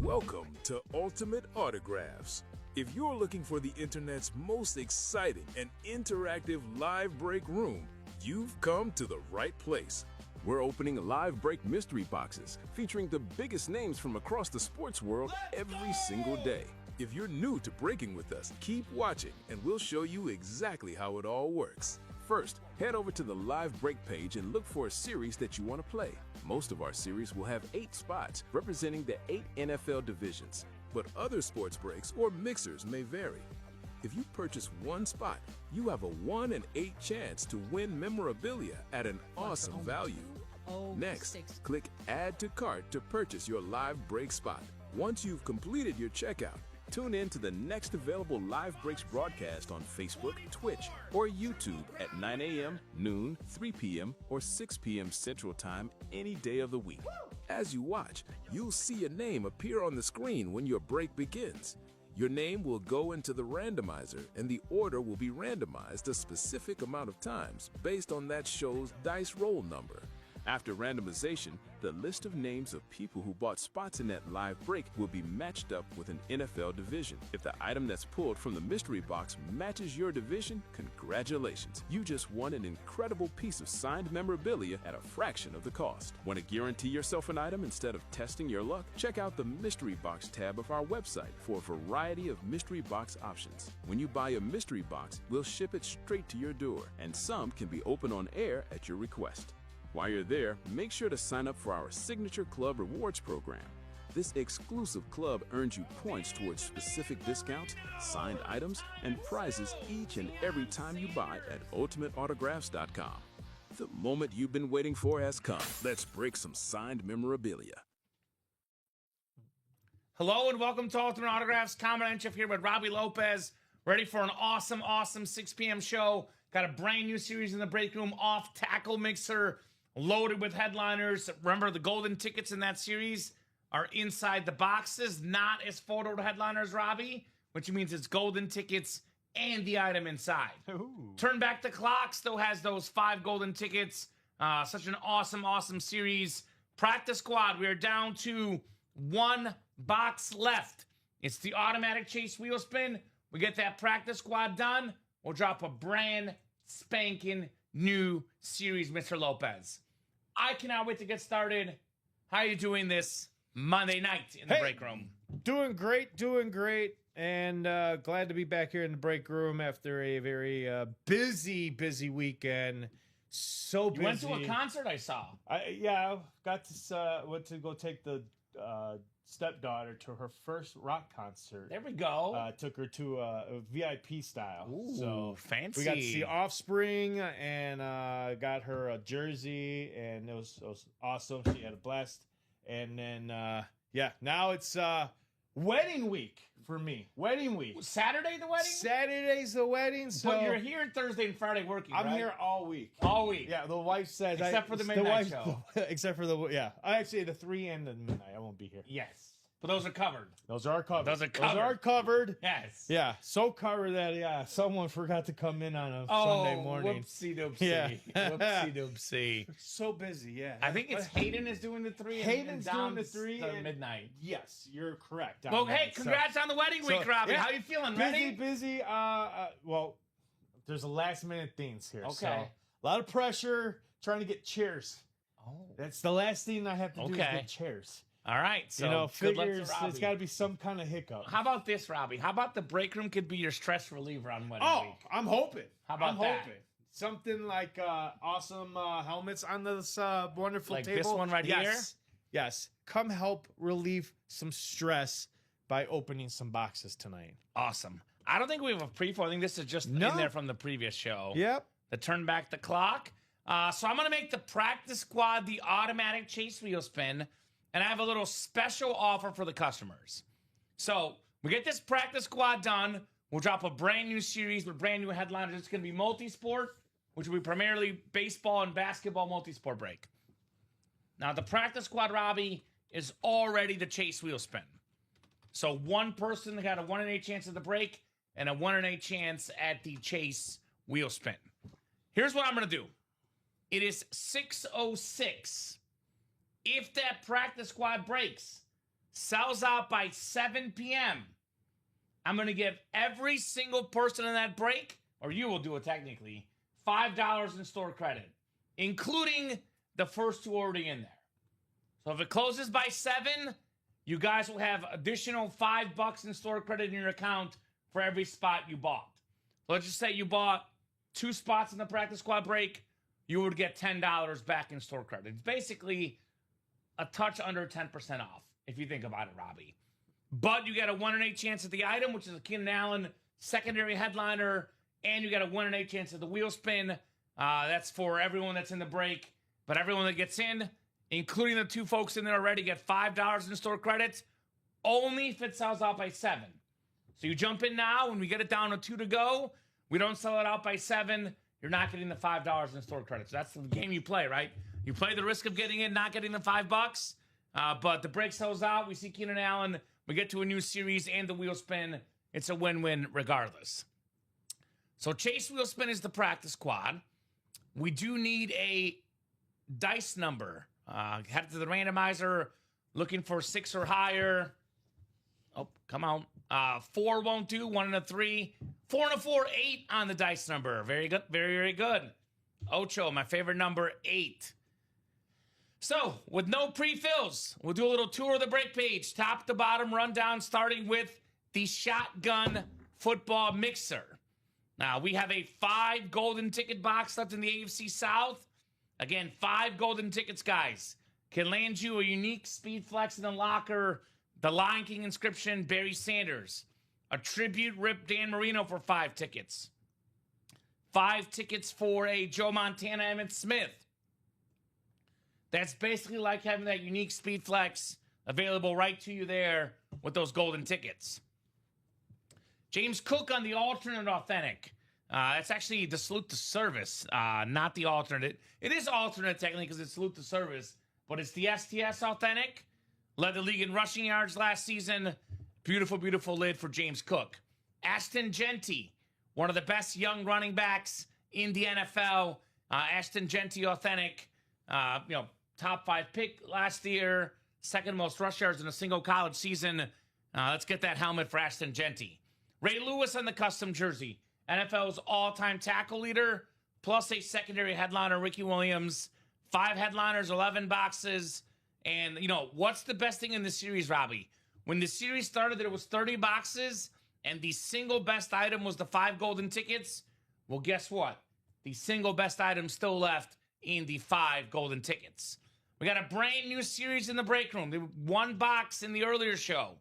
Welcome to Ultimate Autographs. If you're looking for the internet's most exciting and interactive live break room, you've come to the right place. We're opening live break mystery boxes featuring the biggest names from across the sports world every single day. If you're new to breaking with us, keep watching and we'll show you exactly how it all works. First, head over to the live break page and look for a series that you want to play. Most of our series will have 8 spots representing the 8 NFL divisions, but other sports breaks or mixers may vary. If you purchase one spot, you have a 1 in 8 chance to win memorabilia at an awesome value. Next, click Add to Cart to purchase your live break spot. Once you've completed your checkout, tune in to the next available Live Breaks broadcast on Facebook, Twitch, or YouTube at 9 a.m., noon, 3 p.m., or 6 p.m. Central Time any day of the week. As you watch, you'll see a name appear on the screen when your break begins. Your name will go into the randomizer, and the order will be randomized a specific amount of times based on that show's dice roll number. After randomization, the list of names of people who bought spots in that live break will be matched up with an NFL division. If the item that's pulled from the mystery box matches your division, congratulations. You just won an incredible piece of signed memorabilia at a fraction of the cost. Want to guarantee yourself an item instead of testing your luck? Check out the mystery box tab of our website for a variety of mystery box options. When you buy a mystery box, we'll ship it straight to your door, and some can be opened on air at your request. While you're there, make sure to sign up for our Signature Club Rewards program. This exclusive club earns you points towards specific discounts, signed items, and prizes each and every time you buy at UltimateAutographs.com. The moment you've been waiting for has come. Let's break some signed memorabilia. Hello and welcome to Ultimate Autographs. Kamen Entchev here with Robbie Lopez. Ready for an awesome 6 p.m. show. Got a brand new series in the break room, Off Tackle Mixer. Loaded with headliners. Remember, the golden tickets in that series are inside the boxes, not as photoed headliners, Robbie, which means it's golden tickets and the item inside. Ooh. Turn Back the Clock still has those 5 golden tickets. Such an awesome series. Practice Squad, we are down to 1 box left. It's the automatic chase wheel spin. We get that Practice Squad done, we'll drop a brand spanking new series, Mr. Lopez. I cannot wait to get started. How are you doing this Monday night in the break room? Doing great, and glad to be back here in the break room after a very busy weekend. So busy. You went to a concert, I saw. Yeah, got to went to go take the stepdaughter to her first rock concert. There we go. Took her to a VIP style. Ooh, so fancy. We got to see Offspring and got her a jersey, and it was awesome. She had a blast. And then now it's wedding week for me. Wedding week. Saturday the wedding? Saturday's the wedding. So but you're here Thursday and Friday working, I'm right? here all week. All week. Yeah, the wife says except for the midnight show. Except for actually the 3 and the midnight. I won't be here. Yes. But those are covered. Those are covered. Those are covered. Yes. Yeah. So covered that someone forgot to come in on a Sunday morning. Whoopsie doopsie. Yeah. Whoopsie doopsie. So busy, yeah. I think it's Hayden is doing the 3 Hayden's and doing the 3 and midnight. Yes, you're correct. Well, hey, congrats on the wedding week, Robbie. Yeah, how you feeling? Busy. Well, there's a last minute things here. Okay. So, a lot of pressure trying to get chairs. Oh. That's the last thing I have to do is get chairs. All right, so good luck to Robbie. There's got to be some kind of hiccup. How about this, Robbie? How about the break room could be your stress reliever on wedding week? I'm hoping. How about that? Something like awesome helmets on this wonderful like table. Like this one right here? Yes. Come help relieve some stress by opening some boxes tonight. Awesome. I don't think we have a preview. I think this is just in there from the previous show. Yep. The Turn Back the Clock. So I'm going to make the Practice Squad the automatic chase wheel spin. And I have a little special offer for the customers. So we get this Practice Squad done. We'll drop a brand new series with brand new headliners. It's going to be multi-sport, which will be primarily baseball and basketball multi-sport break. Now, the Practice Squad, Robbie, is already the chase wheel spin. So one person got a 1 in 8 chance at the break and a 1 in 8 chance at the chase wheel spin. Here's what I'm going to do. It is 6:06. If that Practice Squad breaks, sells out by 7 p.m., I'm going to give every single person in that break, or you will do it technically, $5 in store credit, including the first two already in there. So if it closes by 7, you guys will have additional $5 in store credit in your account for every spot you bought. Let's just say you bought 2 spots in the practice squad break, you would get $10 back in store credit. It's basically a touch under 10% off, if you think about it, Robbie. But you get a 1 in 8 chance at the item, which is a Keenan Allen secondary headliner, and you get a 1 in 8 chance at the wheel spin. That's for everyone that's in the break. But everyone that gets in, including the 2 folks in there already, get $5 in store credits, only if it sells out by 7. So you jump in now. When we get it down to 2 to go, we don't sell it out by 7. You're not getting the $5 in store credits. That's the game you play, right? You play the risk of getting in, not getting the $5. But the break sells out. We see Keenan Allen. We get to a new series and the wheel spin. It's a win-win regardless. So Chase wheel spin is the practice squad. We do need a dice number. Head to the randomizer, looking for 6 or higher. Oh, come on. 4 won't do. 1 and a 3. 4 and a 4, 8 on the dice number. Very good. Very, very good. Ocho, my favorite number, 8. So, with no pre-fills, we'll do a little tour of the break page, top to bottom rundown, starting with the shotgun football mixer. Now, we have a 5 golden ticket box left in the AFC South. Again, 5 golden tickets, guys. Can land you a unique speed flex in the locker, the Lion King inscription, Barry Sanders. A tribute Rip Dan Marino for 5 tickets. 5 tickets for a Joe Montana Emmitt Smith. That's basically like having that unique speed flex available right to you there with those golden tickets. James Cook on the alternate authentic. That's actually the salute to service, not the alternate. It is alternate technically because it's salute to service, but it's the STS authentic. Led the league in rushing yards last season. Beautiful, beautiful lid for James Cook. Ashton Genty, one of the best young running backs in the NFL. Ashton Genty authentic, top 5 pick last year, second most rush yards in a single college season. Let's get that helmet for Ashton Genty. Ray Lewis on the custom jersey, NFL's all-time tackle leader, plus a secondary headliner, Ricky Williams. 5 headliners, 11 boxes. And, what's the best thing in the series, Robbie? When the series started, there was 30 boxes, and the single best item was the 5 golden tickets. Well, guess what? The single best item still left in the 5 golden tickets. We got a brand new series in the break room. The 1 box in the earlier show.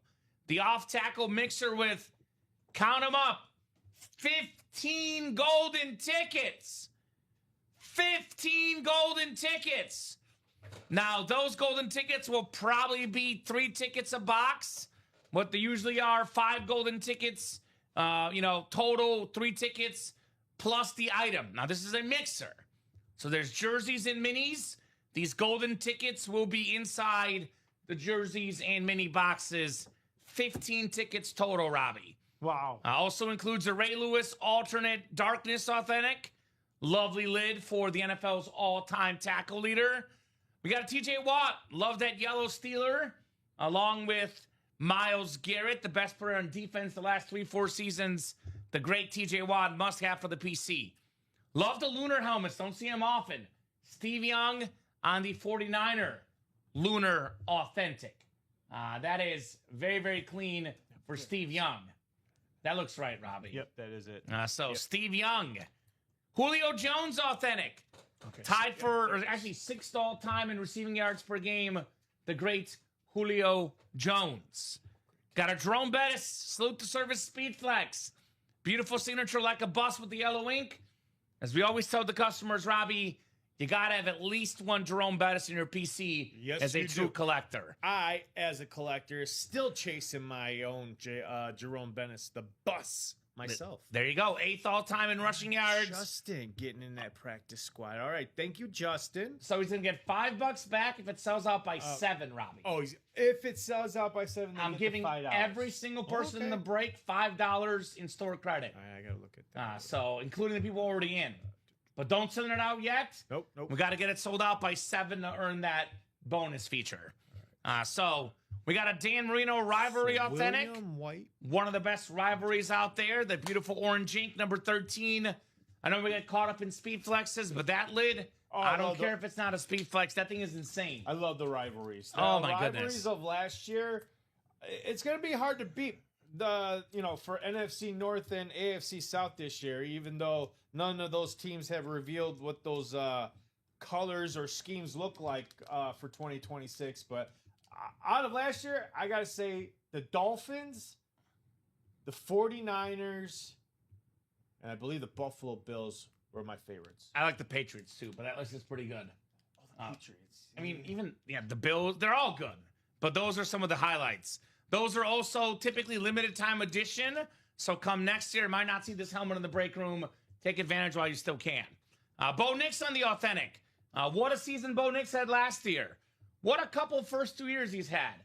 The off-tackle mixer with, count them up, 15 golden tickets. 15 golden tickets. Now, those golden tickets will probably be 3 tickets a box. What they usually are, 5 golden tickets, total 3 tickets plus the item. Now, this is a mixer. So there's jerseys and minis. These golden tickets will be inside the jerseys and mini boxes. 15 tickets total, Robbie. Wow. Also includes a Ray Lewis alternate darkness authentic. Lovely lid for the NFL's all-time tackle leader. We got a TJ Watt. Love that yellow Steeler. Along with Myles Garrett, the best player on defense the last 3-4 seasons. The great TJ Watt, must have for the PC. Love the lunar helmets. Don't see them often. Steve Young on the 49er. Lunar authentic. That is very, very clean for Steve Young. That looks right, Robbie. Yep, that is it. Yep. Steve Young. Julio Jones authentic. Okay. Tied for, actually 6th all-time in receiving yards per game. The great Julio Jones. Got a Jerome Bettis salute to service speed flex. Beautiful signature like a bus with the yellow ink. As we always tell the customers, Robbie, you got to have at least 1 Jerome Bettis in your PC as a true collector. I, as a collector, still chasing my own Jerome Bettis, the bus, myself. There you go. 8th all-time in rushing yards. Justin getting in that practice squad. All right. Thank you, Justin. So he's going to get $5 back if it sells out by 7, Robbie. Oh, if it sells out by 7, I'm giving $5. every single person in the break $5 in store credit. I got to look at that. So including the people already in. But don't send it out yet. Nope. We got to get it sold out by 7 to earn that bonus feature. So We got a Dan Marino rivalry authentic. William White. One of the best rivalries out there. The beautiful orange ink, number 13. I know we get caught up in speed flexes, but that lid, I don't care if it's not a speed flex. That thing is insane. I love the rivalries. Oh, my rivalries goodness. of last year, it's going to be hard to beat for NFC North and AFC South this year, even though none of those teams have revealed what those colors or schemes look like for 2026. But out of last year, I got to say the Dolphins, the 49ers, and I believe the Buffalo Bills were my favorites. I like the Patriots too, but that list is pretty good. Patriots. I mean, even the Bills, they're all good, but those are some of the highlights. Those are also typically limited time edition, so come next year, might not see this helmet in the break room. Take advantage while you still can. Bo Nix on the authentic. What a season Bo Nix had last year. What a couple first 2 years he's had.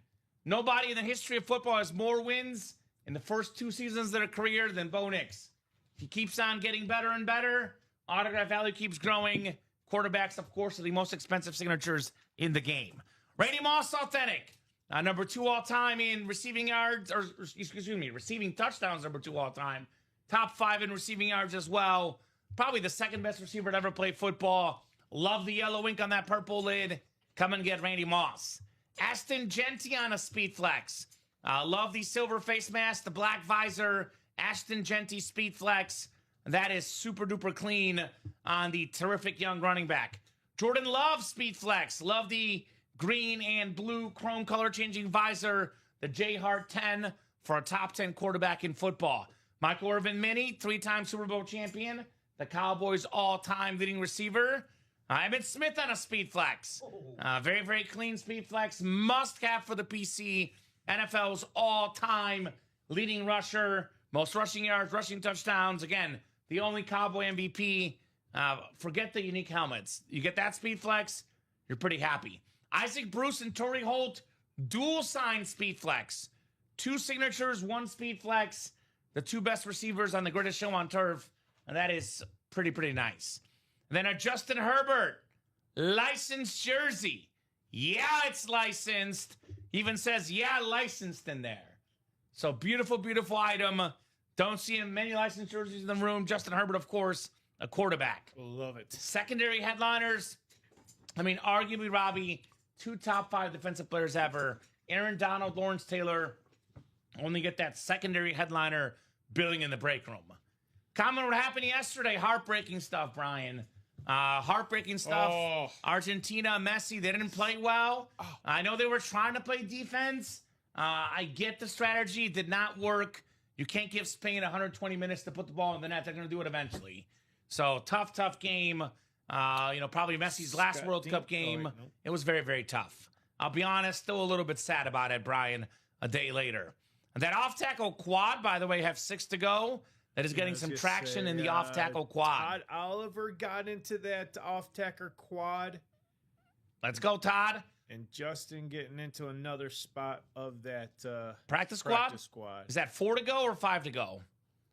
Nobody in the history of football has more wins in the first 2 seasons of their career than Bo Nix. He keeps on getting better and better. Autograph value keeps growing. Quarterbacks, of course, are the most expensive signatures in the game. Randy Moss authentic. Number 2 all time in receiving yards, or excuse me, receiving touchdowns, number 2 all time. Top 5 in receiving yards as well. Probably the second best receiver to ever play football. Love the yellow ink on that purple lid. Come and get Randy Moss. Aston Genty on a speed flex. Love the silver face mask, the black visor. Ashton Genty speed flex. That is super duper clean on the terrific young running back. Jordan Love speed flex. Love the green and blue chrome color changing visor. The J Hart 10 for a top 10 quarterback in football. Michael Irvin Mini, 3-time Super Bowl champion. The Cowboys all-time leading receiver. Emmitt Smith on a speed flex. Very, very clean speed flex. Must have for the PC. NFL's all-time leading rusher. Most rushing yards, rushing touchdowns. Again, the only Cowboy MVP. Forget the unique helmets. You get that speed flex, you're pretty happy. Isaac Bruce and Torrey Holt, dual sign speed flex. 2 signatures, 1 speed flex. The 2 best receivers on the greatest show on turf. And that is pretty, pretty nice. And then a Justin Herbert, licensed jersey. Yeah, it's licensed. Even says, yeah, licensed in there. So beautiful, beautiful item. Don't see many licensed jerseys in the room. Justin Herbert, of course, a quarterback. Love it. Secondary headliners. I mean, arguably, Robbie, 2 top 5 defensive players ever. Aaron Donald, Lawrence Taylor. Only get that secondary headliner billing in the break room. Comment what happened yesterday. Heartbreaking stuff, Brian. Heartbreaking stuff. Oh. Argentina, Messi, they didn't play well. Oh. I know they were trying to play defense. I get the strategy. It did not work. You can't give Spain 120 minutes to put the ball in the net. They're going to do it eventually. So, tough game. Probably Messi's last World Cup game. Nope. It was very, very tough. I'll be honest, still a little bit sad about it, Brian, a day later. And that off-tackle quad, by the way, have 6 to go. That is getting some traction in the off-tackle quad. Todd Oliver got into that off-tacker quad. Let's go, Todd. And Justin getting into another spot of that Practice squad? Is that 4 to go or 5 to go?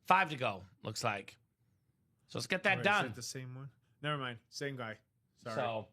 5 to go, looks like. So let's get that done. Is that the same one? Never mind. Same guy. Sorry. So,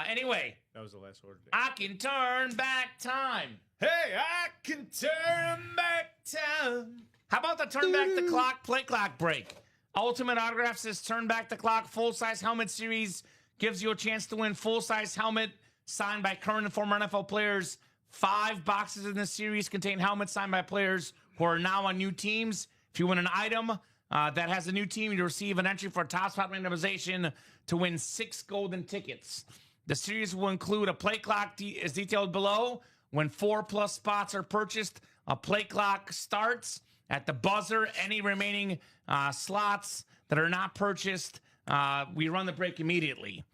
anyway. That was the last order. I can turn back time. Hey, I can turn back time. How about the turn back the clock, play clock break? Ultimate Autographs says turn back the clock. Full-size helmet series gives you a chance to win full-size helmet signed by current and former NFL players. 5 boxes in this series contain helmets signed by players who are now on new teams. If you win an item that has a new team, you receive an entry for a top spot randomization to win 6 golden tickets. The series will include a play clock as detailed below. When 4+ spots are purchased, a play clock starts. At the buzzer, any remaining slots that are not purchased, we run the break immediately.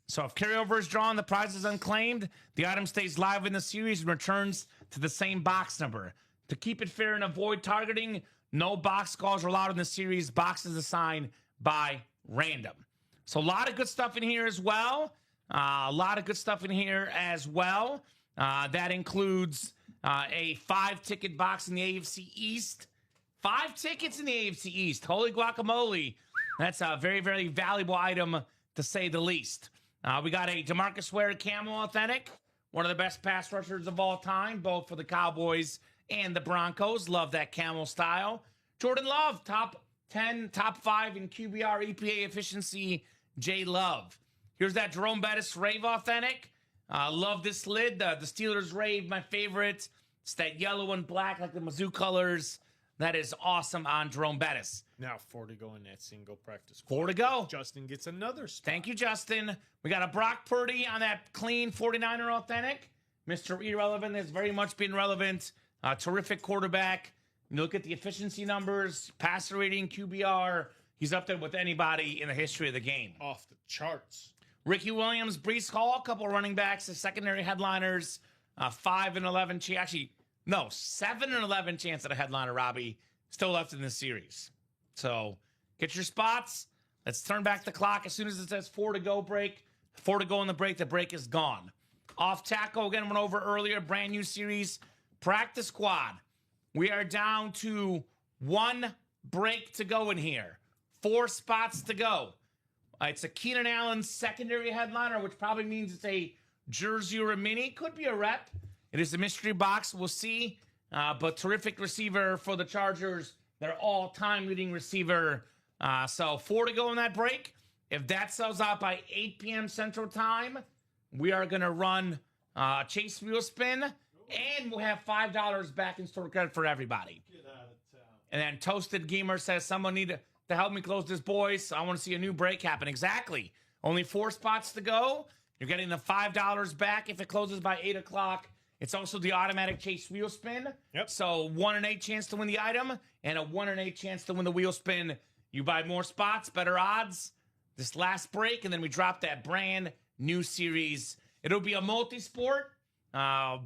So if carryover is drawn, the prize is unclaimed, the item stays live in the series and returns to the same box number. To keep it fair and avoid targeting, no box calls are allowed in the series. Boxes assigned by random. So a lot of good stuff in here as well. That includes a 5-ticket box in the AFC East. 5 tickets in the AFC East. Holy guacamole. That's a very, very valuable item, to say the least. We got a DeMarcus Ware Camel Authentic. one of the best pass rushers of all time, both for the Cowboys and the Broncos. Love that camel style. Jordan Love, top 10, top 5 in QBR EPA efficiency. J Love. Here's that Jerome Bettis Rave Authentic. Love this lid. The Steelers Rave, my favorite. It's that yellow and black like the Mizzou colors. That is awesome on Jerome Bettis. Now 4 to go in that single practice. 4 to go. Justin gets another spot. Thank you, Justin. We got a Brock Purdy on that clean 49er Authentic. Mr. Irrelevant has very much been relevant. Terrific quarterback. You look at the efficiency numbers, passer rating, QBR. He's up there with anybody in the history of the game. Off the charts. Ricky Williams, Brees Hall, a couple of running backs, the secondary headliners, 5 and 11. Actually, no, 7 and 11 chance at a headliner, Robbie, still left in this series. So get your spots. Let's turn back the clock. As soon as it says 4 to go break, 4 to go in the break is gone. Off tackle, again, went over earlier, brand new series, practice squad. We are down to 1 break to go in here. 4 spots to go. It's a Keenan Allen secondary headliner, which probably means it's a jersey or a mini. Could be a rep. It is a mystery box. We'll see. But terrific receiver for the Chargers. Their all-time leading receiver. So 4 to go in that break. If that sells out by 8 p.m. Central Time, we are going to run Chase Wheel Spin. And we'll have $5 back in store credit for everybody. Get out of town. And then Toasted Gamer says, someone need to help me close this, boys. I want to see a new break happen. Exactly. Only 4 spots to go. You're getting the $5 back if it closes by 8 o'clock. It's also the automatic Chase Wheel Spin. Yep. So 1 in 8 chance to win the item and a 1 in 8 chance to win the wheel spin. You buy more spots, better odds. This last break, and then we drop that brand new series. It'll be a multi-sport,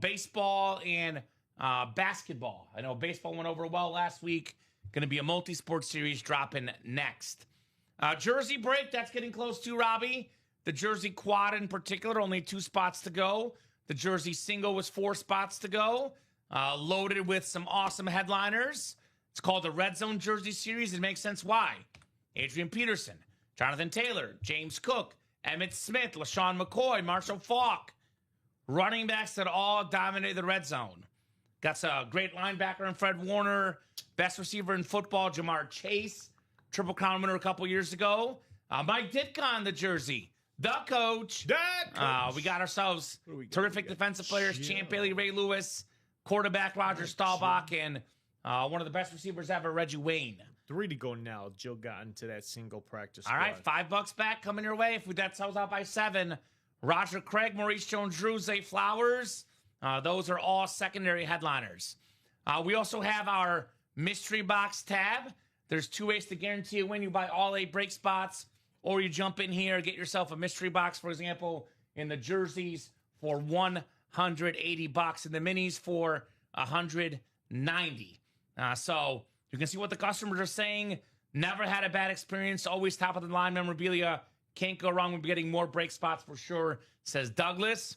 baseball and basketball. I know baseball went over well last week. Going to be a multi-sport series dropping next. Jersey break, that's getting close to, Robbie. The Jersey quad in particular, only 2 spots to go. The Jersey single was 4 spots to go. Loaded with some awesome headliners. It's called the Red Zone Jersey Series. It makes sense why. Adrian Peterson, Jonathan Taylor, James Cook, Emmitt Smith, LaShawn McCoy, Marshall Faulk. Running backs that all dominated the red zone. Got a great linebacker in Fred Warner. Best receiver in football, Jamar Chase. Triple Crown winner a couple years ago. Mike Ditka on the jersey. The coach. We got ourselves terrific defensive players. Champ Bailey, Ray Lewis. Quarterback, Roger Staubach. And one of the best receivers ever, Reggie Wayne. 3 to go now. Jill got into that single practice. All right, $5 back coming your way. If that sells out by 7. Roger Craig, Maurice Jones-Drew, Zay Flowers. Those are all secondary headliners. We also have our mystery box tab. There's 2 ways to guarantee a win. You buy all 8 break spots, or you jump in here, get yourself a mystery box, for example, in the jerseys for $180, in the minis for $190. So you can see what the customers are saying. Never had a bad experience. Always top of the line memorabilia. Can't go wrong with getting more break spots for sure, says Douglas.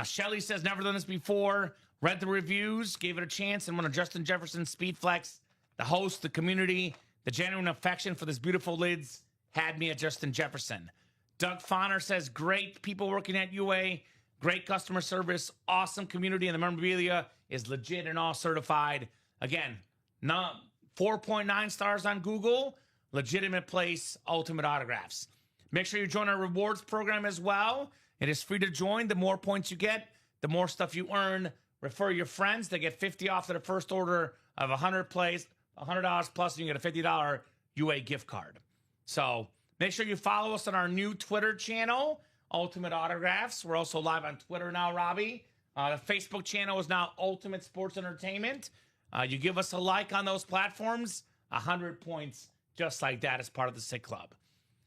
Shelly says, never done this before. Read the reviews, gave it a chance, and won a Justin Jefferson Speed Flex. The host, the community, the genuine affection for this beautiful lids had me at Justin Jefferson. Doug Fonner says, great people working at UA, great customer service, awesome community, and the memorabilia is legit and all certified. Again, 4.9 stars on Google. Legitimate place, ultimate autographs. Make sure you join our rewards program as well. It is free to join. The more points you get, the more stuff you earn. Refer your friends. They get 50 off to the first order of $100 plus, and you get a $50 UA gift card. So make sure you follow us on our new Twitter channel, Ultimate Autographs. We're also live on Twitter now, Robbie. The Facebook channel is now Ultimate Sports Entertainment. You give us a like on those platforms, 100 points just like that as part of the Sick Club.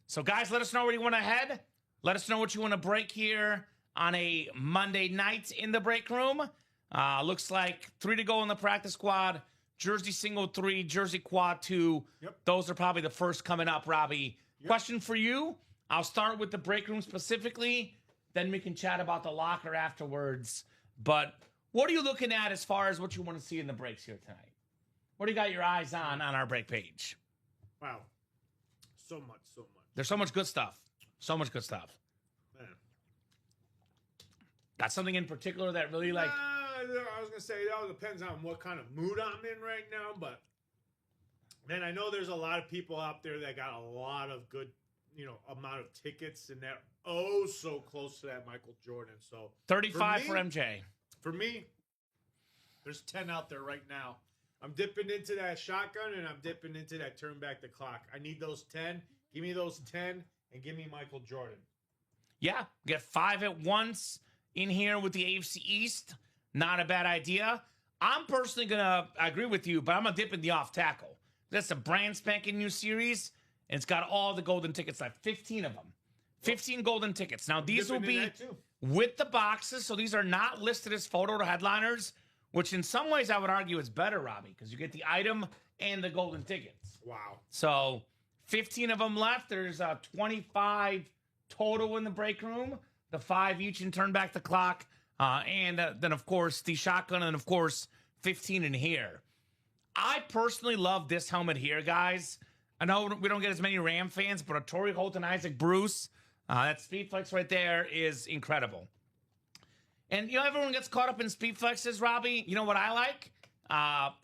So, guys, let us know where you want to head. Let us know what you want to break here on a Monday night in the break room. Looks like 3 to go in the practice squad. Jersey single 3, Jersey quad 2. Yep. Those are probably the first coming up, Robbie. Yep. Question for you. I'll start with the break room specifically. Then we can chat about the locker afterwards. But what are you looking at as far as what you want to see in the breaks here tonight? What do you got your eyes on our break page? Wow. So much. There's so much good stuff. So much good stuff. Man. Got something in particular that really like? I was gonna say it all depends on what kind of mood I'm in right now, but man, I know there's a lot of people out there that got a lot of good, amount of tickets, and they're so close to that Michael Jordan. So 35 for MJ. For me, there's 10 out there right now. I'm dipping into that shotgun, and I'm dipping into that turn back the clock. I need those 10. Give me those 10, and give me Michael Jordan. Yeah, get 5 at once in here with the AFC East. Not a bad idea. I'm personally going to agree with you, but I'm going to dip in the off tackle. That's a brand spanking new series, and it's got all the golden tickets, like 15 of them. 15 golden tickets. Now, these will be with the boxes, so these are not listed as photo or headliners, which in some ways I would argue is better, Robbie, because you get the item and the golden tickets. Wow. So 15 of them left. There's 25 total in the break room, the 5 each in turn back the clock, and then, of course, the shotgun, and, of course, 15 in here. I personally love this helmet here, guys. I know we don't get as many Ram fans, but a Torrey Holt and Isaac Bruce, that speed flex right there is incredible. And, everyone gets caught up in speed flexes, Robbie. You know what I like?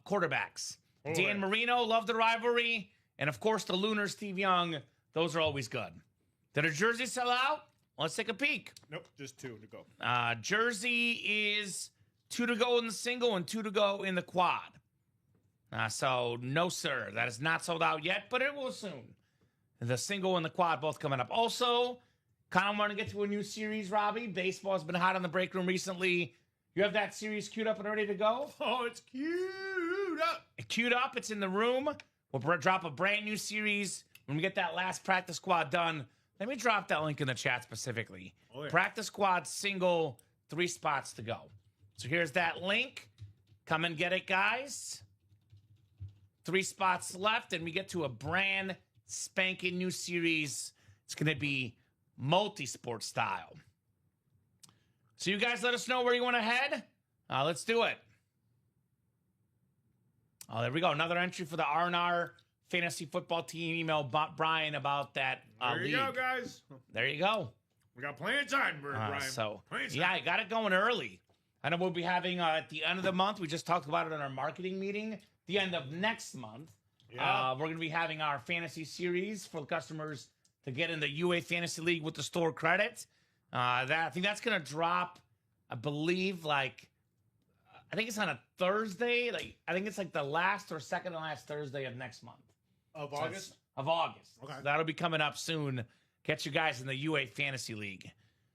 Quarterbacks. Oh, Dan yeah. Marino, love the rivalry. And, of course, the Lunar Steve Young. Those are always good. Did a jersey sell out? Let's take a peek. Nope, just 2 to go. Jersey is 2 to go in the single and 2 to go in the quad. So, no, sir. That is not sold out yet, but it will soon. The single and the quad both coming up. Also, kind of want to get to a new series, Robbie. Baseball has been hot on the break room recently. You have that series queued up and ready to go? Oh, it's queued up. Queued up. It's in the room. We'll drop a brand new series when we get that last practice squad done. Let me drop that link in the chat specifically. Oh, yeah. Practice squad single, 3 spots to go. So here's that link. Come and get it, guys. 3 spots left, and we get to a brand spanking new series. It's going to be multi-sport style. So you guys let us know where you want to head. Let's do it. Oh, there we go. Another entry for the R&R Fantasy Football Team. Email Brian about that There league. you go, guys. There you go. We got plenty of time, Brian. So, Plenty of yeah, time. I got it going early. I know we'll be having at the end of the month. We just talked about it in our marketing meeting. The end of next month, Yeah. we're going to be having our fantasy series for the customers to get in the UA Fantasy League with the store credit. I think that's going to drop, I believe, I think it's on a Thursday. I think it's like the last or second to last Thursday of next month. Of August? Of August. Okay. So that'll be coming up soon. Get you guys in the UA Fantasy League.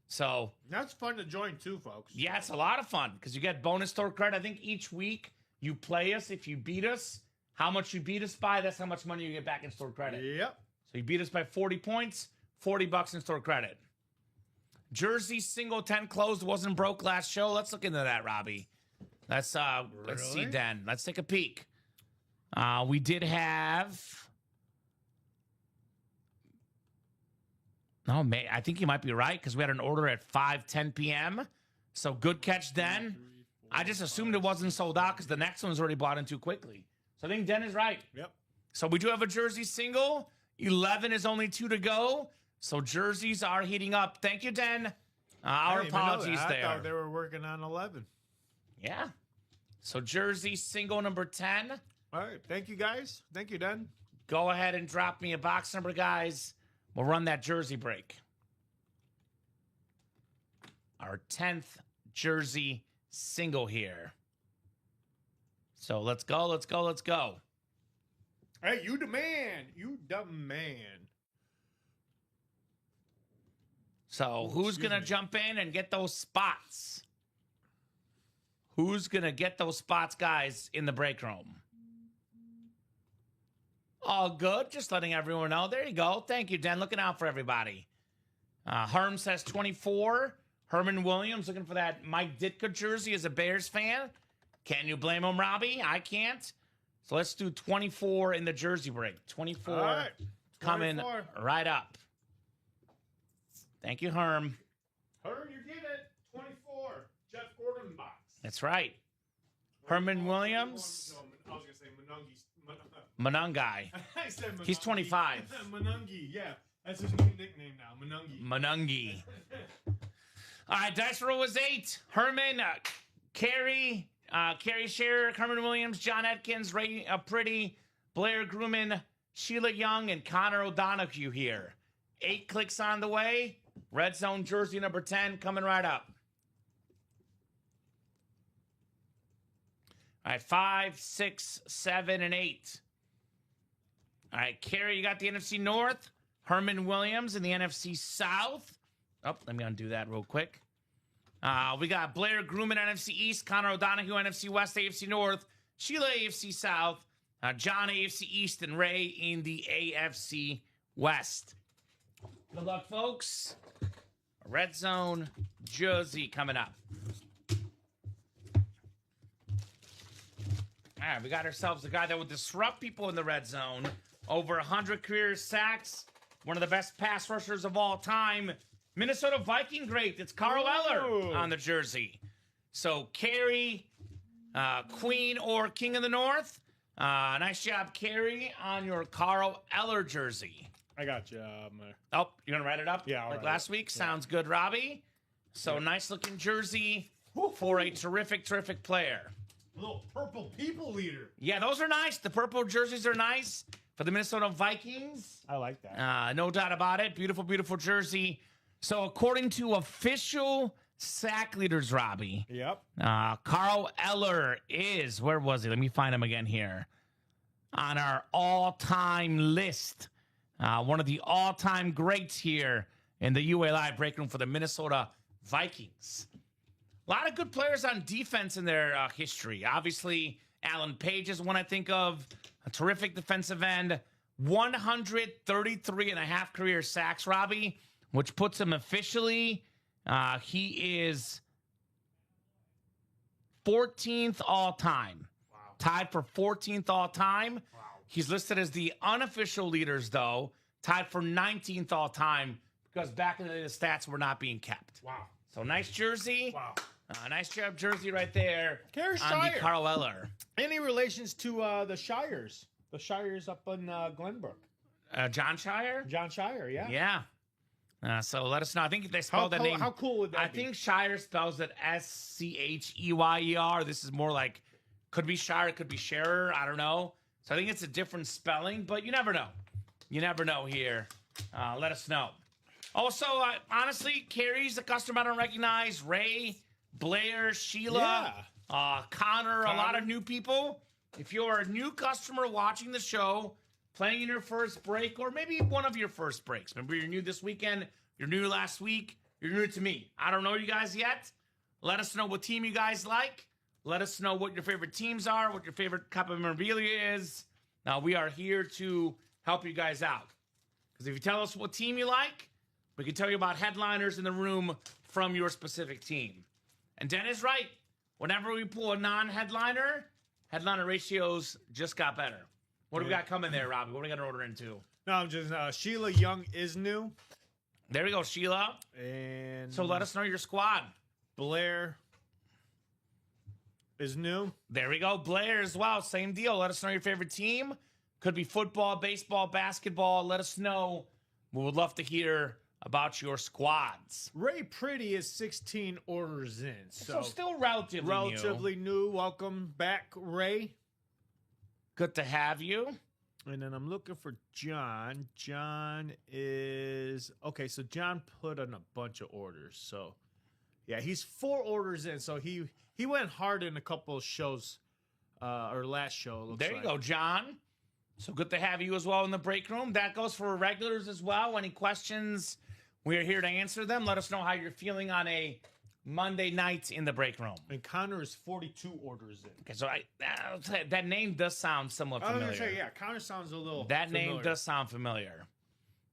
So, That's fun to join, too, folks. yeah, it's a lot of fun because you get bonus store credit. I think each week you play us. If you beat us, how much you beat us by, that's how much money you get back in store credit. Yep. So you beat us by 40 points, $40 in store credit. Jersey single 10 closed, wasn't broke last show. Let's look into that, Robbie. Let's see Really? then. Let's take a peek. We did have. No, man, I think you might be right because we had an order at 5:10 p.m. So good catch, Den. I just assumed it wasn't sold out because the next one's already bought in too quickly. So I think Den is right. Yep. So we do have a jersey single. 11 is only 2 to go. So jerseys are heating up. Thank you, Den. Our I didn't even know apologies that. there. I thought they were working on 11. Yeah. So jersey single number 10. All right. Thank you, guys. Thank you, Dan. Go ahead and drop me a box number, guys. We'll run that jersey break. Our 10th jersey single here. So let's go, let's go, let's go. Hey, you the man. You the man. So who's going to jump in and get those spots? Who's going to get those spots, guys, in the break room? All good. Just letting everyone know. There you go. Thank you, Den. Looking out for everybody. Herm says 24. Herman Williams looking for that Mike Ditka jersey as a Bears fan. Can you blame him, Robbie? I can't. So let's do 24 in the jersey break. 24 All right. coming 24. right up. Thank you, Herm. Herm, you get it. 24. Jeff Gordon box. That's right. Herman Williams. No, I was going to say Manungi. Manungai. I said Manungi. He's 25. Manungi, yeah. That's his new nickname now, Manungi. Manungi. All right, dice roll was 8. Herman, Carrie Scherer, Herman Williams, John Atkins, Ray Pretty, Blair Grumman, Sheila Young, and Connor O'Donoghue here. 8 clicks on the way. Red Zone jersey number 10 coming right up. All right, 5, 6, 7, and 8. All right, Carrie, you got the NFC North. Herman Williams in the NFC South. Oh, let me undo that real quick. We got Blair Grumman, NFC East. Connor O'Donoghue, NFC West, AFC North. Sheila, AFC South. John, AFC East. And Ray in the AFC West. Good luck, folks. Red Zone jersey coming up. All right, we got ourselves a guy that would disrupt people in the red zone. Over 100 career sacks. One of the best pass rushers of all time. Minnesota Viking great. It's Carl Eller on the jersey. So, Carrie, Queen or King of the North. Nice job, Carrie, on your Carl Eller jersey. I got you. Oh, you're going to write it up? Yeah, like last week? Yeah. Sounds good, Robbie. So, nice looking jersey for a terrific, terrific player. A little purple people leader. Yeah, those are nice. The purple jerseys are nice for the Minnesota Vikings. I like that. No doubt about it. Beautiful, beautiful jersey. So, according to official sack leaders, Robbie. Yep. Carl Eller is, where was he? Let me find him again here. On our all-time list. One of the all-time greats here in the UA Live break room for the Minnesota Vikings. A lot of good players on defense in their history. Obviously, Alan Page is one I think of. A terrific defensive end. 133 and a half career sacks, Robbie, which puts him officially, he is 14th all-time. Wow. Tied for 14th all-time. Wow. He's listed as the unofficial leaders, though. Tied for 19th all-time because back in the day, the stats were not being kept. Wow. So, nice jersey. Wow. Nice job jersey right there. Carrie on Shire. the Carl Eller. Any relations to the Shires? The Shires up in Glenbrook. John Shire? John Shire, yeah. Yeah. So let us know. I think they spelled that name. How cool would that be? I think Shire spells it Scheyer. This is more like, could be Shire, could be Sharer. I don't know. So I think it's a different spelling, but you never know. You never know here. Let us know. Also, honestly, Carrie's a customer I don't recognize. Ray, Blair, Sheila, Connor, a lot of new people. If you're a new customer watching the show, playing in your first break, or maybe one of your first breaks. Maybe you're new this weekend, you're new last week, you're new to me. I don't know you guys yet. Let us know what team you guys like. Let us know what your favorite teams are, what your favorite cup of memorabilia is. Now, we are here to help you guys out. Because if you tell us what team you like, we can tell you about headliners in the room from your specific team. And Dan is right. Whenever we pull a non-headliner, headliner ratios just got better. What do we got coming there, Robbie? What do we got to order into? No, I'm just Sheila Young is new. There we go, Sheila. And so let us know your squad. Blair is new. There we go. Blair as well. Same deal. Let us know your favorite team. Could be football, baseball, basketball. Let us know. We would love to hear about your squads. Ray Pretty is 16 orders in. So still relatively new. Welcome back, Ray. Good to have you. And then I'm looking for John. John is... Okay, so John put in a bunch of orders. So, yeah, he's 4 orders in. So he went hard in a couple of shows, or last show. There you go, John. So good to have you as well in the break room. That goes for regulars as well. Any questions, we're here to answer them. Let us know how you're feeling on a Monday night in the break room. And Connor is 42 orders in. Okay, so that name does sound somewhat familiar. I was going to say, yeah, Connor sounds a little That familiar. Name does sound familiar.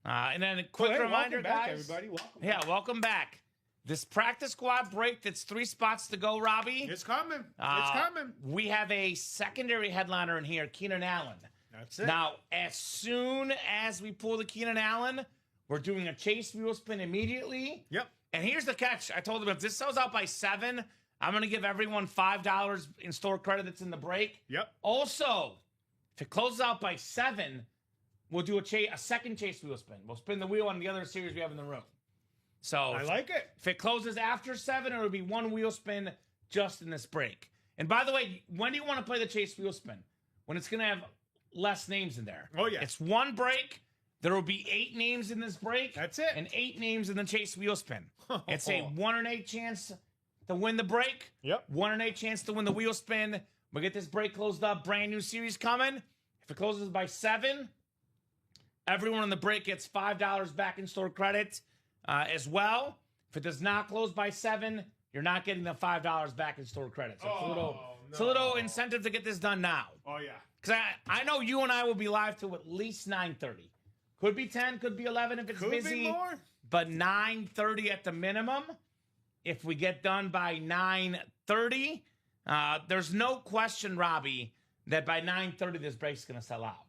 And then a quick reminder, welcome back, guys. Everybody. Welcome back. Welcome back. This practice squad break, that's 3 spots to go, Robbie. It's coming. It's coming. We have a secondary headliner in here, Keenan Allen. That's it. Now, as soon as we pull the Keenan Allen, we're doing a chase wheel spin immediately. Yep. And here's the catch. I told them if this sells out by 7, I'm going to give everyone $5 in store credit that's in the break. Yep. Also, if it closes out by 7, we'll do a second chase wheel spin. We'll spin the wheel on the other series we have in the room. So I like it. if it closes after 7, it'll be one wheel spin just in this break. And by the way, when do you want to play the chase wheel spin? When it's going to have less names in there. Oh, yeah. It's one break. There will be 8 names in this break. That's it. And 8 names in the chase wheel spin. It's a 1 in 8 chance to win the break. Yep. 1 in 8 chance to win the wheel spin. We get this break closed up. Brand new series coming. If it closes by 7, everyone in the break gets $5 back in store credit as well. If it does not close by 7, you're not getting the $5 back in store credit. So it's a little incentive to get this done now. Oh, yeah. Because I know you and I will be live till at least 9:30. Could be 10, could be 11 if it's busy. Could be more. But 9:30 at the minimum. If we get done by 9:30, there's no question, Robbie, that by 9:30 this break's going to sell out.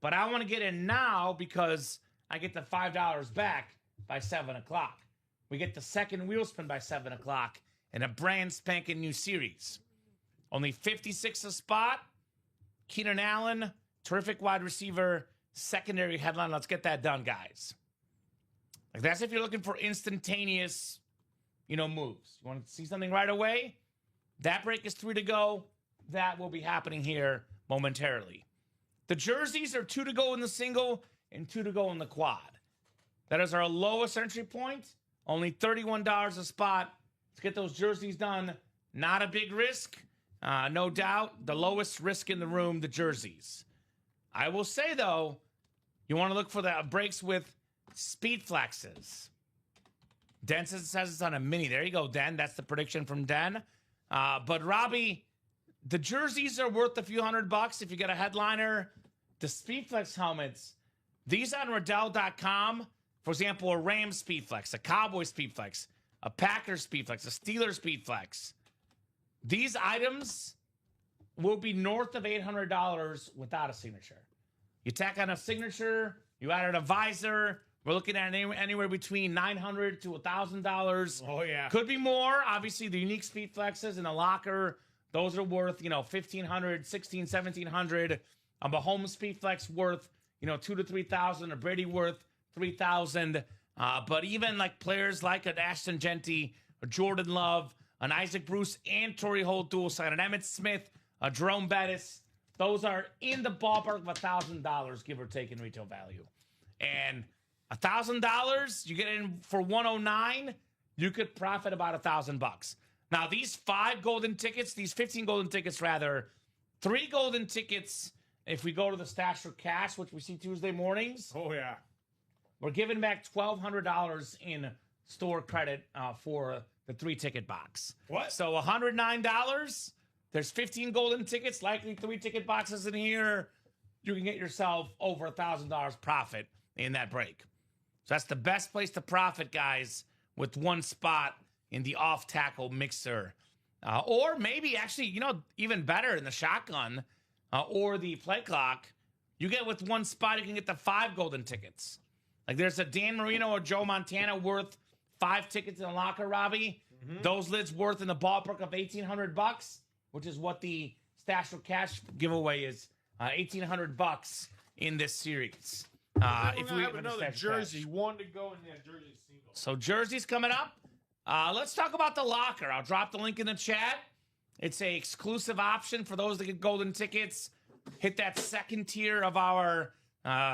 But I want to get in now because I get the $5 back by 7 o'clock. We get the second wheel spin by 7 o'clock in a brand spanking new series. Only 56 a spot. Keenan Allen, terrific wide receiver, secondary headline. Let's get that done, guys. Like that's if you're looking for instantaneous, moves. You want to see something right away? That break is 3 to go. That will be happening here momentarily. The jerseys are 2 to go in the single and 2 to go in the quad. That is our lowest entry point. Only $31 a spot. Let's get those jerseys done. Not a big risk. No doubt. The lowest risk in the room, the jerseys. I will say, though, you want to look for the breaks with speed flexes. Den says it's on a mini. There you go, Den. That's the prediction from Den. But, Robbie, the jerseys are worth a few $100 if you get a headliner. The Speedflex helmets, these on Riddell.com, for example, a Rams Speedflex, a Cowboys Speedflex, a Packers Speedflex, a Steelers Speedflex. These items will be north of $800 without a signature. You tack on a signature, you added a visor. We're looking at anywhere between $900 to $1,000. Oh, yeah. Could be more. Obviously, the unique Speedflexes in the locker, those are worth, $1,500, $1,600, $1,700. A Mahomes Speedflex worth, $2,000 to $3,000. A Brady worth $3,000. But even like players like an Ashton Genty, a Jordan Love, an Isaac Bruce, and Torrey Holt dual sign, an Emmitt Smith, a Jerome Bettis, those are in the ballpark of $1,000, give or take, in retail value. And $1,000, you get in for $109, you could profit about $1,000. Now, these 5 golden tickets, these 15 golden tickets, rather, 3 golden tickets, if we go to the Stash for Cash, which we see Tuesday mornings. Oh, yeah. We're giving back $1,200 in store credit for the 3-ticket box. What? So $109. There's 15 golden tickets, likely 3 ticket boxes in here. You can get yourself over $1,000 profit in that break. So that's the best place to profit, guys, with one spot in the off-tackle mixer. Or maybe actually, even better in the shotgun or the play clock. You get with one spot, you can get the 5 golden tickets. Like there's a Dan Marino or Joe Montana worth 5 tickets in the locker, Robbie. Mm-hmm. Those lids worth in the ballpark of $1,800, which is what the Stash for Cash giveaway is. $1,800 in this series. If we have another jersey, 1 to go in that jersey single. So jerseys coming up. Let's talk about the locker. I'll drop the link in the chat. It's a exclusive option for those that get golden tickets. Hit that second tier of our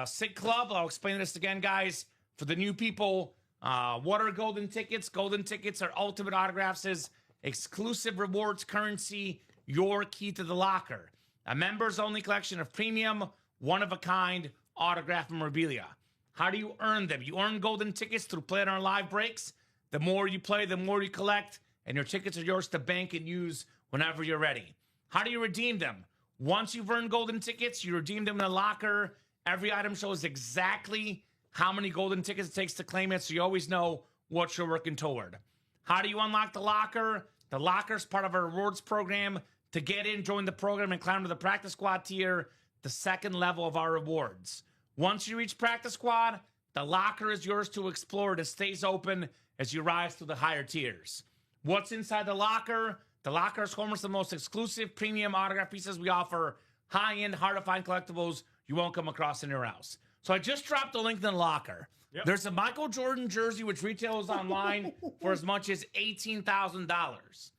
SIG Club. I'll explain this again, guys. For the new people, what are golden tickets? Golden tickets are Ultimate Autographs' exclusive rewards currency, your key to the locker. A members-only collection of premium, one-of-a-kind autograph memorabilia. How do you earn them? You earn golden tickets through playing our live breaks. The more you play, the more you collect, and your tickets are yours to bank and use whenever you're ready. How do you redeem them? Once you've earned golden tickets, you redeem them in the locker. Every item shows exactly how many golden tickets it takes to claim it, so you always know what you're working toward. How do you unlock the locker? The locker is part of our rewards program. To get in, join the program, and climb to the practice squad tier, the second level of our rewards. Once you reach practice squad, the locker is yours to explore. It stays open as you rise through the higher tiers. What's inside the locker? The locker is home to the most exclusive premium autograph pieces we offer. High-end, hard-to-find collectibles you won't come across anywhere else. So I just dropped the link in the locker. Yep. There's a Michael Jordan jersey, which retails online for as much as $18,000.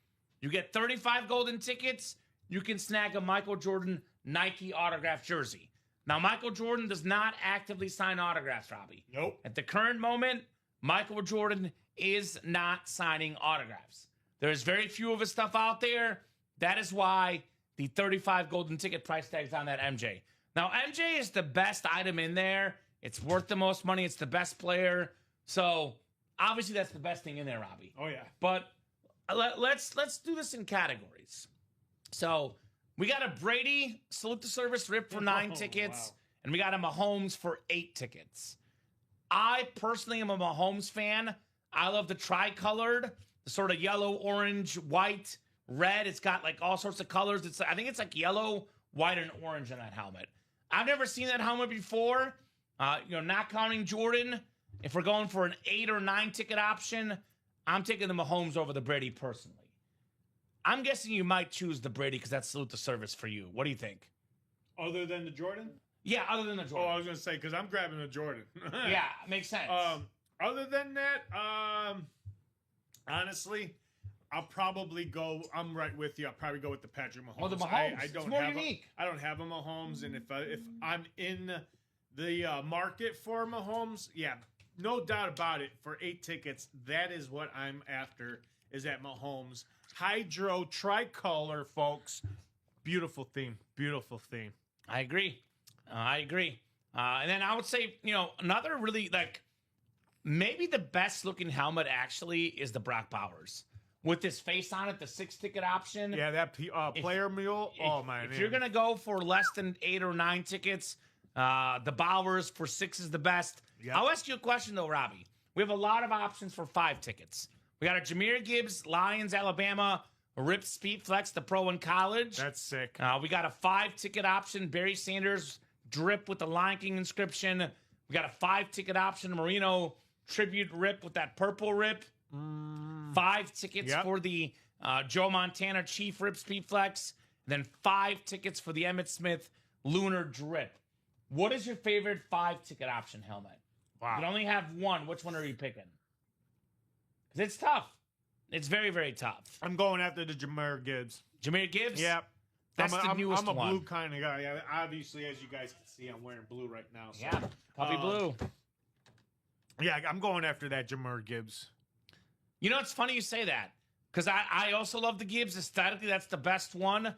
You get 35 golden tickets. You can snag a Michael Jordan Nike autograph jersey. Now, Michael Jordan does not actively sign autographs, Robbie. Nope. At the current moment, Michael Jordan is not signing autographs. There's very few of his stuff out there. That is why the 35 golden ticket price tag's on that MJ. Now, MJ is the best item in there. It's worth the most money. It's the best player. So, obviously, that's the best thing in there, Robbie. Oh, yeah. But let's do this in categories. So, we got a Brady Salute the Service rip for 9 tickets, wow. and we got a Mahomes for 8 tickets. I personally am a Mahomes fan. I love the tricolored, the sort of yellow, orange, white, red. It's got like all sorts of colors. I think it's like yellow, white, and orange in that helmet. I've never seen that helmet before. Not counting Jordan. If we're going for an 8 or 9 ticket option, I'm taking the Mahomes over the Brady personally. I'm guessing you might choose the Brady because that's Salute the Service for you. What do you think? Other than the Jordan? Yeah, other than the Jordan. Oh, I was going to say, because I'm grabbing the Jordan. Yeah, makes sense. Other than that, honestly, I'll probably go. I'm right with you. I'll probably go with the Patrick Mahomes. Oh, the Mahomes. I don't it's more have unique. I don't have a Mahomes, and if I'm in the market for Mahomes, yeah, no doubt about it. For 8 tickets, that is what I'm after. Is that Mahomes Hydro tricolor, folks? Beautiful theme. Beautiful theme. I agree. And then I would say, another really maybe the best looking helmet actually is the Brock Bowers. With his face on it, the 6 ticket option. Yeah, that player mule. Oh, my If you're going to go for less than 8 or 9 tickets, the Bowers for 6 is the best. Yep. I'll ask you a question, though, Robbie. We have a lot of options for 5 tickets. We got a Jahmyr Gibbs, Lions, Alabama, Rip Speed Flex, the pro in college. That's sick. We got a 5 ticket option, Barry Sanders drip with the Lion King inscription. We got a 5 ticket option, Marino tribute rip with that purple rip. 5 tickets for the Joe Montana Chief Rip Speed Flex. Then 5 tickets for the Emmitt Smith Lunar Drip. What is your favorite 5 ticket option helmet? Wow. You can only have one. Which one are you picking? Because it's tough. It's very, very tough. I'm going after the Jahmyr Gibbs. Jahmyr Gibbs? Yep. That's the newest one. I'm a blue kind of guy. Obviously, as you guys can see, I'm wearing blue right now. So, Yeah, puppy blue. Yeah, I'm going after that Jahmyr Gibbs. It's funny you say that. Because I also love the Gibbs. Aesthetically, that's the best one.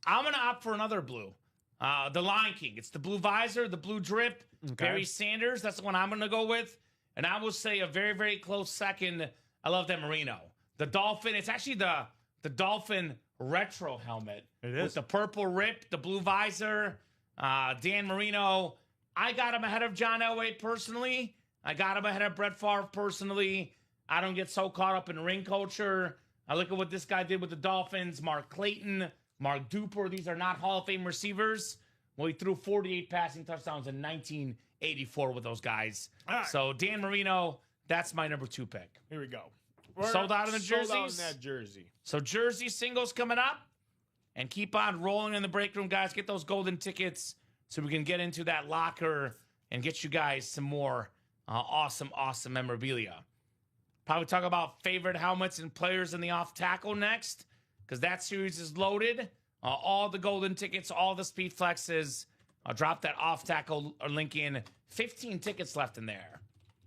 I'm going to opt for another blue. The Lion King. It's the blue visor, the blue drip. Okay. Barry Sanders. That's the one I'm going to go with. And I will say a very, very close second. I love that Merino. The Dolphin. It's actually the Dolphin retro helmet. It is. With the purple rip, the blue visor. Dan Marino. I got him ahead of John Elway personally. I got him ahead of Brett Favre personally. I don't get so caught up in ring culture. I look at what this guy did with the Dolphins. Mark Clayton, Mark Duper. These are not Hall of Fame receivers. Well, he threw 48 passing touchdowns in 1984 with those guys. Right. So Dan Marino, that's my number 2 pick. Here we go. Sold out in the jerseys? Sold out in that jersey. So jersey singles coming up. And keep on rolling in the break room, guys. Get those golden tickets so we can get into that locker and get you guys some more awesome memorabilia. Probably talk about favorite helmets and players in the off tackle next, because that series is loaded. All the golden tickets, all the speed flexes. I'll drop that off tackle link in. 15 tickets left in there.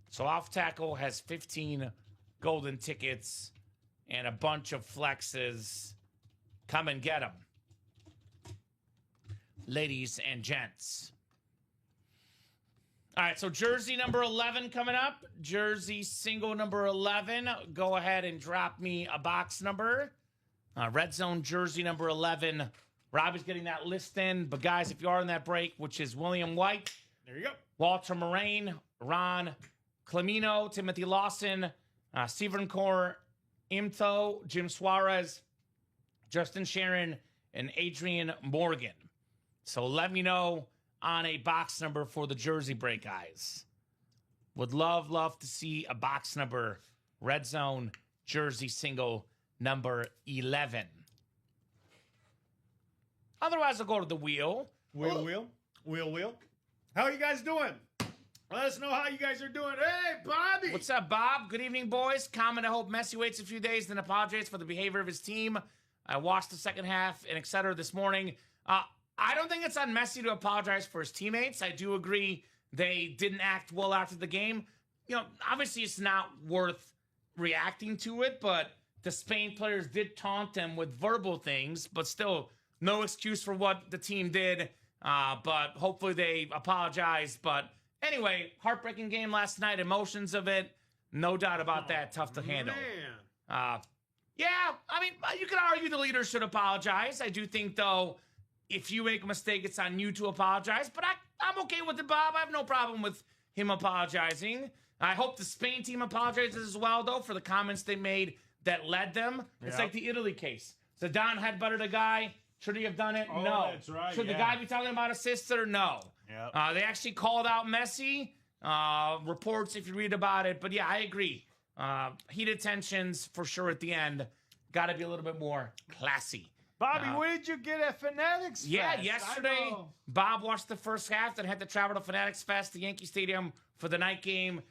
So off tackle has 15 golden tickets and a bunch of flexes. Come and get them, ladies and gents. All right, so jersey number 11 coming up. Jersey single number 11. Go ahead and drop me a box number. Red Zone jersey number 11. Robbie's getting that list in. But, guys, if you are in that break, which is William White. There you go. Walter Moraine, Ron Clemino, Timothy Lawson, Stephen Core, Imtho, Jim Suarez, Justin Sharon, and Adrian Morgan. So let me know on a box number for the jersey break, guys. Would love to see a box number. Red Zone jersey single number 11. Otherwise, I'll go to the wheel. Wheel. How are you guys doing? Let us know how you guys are doing. Hey, Bobby! What's up, Bob? Good evening, boys. Comment, I hope Messi waits a few days, then apologizes for the behavior of his team. I watched the second half and et cetera this morning. I don't think it's on Messi to apologize for his teammates. I do agree they didn't act well after the game. You know, obviously it's not worth reacting to it, but the Spain players did taunt them with verbal things, but still no excuse for what the team did. But hopefully they apologize. But anyway, heartbreaking game last night, emotions of it, no doubt about that, tough to handle. Yeah, I mean, you could argue the leader should apologize. I do think, though, if you make a mistake, it's on you to apologize. But I'm okay with it, Bob. I have no problem with him apologizing. I hope the Spain team apologizes as well, though, for the comments they made that led them. It's like the Italy case. Zidane headbutted a guy. Should he have done it? Oh, no. That's right. Should the guy be talking about a sister? No. Yep. They actually called out Messi. Reports, if you read about it. But, yeah, I agree. Heated tensions for sure at the end. Got to be a little bit more classy. Bobby, where did you get at Fanatics Fest? Yeah, yesterday, Bob watched the first half, then had to travel to Fanatics Fest, the Yankee Stadium, for the night game.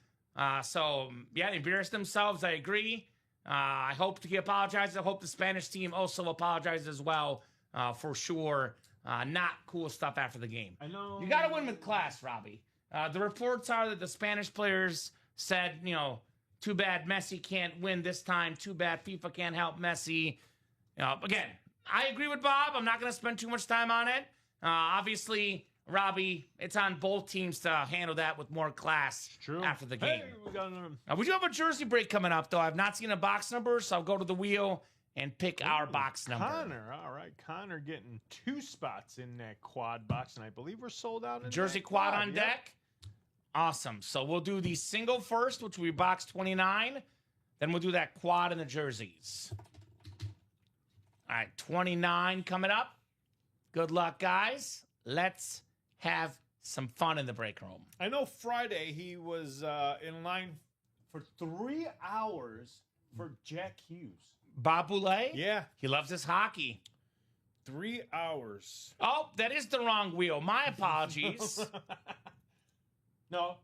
So, yeah, they embarrassed themselves. I agree. I hope he apologizes. I hope the Spanish team also apologizes as well, for sure. Not cool stuff after the game. I know. You got to win with class, Robbie. The reports are that the Spanish players said, you know, too bad Messi can't win this time. Too bad FIFA can't help Messi. Again, I agree with Bob. I'm not going to spend too much time on it. Obviously, Robbie, it's on both teams to handle that with more class after the game. Hey, We do have a jersey break coming up, though. I've not seen a box number, so I'll go to the wheel and pick our box number. Connor, all right. Connor getting 2 spots in that quad box, and I believe we're sold out in Jersey that quad on deck. Awesome. So we'll do the single first, which will be box 29. Then we'll do that quad in the jerseys. All right, 29 coming up. Good luck, guys. Let's have some fun in the break room. I know Friday he was in line for 3 hours for Jack Hughes. Bob Boulay? Yeah. He loves his hockey. 3 hours. Oh, that is the wrong wheel. My apologies. No,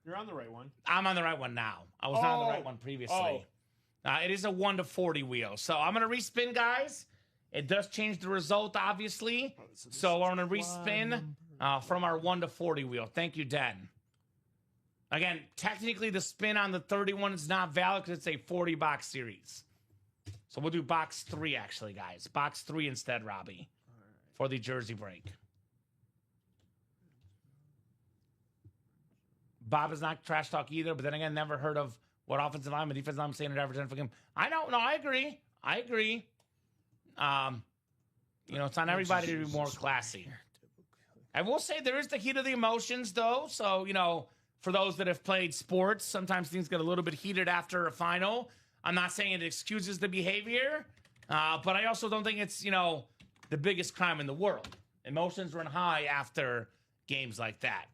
you're on the right one. I'm on the right one now. I was not on the right one previously. It is a 1 to 40 wheel. So I'm going to respin, guys. It does change the result, obviously. So we're going to respin from our 1 to 40 wheel. Thank you, Den. Again, technically the spin on the 31 is not valid because it's a 40-box series. So we'll do box 3, actually, guys. Box 3 instead, Robbie, for the jersey break. Bob is not trash talk either, but then again, never heard of what offensive lineman, defensive lineman saying it average for him. I know, no, I agree. It's on everybody to be more classy. I will say there is the heat of the emotions, though. So, for those that have played sports, sometimes things get a little bit heated after a final. I'm not saying it excuses the behavior, but I also don't think it's, the biggest crime in the world. Emotions run high after games like that.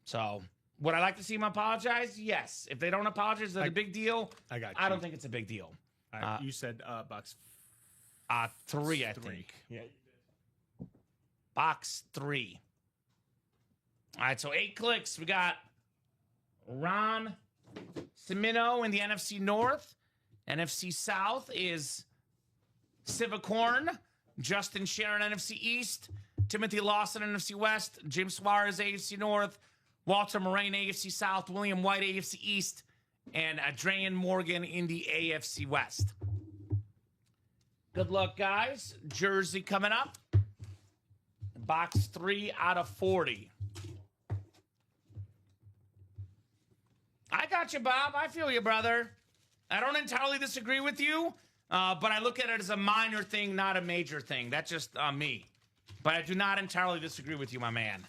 So, would I like to see him apologize? Yes. If they don't apologize, is it a big deal? I got you. I don't think it's a big deal. You said box 3, I think. Yeah. Box 3. All right, so 8 clicks. We got Ron Cimino in the NFC North. NFC South is Civicorn. Justin Sharon, NFC East. Timothy Lawson, NFC West. Jim Suarez, AFC North. Walter Moraine, AFC South. William White, AFC East. And Adrian Morgan in the AFC West. Good luck, guys. Jersey coming up. Box 3 out of 40. I got you, Bob. I feel you, brother. I don't entirely disagree with you, but I look at it as a minor thing, not a major thing. That's just me. But I do not entirely disagree with you, my man.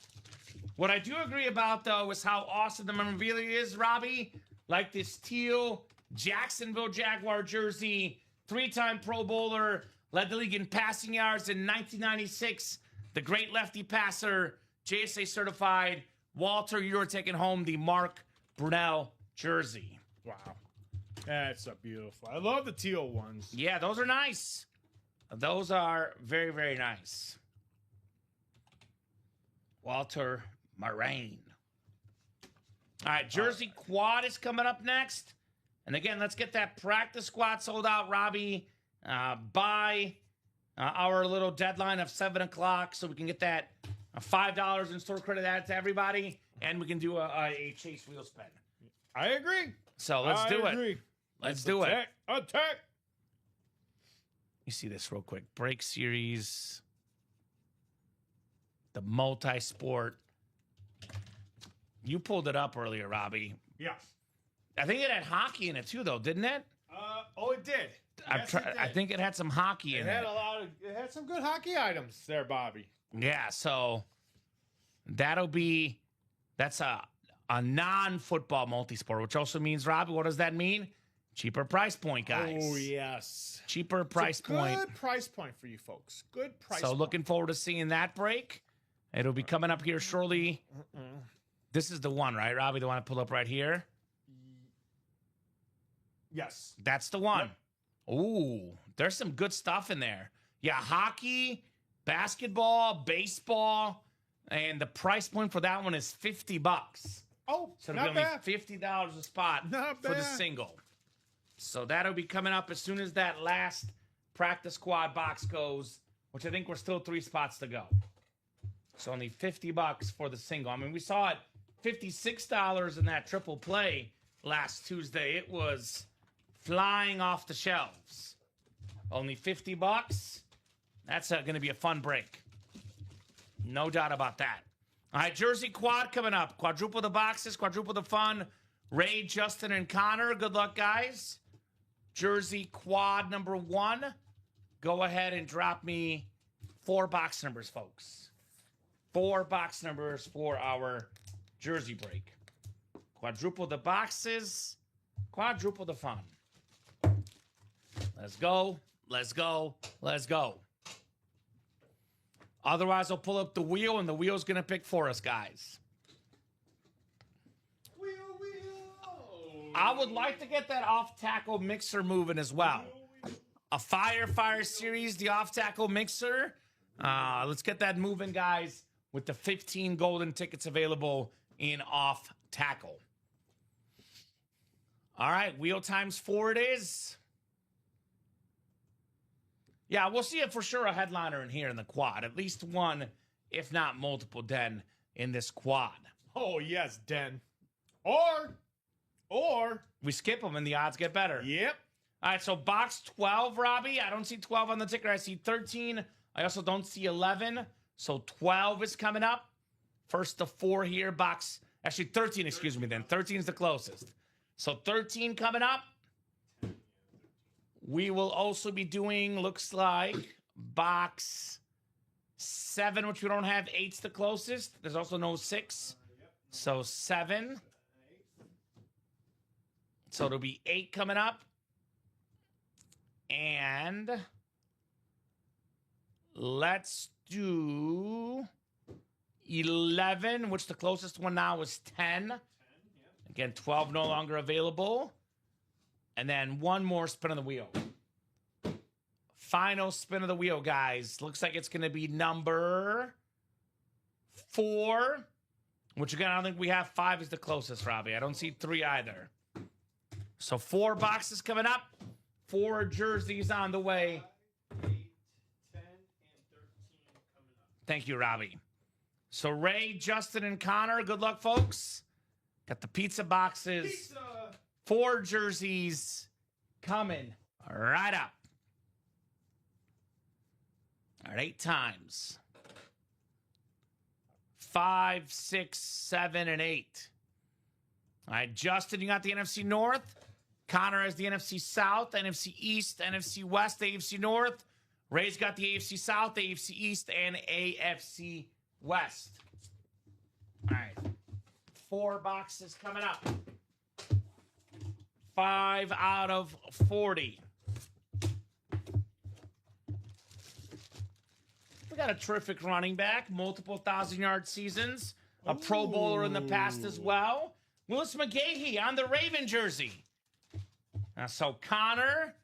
What I do agree about, though, is how awesome the memorabilia is, Robbie. Like this teal Jacksonville Jaguar jersey, 3-time Pro Bowler, led the league in passing yards in 1996. The great lefty passer, JSA certified. Walter, you're taking home the Mark Brunell jersey. Wow. That's a beautiful. I love the teal ones. Yeah, those are nice. Those are very, very nice. Walter Moraine. All right, Jersey Quad is coming up next. And again, let's get that practice squad sold out, Robbie, by our little deadline of 7 o'clock so we can get that $5 in store credit added to everybody, and we can do a chase wheel spin. I agree. So let's do it. Let's do it. Attack. You see this real quick. Break series. The multi-sport. You pulled it up earlier, Robbie. Yes. I think it had hockey in it too, though, didn't it? It did. Yes, it did. I think it had some hockey in it. It had some good hockey items there, Bobby. Yeah, so that's a non-football multi-sport, which also means, Robbie, what does that mean? Cheaper price point, guys. Oh, yes. Cheaper price point. Good price point for you folks. Good price So point. looking forward to seeing that break. It'll be coming up here shortly. This is the one, right, Robbie? The one I pulled up right here? Yes. That's the one. Yep. Ooh, there's some good stuff in there. Yeah, hockey, basketball, baseball, and the price point for that one is $50. Oh, so it'll not be bad. only $50 a spot Not for the bad. single. So that'll be coming up as soon as that last practice squad box goes, which I think we're still 3 spots to go. So only $50 for the single. I mean, we saw it $56 in that triple play last Tuesday. It was flying off the shelves. Only $50. That's going to be a fun break. No doubt about that. All right, Jersey Quad coming up. Quadruple the boxes, quadruple the fun. Ray, Justin, and Connor. Good luck, guys. Jersey Quad number 1. Go ahead and drop me 4 box numbers, folks. 4 box numbers for our Jersey break. Quadruple the boxes, quadruple the fun. Let's go, let's go, let's go. Otherwise, I'll pull up the wheel, and the wheel's going to pick for us, guys. Wheel. I would like to get that off-tackle mixer moving as well. A Fire series, the off-tackle mixer. Let's get that moving, guys, with the 15 golden tickets available in off-tackle. All right, wheel times 4 it is. Yeah, we'll see it for sure a headliner in here in the quad. At least one, if not multiple, Den in this quad. Oh, yes, Den. Or. We skip them and the odds get better. Yep. All right, so box 12, Robbie. I don't see 12 on the ticker. I see 13. I also don't see 11. So 12 is coming up. First to 4 here. Actually, 13, excuse me, then. 13 is the closest. So 13 coming up. We will also be doing, looks like, box 7, which we don't have. 8's the closest. There's also no 6. So 7. So it'll be 8 coming up. And let's do 11, which the closest one now is 10. Again, 12 no longer available. And then one more spin of the wheel. Final spin of the wheel, guys. Looks like it's going to be number 4, which again, I don't think we have. 5 is the closest, Robbie. I don't see 3 either. So 4 boxes coming up. 4 jerseys on the way. 8, 10, and 13 coming up. Thank you, Robbie. So Ray, Justin, and Connor, good luck, folks. Got the pizza boxes. Pizza. 4 jerseys coming right up. All right, 8 times. 5, 6, 7, and 8. All right, Justin, you got the NFC North. Connor has the NFC South, NFC East, NFC West, AFC North. Ray's got the AFC South, AFC East, and AFC West. All right. 4 boxes coming up. 5 out of 40. We got a terrific running back, multiple 1,000-yard seasons, a Pro Bowler in the past as well. Willis McGahee on the Raven jersey. So Connor,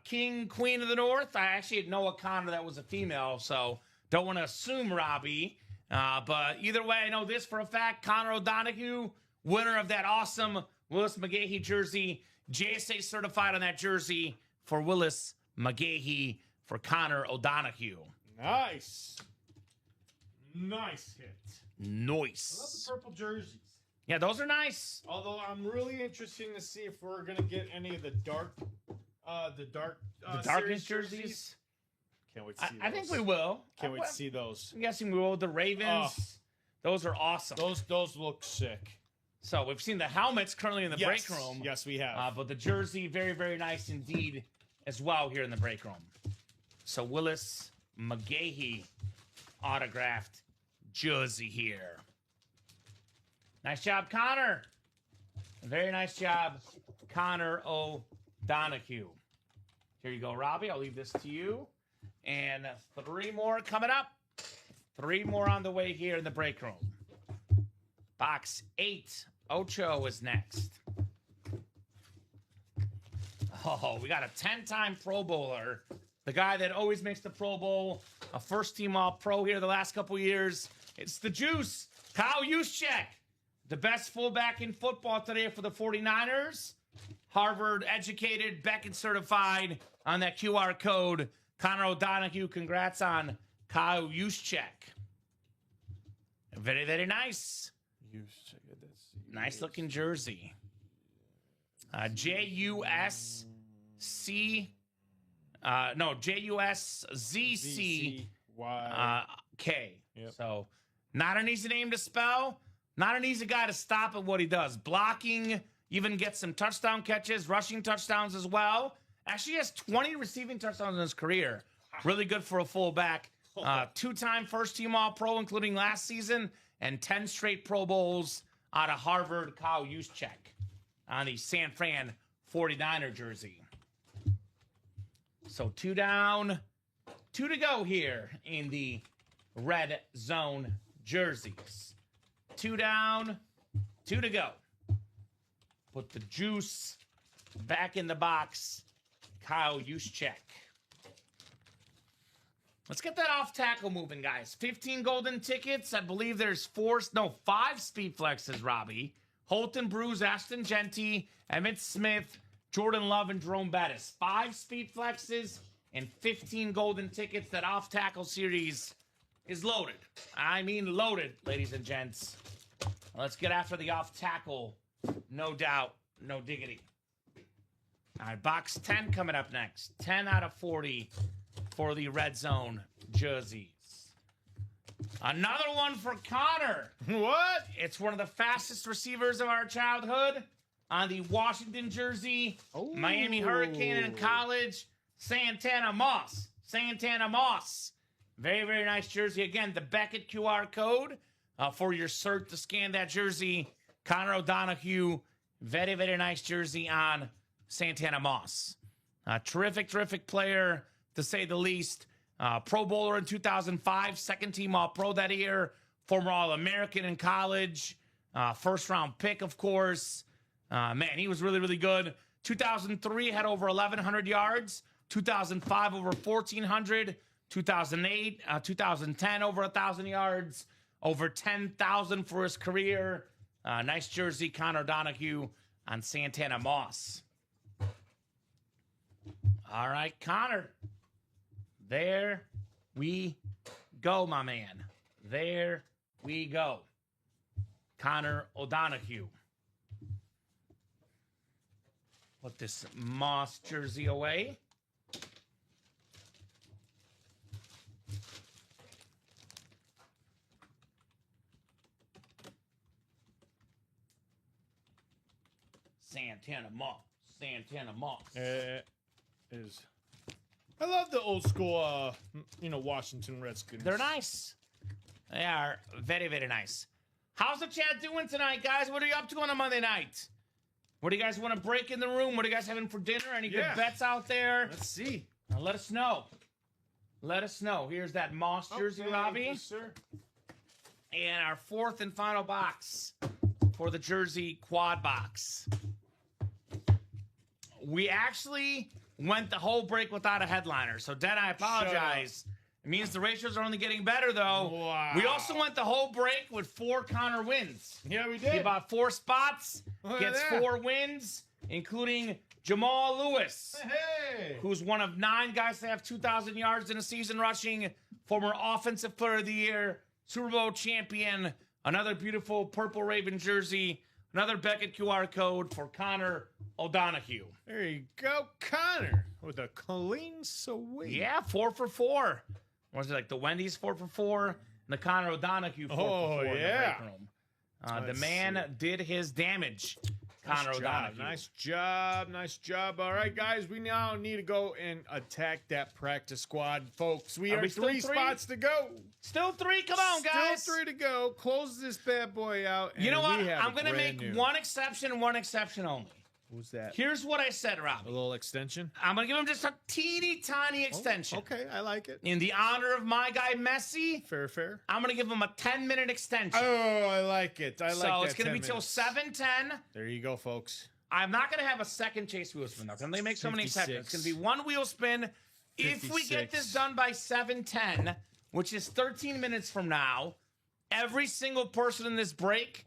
King, Queen of the North. I actually know a Connor that was a female, so don't want to assume Robbie. But either way, I know this for a fact. Connor O'Donoghue winner of that awesome Willis McGahee jersey. JSA certified on that jersey for Willis McGahee for Connor O'Donoghue. Nice. Nice hit. I love Nice. the purple jerseys. Yeah, those are nice. Although I'm really interested to see if we're gonna get any of the dark The darkest series jerseys. Can't wait to see those. I think we will. Can't wait to see those. I'm guessing we will. The Ravens. Those are awesome. Those look sick. So we've seen the helmets currently in the break room. Yes, we have. But the jersey, very, very nice indeed as well here in the break room. So Willis McGahee autographed jersey here. Nice job, Connor. Very nice job, Connor O'Donoghue. Here you go, Robbie. I'll leave this to you. And 3 more coming up. 3 more on the way here in the break room. Box 8. Ocho is next. Oh, we got a 10-time Pro Bowler. The guy that always makes the Pro Bowl. A first-team All-Pro here the last couple years. It's the Juice. Kyle Juszczyk. The best fullback in football today for the 49ers. Harvard-educated, Beckett certified on that QR code. Connor O'Donoghue, congrats on Kyle Juszczyk. Very, very nice. Nice looking jersey. J-U-S-C. No, J-U-S-Z-C-K. Yep. So, not an easy name to spell. Not an easy guy to stop at what he does. Blocking, even gets some touchdown catches, rushing touchdowns as well. Actually, he has 20 receiving touchdowns in his career. Really good for a fullback. 2-time first-team All-Pro, including last season, and 10 straight Pro Bowls out of Harvard. Kyle Juszczyk on the San Fran 49er jersey. So 2 down, 2 to go here in the red zone jerseys. 2 down, 2 to go. Put the juice back in the box. Kyle Juszczyk. Let's get that off tackle moving, guys. 15 golden tickets. I believe there's 5 speed flexes, Robbie. Holton Bruce, Ashton Genty, Emmitt Smith, Jordan Love, and Jerome Bettis. 5 speed flexes and 15 golden tickets. That off tackle series is loaded. I mean loaded, ladies and gents. Let's get after the off tackle. No doubt, no diggity. All right, box 10 coming up next. 10 out of 40 for the red zone jerseys. Another one for Connor. What? It's one of the fastest receivers of our childhood on the Washington jersey. Oh. Miami Hurricane in college. Santana Moss. Santana Moss. Very, very nice jersey. Again, the Beckett QR code for your cert to scan that jersey. Connor O'Donoghue. Very, very nice jersey on Santana Moss. Terrific, terrific player, to say the least. Pro Bowler in 2005, second-team All-Pro that year, former All-American in college, first-round pick, of course. Man, he was really, really good. 2003 had over 1,100 yards. 2005 over 1,400. 2008, 2010 over 1,000 yards. Over 10,000 for his career. Nice jersey, Connor O'Donoghue on Santana Moss. All right, Connor. There we go, my man. There we go. Connor O'Donoghue. Put this Moss jersey away. Santana Moss. Santana Moss. Is I love the old school, Washington Redskins. They're nice. They are very, very nice. How's the chat doing tonight, guys? What are you up to on a Monday night? What do you guys want to break in the room? What are you guys having for dinner? Any good bets out there? Let's see. Let us know. Let us know. Here's that Moss jersey, Robbie. Yes, sir. And our 4th and final box for the jersey quad box. We actually went the whole break without a headliner. So, Den, I apologize. It means the ratios are only getting better, though. Wow. We also went the whole break with 4 Connor wins. Yeah, we He did. bought 4 spots, Look at gets that. 4 wins, including Jamal Lewis, Hey. who's one of 9 guys to have 2,000 yards in a season rushing, former Offensive Player of the Year, Super Bowl champion, another beautiful purple Raven jersey, another Beckett QR code for Connor O'Donohue. There you go, Connor, with a clean sweep. Yeah, 4 for 4. Was it like the Wendy's 4 for 4 and the Connor O'Donohue 4 for 4 in the yeah. break room? The Let's man see. did his damage. Connor Nice job, O'Donohue. nice job, nice job. All right, guys, we now need to go and attack that practice squad, folks. We Are are we still 3 3? spots to go. Still 3. Come on, guys. Still 3 to go. Close this bad boy out. You know and what? we have I'm a going to brand make new- one exception only. Who's that? Here's what I said, A Robbie. little extension. I'm going to give him just a teeny tiny extension. Okay, I like it. In the honor of my guy, Messi, Fair. I'm going to give him a 10-minute extension. Oh, I like it. I like so that. it's going to be 10 till minutes. 7:10. There you go, folks. I'm not going to have a second chase wheel spin, though. I'm going to make so many 56. exceptions. It's going to be one wheel spin. If we get 56. this done by 7:10, which is 13 minutes from now, every single person in this break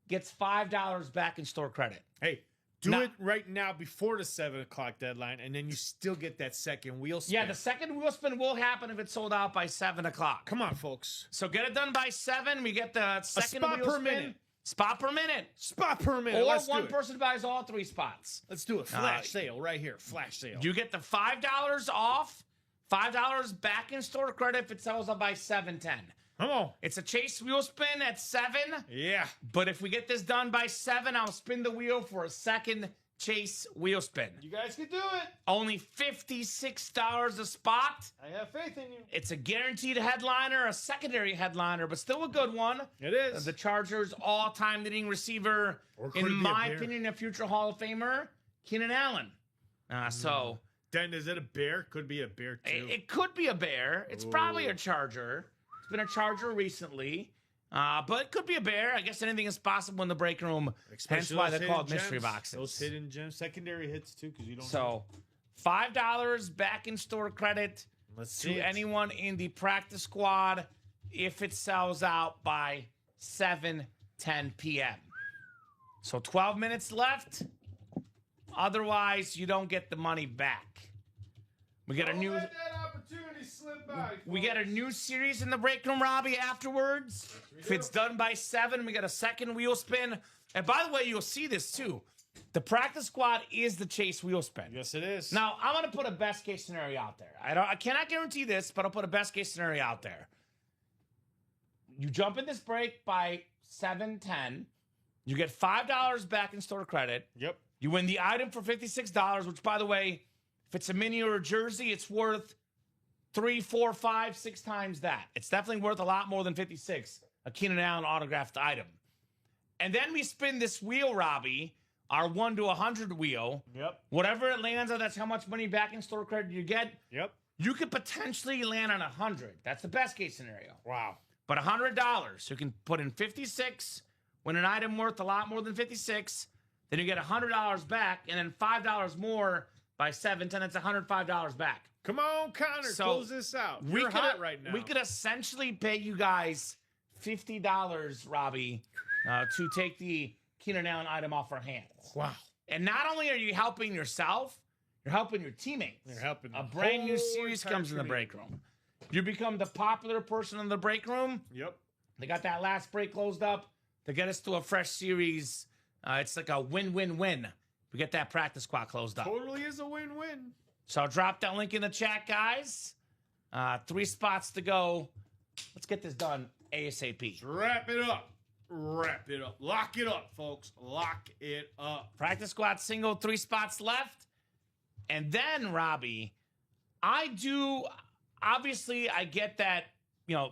gets $5 back in store credit. Hey, do Now- it right now before the 7 o'clock deadline, and then you still get that second wheel spin. Yeah, the second wheel spin will happen if it's sold out by 7 o'clock. Come on, folks. So get it done by 7. We get the second spot wheel per spin. minute. Spot per minute. Spot per minute. Or Let's one do it. person buys all 3 spots. Let's do it. Flash sale right here. Flash sale. You get the $5 off, $5 back in store credit if it sells out by 7:10. Come on. It's a chase wheel spin at 7, Yeah. but if we get this done by 7, I'll spin the wheel for a second chase wheel spin. You guys can do it. Only $56 a spot. I have faith in you. It's a guaranteed headliner, a secondary headliner, but still a good one. It is. The Chargers' all-time leading receiver, Or could in it be a my bear? opinion, a future Hall of Famer, Keenan Allen. So Then is it a bear? Could be a bear too. it could be a bear. It's probably a Charger. It's been a Charger recently, but it could be a bear. I guess anything is possible in the break room. Hence why those they're called hidden mystery gems. boxes. Those hidden gems, secondary hits too, because you don't. So $5 back in store credit Let's to see it. anyone in the practice squad if it sells out by 7:10 p.m. So 12 minutes left. Otherwise, you don't get the money back. We get a Don't new let that opportunity slip by. we get a new series in the break room, Robbie, afterwards. If it's done by 7, we get a second wheel spin. And by the way, you'll see this too. The practice squad is the chase wheel spin. Yes, it is. Now, I'm going to put a best case scenario out there. I cannot guarantee this, but I'll put a best case scenario out there. You jump in this break by 7:10. You get $5 back in store credit. Yep. You win the item for $56, which, by the way, if it's a mini or a jersey, it's worth 3, 4, 5, 6 times that. It's definitely worth a lot more than 56, a Keenan Allen autographed item. And then we spin this wheel, Robbie, our 1 to 100 wheel. Yep. Whatever it lands on, that's how much money back in store credit you get. Yep. You could potentially land on 100. That's the best case scenario. Wow. But $100, you can put in 56, win an item worth a lot more than 56. Then you get $100 back, and then $5 more by 7:10. That's $105 back. Come on, Connor. So, close this out. We You're could hot right now. We could essentially pay you guys $50, Robbie, to take the Keenan Allen item off our hands. Wow. And not only are you helping yourself, you're helping your teammates. You're helping A the brand new whole series entire comes in the community. break room. You become the popular person in the break room. Yep. They got that last break closed up to get us to a fresh series. It's like a win-win-win. We get that practice squad closed up. Totally is a win-win. So I'll drop that link in the chat, guys. 3 spots to go. Let's get this done ASAP. Wrap it up. Wrap it up. Lock it up, folks. Lock it up. Practice squad single, 3 spots left. And then, Robbie, obviously, I get that,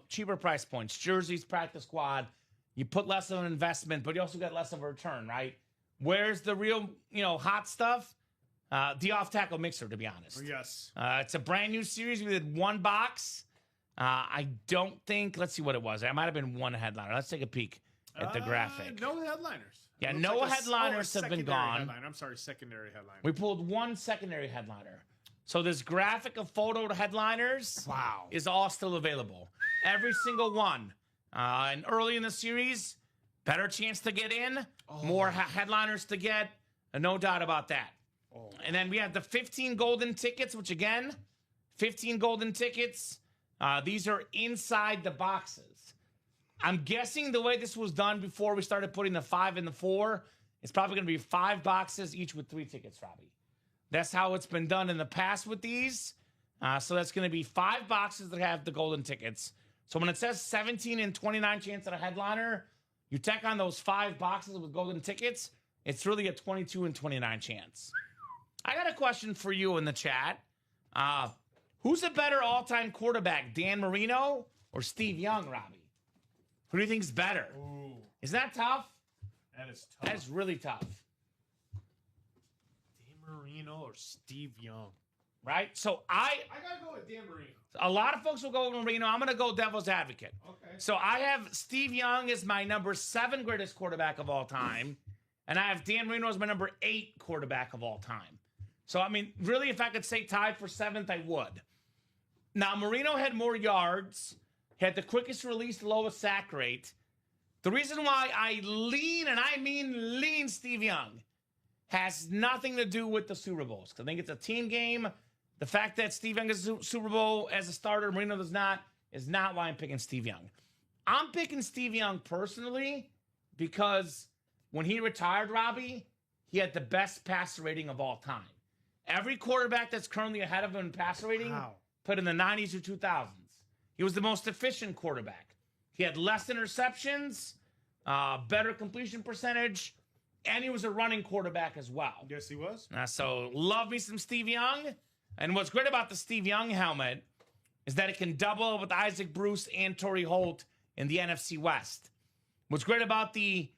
cheaper price points. Jerseys, practice squad. You put less of an investment, but you also get less of a return, right? Where's the real, hot stuff? The off-tackle mixer, to be honest. Yes. It's a brand new series. We did 1 box. I don't think, let's see what it was. It might have been 1 headliner. Let's take a peek at the graphic. No headliners. Yeah, Looks no like headliners have been secondary gone. Headliner. I'm sorry, secondary headliner. We pulled 1 secondary headliner. So this graphic of photo headliners is all still available. Every single one. And early in the series, better chance to get in, more headliners to get, and no doubt about that. And then we have the 15 golden tickets, which again, 15 golden tickets. These are inside the boxes. I'm guessing the way this was done before we started putting the 5 and the 4, it's probably going to be 5 boxes, each with 3 tickets, Robbie. That's how it's been done in the past with these. So that's going to be 5 boxes that have the golden tickets. So when it says 17 and 29 chance at a headliner, you tack on those 5 boxes with golden tickets, it's really a 22 and 29 chance. I got a question for you in the chat. Who's a better all-time quarterback, Dan Marino or Steve Young, Robbie? Who do you think's better? Ooh. Isn't that tough? That is tough. That is really tough. Dan Marino or Steve Young? Right? So I gotta go with Dan Marino. a lot of folks will go with Marino. I'm going to go devil's advocate. Okay. So I have Steve Young as my number 7 greatest quarterback of all time. And I have Dan Marino as my number 8 quarterback of all time. So, I mean, really, if I could say tied for 7th, I would. Now, Marino had more yards, had the quickest release, lowest sack rate. The reason why I lean, and I mean lean Steve Young, has nothing to do with the Super Bowls. Because I think it's a team game. The fact that Steve Young is a Super Bowl as a starter, Marino does not, is not why I'm picking Steve Young. I'm picking Steve Young personally because when he retired, Robbie, he had the best passer rating of all time. Every quarterback that's currently ahead of him in passer rating put in the 90s or 2000s. He was the most efficient quarterback. He had less interceptions, better completion percentage, and he was a running quarterback as well. Yes, he was. So love me some Steve Young. And what's great about the Steve Young helmet is that it can double with Isaac Bruce and Torrey Holt in the NFC West. What's great about the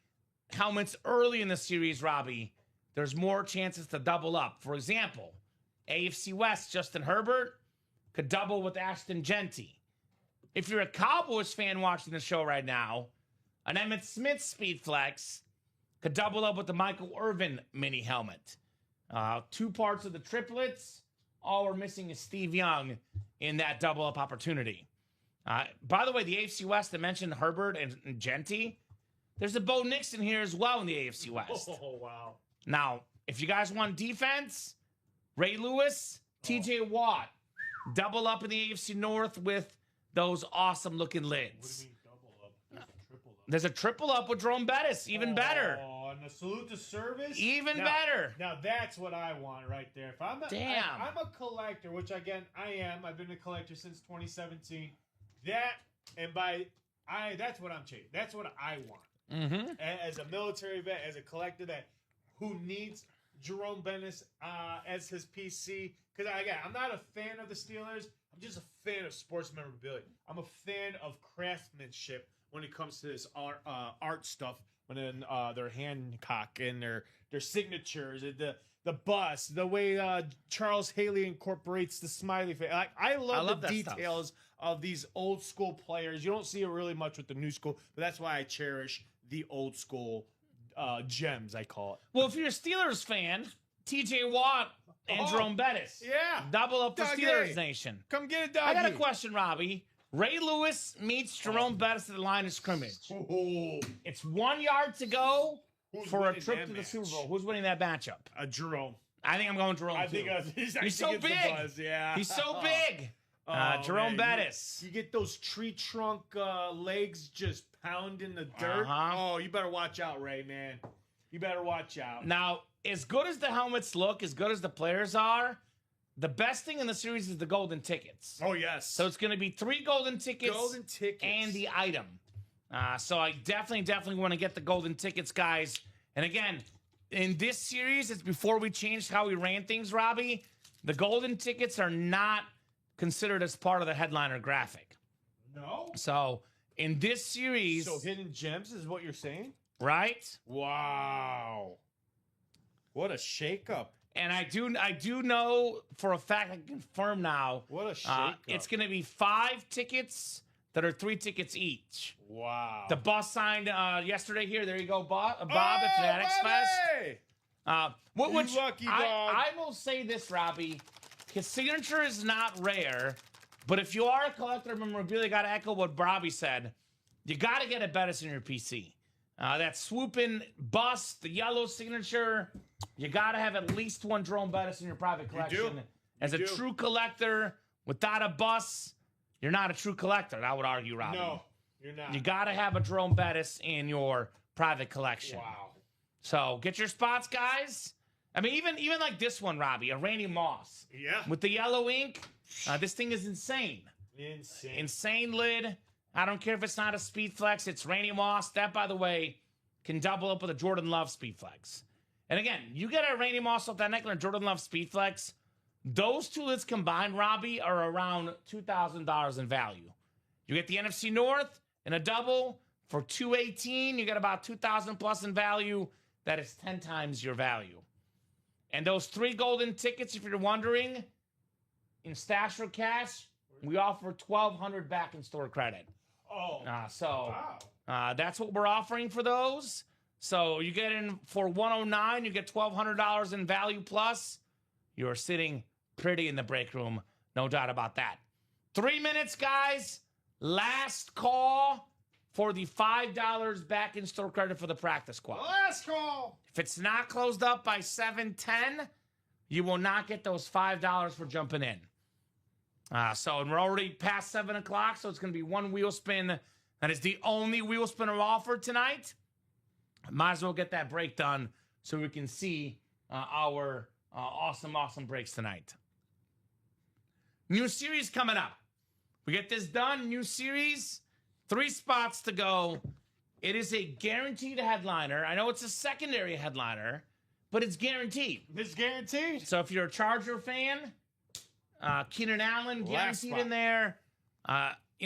helmets early in the series, Robbie, there's more chances to double up. For example, AFC West, Justin Herbert could double with Ashton Genty. If you're a Cowboys fan watching the show right now, an Emmitt Smith Speed Flex could double up with the Michael Irvin mini helmet. 2 parts of the triplets. All we're missing is Steve Young in that double-up opportunity. By the way, the AFC West, I mentioned Herbert and Genty. There's a Bo Nix in here as well in the AFC West. Oh, wow. Now, if you guys want defense, Ray Lewis, TJ Watt, double up in the AFC North with those awesome-looking lids. What do you mean double up? There's a triple up. There's a triple up with Jerome Bettis, even better. Oh, and a salute to service? Even better. Now, that's what I want right there. If I'm I'm a collector, which, again, I am. I've been a collector since 2017. That's what I'm chasing. That's what I want. Mm-hmm. As a military vet, as a collector who needs Jerome Bettis as his PC. Because, again, I'm not a fan of the Steelers. I'm just a fan of sports memorabilia. I'm a fan of craftsmanship when it comes to this art stuff. When their Hancock and their signatures, the bust, the way Charles Haley incorporates the smiley face. I love the details of these old school players. You don't see it really much with the new school, but that's why I cherish the old school gems, I call it. Well, if you're a Steelers fan, TJ Watt and Jerome Bettis. Yeah. Double up for Steelers Nation. Come get it, doggy. I got a question, Robbie. Ray Lewis meets Jerome Bettis at the line of scrimmage. Oh. It's 1 yard to go for a trip to the match? Super Bowl. Who's winning that matchup? Jerome. I think I'm going Jerome, too. He's so big. Yeah. He's so big. Jerome Bettis. You get those tree trunk legs just pounding the dirt. Oh, you better watch out, Ray, man. You better watch out. Now, as good as the helmets look, as good as the players are, the best thing in the series is the golden tickets. Oh, yes. So it's going to be 3 golden tickets. And the item. So I definitely want to get the golden tickets, guys. And again, in this series, it's before we changed how we ran things, Robbie. The golden tickets are not considered as part of the headliner graphic. No? So in this series... So hidden gems is what you're saying? Right? Wow. What a shakeup. And I do know for a fact, I can confirm now. What a shakeup. It's going to be 5 tickets that are 3 tickets each. Wow. The boss signed yesterday here. There you go, Bob at Fanatics Fest. Lucky dog. I will say this, Robbie. his signature is not rare, but if you are a collector of memorabilia, got to echo what Bobby said. You got to get a Bettis in your PC. That swooping bust, the yellow signature, you got to have at least one Jerome Bettis in your private collection. As a true collector, without a bust, you're not a true collector, I would argue, Robbie. No, you're not. You got to have a Jerome Bettis in your private collection. Wow. So get your spots, guys. I mean, even like this one, Robbie, a Randy Moss. Yeah. With the yellow ink, this thing is insane. Insane lid. I don't care if it's not a Speed Flex. It's Randy Moss. That, by the way, can double up with a Jordan Love Speed Flex. And again, you get a Randy Moss off that neck and a Jordan Love Speed Flex. Those two lids combined, Robbie, are around $2,000 in value. You get the NFC North in a double for $218. You get about $2,000 plus in value. That is 10 times your value. And those 3 golden tickets, if you're wondering, in Stash or Cash, we offer $1,200 back in store credit. Oh, wow. That's what we're offering for those. So you get in for $109, you get $1,200 in value plus. You're sitting pretty in the break room, no doubt about that. 3 minutes, guys. Last call for the $5 back in store credit for the practice squad. last call. If it's not closed up by 7:10, you will not get those $5 for jumping in. And we're already past 7 o'clock, so it's going to be one wheel spin. That is the only wheel spinner offered tonight. Might as well get that break done so we can see our awesome breaks tonight. New series coming up. We get this done. New series. 3 spots to go. It is a guaranteed headliner. I know it's a secondary headliner, but it's guaranteed. It's guaranteed. So if you're a Charger fan, Keenan Allen guaranteed in there.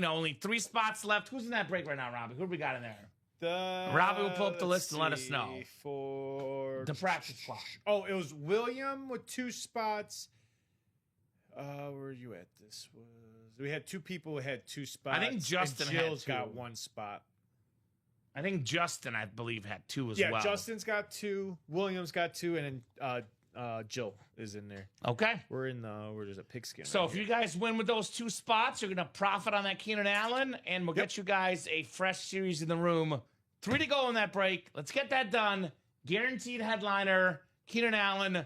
Only 3 spots left. Who's in that break right now, Robbie? Who do we got in there? Robbie will pull up the list and let us know. For the practice squad. Oh, it was William with 2 spots. Where are you at? We had 2 people who had 2 spots. I think Justin and Jill's had 2. got 1 spot. I think Justin, I believe, had 2 as well. Yeah, Justin's got 2. William's got 2, and then Jill is in there. Okay. We're in where there's a pigskin. So if you guys win with those 2 spots, you're going to profit on that Keenan Allen, and we'll get you guys a fresh series in the room. 3 to go in that break. Let's get that done. Guaranteed headliner, Keenan Allen.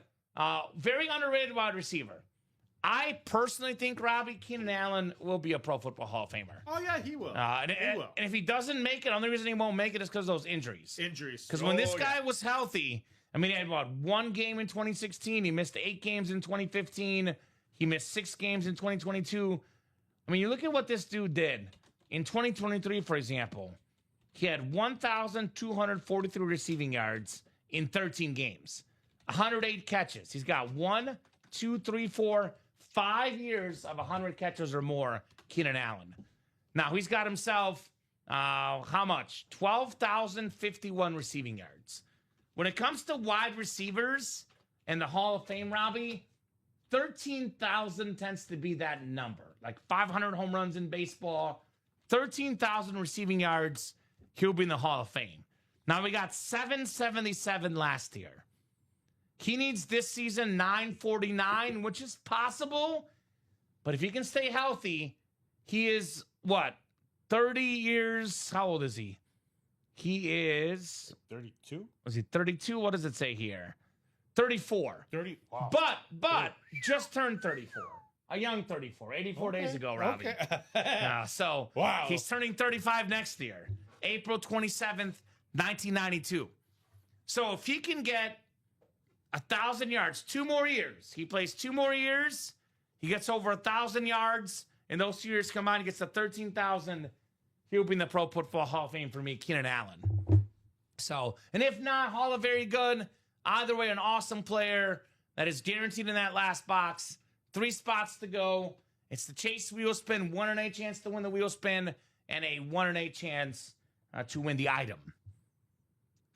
Very underrated wide receiver. I personally think, Robbie, Keenan Allen will be a Pro Football Hall of Famer. Oh, yeah, he will. He will. And if he doesn't make it, the only reason he won't make it is because of those injuries. Because when this guy was healthy, I mean, he had, 1 game in 2016. He missed 8 games in 2015. He missed 6 games in 2022. I mean, you look at what this dude did. In 2023, for example, he had 1,243 receiving yards in 13 games. 108 catches. He's got 1, 2, 3, 4, 5 years of 100 catches or more, Keenan Allen. Now, he's got himself, how much? 12,051 receiving yards. When it comes to wide receivers and the Hall of Fame, Robbie, 13,000 tends to be that number. Like 500 home runs in baseball, 13,000 receiving yards, he'll be in the Hall of Fame. Now, we got 777 last year. He needs this season 949, which is possible. But if he can stay healthy, he is, 30 years? How old is he? He is 32. Was he 32? What does it say here? 34. 30. Wow. But just turned 34. A young 34. 84 days ago, Robbie. So wow. He's turning 35 next year. April 27th, 1992. So if he can get 1,000 yards, 2 more years. He plays 2 more years. He gets over 1,000 yards. And those 2 years combined, he gets to 13,000. He'll be in the Pro Football Hall of Fame for me, Keenan Allen. So, and if not, Hall of Very Good. Either way, an awesome player that is guaranteed in that last box. 3 spots to go. It's the Chase wheel spin, 1 in 8 chance to win the wheel spin, and a 1 in 8 chance to win the item.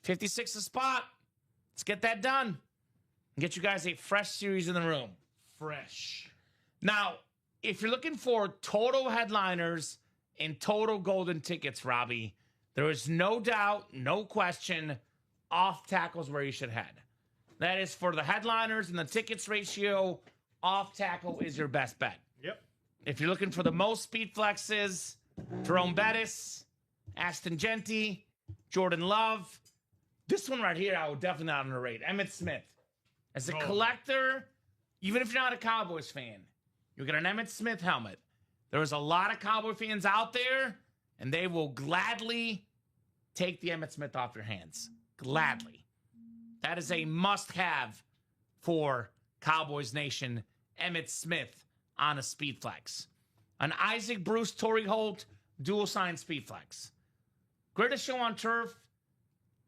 56 a spot. Let's get that done. Get you guys a fresh series in the room. Fresh. Now, if you're looking for total headliners and total golden tickets, Robbie, there is no doubt, no question, off tackles where you should head. That is for the headliners and the tickets ratio. off tackle is your best bet. Yep. If you're looking for the most speed flexes, Jerome Bettis, Aston Genty, Jordan Love. This one right here, I would definitely not underrate. Emmitt Smith. As a collector, even if you're not a Cowboys fan, you'll get an Emmitt Smith helmet. There's a lot of Cowboy fans out there, and they will gladly take the Emmitt Smith off your hands. Gladly. That is a must-have for Cowboys Nation. Emmitt Smith on a speed flex. An Isaac Bruce, Torrey Holt, dual sign speed flex. Greatest show on turf.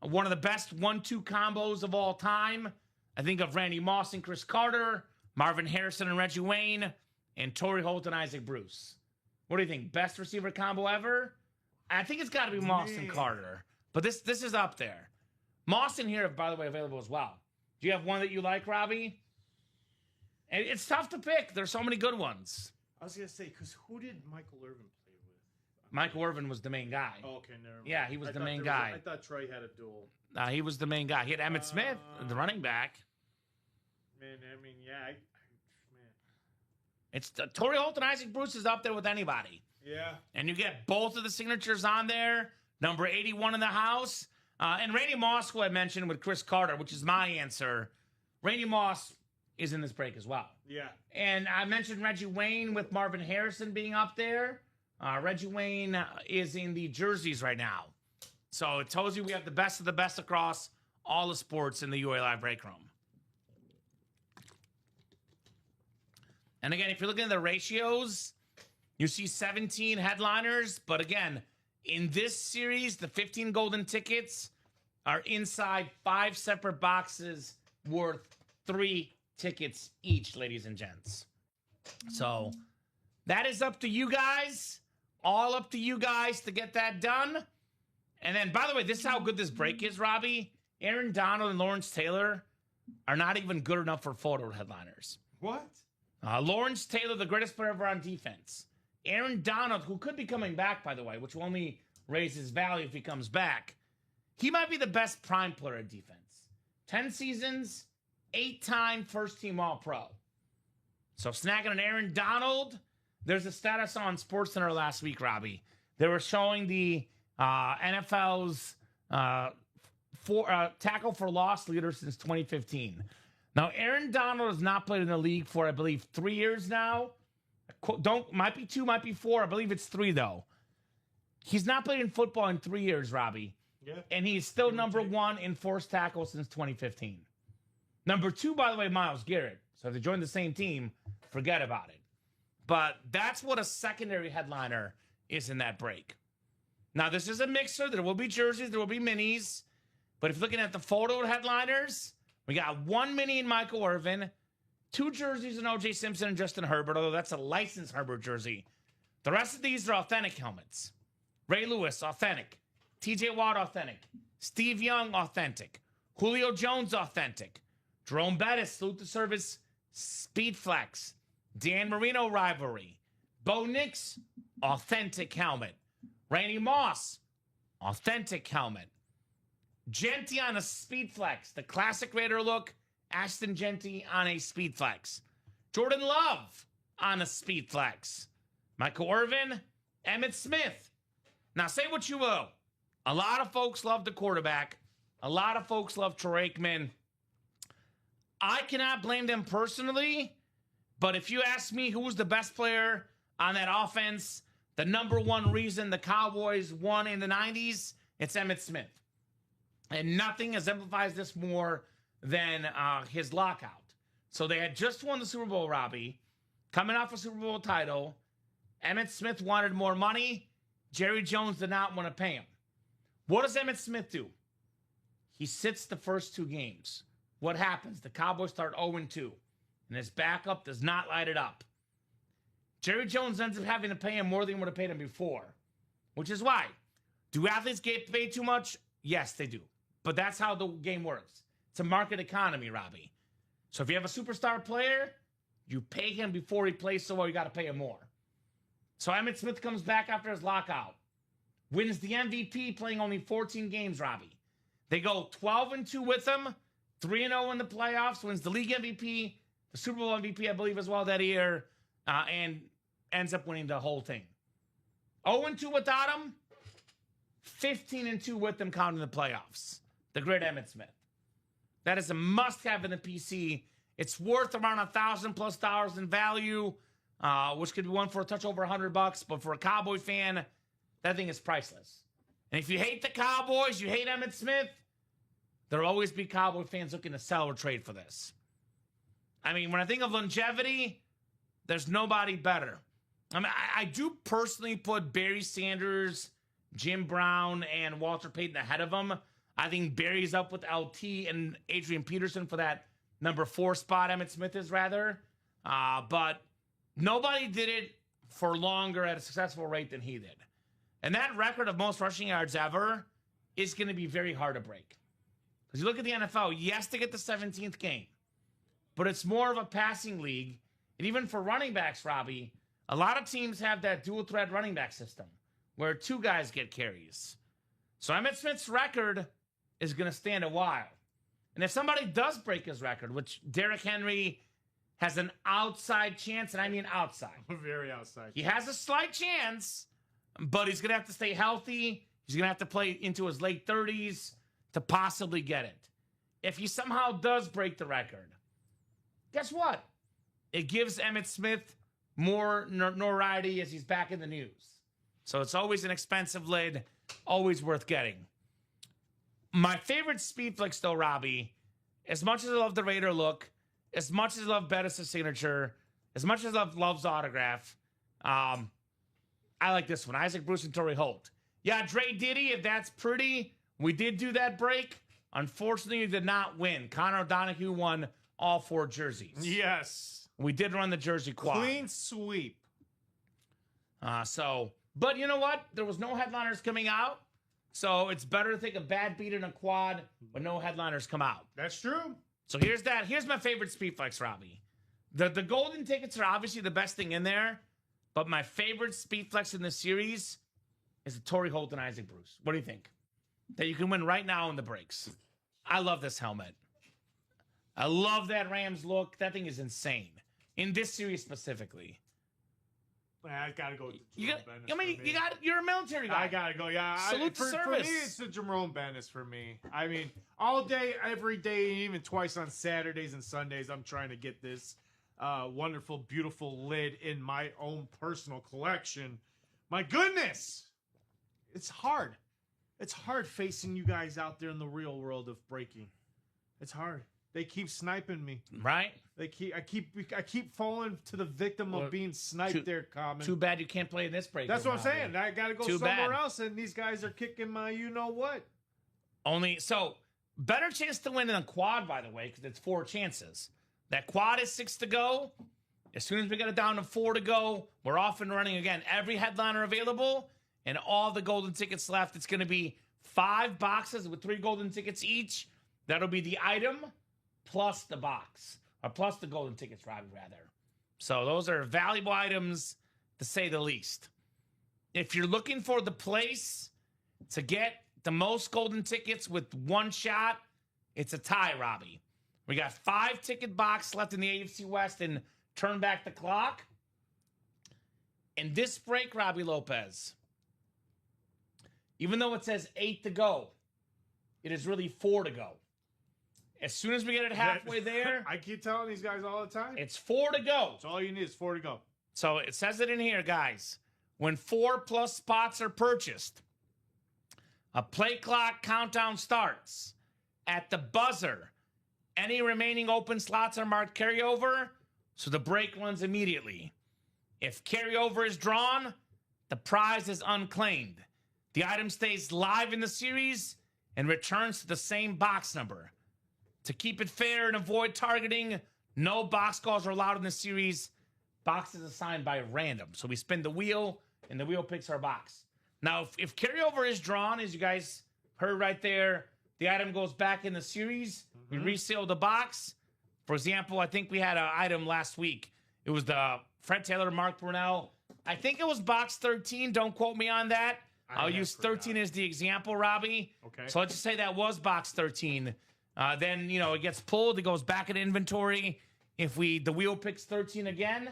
One of the best 1-2 combos of all time. I think of Randy Moss and Chris Carter, Marvin Harrison and Reggie Wayne, and Torrey Holt and Isaac Bruce. What do you think? Best receiver combo ever? I think it's got to be Moss and Carter. But this is up there. Moss and here, by the way, available as well. Do you have one that you like, Robbie? And it's tough to pick. There's so many good ones. I was going to say, because who did Michael Irvin play with? Michael Irvin was the main guy. Oh, okay, never mind. Yeah, he was the main guy. I thought Troy had a duel. He was the main guy. He had Emmitt Smith, the running back. Man, I mean, yeah. Man. It's Torrey Holt and Isaac Bruce is up there with anybody. Yeah. And you get both of the signatures on there. Number 81 in the house. And Randy Moss, who I mentioned with Chris Carter, which is my answer. Randy Moss is in this break as well. Yeah. And I mentioned Reggie Wayne with Marvin Harrison being up there. Reggie Wayne is in the jerseys right now. So it tells you we have the best of the best across all the sports in the UA Live break room. And again, if you're looking at the ratios, you see 17 headliners. But again, in this series, the 15 golden tickets are inside 5 separate boxes worth 3 tickets each, ladies and gents. So that is up to you guys. All up to you guys to get that done. And then, by the way, this is how good this break is, Robbie. Aaron Donald and Lawrence Taylor are not even good enough for photo headliners. What? Lawrence Taylor, the greatest player ever on defense. Aaron Donald, who could be coming back, by the way, which will only raise his value if he comes back. He might be the best prime player at defense. 10 seasons, 8-time first-team All-Pro. So snagging an Aaron Donald, there's a status on SportsCenter last week, Robbie. They were showing the NFL's tackle for loss leader since 2015. Now, Aaron Donald has not played in the league for, I believe, 3 years now. Might be 2, might be 4. I believe it's 3, though. He's not played in football in 3 years, Robbie. Yeah. And he's still number 1 in forced tackles since 2015. Number 2, by the way, Myles Garrett. So if they join the same team, forget about it. But that's what a secondary headliner is in that break. Now, this is a mixer. There will be jerseys. There will be minis. But if you're looking at the photo headliners, we got 1 mini in Michael Irvin, 2 jerseys in O.J. Simpson and Justin Herbert, although that's a licensed Herbert jersey. The rest of these are authentic helmets. Ray Lewis, authentic. T.J. Watt, authentic. Steve Young, authentic. Julio Jones, authentic. Jerome Bettis, salute to service, speed flex. Dan Marino rivalry. Bo Nix, authentic helmet. Randy Moss, authentic helmet. Genty on a speed flex. The classic Raider look. Aston Genty on a speed flex. Jordan Love on a speed flex. Michael Irvin, Emmitt Smith. Now say what you will. A lot of folks love the quarterback. A lot of folks love Troy Aikman. I cannot blame them personally, but if you ask me who was the best player on that offense, the number 1 reason the Cowboys won in the 90s, it's Emmitt Smith. And nothing exemplifies this more than his lockout. So they had just won the Super Bowl, Robbie, coming off a Super Bowl title. Emmitt Smith wanted more money. Jerry Jones did not want to pay him. What does Emmitt Smith do? He sits the first 2 games. What happens? The Cowboys start 0-2, and his backup does not light it up. Jerry Jones ends up having to pay him more than he would have paid him before, which is why. Do athletes get paid too much? Yes, they do. But that's how the game works. It's a market economy, Robbie. So if you have a superstar player, you pay him before he plays so well, you got to pay him more. So Emmitt Smith comes back after his lockout, wins the MVP playing only 14 games, Robbie. They go 12-2 with him, 3-0 in the playoffs, wins the league MVP, the Super Bowl MVP, I believe, as well that year, and ends up winning the whole thing. 0-2 without him, 15-2 with them counting the playoffs. The great Emmitt Smith. That is a must-have in the PC. It's worth around $1,000+ in value, which could be one for a touch over $100. But for a Cowboy fan, that thing is priceless. And if you hate the Cowboys, you hate Emmitt Smith, there'll always be Cowboy fans looking to sell or trade for this. I mean, when I think of longevity, there's nobody better. I mean, I do personally put Barry Sanders, Jim Brown, and Walter Payton ahead of him. I think Barry's up with LT and Adrian Peterson for that number 4 spot. Emmitt Smith is rather. But nobody did it for longer at a successful rate than he did. And that record of most rushing yards ever is going to be very hard to break. Because you look at the NFL, yes, they get the 17th game. But it's more of a passing league. And even for running backs, Robbie, a lot of teams have that dual threat running back system where 2 guys get carries. So Emmitt Smith's record is going to stand a while. And if somebody does break his record, which Derrick Henry has an outside chance, and I mean outside. Very outside. He has a slight chance, but he's going to have to stay healthy. He's going to have to play into his late 30s to possibly get it. If he somehow does break the record, guess what? It gives Emmitt Smith more notoriety as he's back in the news. So it's always an expensive lid, always worth getting. My favorite speed flicks, though, Robbie, as much as I love the Raider look, as much as I love Bettis' signature, as much as I love Love's autograph, I like this one. Isaac Bruce and Torrey Holt. Yeah, Dre Diddy, if that's pretty, we did do that break. Unfortunately, we did not win. Connor O'Donoghue won all 4 jerseys. Yes. We did run the jersey quad. Clean sweep. But you know what? There was no headliners coming out. So it's better to take a bad beat in a quad when no headliners come out. That's true. So here's that. Here's my favorite speed flex, Robbie. The golden tickets are obviously the best thing in there. But my favorite speed flex in this series is the Torrey Holt and Isaac Bruce. What do you think? That you can win right now in the breaks. I love this helmet. I love that Rams look. That thing is insane. In this series specifically. I gotta go. You're a military guy. I gotta go. Yeah, Salute for service. me, it's the Jerome Bennis for me. I mean, all day, every day, even twice on Saturdays and Sundays, I'm trying to get this wonderful, beautiful lid in my own personal collection. My goodness, it's hard. It's hard facing you guys out there in the real world of breaking. It's hard. They keep sniping me. Right? I keep falling to the victim of being sniped there, Kamen. Too bad you can't play in this break. That's what I'm saying. I got to go Too somewhere bad. else, and these guys are kicking my you-know-what. Better chance to win in a quad, by the way, because it's 4 chances. That quad is 6 to go. As soon as we get it down to 4 to go, we're off and running again. Every headliner available and all the golden tickets left. It's going to be 5 boxes with 3 golden tickets each. That'll be the item plus the box. Or plus the golden tickets, Robbie, rather. So those are valuable items, to say the least. If you're looking for the place to get the most golden tickets with 1 shot, it's a tie, Robbie. We got 5 ticket box left in the AFC West and turn back the clock. In this break, Robbie Lopez, even though it says 8 to go, it is really 4 to go. As soon as we get it halfway there, I keep telling these guys all the time. it's 4 to go. That's all you need is 4 to go. So it says it in here, guys. When 4+ spots are purchased, a play clock countdown starts. At the buzzer, any remaining open slots are marked carryover, so the break runs immediately. If carryover is drawn, the prize is unclaimed. The item stays live in the series and returns to the same box number. To keep it fair and avoid targeting, no box calls are allowed in the series. Boxes assigned by random. So we spin the wheel, and the wheel picks our box. Now, if carryover is drawn, as you guys heard right there, the item goes back in the series. We reseal the box. For example, I think we had an item last week. It was the Fred Taylor, Mark Brunell. I think it was box 13. Don't quote me on that. I'll use 13 as the example, Robbie. Okay. So let's just say that was box 13. Then, it gets pulled. It goes back in inventory. If the wheel picks 13 again,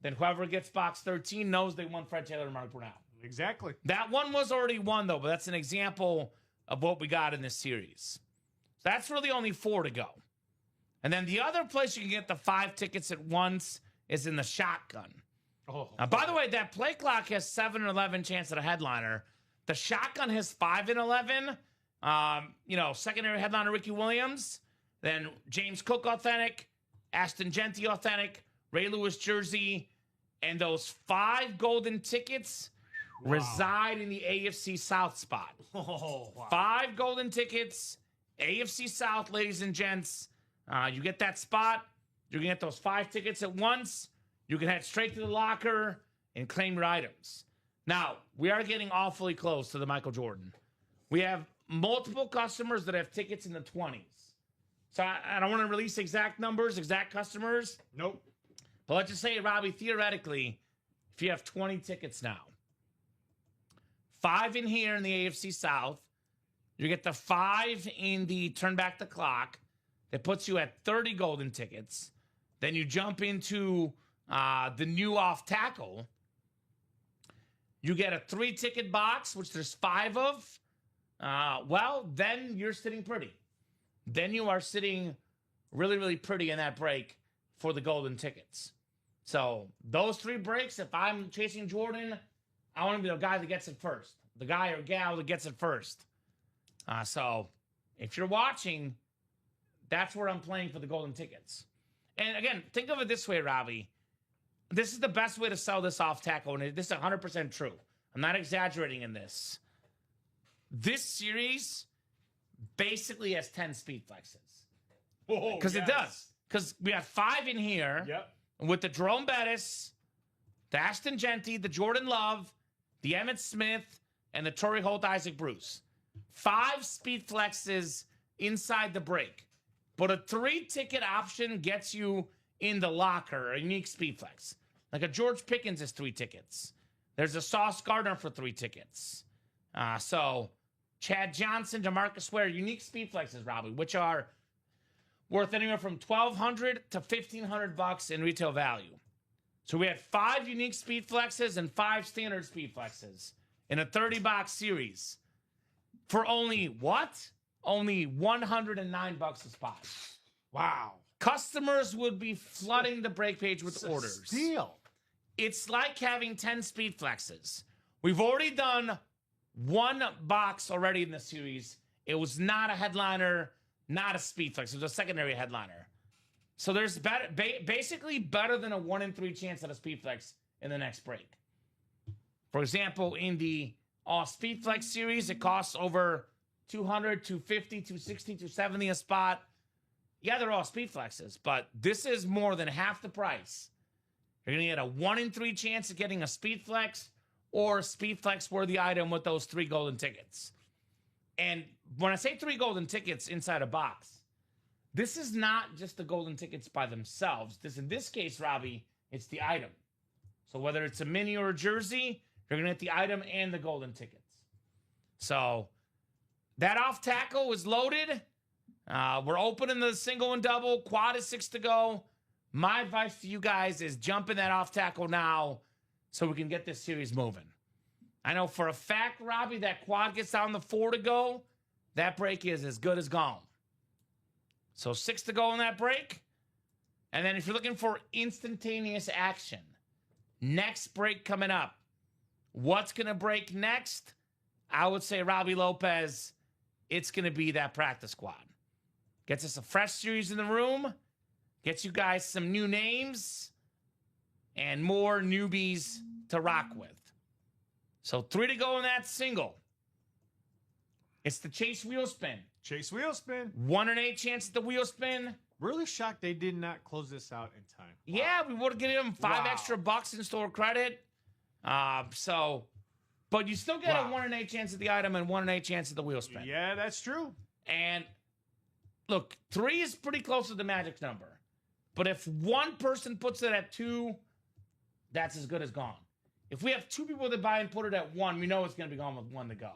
then whoever gets box 13 knows they won Fred Taylor and Mark Brunell. Exactly. That one was already won, though, but that's an example of what we got in this series. So that's really only 4 to go. And then the other place you can get the 5 tickets at once is in the shotgun. Oh, By the way, that play clock has 7 and 11 chance at a headliner. The shotgun has 5 and 11. Secondary headliner Ricky Williams, then James Cook authentic, Aston Genty authentic, Ray Lewis jersey, and those 5 golden tickets reside in the AFC South spot. Oh, wow. 5 golden tickets, AFC South, ladies and gents. You get that spot. You're going to get those 5 tickets at once. You can head straight to the locker and claim your items. Now, we are getting awfully close to the Michael Jordan. We have multiple customers that have tickets in the 20s. So I don't want to release exact numbers, exact customers. Nope. But let's just say, Robbie, theoretically, if you have 20 tickets now, 5 in here in the AFC South, you get the 5 in the Turn Back the Clock. That puts you at 30 golden tickets. Then you jump into the new off tackle. You get a 3-ticket box, which there's 5 of. Then you're sitting pretty. Then you are sitting really, really pretty in that break for the golden tickets. So those 3 breaks, if I'm chasing Jordan, I want to be the guy that gets it first. The guy or gal that gets it first. So if you're watching, that's where I'm playing for the golden tickets. And again, think of it this way, Robbie. This is the best way to sell this off tackle, and this is 100% true. I'm not exaggerating in this. This series basically has 10 speed flexes. Because it does. Because we have 5 in here. Yep. With the Jerome Bettis, the Aston Genty, the Jordan Love, the Emmitt Smith, and the Torrey Holt Isaac Bruce. 5 speed flexes inside the break. But a 3-ticket option gets you in the locker, a unique speed flex. Like a George Pickens is 3 tickets. There's a Sauce Gardner for 3 tickets. So Chad Johnson, DeMarcus Ware, unique speed flexes, Robbie, which are worth anywhere from $1,200 to $1,500 in retail value. So we had 5 unique speed flexes and 5 standard speed flexes in a 30-box series for only what? Only $109 a spot. Wow. Customers would be flooding the break page with orders. Steal. It's like having 10 speed flexes. We've already done 1 box already in the series. It was not a headliner, not a speed flex. It was a secondary headliner. So there's basically better than a 1 in 3 chance at a speed flex in the next break. For example, in the all speed flex series, it costs over $200, $250, $260, $270 a spot. Yeah, they're all speed flexes, but this is more than half the price. You're going to get a 1 in 3 chance of getting a speed flex or a speed flex worthy item with those 3 golden tickets. And when I say 3 golden tickets inside a box, this is not just the golden tickets by themselves. In this case, Robbie, it's the item. So whether it's a mini or a jersey, you're going to get the item and the golden tickets. So that off tackle is loaded. We're opening the single and double. Quad is 6 to go. My advice to you guys is jump in that off tackle now so we can get this series moving. I know for a fact, Robbie, that quad gets down to 4 to go. That break is as good as gone. So 6 to go in that break. And then if you're looking for instantaneous action, next break coming up. What's going to break next? I would say Robbie Lopez, it's going to be that practice squad. Gets us a fresh series in the room. Gets you guys some new names and more newbies to rock with. So 3 to go in that single. It's the Chase wheel spin. Chase wheel spin. 1 in 8 chance at the wheel spin. Really shocked they did not close this out in time. Wow. Yeah, we would have given them 5 extra bucks in store credit. But you still get a 1 in 8 chance at the item and 1 in 8 chance at the wheel spin. Yeah, that's true. And look, 3 is pretty close to the magic number. But if one person puts it at 2, that's as good as gone. If we have 2 people that buy and put it at 1, we know it's going to be gone with 1 to go.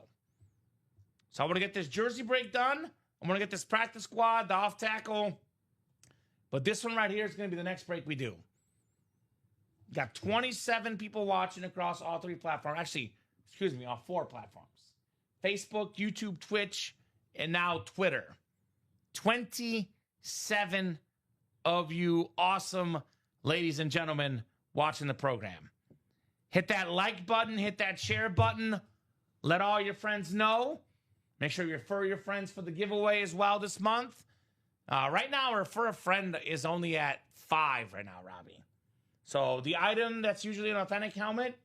So I want to get this jersey break done. I want to get this practice squad, the off tackle. But this one right here is going to be the next break we do. Got 27 people watching across all 3 platforms. Actually, excuse me, all 4 platforms. Facebook, YouTube, Twitch, and now Twitter. 27 of you awesome ladies and gentlemen watching the program. Hit that like button, hit that share button. Let all your friends know. Make sure you refer your friends for the giveaway as well this month. Right now, refer a friend is only at 5 right now, Robbie. So the item that's usually an authentic helmet,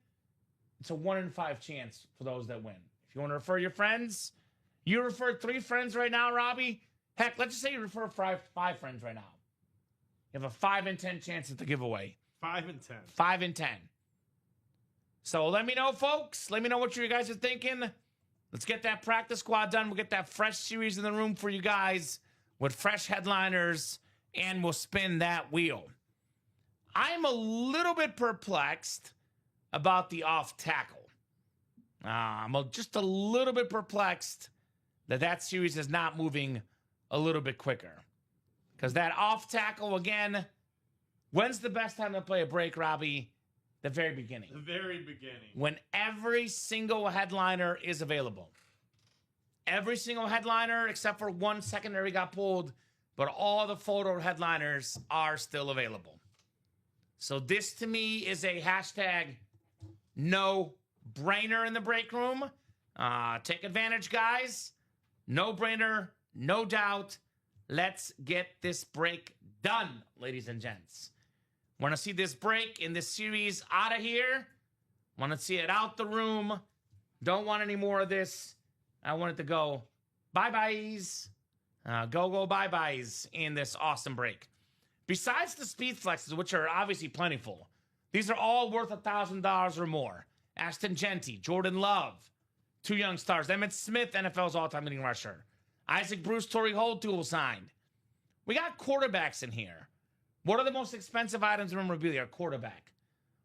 it's a 1 in 5 chance for those that win. If you want to refer your friends, you refer 3 friends right now, Robbie. Heck, let's just say you refer 5 friends right now. You have a 5 in 10 chance at the giveaway. 5 in 10. 5 in 10. So let me know, folks. Let me know what you guys are thinking. Let's get that practice squad done. We'll get that fresh series in the room for you guys with fresh headliners, and we'll spin that wheel. I'm a little bit perplexed about the off tackle. I'm just a little bit perplexed that series is not moving a little bit quicker. Because that off tackle, again, when's the best time to play a break, Robbie? The very beginning. The very beginning. When every single headliner is available. Every single headliner, except for one secondary, got pulled, but all the photo headliners are still available. So this, to me, is a hashtag no-brainer in the break room. Take advantage, guys. No-brainer, no doubt. Let's get this break done, ladies and gents. Want to see this break in this series out of here? Want to see it out the room? Don't want any more of this. I want it to go bye-byes. Go bye-byes in this awesome break. Besides the speed flexes, which are obviously plentiful, these are all worth $1,000 or more. Ashton Genty, Jordan Love, 2 young stars. Emmitt Smith, NFL's all-time leading rusher. Isaac Bruce, Torrey Holt, dual signed. We got quarterbacks in here. What are the most expensive items in memorabilia? Quarterback.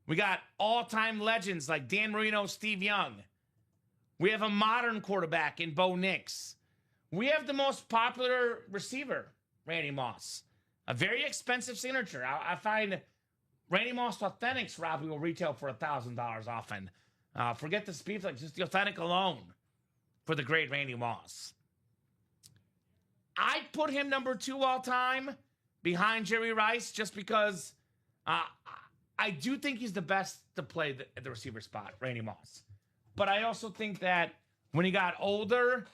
We got all-time legends like Dan Marino, Steve Young. We have a modern quarterback in Bo Nix. We have the most popular receiver, Randy Moss. A very expensive signature. I find Randy Moss Authentics, Robbie, will retail for $1,000 often. Forget the speed flex, just the authentic alone for the great Randy Moss. I'd put him number 2 all time behind Jerry Rice just because I do think he's the best to play at the receiver spot, Randy Moss. But I also think that when he got older,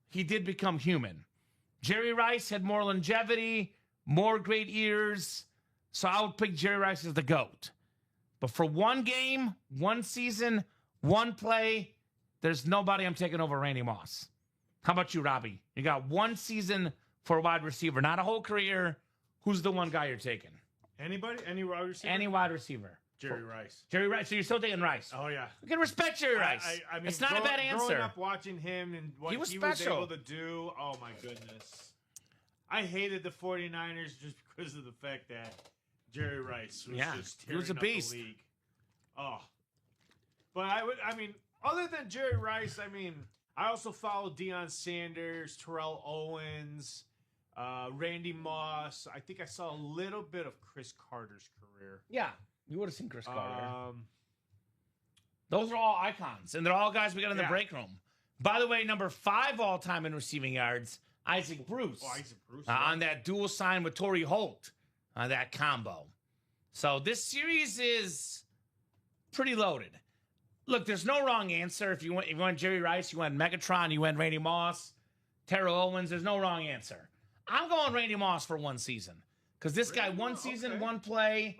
he did become human. Jerry Rice had more longevity, more great years, so I would pick Jerry Rice as the GOAT. But for one game, one season, one play, there's nobody I'm taking over Randy Moss. How about you, Robbie? You got one season for a wide receiver, not a whole career. Who's the one guy you're taking? Anybody? Any wide receiver? Any wide receiver. Jerry Rice. Jerry Rice. So you're still taking Rice? Oh, yeah. You can respect Jerry Rice. I mean, it's not a bad answer. Growing up watching him and what he was was special. able to do, oh, my goodness. I hated the 49ers just because of the fact that Jerry Rice was just tearing he was a up beast. the league. Oh. But I mean, other than Jerry Rice, I mean, I also followed Deion Sanders, Terrell Owens, Randy Moss. I think I saw a little bit of Chris Carter's career. Yeah, you would have seen Chris Carter. Those are all icons, and they're all guys we got in the break room. By the way, number 5 all-time in receiving yards, Isaac Bruce. Oh, Isaac Bruce. On that dual sign with Torrey Holt, that combo. So this series is pretty loaded. Look, there's no wrong answer. If you want Jerry Rice, you want Megatron, you want Randy Moss, Terrell Owens, there's no wrong answer. I'm going Randy Moss for one season. Because this guy, one season, one play,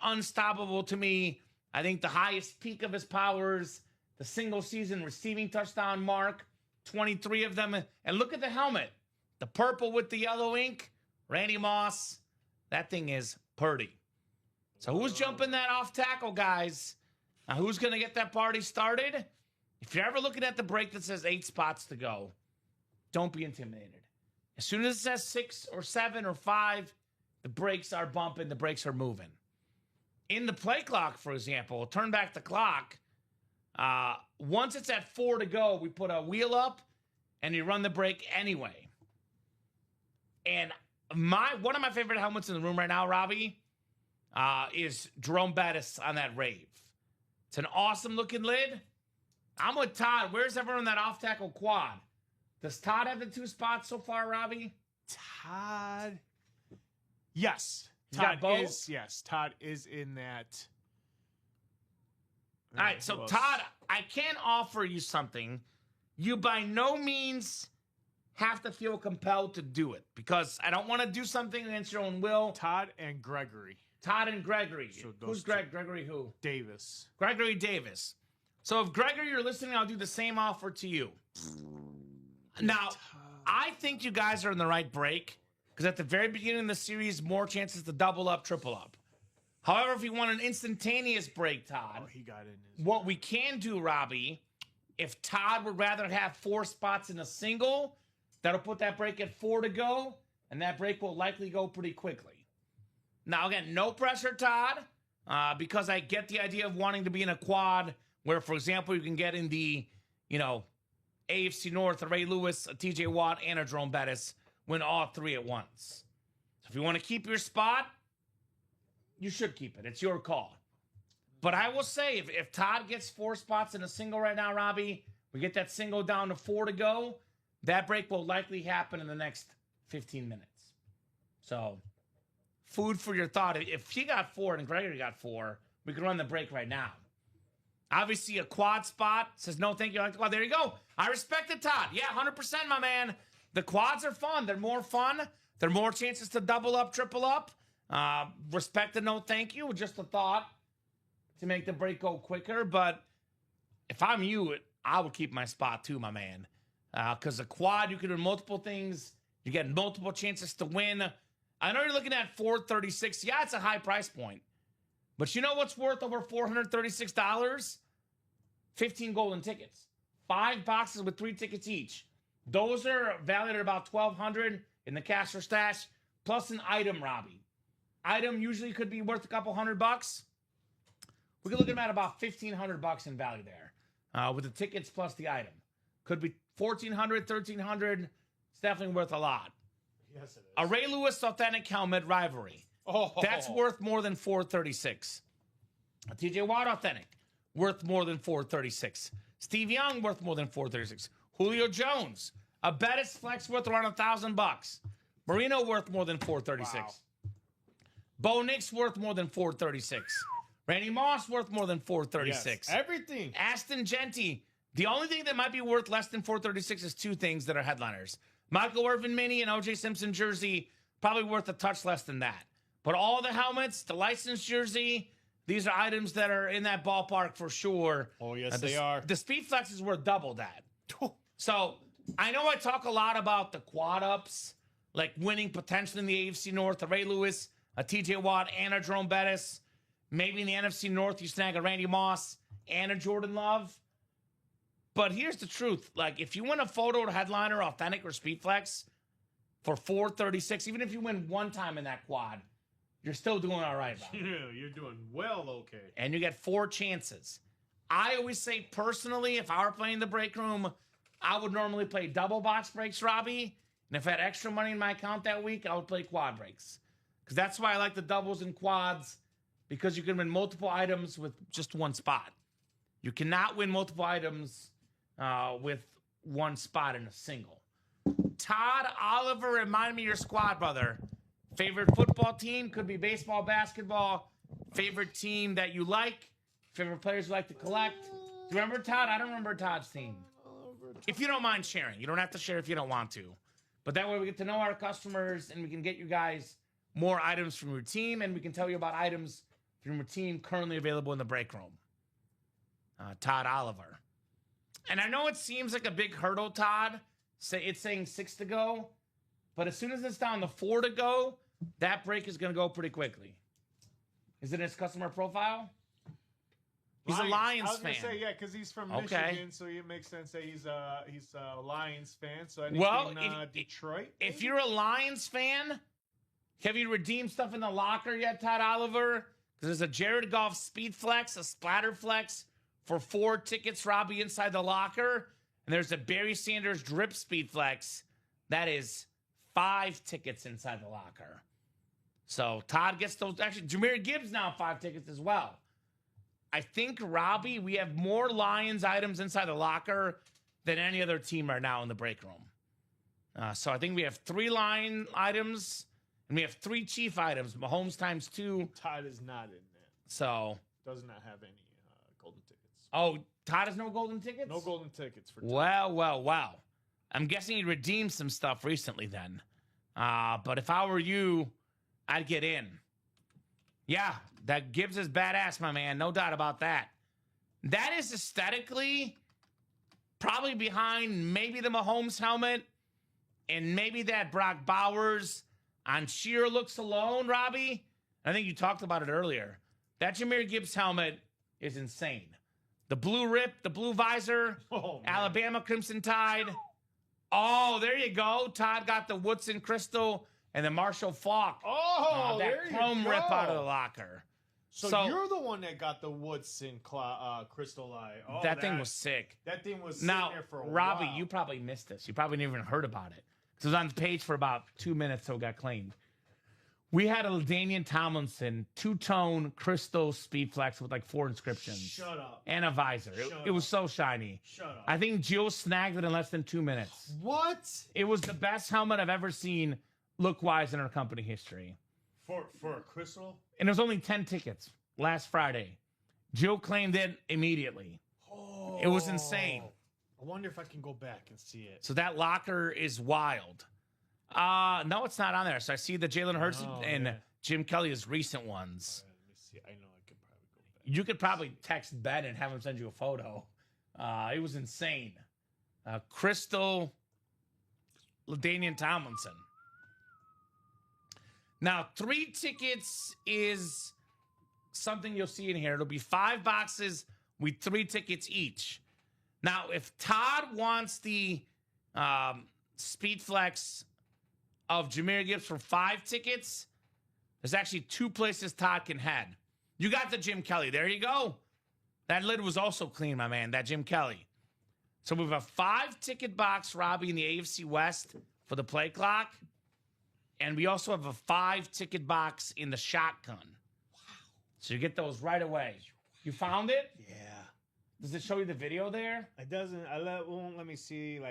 unstoppable to me. I think the highest peak of his powers, the single season receiving touchdown mark, 23 of them. And look at the helmet. The purple with the yellow ink, Randy Moss. That thing is purty. So who's jumping that off tackle, guys? Now, who's going to get that party started? If you're ever looking at the break that says 8 spots to go, don't be intimidated. As soon as it says 6 or 7 or 5, the brakes are bumping, the brakes are moving. In the play clock, for example, turn back the clock. Once it's at 4 to go, we put a wheel up and you run the brake anyway. And One of my favorite helmets in the room right now, Robbie, is Jerome Bettis on that Rave. It's an awesome looking lid. I'm with Todd. Where's everyone on that off tackle quad? Does Todd have the 2 spots so far, Robbie? Todd. Yes. He's got both? Todd is in that. All right, so Todd, I can offer you something. You by no means have to feel compelled to do it because I don't want to do something against your own will. Todd and Gregory. So who's Greg? Gregory who? Davis. Gregory Davis. So if Gregory, you're listening, I'll do the same offer to you. Now, I think you guys are in the right break because at the very beginning of the series, more chances to double up, triple up. However, if you want an instantaneous break, Todd, he got in. What we can do, Robbie, if Todd would rather have 4 spots in a single, that'll put that break at 4 to go, and that break will likely go pretty quickly. Now, again, no pressure, Todd, because I get the idea of wanting to be in a quad where, for example, you can get in the, AFC North, a Ray Lewis, a TJ Watt, and a Jerome Bettis, win all 3 at once. So if you want to keep your spot, you should keep it. It's your call. But I will say, if Todd gets 4 spots in a single right now, Robbie, we get that single down to 4 to go, that break will likely happen in the next 15 minutes. So, food for your thought. If he got 4 and Gregory got 4, we can run the break right now. Obviously, a quad spot says, no, thank you. I like the quad. There you go. I respect it, Todd. Yeah, 100%, my man. The quads are fun. They're more fun. There are more chances to double up, triple up. Respect and no thank you. Just a thought to make the break go quicker. But if I'm you, I would keep my spot too, my man. Because a quad, you can do multiple things. You get multiple chances to win. I know you're looking at $436. Yeah, it's a high price point. But you know what's worth over $436? 15 golden tickets. 5 boxes with 3 tickets each. Those are valued at about $1,200 in the cash or stash, plus an item, Robbie. Item usually could be worth a couple $100. We could look at them at about $1,500 in value there, with the tickets plus the item. Could be $1,400, $1,300. It's definitely worth a lot. Yes, it is. A Ray Lewis authentic helmet rivalry. That's worth more than $436. A TJ Watt authentic, worth more than $436. Steve Young, worth more than $436. Julio Jones, a Bettis flex worth around $1,000. Marino worth more than $436. Wow. Bo Nix worth more than $436. Randy Moss worth more than $436. Yes, everything. Aston Genty. The only thing that might be worth less than $436 is 2 things that are headliners. Michael Irvin mini and OJ Simpson jersey, probably worth a touch less than that. But all the helmets, the licensed jersey, these are items that are in that ballpark for sure. Oh, yes, they are. The Speed Flex is worth double that. So I know I talk a lot about the quad ups, like winning potentially in the AFC North, a Ray Lewis, a TJ Watt, and a Jerome Bettis. Maybe in the NFC North, you snag a Randy Moss and a Jordan Love. But here's the truth. Like, if you win a photo headliner, authentic, or Speed Flex for $436, even if you win one time in that quad, you're still doing all right, Bob. Yeah, you're doing well, okay. And you get 4 chances. I always say, personally, if I were playing the break room, I would normally play double box breaks, Robbie. And if I had extra money in my account that week, I would play quad breaks. Because that's why I like the doubles and quads, because you can win multiple items with just 1 spot. You cannot win multiple items with 1 spot in a single. Todd Oliver, remind me your squad, brother. Favorite football team? Could be baseball, basketball. Favorite team that you like? Favorite players you like to collect? Do you remember Todd? I don't remember Todd's team. If you don't mind sharing. You don't have to share if you don't want to. But that way we get to know our customers and we can get you guys more items from your team, and we can tell you about items from your team currently available in the break room. Todd Oliver. And I know it seems like a big hurdle, Todd. It's saying 6 to go. But as soon as it's down to 4 to go, that break is going to go pretty quickly. Is it his customer profile? He's a Lions fan. I was going to say, yeah, because he's from Michigan, so it makes sense that he's a Lions fan. So anything Detroit? If you're a Lions fan, have you redeemed stuff in the locker yet, Todd Oliver? Because there's a Jared Goff Speed Flex, a Splatter Flex for 4 tickets, Robbie, inside the locker. And there's a Barry Sanders Drip Speed Flex. That is 5 tickets inside the locker. So Todd gets those. Actually, Jameer Gibbs now 5 tickets as well. I think, Robbie, we have more Lions items inside the locker than any other team right now in the break room. So I think we have 3 Lion items, and we have 3 Chief items. Mahomes times 2. Todd is not in there. So Does not have any golden tickets. Oh, Todd has no golden tickets? No golden tickets for Todd. Well. I'm guessing he redeemed some stuff recently then. But if I were you, I'd get in. Yeah, that Gibbs is badass, my man. No doubt about that. That is aesthetically probably behind maybe the Mahomes helmet and maybe that Brock Bowers on sheer looks alone, Robbie. I think you talked about it earlier. That Jameer Gibbs helmet is insane. The blue rip, the blue visor, Alabama Crimson Tide. Oh, there you go. Todd got the Woodson Crystal and the Marshall Falk. Oh, that there chrome you go. rip out of the locker. So you're the one that got the Woodson Crystal Eye. Oh, that thing was sick. That thing was now, sitting there for a Robbie, while. you probably missed this. You probably never even heard about it. It was on the page for about 2 minutes till it got claimed. We had a LaDainian Tomlinson 2-tone crystal speed flex with like 4 inscriptions. Shut up. And a visor. It was so shiny. Shut up. I think Gio snagged it in less than 2 minutes. What? It was the best helmet I've ever seen look-wise in our company history. For a crystal? And there was only 10 tickets last Friday. Gio claimed it immediately. Oh. It was insane. I wonder if I can go back and see it. So that locker is wild. No, it's not on there. So I see the Jalen Hurts and Jim Kelly's recent ones. Let me see. I know I could probably go back. You could probably text Ben and have him send you a photo. It was insane. Crystal LaDainian Tomlinson. Now, 3 tickets is something you'll see in here. It'll be 5 boxes with 3 tickets each. Now, if Todd wants the Speed Flex of Jameer Gibbs for 5 tickets, there's actually 2 places Todd can head. You got the Jim Kelly. There you go. That lid was also clean, my man, that Jim Kelly. So we have a 5-ticket box, Robbie, in the AFC West for the play clock. And we also have a 5-ticket box in the shotgun. Wow. So you get those right away. You found it? Yeah. Does it show you the video there? It doesn't. Won't let me see,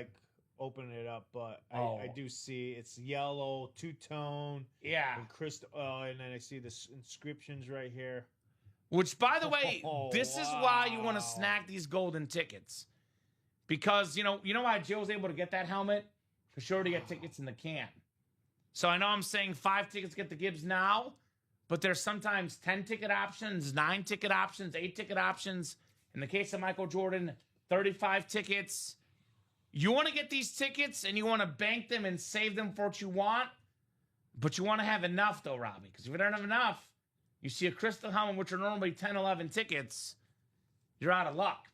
open it up, but I do see it's yellow, 2-tone. Yeah. And crystal. And then I see the inscriptions right here. Which, by the way, this is why you want to snag these golden tickets. Because, you know why Joe was able to get that helmet? For sure to get tickets in the can. So I know I'm saying 5 tickets get the Gibbs now, but there's sometimes 10-ticket options, 9-ticket options, 8-ticket options. In the case of Michael Jordan, 35 tickets. You want to get these tickets and you want to bank them and save them for what you want, but you want to have enough, though, Robbie. Because if you don't have enough, you see a crystal helmet, which are normally 10, 11 tickets, you're out of luck.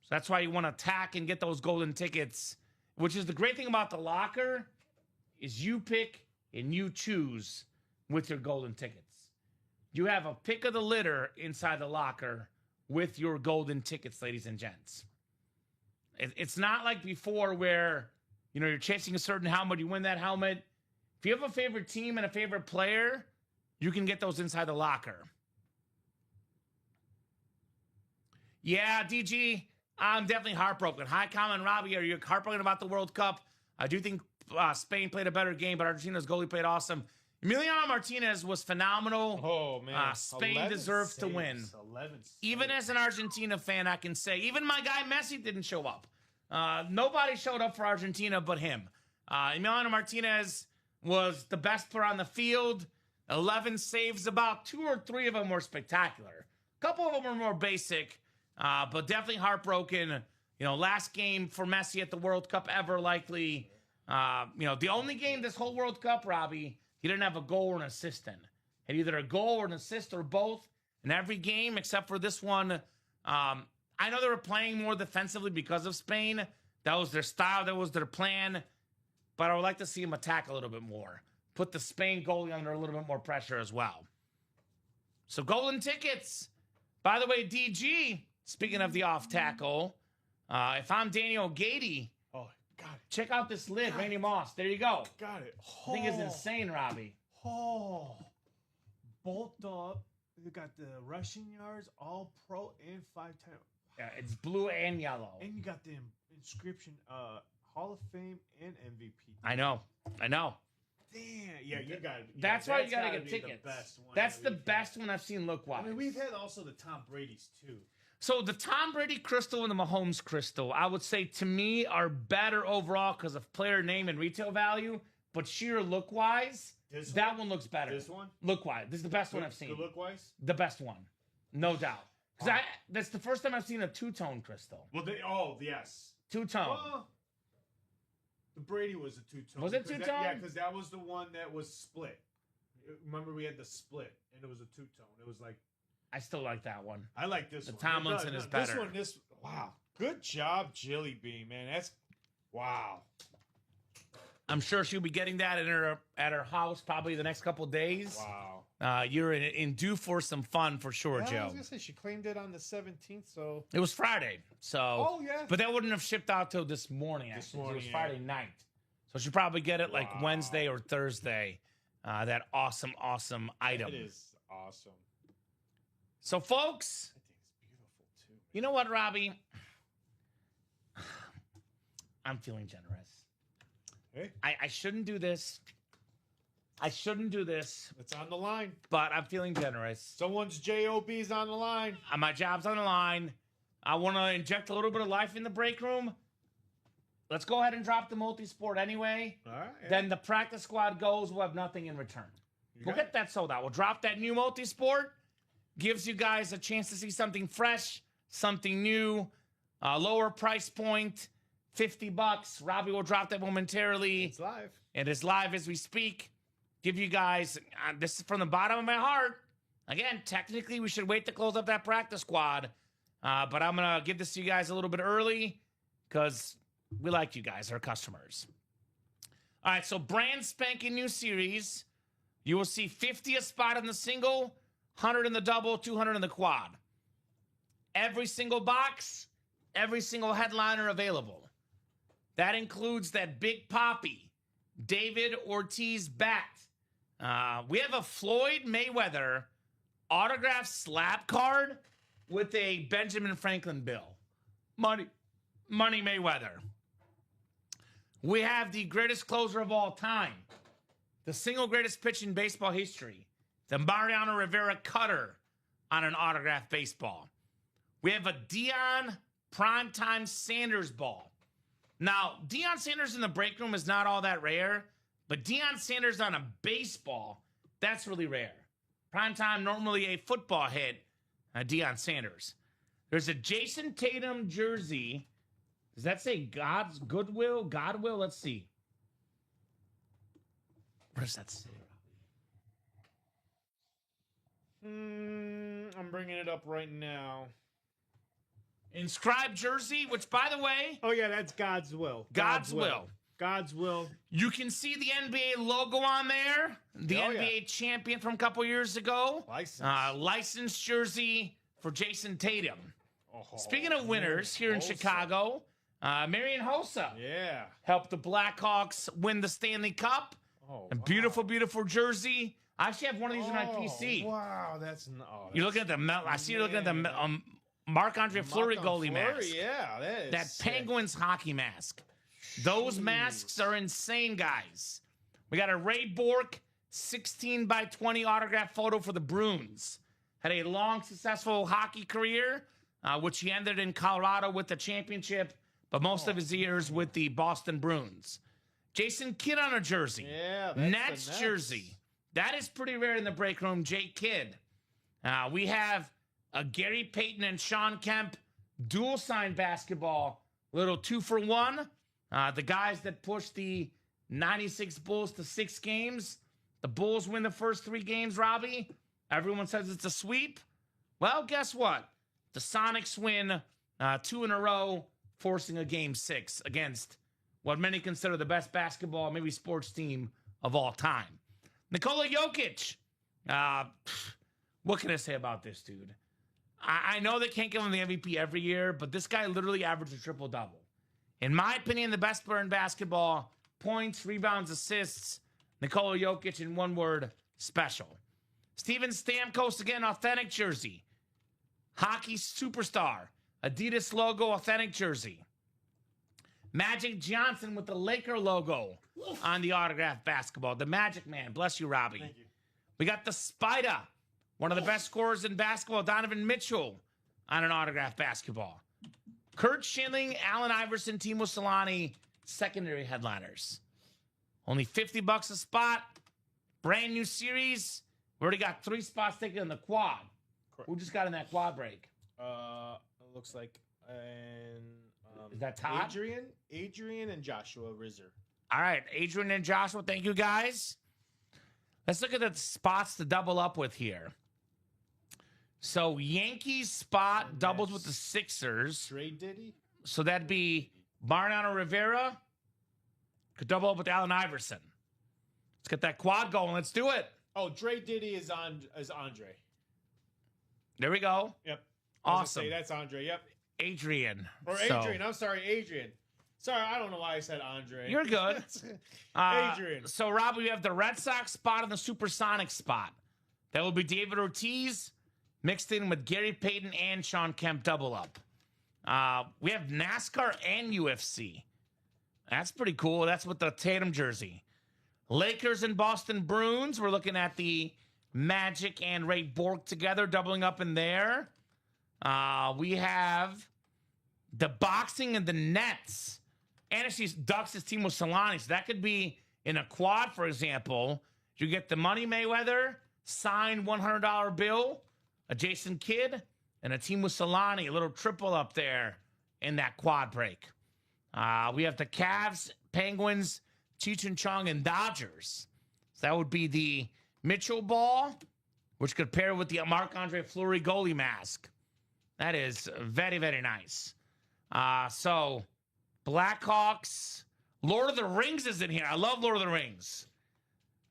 So that's why you want to attack and get those golden tickets, which is the great thing about the locker is you pick and you choose with your golden tickets. You have a pick of the litter inside the locker with your golden tickets, ladies and gents. It's not like before where, you're chasing a certain helmet, you win that helmet. If you have a favorite team and a favorite player, you can get those inside the locker. Yeah, DG, I'm definitely heartbroken. Hi, Kamen Robbie. Are you heartbroken about the World Cup? I do think Spain played a better game, but Argentina's goalie played awesome. Emiliano Martinez was phenomenal. Oh, man. Spain deserves to win. 11 Even as an Argentina fan, I can say, even my guy Messi didn't show up. Nobody showed up for Argentina but him. Emiliano Martinez was the best player on the field. 11 saves, about 2 or 3 of them were spectacular. A couple of them were more basic, but definitely heartbroken. Last game for Messi at the World Cup ever, likely. The only game this whole World Cup, Robbie, he didn't have a goal or an assist in. Had either a goal or an assist or both in every game except for this one. I know they were playing more defensively because of Spain. That was their style. That was their plan. But I would like to see him attack a little bit more. Put the Spain goalie under a little bit more pressure as well. So golden tickets. By the way, DG, speaking of the off tackle, if I'm Daniel Gady, Check out this lid, Randy Moss. There you go. Got it. I think it's insane, Robbie. Oh, bolt up. You got the rushing yards, all pro and 5-time. Yeah, it's blue and yellow. And you got the inscription, Hall of Fame and MVP. I know. Damn. Yeah, you got it. That's why you got to get tickets. That's the best one I've seen look-wise. I mean, we've had also the Tom Brady's, too. So the Tom Brady crystal and the Mahomes crystal, I would say to me are better overall because of player name and retail value, but sheer look-wise, that one looks better. This one? Look-wise. This is the best one I've seen. The look-wise? The best one. No doubt. Because that's the first time I've seen a two-tone crystal. Well, yes. Two-tone. Well, the Brady was a two-tone. Was it two-tone? Yeah, because that was the one that was split. Remember, we had the split, and it was a two-tone. It was like... I still like that one. I like this one. The Tomlinson is better. Wow. Good job, Jilly Bean, man. That's... Wow. I'm sure she'll be getting that at her house probably the next couple days. Wow. You're in due for some fun for sure, Yeah, Joe. I was gonna say she claimed it on the 17th, so It was Friday, so. Oh, yeah. But that wouldn't have shipped out till this morning. Actually. It was Friday night, so she'll probably get it like Wednesday or Thursday. That awesome item. it is awesome. So, folks, I think it's beautiful too. you know what, Robbie? I'm feeling generous. Hey, I shouldn't do this. it's on the line. But I'm feeling generous. Someone's JOB's on the line. My job's on the line. I want to inject a little bit of life in the break room. Let's go ahead and drop the multi-sport anyway. All right. Yeah. Then the practice squad goes. We'll have nothing in return. We'll get that sold out. We'll drop that new multi-sport. Gives you guys a chance to see something fresh, something new, lower price point, $50. Robbie will drop that momentarily. It's live. It is live as we speak. Give you guys, this is from the bottom of my heart. Again, technically, we should wait to close up that practice squad. But I'm going to give this to you guys a little bit early because we like you guys, our customers. All right, so brand spanking new series. You will see 50 a spot in the single, 100 in the double, 200 in the quad. Every single box, every single headliner available. That includes that Big Papi, David Ortiz bat. We have a Floyd Mayweather autographed slab card with a Benjamin Franklin bill. Money Mayweather. We have the greatest closer of all time. The single greatest pitch in baseball history. The Mariano Rivera cutter on an autographed baseball. We have a Deion Primetime Sanders ball. Now, Deion Sanders in the break room is not all that rare, but Deion Sanders on a baseball, that's really rare. Primetime, normally a football hit, Deion Sanders. There's a Jason Tatum jersey. Does that say God's Goodwill? Godwill? Let's see. What does that say? I'm bringing it up right now. Inscribed jersey, which, by the way... Oh, yeah, that's God's will. God's will. God's will. You can see the NBA logo on there. The NBA champion from a couple years ago. Licensed jersey for Jason Tatum. Speaking of winners here in Chicago, Marian Hossa helped the Blackhawks win the Stanley Cup. A beautiful, beautiful jersey. I actually have one of these in my PC. Wow, that's you're looking at the. I see you looking at the Marc-Andre Fleury goalie mask. Yeah, that Penguins hockey mask. Those masks are insane, guys. We got a Ray Bourque 16x20 autograph photo for the Bruins. Had a long, successful hockey career, which he ended in Colorado with the championship, but most of his years with the Boston Bruins. Jason Kidd on a jersey. Yeah, Nets jersey. That is pretty rare in the break room. Jay Kidd. We have a Gary Payton and Sean Kemp dual sign basketball. Little 2-for-1. The guys that pushed the 96 Bulls to 6 games. The Bulls win the first 3 games, Robbie. Everyone says it's a sweep. Well, guess what? The Sonics win 2 in a row, forcing a game 6 against what many consider the best basketball, maybe sports team of all time. Nikola Jokic. What can I say about this dude? I know they can't give him the MVP every year, but this guy literally averaged a triple-double. In my opinion, the best player in basketball. Points, rebounds, assists. Nikola Jokic, in one word, special. Steven Stamkos, again, authentic jersey. Hockey superstar. Adidas logo, authentic jersey. Magic Johnson with the Laker logo on the autographed basketball. The Magic Man. Bless you, Robbie. Thank you. We got the Spider, one of the best scorers in basketball, Donovan Mitchell, on an autographed basketball. Kurt Schilling, Allen Iverson, Timo Solani, secondary headliners. Only $50 a spot. Brand new series. We already got 3 spots taken in the quad. Correct. Who just got in that quad break? It looks like Is that Todd? Adrian and Joshua Rizzer. All right, Adrian and Joshua, thank you guys. Let's look at the spots to double up with here. So Yankees spot And doubles that's with the Sixers. Dre Diddy. So that'd be Mariano Rivera. Could double up with Allen Iverson. Let's get that quad going. Let's do it. Oh, Dre Diddy is Andre. There we go. Yep. I was gonna Awesome. say, that's Andre. Yep. Adrian. Or So, Adrian. I'm sorry, Adrian. Sorry, I don't know why I said Andre. You're good. Adrian. So, Rob, we have the Red Sox spot and the Supersonic spot. That will be David Ortiz mixed in with Gary Payton and Sean Kemp double up. We have NASCAR and UFC. That's pretty cool. That's with the Tatum jersey. Lakers and Boston Bruins. We're looking at the Magic and Ray Bork together, doubling up in there. We have the boxing and the Nets. And actually, Ducks is Timo Solani. So that could be in a quad, for example. You get the Money Mayweather, signed $100 bill, a Jason Kidd, and a Timo Solani, a little triple up there in that quad break. We have the Cavs, Penguins, Cheech and Chong, and Dodgers. So that would be the Mitchell ball, which could pair with the Marc-Andre Fleury goalie mask. That is very, very nice. So, Blackhawks. Lord of the Rings is in here. I love Lord of the Rings.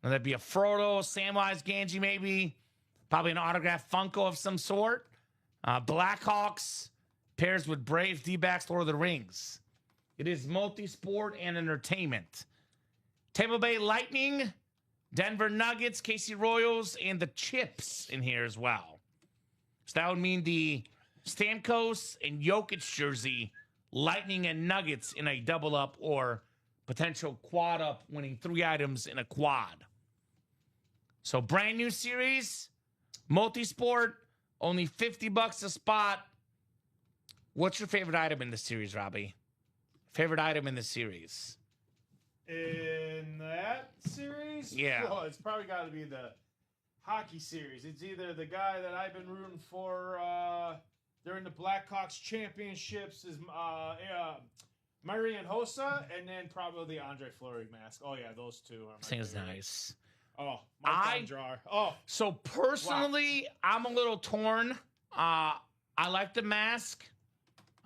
And that'd be a Frodo, Samwise Gamgee maybe. Probably an autographed Funko of some sort. Blackhawks pairs with Brave D-backs Lord of the Rings. It is multi-sport and entertainment. Tampa Bay Lightning, Denver Nuggets, KC Royals, and the Chips in here as well. So that would mean the Stamkos and Jokic jersey, Lightning and Nuggets in a double up or potential quad up, winning 3 items in a quad. So brand new series, multi-sport, only $50 a spot. What's your favorite item in the series, Robbie? Favorite item in the series? In that series? Yeah. Well, it's probably got to be the hockey series. It's either the guy that I've been rooting for during the Blackhawks championships is Marian Hossa, and then probably the Andre Fleury mask. Oh, yeah, those two are my Thing is favorite. nice. Oh, my jar. Oh, So personally, I'm a little torn. I like the mask.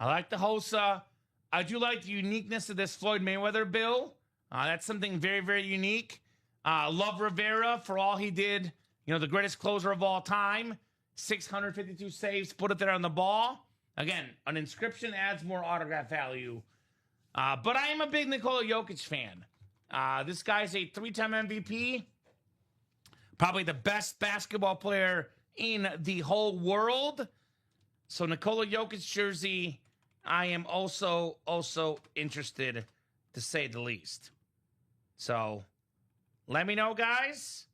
I like the Hossa. I do like the uniqueness of this Floyd Mayweather bill. That's something very, very unique. Love Rivera for all he did. You know, the greatest closer of all time. 652 saves, put it there on the ball. Again, an inscription adds more autograph value. But I am a big Nikola Jokic fan. This guy's a 3-time MVP. Probably the best basketball player in the whole world. So Nikola Jokic jersey, I am also interested, to say the least. So let me know, guys.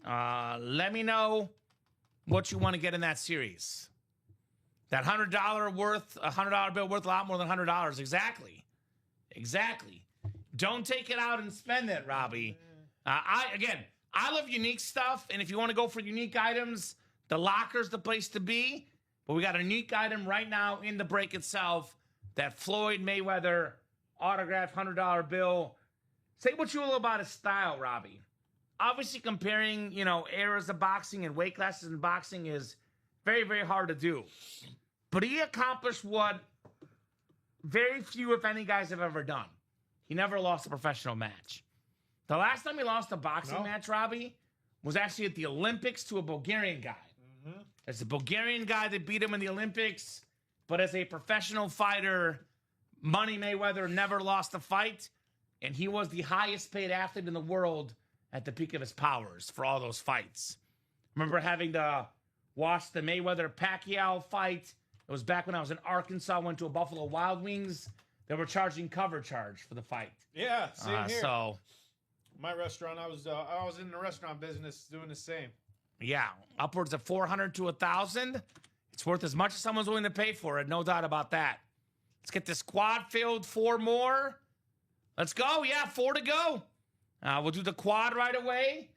Let me know what you want to get in that series. That $100 bill worth a lot more than $100. Exactly. Don't take it out and spend it, Robbie. I love unique stuff, and if you want to go for unique items, the locker's the place to be. But we got a unique item right now in the break itself, that Floyd Mayweather autographed $100 bill. Say what you will about his style, Robbie. Obviously, comparing, eras of boxing and weight classes in boxing is very, very hard to do. But he accomplished what very few, if any, guys have ever done. He never lost a professional match. The last time he lost a boxing match, Robbie, was actually at the Olympics to a Bulgarian guy. Mm-hmm. It's a Bulgarian guy that beat him in the Olympics, but as a professional fighter, Money Mayweather never lost a fight, and he was the highest paid athlete in the world at the peak of his powers for all those fights. Remember having to watch the Mayweather-Pacquiao fight. It was back when I was in Arkansas, went to a Buffalo Wild Wings. They were charging cover charge for the fight. Yeah, same here. So, my restaurant, I was in the restaurant business doing the same. yeah, upwards of 400 to 1,000. It's worth as much as someone's willing to pay for it, no doubt about that. Let's get this quad filled. 4 more. Let's go. Yeah, 4 to go. We'll do the quad right away.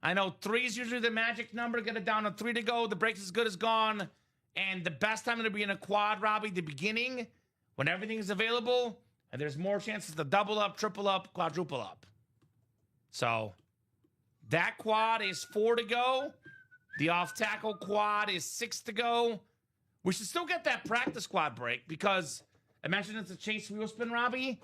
I know 3 is usually the magic number. Get it down to 3 to go. The break's as good as gone. And the best time to be in a quad, Robbie, the beginning, when everything is available, and there's more chances to double up, triple up, quadruple up. So that quad is 4 to go. The off-tackle quad is 6 to go. We should still get that practice quad break because I mentioned it's a chase wheel spin, Robbie.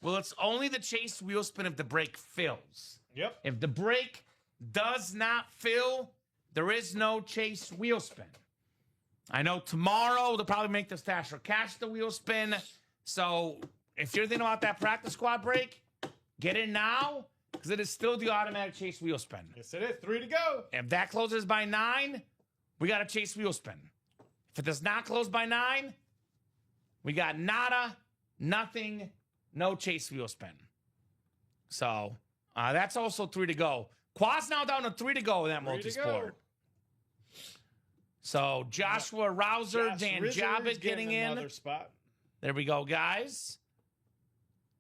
Well, it's only the chase wheel spin if the break fills. Yep. If the break does not fill, there is no chase wheel spin. I know tomorrow they'll probably make the stash or cash the wheel spin. So if you're thinking about that practice squad break, get in now because it is still the automatic chase wheel spin. Yes, it is. 3 to go. If that closes by 9, we got a chase wheel spin. If it does not close by 9, we got nada, nothing, no chase wheel spin. So that's also 3 to go. Quad's now down to 3 to go in that multi-sport. So Joshua Rouser, Dan Jabbitt getting in. Another spot. There we go, guys.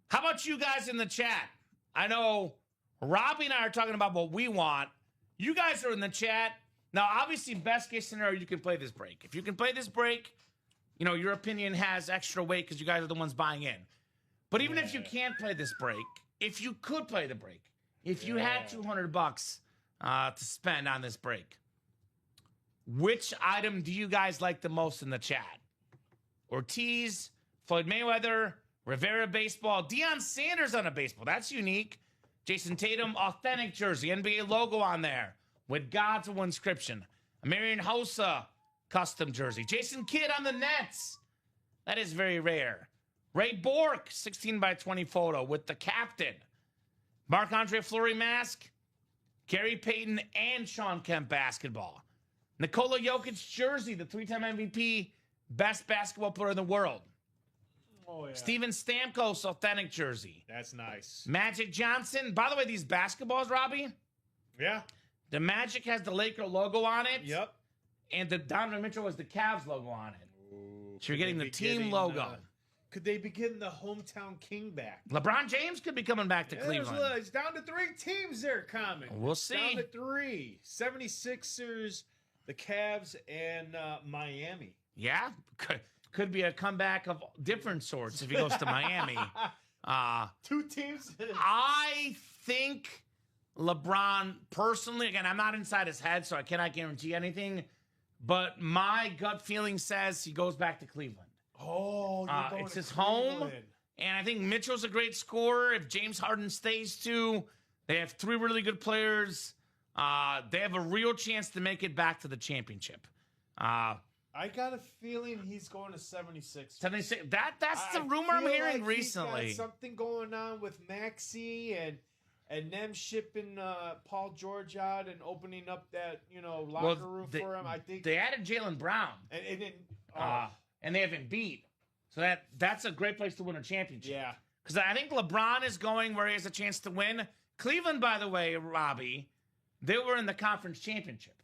How about you guys in the chat? I know Robbie and I are talking about what we want. You guys are in the chat. Now, obviously, best case scenario, you can play this break. If you can play this break, you know, your opinion has extra weight because you guys are the ones buying in. But even if you can't play this break, if you could play the break, if you had $200 to spend on this break, which item do you guys like the most in the chat? Ortiz, Floyd Mayweather, Rivera baseball, Deion Sanders on a baseball. That's unique. Jason Tatum, authentic jersey, NBA logo on there with God's will inscription. Marion Hossa, custom jersey. Jason Kidd on the Nets. That is very rare. Ray Bork, 16 by 20 photo with the captain. Marc-Andre Fleury mask. Gary Payton and Sean Kemp basketball. Nikola Jokic jersey, the 3-time MVP, best basketball player in the world. Oh, yeah. Steven Stamkos, authentic jersey. That's nice. Magic Johnson. By the way, these basketballs, Robbie, Yeah. the Magic has the Laker logo on it. Yep. And the Donovan Mitchell has the Cavs logo on it. Ooh, So you're getting the team logo. Could they be getting the hometown king back? LeBron James could be coming back to Cleveland. It's down to 3 teams there, Kamen. We'll see. Down to 3. 76ers, the Cavs, and Miami. Yeah, could be a comeback of different sorts if he goes to Miami. 2 teams. I think LeBron, personally, again, I'm not inside his head, so I cannot guarantee anything, but my gut feeling says he goes back to Cleveland. Oh, you're going it's to his home, Cleveland. and I think Mitchell's a great scorer. If James Harden stays too, they have 3 really good players. They have a real chance to make it back to the championship. I got a feeling he's going to 76. 76. That's the rumor I'm hearing recently. He's got something going on with Maxey and them shipping Paul George out and opening up that locker room for him. I think they added Jaylen Brown, and they haven't beat. So that's a great place to win a championship. Yeah, because I think LeBron is going where he has a chance to win. Cleveland, by the way, Robbie, they were in the conference championship.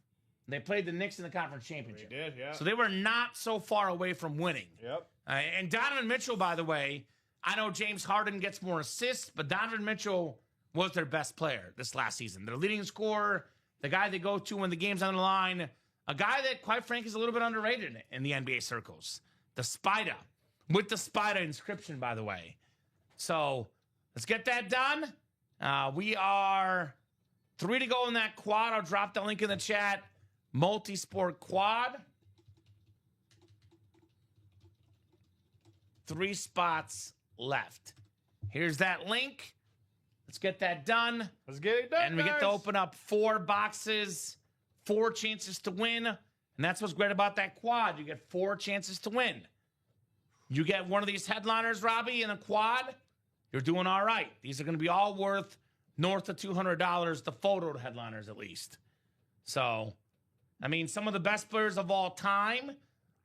They played the Knicks in the conference championship. They did, yeah. So they were not so far away from winning. Yep. And Donovan Mitchell, by the way, I know James Harden gets more assists, but Donovan Mitchell was their best player this last season. Their leading scorer, the guy they go to when the game's on the line, a guy that, quite frankly, is a little bit underrated in the NBA circles. The Spider, with the Spider inscription, by the way. So let's get that done. We are 3 to go in that quad. I'll drop the link in the chat. Multi-sport quad. 3 spots left. Here's that link. Let's get that done. Let's get it done, and we get to open up 4 boxes, 4 chances to win. And that's what's great about that quad. You get 4 chances to win. You get one of these headliners, Robbie, in a quad, you're doing all right. These are going to be all worth north of $200, the photo headliners at least. So, I mean, some of the best players of all time,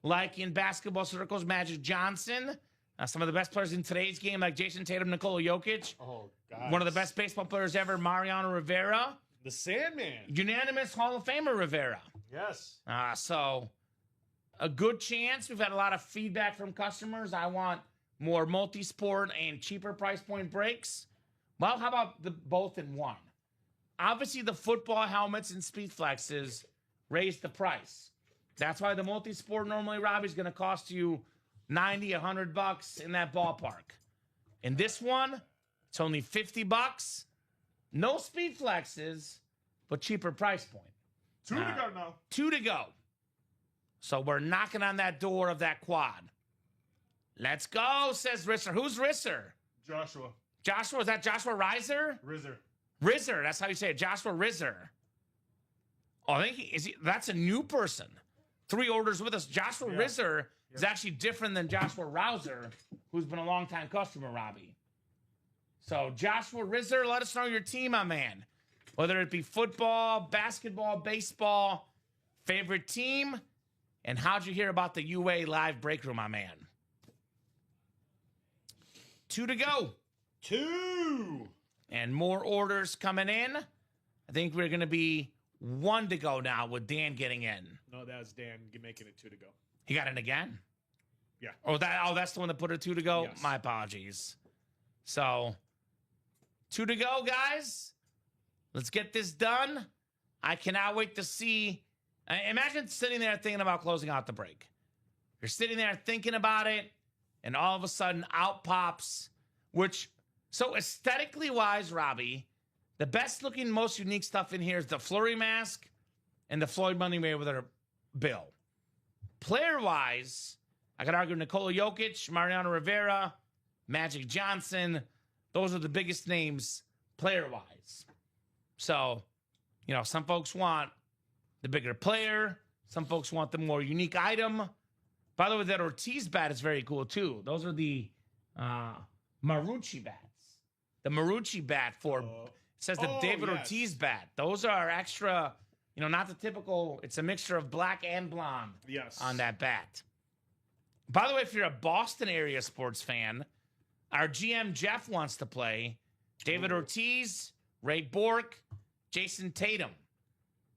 like in basketball circles, Magic Johnson. Some of the best players in today's game, like Jason Tatum, Nikola Jokic. Oh, God. One of the best baseball players ever, Mariano Rivera. The Sandman. Unanimous Hall of Famer Rivera. Yes. So, a good chance. We've had a lot of feedback from customers. I want more multi-sport and cheaper price point breaks. Well, how about the both in one? Obviously, the football helmets and speed flexes raise the price. That's why the multi-sport normally, Robbie, is going to cost you $90, $100 in that ballpark. In this one, it's only $50. No speed flexes, but cheaper price point. 2 to go now. 2 to go. So we're knocking on that door of that quad. Let's go, says Risser. Who's Risser? Joshua. Joshua, is that Joshua Reiser? Rizzer, that's how you say it. Joshua Rizzer. Oh, I think that's a new person. 3 orders with us. Joshua Rizzer is actually different than Joshua Rouser, who's been a longtime customer, Robbie. So, Joshua Rizzer, let us know your team, my man. Whether it be football, basketball, baseball, favorite team, and how'd you hear about the UA live break room, my man? 2 to go. 2. And more orders coming in. I think we're going to be 1 to go now with Dan getting in. No, that's Dan making it 2 to go. He got in again? Yeah. That's the one that put it 2 to go? Yes. My apologies. So, 2 to go, guys. Let's get this done. I cannot wait to see. Imagine sitting there thinking about closing out the break. You're sitting there thinking about it, and all of a sudden out pops, so aesthetically wise, Robbie, the best looking, most unique stuff in here is the Flurry mask and the Floyd Money Mayweather bill. Player wise, I could argue Nikola Jokic, Mariano Rivera, Magic Johnson. Those are the biggest names player wise. So, some folks want the bigger player. Some folks want the more unique item. By the way, that Ortiz bat is very cool too. Those are the Marucci bats. The Marucci bat it says the David Ortiz bat. Those are extra, not the typical. It's a mixture of black and blonde on that bat. By the way, if you're a Boston area sports fan, our GM Jeff wants to play David Ortiz, Ray Bork, Jason Tatum.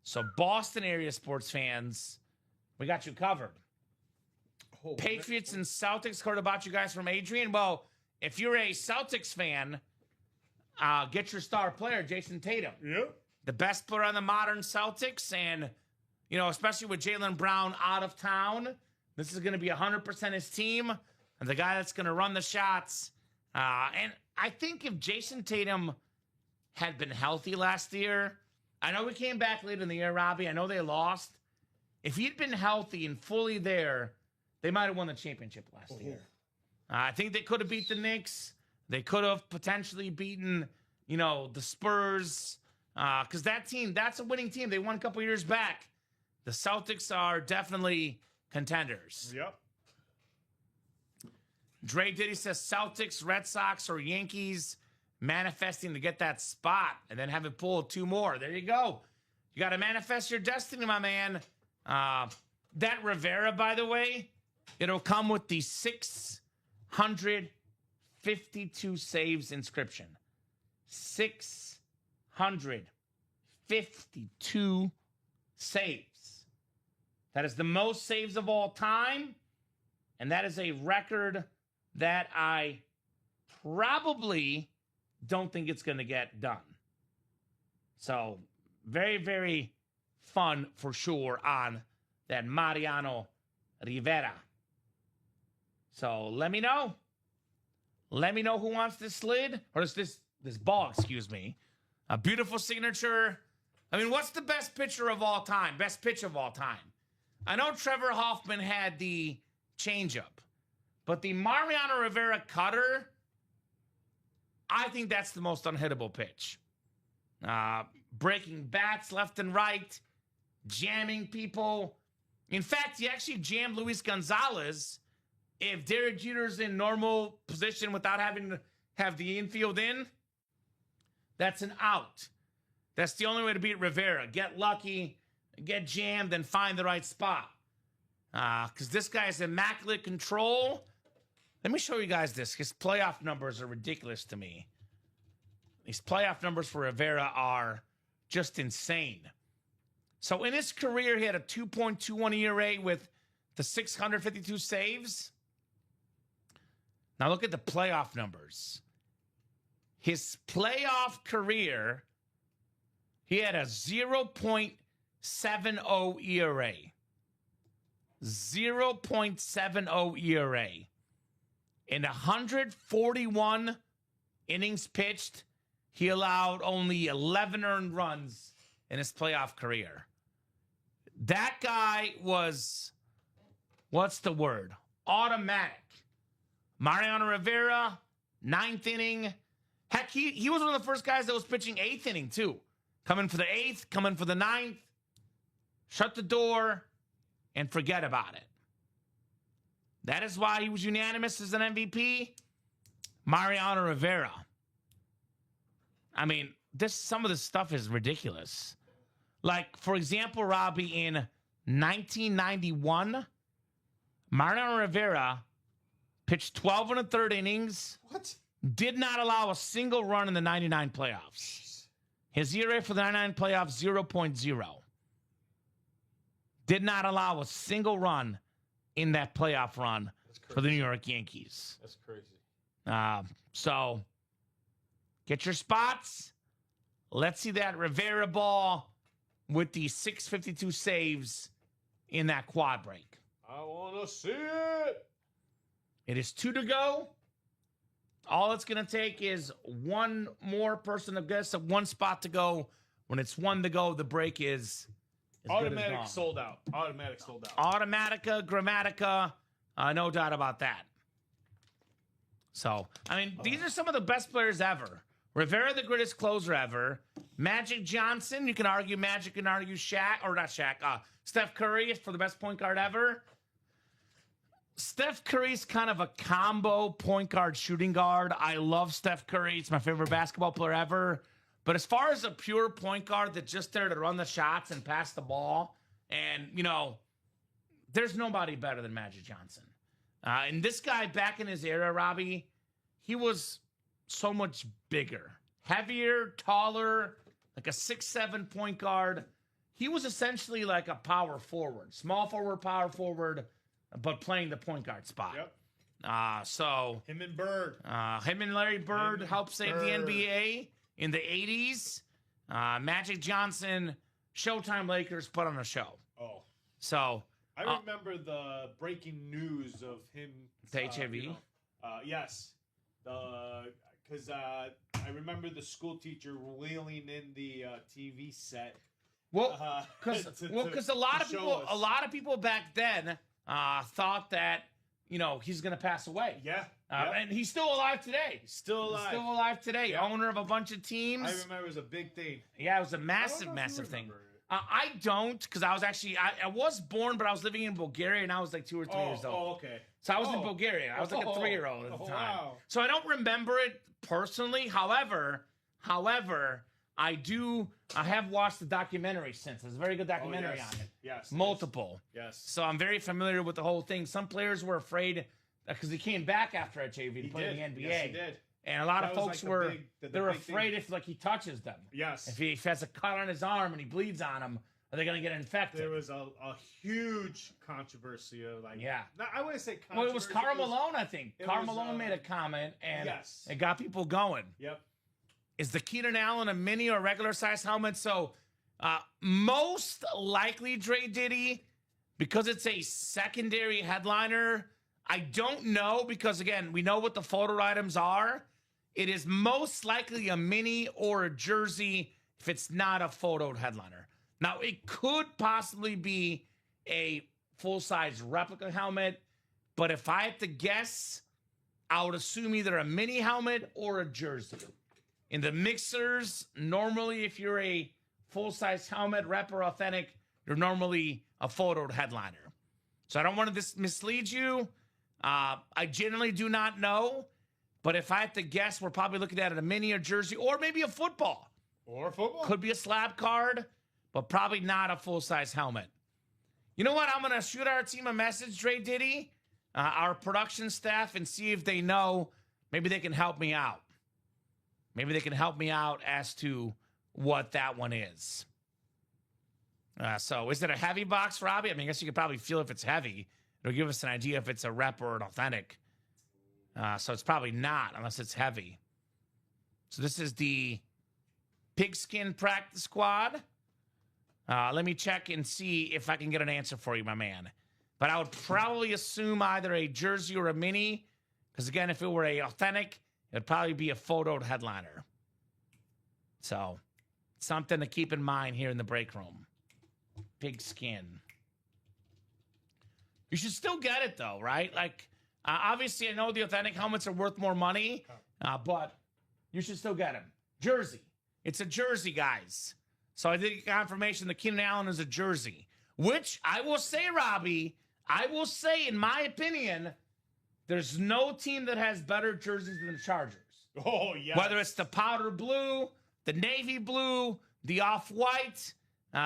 So Boston area sports fans, we got you covered. Patriots and Celtics heard about you guys from Adrian. Well, if you're a Celtics fan, get your star player, Jason Tatum. Yep. The best player on the modern Celtics. And, especially with Jaylen Brown out of town, this is going to be 100% his team. And the guy that's going to run the shots. And I think if Jason Tatum had been healthy last year, I know we came back late in the year, Robbie. I know they lost. If he'd been healthy and fully there, they might have won the championship last year. I think they could have beat the Knicks. They could have potentially beaten, the Spurs. Because that team, that's a winning team. They won a couple years back. The Celtics are definitely contenders. Yep. Dre Diddy says Celtics, Red Sox, or Yankees manifesting to get that spot and then have it pull 2 more. There you go. You got to manifest your destiny, my man. That Rivera, by the way, it'll come with the 652 saves inscription. 652 saves. That is the most saves of all time. And that is a record that I probably don't think it's going to get done. So, very, very fun for sure on that Mariano Rivera. So, let me know. Let me know who wants this lid, or this ball, excuse me. A beautiful signature. I mean, what's the best pitcher of all time? Best pitch of all time? I know Trevor Hoffman had the changeup, but the Mariano Rivera cutter, I think that's the most unhittable pitch. Breaking bats left and right, jamming people. In fact, he actually jammed Luis Gonzalez if Derek Jeter's in normal position without having to have the infield in, that's an out. That's the only way to beat Rivera. Get lucky, get jammed, and find the right spot. Because this guy has immaculate control. Let me show you guys this. His playoff numbers are ridiculous to me. These playoff numbers for Rivera are just insane. So in his career, he had a 2.21 ERA with the 652 saves. Now look at the playoff numbers. His playoff career, he had a 0.70 ERA. 0.70 ERA. In 141 innings pitched, he allowed only 11 earned runs in his playoff career. That guy was, what's the word? Automatic. Mariano Rivera, 9th inning. Heck, he was one of the first guys that was pitching 8th inning, too. Coming for the 8th, coming for the 9th. Shut the door and forget about it. That is why he was unanimous as an MVP. Mariano Rivera. I mean, some of this stuff is ridiculous. Like, for example, Robbie, in 1991, Mariano Rivera pitched 12 1/3 innings. What? Did not allow a single run in the 99 playoffs. His ERA for the 99 playoffs, 0.0. Did not allow a single run in that playoff run for the New York Yankees. That's crazy. So, get your spots. Let's see that Rivera ball with the 652 saves in that quad break. I want to see it. It is 2 to go. All it's going to take is one more person to guess at one spot to go. When it's 1 to go, the break is automatic sold out. Automatic sold out. Automatica, Grammatica, no doubt about that. So, I mean, these are some of the best players ever. Rivera, the greatest closer ever. Magic Johnson, you can argue Magic, you can argue Shaq, or not Shaq, Steph Curry for the best point guard ever. Steph Curry's kind of a combo point guard shooting guard. I love Steph Curry. It's my favorite basketball player ever. But as far as a pure point guard that's just there to run the shots and pass the ball, and, you know, there's nobody better than Magic Johnson. And this guy back in his era, Robbie, he was so much bigger, heavier, taller, like a 6'7" point guard. He was essentially like a power forward, small forward, power forward, but playing the point guard spot. Yep. So him and Bird. Him and Larry Bird helped save the NBA in the 80s. Magic Johnson, Showtime Lakers put on a show. Oh. So I remember the breaking news of him. The HIV? Yes. Because I remember the school teacher wheeling in the TV set. Well, because a lot of people back then thought that, you know, he's going to pass away. Yeah. And he's still alive today. Still alive today. Yeah. Owner of a bunch of teams. I remember it was a big thing. Yeah, it was a massive thing. I don't, because I was actually, I was born, but I was living in Bulgaria, and I was like 2 or 3 years old. Oh, okay. So I was in Bulgaria. I was like a 3-year-old at the time. Wow. So I don't remember it personally. However, I have watched the documentary since. There's a very good documentary on it. Yes. Multiple. Yes. So I'm very familiar with the whole thing. Some players were afraid because he came back after HIV to play in the NBA. Yes, he did. And a lot of folks were afraid thing. if like he touches them. Yes. If he has a cut on his arm and he bleeds on him, are they going to get infected? There was a huge controversy of like. Yeah. No, I wouldn't say controversy. Well, it was Karl Malone, I think. Karl Malone made a comment and it got people going. Yep. Is the Keenan Allen a mini or regular size helmet? So most likely Dre Diddy, because it's a secondary headliner. I don't know because, again, we know what the photo items are. It is most likely a mini or a jersey if it's not a photoed headliner. Now, it could possibly be a full-size replica helmet, but if I had to guess, I would assume either a mini helmet or a jersey. In the mixers, normally if you're a full-size helmet, rep or authentic, you're normally a photoed headliner. So I don't want to mislead you. I generally do not know, but if I had to guess, we're probably looking at a mini, a jersey, or maybe a football. Or football. Could be a slab card, but probably not a full-size helmet. You know what? I'm going to shoot our team a message, Dre Diddy, our production staff, and see if they know. Maybe they can help me out. Maybe they can help me out as to what that one is. So is it a heavy box, Robbie? I mean, I guess you could probably feel if it's heavy. It'll give us an idea if it's a rep or an authentic. So it's probably not unless it's heavy. So this is the Pigskin Practice Squad. Let me check and see if I can get an answer for you, my man. But I would probably assume either a jersey or a mini. Because, again, if it were a authentic, it'd probably be a photoed headliner. So, something to keep in mind here in the break room. Pigskin. You should still get it, though, right? Like, obviously, I know the authentic helmets are worth more money, but you should still get them. Jersey. It's a jersey, guys. So I did get confirmation that Keenan Allen is a jersey. Which, I will say, Robbie, I will say, in my opinion, there's no team that has better jerseys than the Chargers. Oh, yeah. Whether it's the powder blue, the navy blue, the off-white,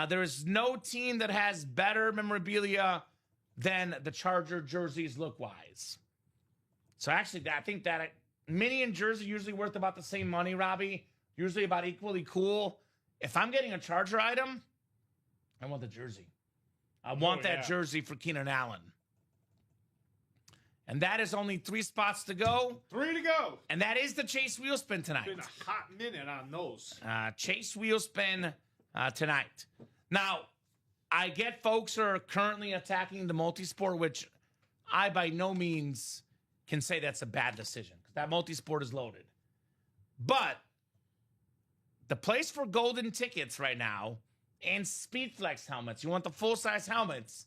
there is no team that has better memorabilia than the Charger jerseys look-wise. So actually, I think that mini and jersey usually worth about the same money, Robbie. Usually about equally cool. If I'm getting a Charger item, I want the jersey. I want that jersey for Keenan Allen. And that is only 3 spots to go. 3 to go. And that is the Chase Wheel Spin tonight. Been a hot minute on those. Chase Wheel Spin tonight. Now, I get folks who are currently attacking the multisport, which I by no means can say that's a bad decision. That multisport is loaded. But the place for golden tickets right now and Speedflex helmets, you want the full-size helmets,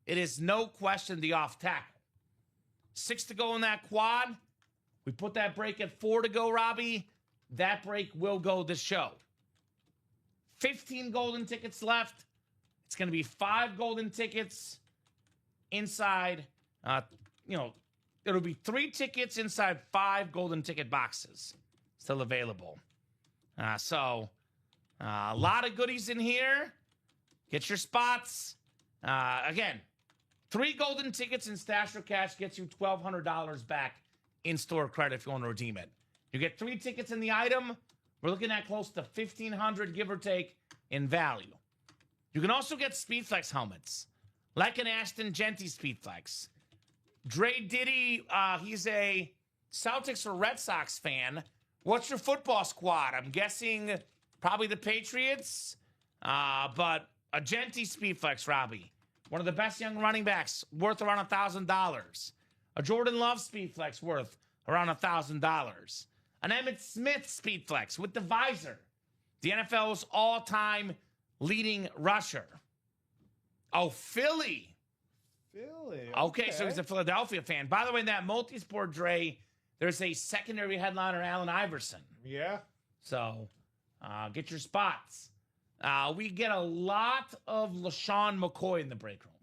it is no question the off-tackle. 6 to go in that quad. We put that break at 4 to go, Robbie. That break will go this show. 15 golden tickets left. It's going to be 5 golden tickets inside. It'll be 3 tickets inside 5 golden ticket boxes still available. So a lot of goodies in here. Get your spots. Again, 3 golden tickets in Stash or Cash gets you $1,200 back in store credit if you want to redeem it. You get 3 tickets in the item. We're looking at close to $1,500, give or take, in value. You can also get Speedflex helmets, like an Ashton Genty Speedflex. Dre Diddy, he's a Celtics or Red Sox fan. What's your football squad? I'm guessing probably the Patriots, but a Genty Speedflex, Robbie. One of the best young running backs, worth around $1,000. A Jordan Love Speedflex, worth around $1,000. An Emmitt Smith Speedflex with the visor. The NFL's all-time leading rusher. Oh, Philly. Okay, so he's a Philadelphia fan. By the way, in that multisport, Dre, there's a secondary headliner, Allen Iverson. Yeah. So get your spots. We get a lot of LaShawn McCoy in the break room.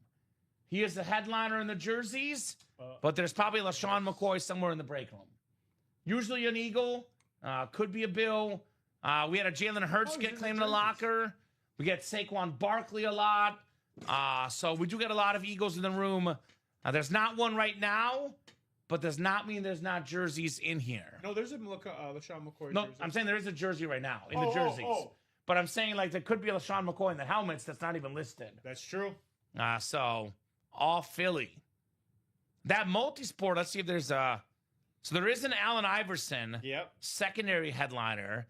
He is the headliner in the jerseys, but there's probably LaShawn McCoy somewhere in the break room. Usually an Eagle, could be a Bill. We had a Jalen Hurts get claimed in the locker. We get Saquon Barkley a lot. So we do get a lot of Eagles in the room. There's not one right now, but does not mean there's not jerseys in here. No, there's a LaShawn McCoy No, jersey. I'm saying there is a jersey right now in the jerseys. But I'm saying, like, there could be a LaShawn McCoy in the helmets that's not even listed. That's true. So, all Philly. That multisport, let's see if there's a... So there is an Allen Iverson secondary headliner.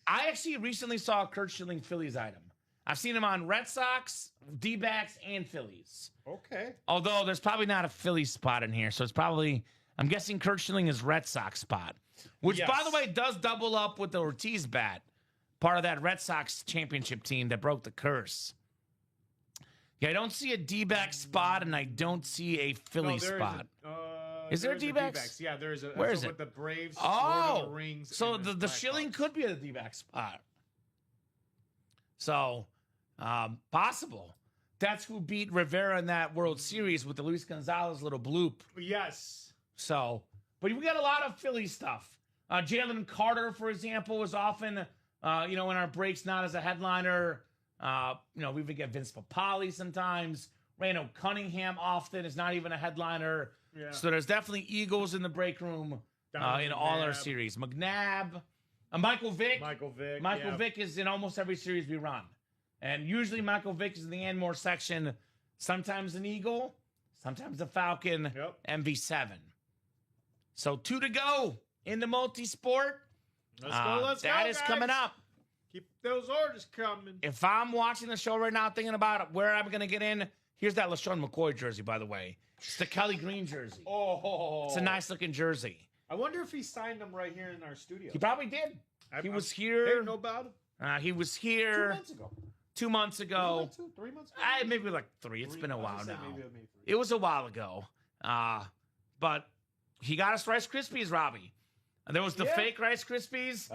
I actually recently saw a Kurt Schilling Phillies item. I've seen him on Red Sox, D-backs, and Phillies. Okay. Although there's probably not a Phillies spot in here, so it's probably... I'm guessing Kurt Schilling is Red Sox spot. Which, by the way, does double up with the Ortiz bat. Part of that Red Sox championship team that broke the curse. Yeah, I don't see a D-back spot, and I don't see a Philly spot. Is there a D-backs? Yeah, there is a. Where is it? With the Braves, oh, the Rings, so the Schilling could be a D-back spot. So, possible. that's who beat Rivera in that World Series with the Luis Gonzalez little bloop. Yes. So, but we got a lot of Philly stuff. Jalen Carter, for example, is often, in our breaks, not as a headliner. We would get Vince Papale sometimes. Randall Cunningham often is not even a headliner. Yeah. So there's definitely Eagles in the break room in all our series. McNabb, Michael Vick. Michael Vick is in almost every series we run. And usually Michael Vick is in the Anmore section, sometimes an Eagle, sometimes a Falcon, MV7. So 2 to go in the multi-sport. Let's go, That is guys. Coming up. Keep those orders coming. If I'm watching the show right now thinking about where I'm going to get in, here's that LaShawn McCoy jersey, by the way. It's the Kelly Green jersey. Oh. It's a nice-looking jersey. I wonder if he signed them right here in our studio. He probably did. He was here. Didn't know about him. He was here 2 months ago. 2 months ago. 3 months ago? Maybe like 3. It's been a while now. Maybe It was a while ago. But he got us Rice Krispies, Robbie. And there was the fake Rice Krispies.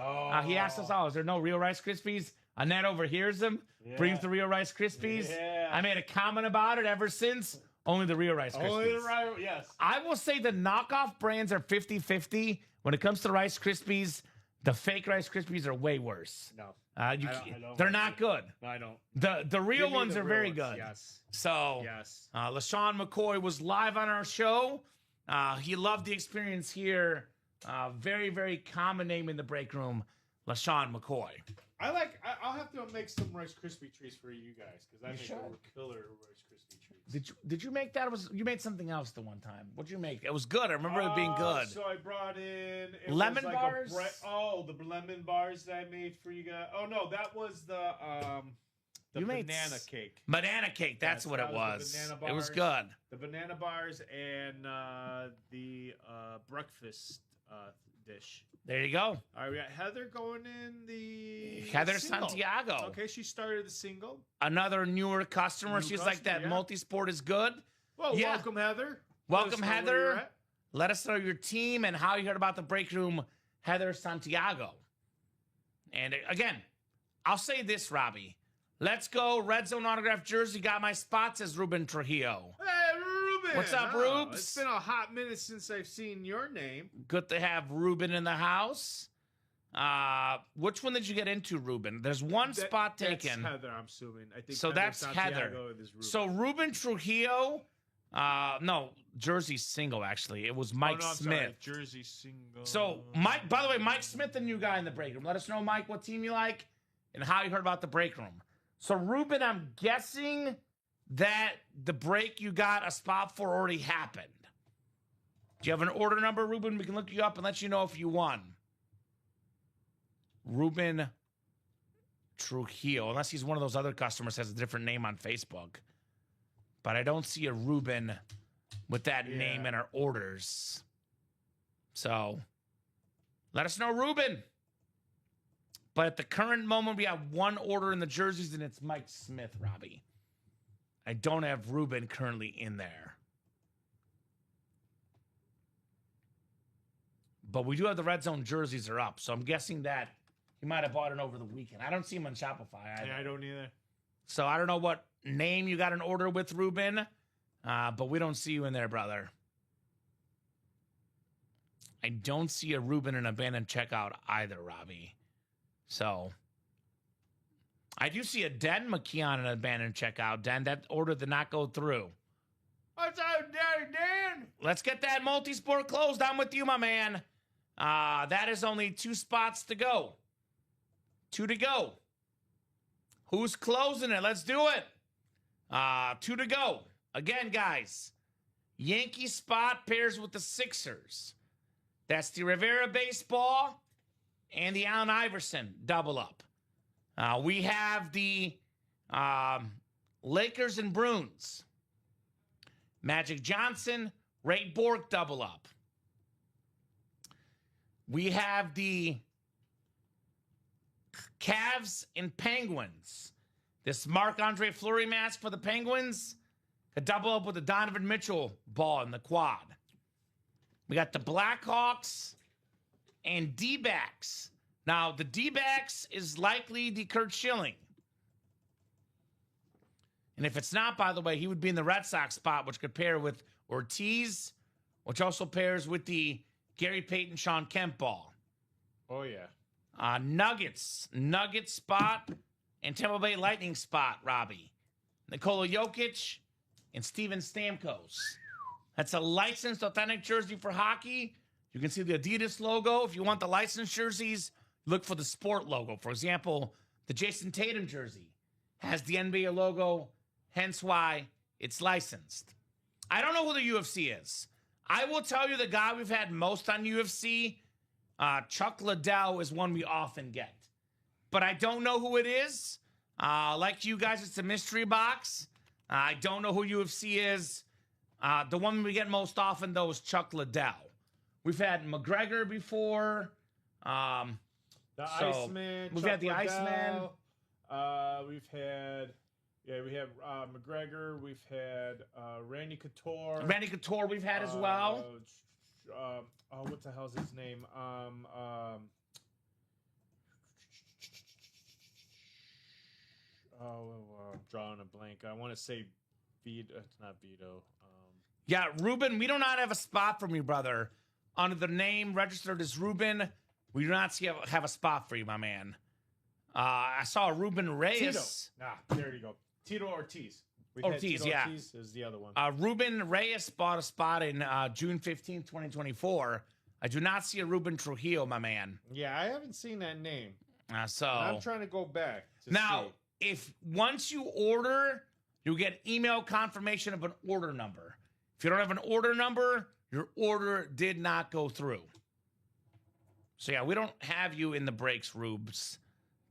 He asked us all, is there no real Rice Krispies? Annette overhears him, brings the real Rice Krispies. Yeah. I made a comment about it ever since. Only the real Rice Krispies. Only the right, yes. I will say the knockoff brands are 50-50. When it comes to Rice Krispies, the fake Rice Krispies are way worse. No. I they're not good. No, I don't. The real ones are very ones. good. Yes. So, Yes. LaShawn McCoy was live on our show. He loved the experience here. Very, very common name in the break room, LaShawn McCoy. I'll have to make some Rice Krispie trees for you guys because I make killer Rice Krispie trees. Did you make that? You made something else the one time. What'd you make? It was good. I remember it being good. So I brought in lemon bars. The lemon bars that I made for you guys. Oh no, that was the banana cake. Banana cake. That's what it was. It was good. The banana bars and the breakfast dish. There you go. All right, we got Heather going in the Heather single. Santiago. Okay, she started the single. Another newer customer. She's like that. Multi-sport is good. Well, welcome, Heather. Welcome, Heather. Let us know your team and how you heard about the break room, Heather Santiago. And again, I'll say this, Robbie. Let's go. Red Zone autograph jersey. Got my spot, says Ruben Trujillo. Hey, Ruben. What's up, Rubes? It's been a hot minute since I've seen your name. Good to have Ruben in the house. Which one did you get into, Ruben? There's one spot taken. That's Heather, I'm assuming. I think so. That's Heather. So Ruben Trujillo. No, jersey single actually. It was Mike Smith. Sorry. Jersey single. So Mike. By the way, Mike Smith, the new guy in the break room. Let us know, Mike, what team you like and how you heard about the break room. So Ruben, I'm guessing that the break you got a spot for already happened. Do you have an order number, Ruben? We can look you up and let you know if you won. Ruben Trujillo, unless he's one of those other customers that has a different name on Facebook. But I don't see a Ruben with that name in our orders. So let us know, Ruben. But at the current moment, we have one order in the jerseys, and it's Mike Smith, Robbie. I don't have Ruben currently in there. But we do have the Red Zone jerseys are up, so I'm guessing that he might have bought it over the weekend. I don't see him on Shopify either. Yeah, I don't either. So I don't know what name you got an order with, Ruben, but we don't see you in there, brother. I don't see a Ruben in abandoned checkout either, Robbie. So I do see a Den McKeon in abandoned checkout. Den, that order did not go through. What's up, Daddy Dan? Let's get that multi-sport closed. I'm with you, my man. That is only 2 spots to go. 2 to go. Who's closing it? Let's do it. 2 to go. Again, guys. Yankee spot pairs with the Sixers. That's the Rivera baseball and the Allen Iverson double up. We have the Lakers and Bruins. Magic Johnson, Ray Bork double up. We have the Cavs and Penguins. This Marc-Andre Fleury mask for the Penguins. A double up with the Donovan Mitchell ball in the quad. We got the Blackhawks and D-backs. Now, the D-backs is likely the Kurt Schilling. And if it's not, by the way, he would be in the Red Sox spot, which could pair with Ortiz, which also pairs with the Gary Payton, Sean Kemp ball. Oh, yeah. Nuggets spot, and Tampa Bay Lightning spot, Robbie. Nikola Jokic and Steven Stamkos. That's a licensed, authentic jersey for hockey. You can see the Adidas logo. If you want the licensed jerseys, look for the sport logo. For example, the Jason Tatum jersey has the NBA logo, hence why it's licensed. I don't know who the UFC is. I will tell you the guy we've had most on UFC, Chuck Liddell, is one we often get. But I don't know who it is. Like you guys, it's a mystery box. I don't know who UFC is. The one we get most often, though, is Chuck Liddell. We've had McGregor before. Iceman. We've Chuck had the Liddell. Iceman. We have McGregor. We've had Randy Couture. Randy Couture we've had as well. What the hell's his name? I'm drawing a blank. I want to say Vito. It's not Vito. Yeah, Ruben, we do not have a spot for me, brother. Under the name registered as Ruben, we do not have a spot for you, my man. I saw Ruben Reyes. Tito. There you go. Tito Ortiz. Ortiz, yeah. Ortiz is the other one. Ruben Reyes bought a spot in June 15th, 2024. I do not see a Ruben Trujillo, my man. Yeah, I haven't seen that name. So I'm trying to go back. Now, if once you order, you'll get email confirmation of an order number. If you don't have an order number, your order did not go through. So yeah, we don't have you in the breaks, Rubes.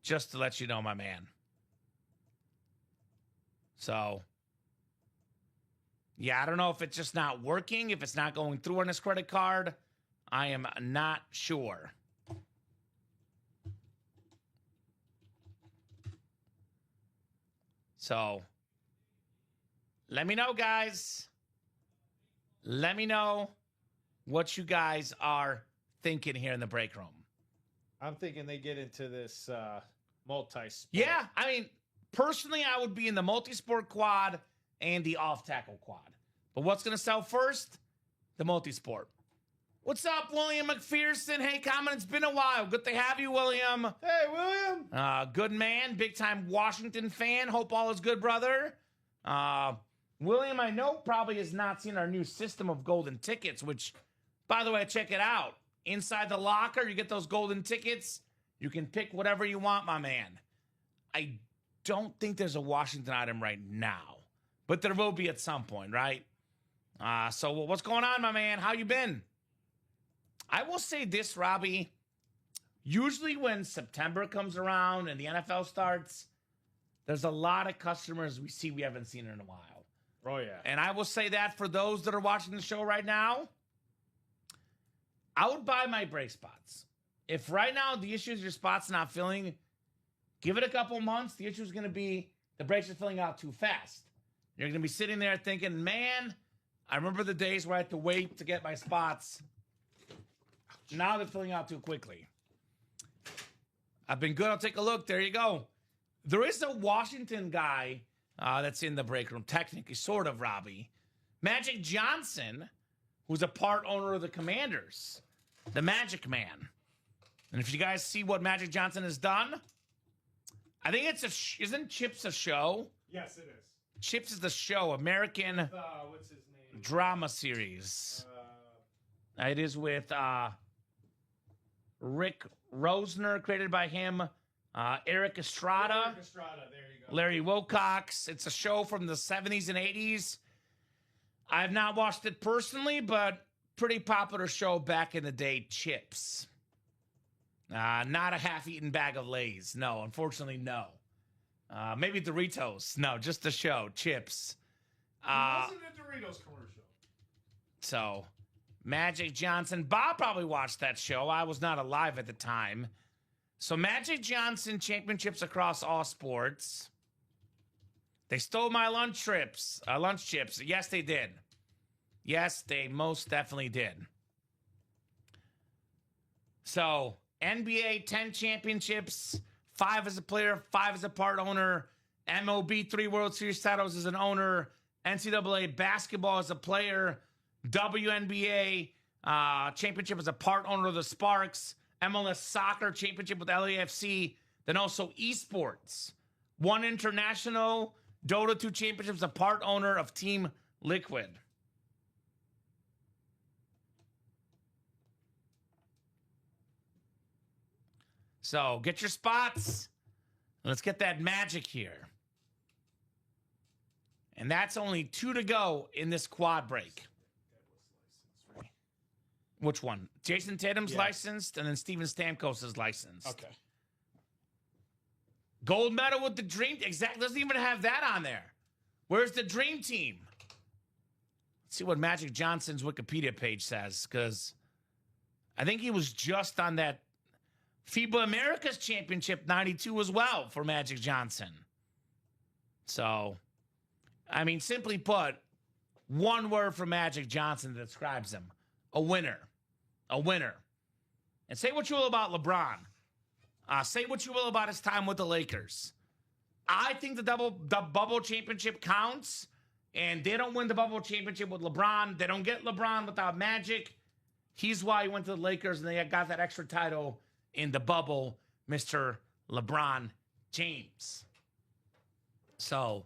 Just to let you know, my man. So, yeah, I don't know if it's just not working, if it's not going through on his credit card. I am not sure. So, let me know, guys. Let me know what you guys are thinking here in the break room. I'm thinking they get into this multi-sport. Yeah, I mean, personally, I would be in the multi-sport quad and the off-tackle quad. But what's going to sell first? The multi-sport. What's up, William McPherson? Hey, Kamen, it's been a while. Good to have you, William. Hey, William. Good man, big-time Washington fan. Hope all is good, brother. William, I know, probably has not seen our new system of golden tickets, which, by the way, check it out. Inside the locker, you get those golden tickets. You can pick whatever you want, my man. I don't think there's a Washington item right now, but there will be at some point, right? So what's going on, my man? How you been? I will say this, Robbie. Usually when September comes around and the NFL starts, there's a lot of customers we haven't seen in a while. Oh, yeah. And I will say that for those that are watching the show right now, I would buy my break spots. If right now the issue is your spot's not filling, give it a couple months. The issue is going to be the breaks are filling out too fast. You're going to be sitting there thinking, man, I remember the days where I had to wait to get my spots. Now they're filling out too quickly. I've been good. I'll take a look. There you go. There is a Washington guy that's in the break room, technically, sort of, Robbie. Magic Johnson, who's a part owner of the Commanders, the Magic Man. And if you guys see what Magic Johnson has done, I think isn't Chips a show? Yes, it is. Chips is the show, American What's his name? drama series. It is with Rick Rosner, created by him, Eric Estrada, There you go. Larry Wilcox. It's a show from the 70s and 80s. I've not watched it personally, but pretty popular show back in the day, Chips. Not a half-eaten bag of Lay's. No, unfortunately, no. Maybe Doritos. No, just the show, Chips. It wasn't a Doritos commercial. So, Magic Johnson. Bob probably watched that show. I was not alive at the time. So, Magic Johnson championships across all sports. They stole my lunch chips. Yes, they did. Yes, they most definitely did. So, NBA 10 championships, 5 as a player, 5 as a part owner, MLB 3 World Series titles as an owner, NCAA basketball as a player, WNBA championship as a part owner of the Sparks, MLS soccer championship with LAFC, then also esports. One international Dota 2 championships, a part owner of Team Liquid. So get your spots. Let's get that magic here. And that's only 2 to go in this quad break. Which one? Jason Tatum's licensed, and then Steven Stamkos is licensed. Okay. Gold medal with the Dream. Exactly. Doesn't even have that on there. Where's the Dream Team? Let's see what Magic Johnson's Wikipedia page says, because I think he was just on that FIBA Americas Championship 92 as well for Magic Johnson. So, I mean, simply put, one word for Magic Johnson that describes him. A winner. A winner. And say what you will about LeBron. Say what you will about his time with the Lakers. I think the bubble championship counts, and they don't win the bubble championship with LeBron. They don't get LeBron without Magic. He's why he went to the Lakers, and they got that extra title in the bubble, Mr. LeBron James. So,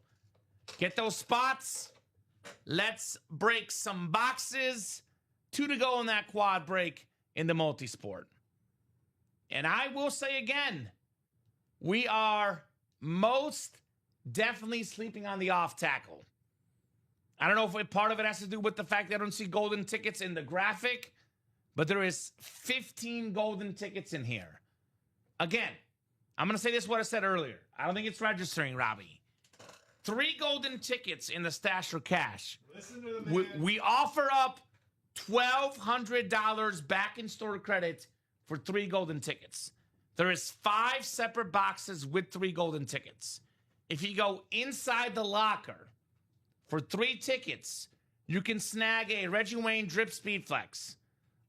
get those spots. Let's break some boxes. 2 to go in that quad break in the multisport. And I will say again, we are most definitely sleeping on the off tackle. I don't know if part of it has to do with the fact that I don't see golden tickets in the graphic, but there is 15 golden tickets in here. Again, I'm going to say this what I said earlier. I don't think it's registering, Robbie. 3 golden tickets in the Stash or Cash. Listen to the man. We offer up $1,200 back in store credit for 3 golden tickets. There is 5 separate boxes with 3 golden tickets. If you go inside the locker for 3 tickets, you can snag a Reggie Wayne Drip Speed Flex,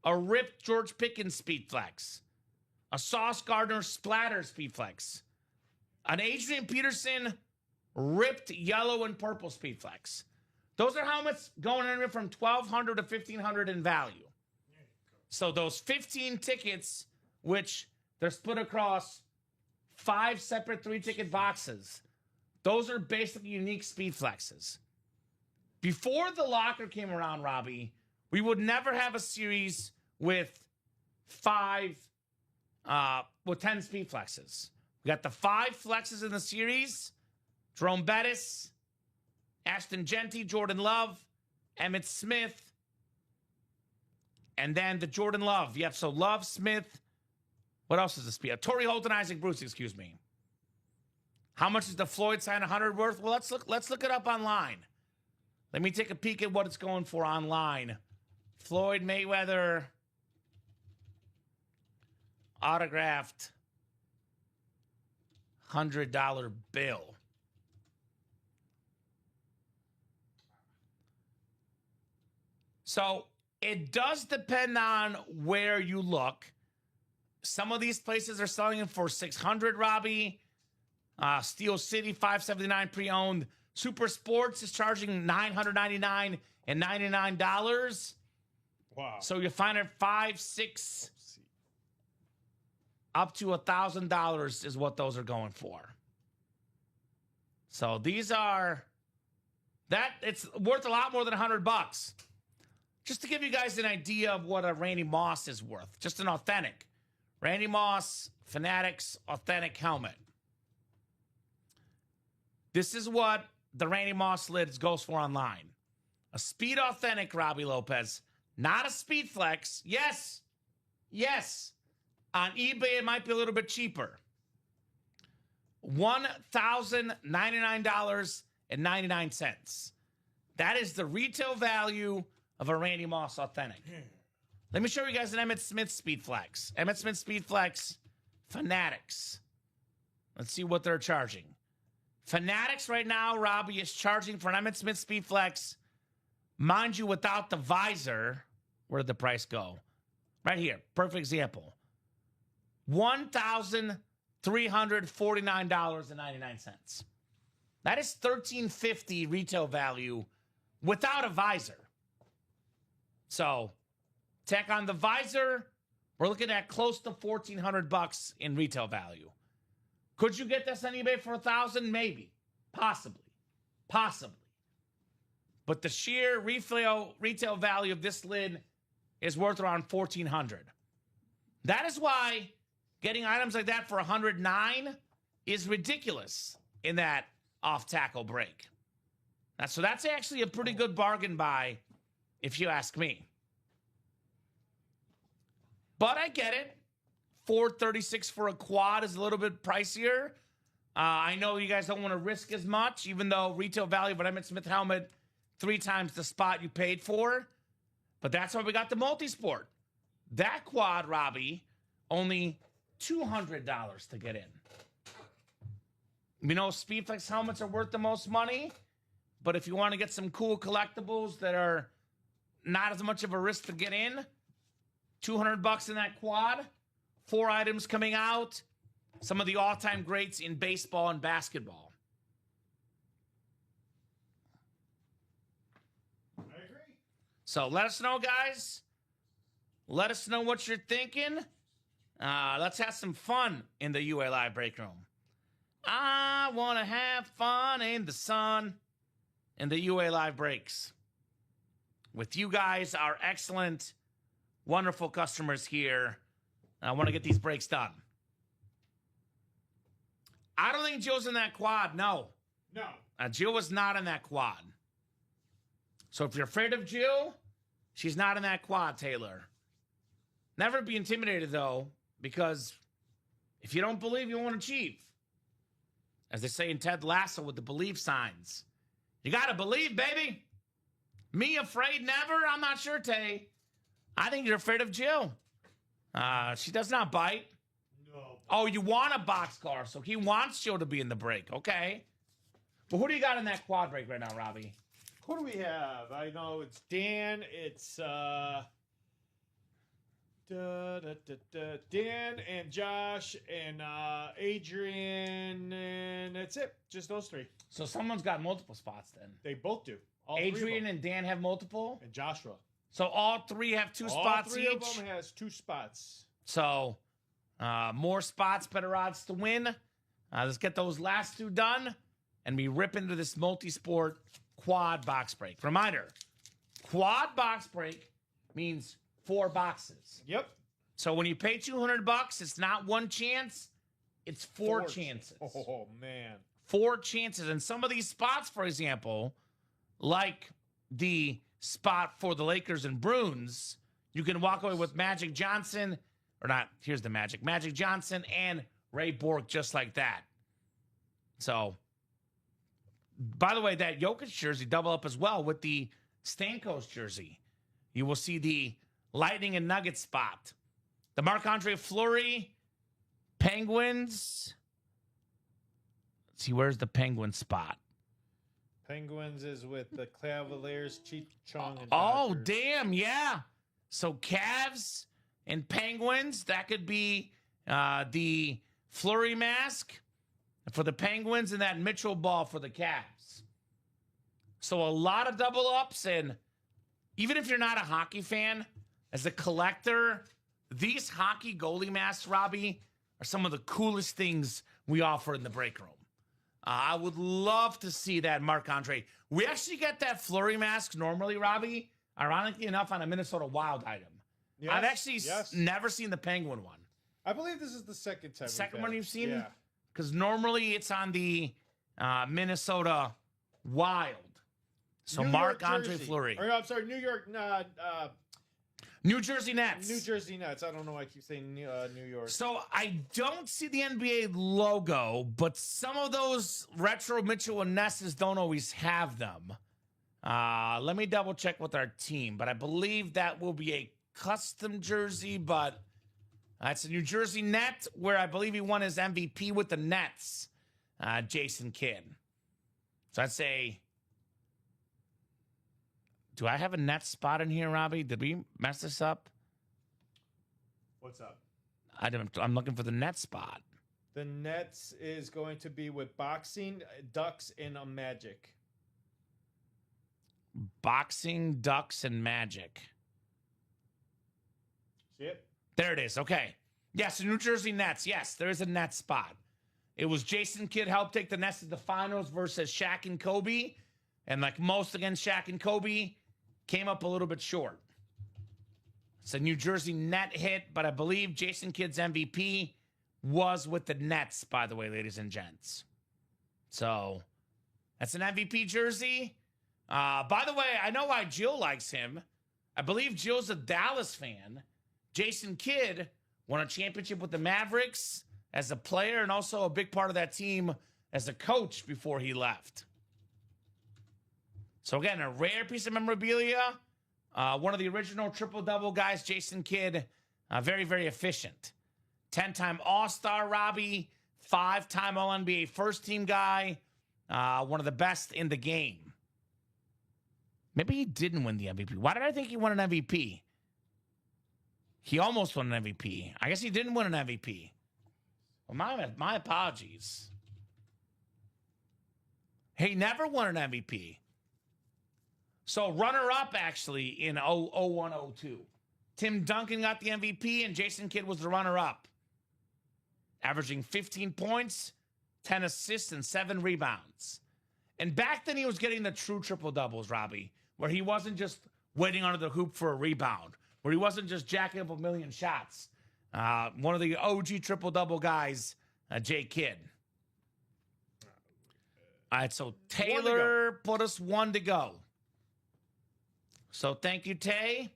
a ripped George Pickens Speed Flex, a Sauce Gardner Splatter Speed Flex, an Adrian Peterson ripped yellow and purple Speed Flex. Those are helmets going anywhere from $1,200 to $1,500 in value. So those 15 tickets, which they're split across 5 separate 3-ticket boxes, those are basically unique Speed Flexes. Before the locker came around, Robbie, we would never have a series with 10 Speed Flexes. We got the 5 flexes in the series: Jerome Bettis, Ashton Genty, Jordan Love, Emmitt Smith, and then the Jordan Love. Yep, so Love, Smith. What else is the speed? Torrey Holt and Isaac Bruce, excuse me. How much is the Floyd sign 100 worth? Well, let's look it up online. Let me take a peek at what it's going for online. Floyd Mayweather autographed $100 bill. So it does depend on where you look. Some of these places are selling it for $600, Robbie. Steel City, $579 pre-owned. Super Sports is charging $999 and $99. Wow. So you find it $500, $600, up to $1,000 is what those are going for. So these are it's worth a lot more than $100. Just to give you guys an idea of what a Randy Moss is worth, just an authentic Randy Moss Fanatics authentic helmet. This is what the Randy Moss lids goes for online. A Speed Authentic Robbie Lopez, not a Speed Flex. Yes. On eBay, it might be a little bit cheaper. $1,099.99. That is the retail value of a Randy Moss Authentic. Let me show you guys an Emmitt Smith Speed Flex. Emmitt Smith Speed Flex Fanatics. Let's see what they're charging. Fanatics right now, Robbie, is charging for an Emmitt Smith Speed Flex, mind you, without the visor. Where did the price go? Right here. Perfect example. $1,349.99. That is $1,350 retail value without a visor. So, tack on the visor, we're looking at close to $1,400 in retail value. Could you get this on eBay for $1,000? Maybe. Possibly. But the sheer retail value of this lid is worth around $1,400. That is why getting items like that for $109 is ridiculous in that off-tackle break. So that's actually a pretty good bargain buy, if you ask me. But I get it. $436 for a quad is a little bit pricier. I know you guys don't want to risk as much, even though retail value of an Emmitt Smith helmet 3 times the spot you paid for. But that's why we got the multi-sport. That quad, Robbie, only $200 to get in. We know Speedflex helmets are worth the most money, but if you want to get some cool collectibles that are not as much of a risk to get in, $200 in that quad, 4 items coming out, some of the all-time greats in baseball and basketball. I agree. So let us know, guys. Let us know what you're thinking. Let's have some fun in the UA Live break room. I want to have fun in the sun in the UA Live breaks. With you guys, our excellent, wonderful customers here. I want to get these breaks done. I don't think Jill's in that quad, no. No. Jill was not in that quad. So if you're afraid of Jill, she's not in that quad, Taylor. Never be intimidated, though, because if you don't believe, you won't achieve. As they say in Ted Lasso with the belief signs. You got to believe, baby. Me afraid never? I'm not sure, Tay. I think you're afraid of Jill. She does not bite. No. Oh, you want a boxcar, so he wants Jill to be in the break. Okay. But who do you got in that quad break right now, Robbie? Who do we have? I know it's Dan. It's Dan and Josh and Adrian, and that's it. Just those 3. So someone's got multiple spots then. They both do. All 3 of Adrian them. and Dan have multiple? And Joshua. So all 3 have 2 spots All 3 each? of them has 2 spots. So more spots, better odds to win. Let's get those last 2 done, and we rip into this multi-sport quad box break. Reminder, quad box break means 4 boxes. Yep. So when you pay $200, it's not 1 chance, it's 4 chances. Oh, man. 4 chances. And some of these spots, for example, like the spot for the Lakers and Bruins, you can walk away with Magic Johnson, or not, here's the Magic Johnson and Ray Bork just like that. So, by the way, that Jokic jersey double up as well with the Stamkos jersey. You will see the Lightning and Nuggets spot. The Marc-Andre Fleury, Penguins. Let's see, where's the Penguin spot? Penguins is with the Cavaliers, Cheech Chong, and Oh, Dodgers. damn, yeah. So Cavs and Penguins, that could be the Fleury mask for the Penguins and that Mitchell ball for the Cavs. So a lot of double ups, and even if you're not a hockey fan, as a collector, these hockey goalie masks, Robbie, are some of the coolest things we offer in the break room. I would love to see that Marc-Andre. We actually get that Fleury mask normally, Robbie, ironically enough, on a Minnesota Wild item. Yes, I've actually yes. never seen the Penguin one. I believe this is the second time. Second we've one had you've it. seen? Yeah. Because normally it's on the Minnesota Wild. So New York, Marc-Andre Jersey. Fleury. Or, I'm sorry, New York, New Jersey Nets. New Jersey Nets. I don't know why I keep saying New York. So I don't see the NBA logo, but some of those retro Mitchell and Nesses don't always have them. Let me double check with our team, but I believe that will be a custom jersey, but it's a New Jersey Net where I believe he won his MVP with the Nets, Jason Kidd. So I'd say, do I have a Nets spot in here, Robbie? Did we mess this up? What's up? I'm looking for the net spot. The Nets is going to be with boxing, Ducks, and Magic. Boxing, Ducks, and Magic. See it? There it is. Okay. Yes, the New Jersey Nets. Yes, there is a Nets spot. It was Jason Kidd helped take the Nets to the finals versus Shaq and Kobe. And like most against Shaq and Kobe, came up a little bit short. It's a New Jersey net hit, but I believe Jason Kidd's MVP was with the Nets, by the way, ladies and gents. So that's an MVP jersey. By the way, I know why Jill likes him. I believe Jill's a Dallas fan. Jason Kidd won a championship with the Mavericks as a player and also a big part of that team as a coach before he left. So again, a rare piece of memorabilia. One of the original triple-double guys, Jason Kidd, very, very efficient. 10-time All-Star Robbie, 5-time All-NBA first-team guy, one of the best in the game. Maybe he didn't win the MVP. Why did I think he won an MVP? He almost won an MVP. I guess he didn't win an MVP. Well, my apologies. He never won an MVP. So runner-up, actually, in 01-02. Tim Duncan got the MVP, and Jason Kidd was the runner-up. Averaging 15 points, 10 assists, and 7 rebounds. And back then, he was getting the true triple-doubles, Robbie, where he wasn't just waiting under the hoop for a rebound, where he wasn't just jacking up a million shots. One of the OG triple-double guys, Jay Kidd. All right, so Taylor put us 1 to go. So thank you, Tay.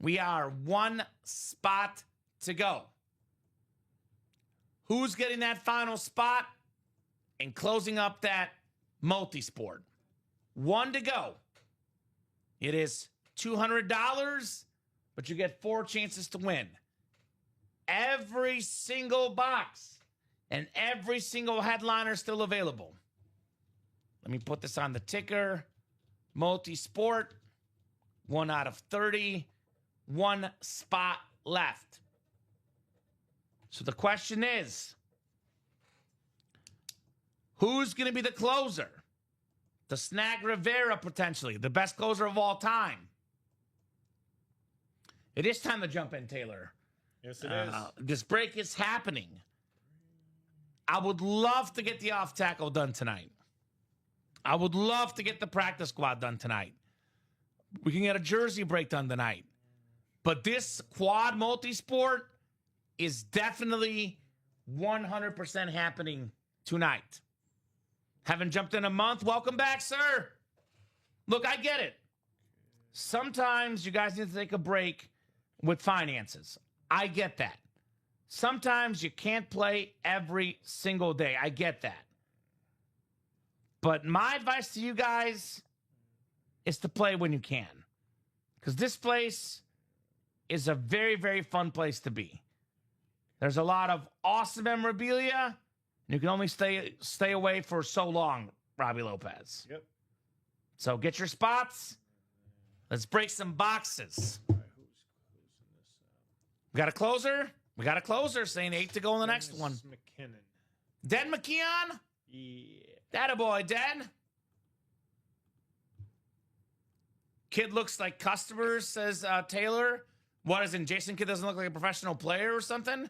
We are 1 spot to go. Who's getting that final spot and closing up that multi-sport? 1 to go. It is $200, but you get 4 chances to win. Every single box and every single headliner still available. Let me put this on the ticker. Multi-sport. 1 out of 30. 1 spot left. So the question is, who's going to be the closer? The Snag Rivera, potentially. The best closer of all time. It is time to jump in, Taylor. Yes, it is. This break is happening. I would love to get the off tackle done tonight. I would love to get the practice squad done tonight. We can get a jersey break done tonight. But this quad multi-sport is definitely 100% happening tonight. Haven't jumped in a month. Welcome back, sir. Look, I get it. Sometimes you guys need to take a break with finances. I get that. Sometimes you can't play every single day. I get that. But my advice to you guys is to play when you can. Because this place is a very, very fun place to be. There's a lot of awesome memorabilia. And you can only stay away for so long, Robbie Lopez. Yep. So get your spots. Let's break some boxes. All right, who's this? We got a closer. We got a closer saying 8 to go in the next one. McKinnon. Den McKeon? Yeah. Attaboy, Den. Kid looks like customers, says Taylor. What is it? Jason Kidd doesn't look like a professional player or something?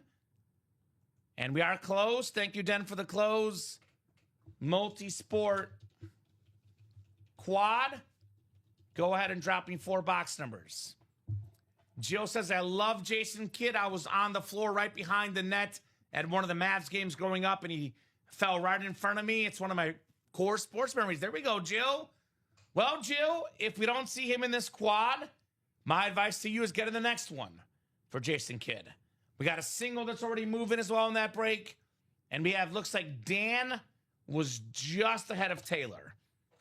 And we are close. Thank you, Den, for the close. Multi-sport quad. Go ahead and drop me 4 box numbers. Jill says, I love Jason Kidd. I was on the floor right behind the net at one of the Mavs games growing up, and he fell right in front of me. It's one of my core sports memories. There we go, Jill. Well, Jill, if we don't see him in this quad, my advice to you is get in the next one for Jason Kidd. We got a single that's already moving as well in that break. And we have, looks like Dan was just ahead of Taylor.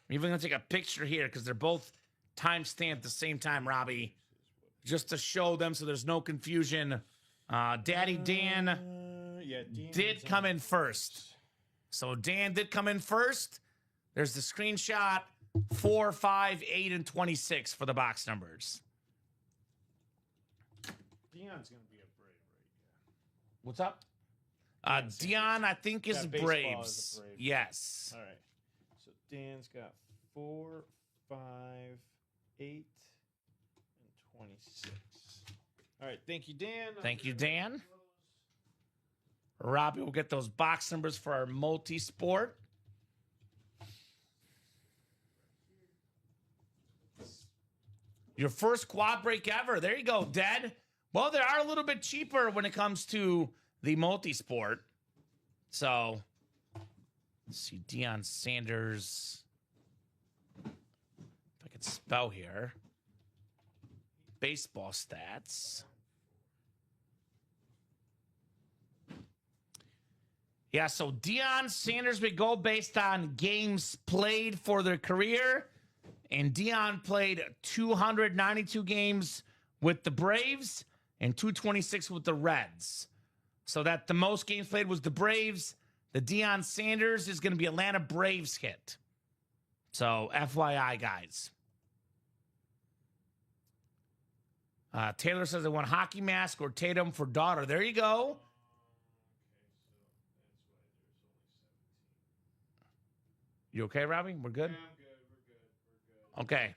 I'm even going to take a picture here because they're both timestamped at the same time, Robbie, just to show them so there's no confusion. Daddy Dan did come in first. So Dan did come in first. There's the screenshot. 4, 5, 8, and 26 for the box numbers. Deion's going to be a Brave, right? What's up? Dion, I think, is Got baseball Braves. as a Brave. Yes. All right. So Dan's got 4, 5, 8, and 26. All right. Thank you, Dan. Thank you, Dan. Robbie will get those box numbers for our multi-sport. Your first quad break ever. There you go, Dad. Well, they are a little bit cheaper when it comes to the multi-sport. So, let's see, Deion Sanders. If I could spell here. Baseball stats. Yeah, so Deion Sanders would go based on games played for their career. And Deion played 292 games with the Braves and 226 with the Reds. So that the most games played was the Braves. The Deion Sanders is going to be Atlanta Braves hit. So FYI, guys. Taylor says they want hockey mask or Tatum for daughter. There you go. You okay, Robbie? We're good? Yeah, I'm good. We're good. Okay.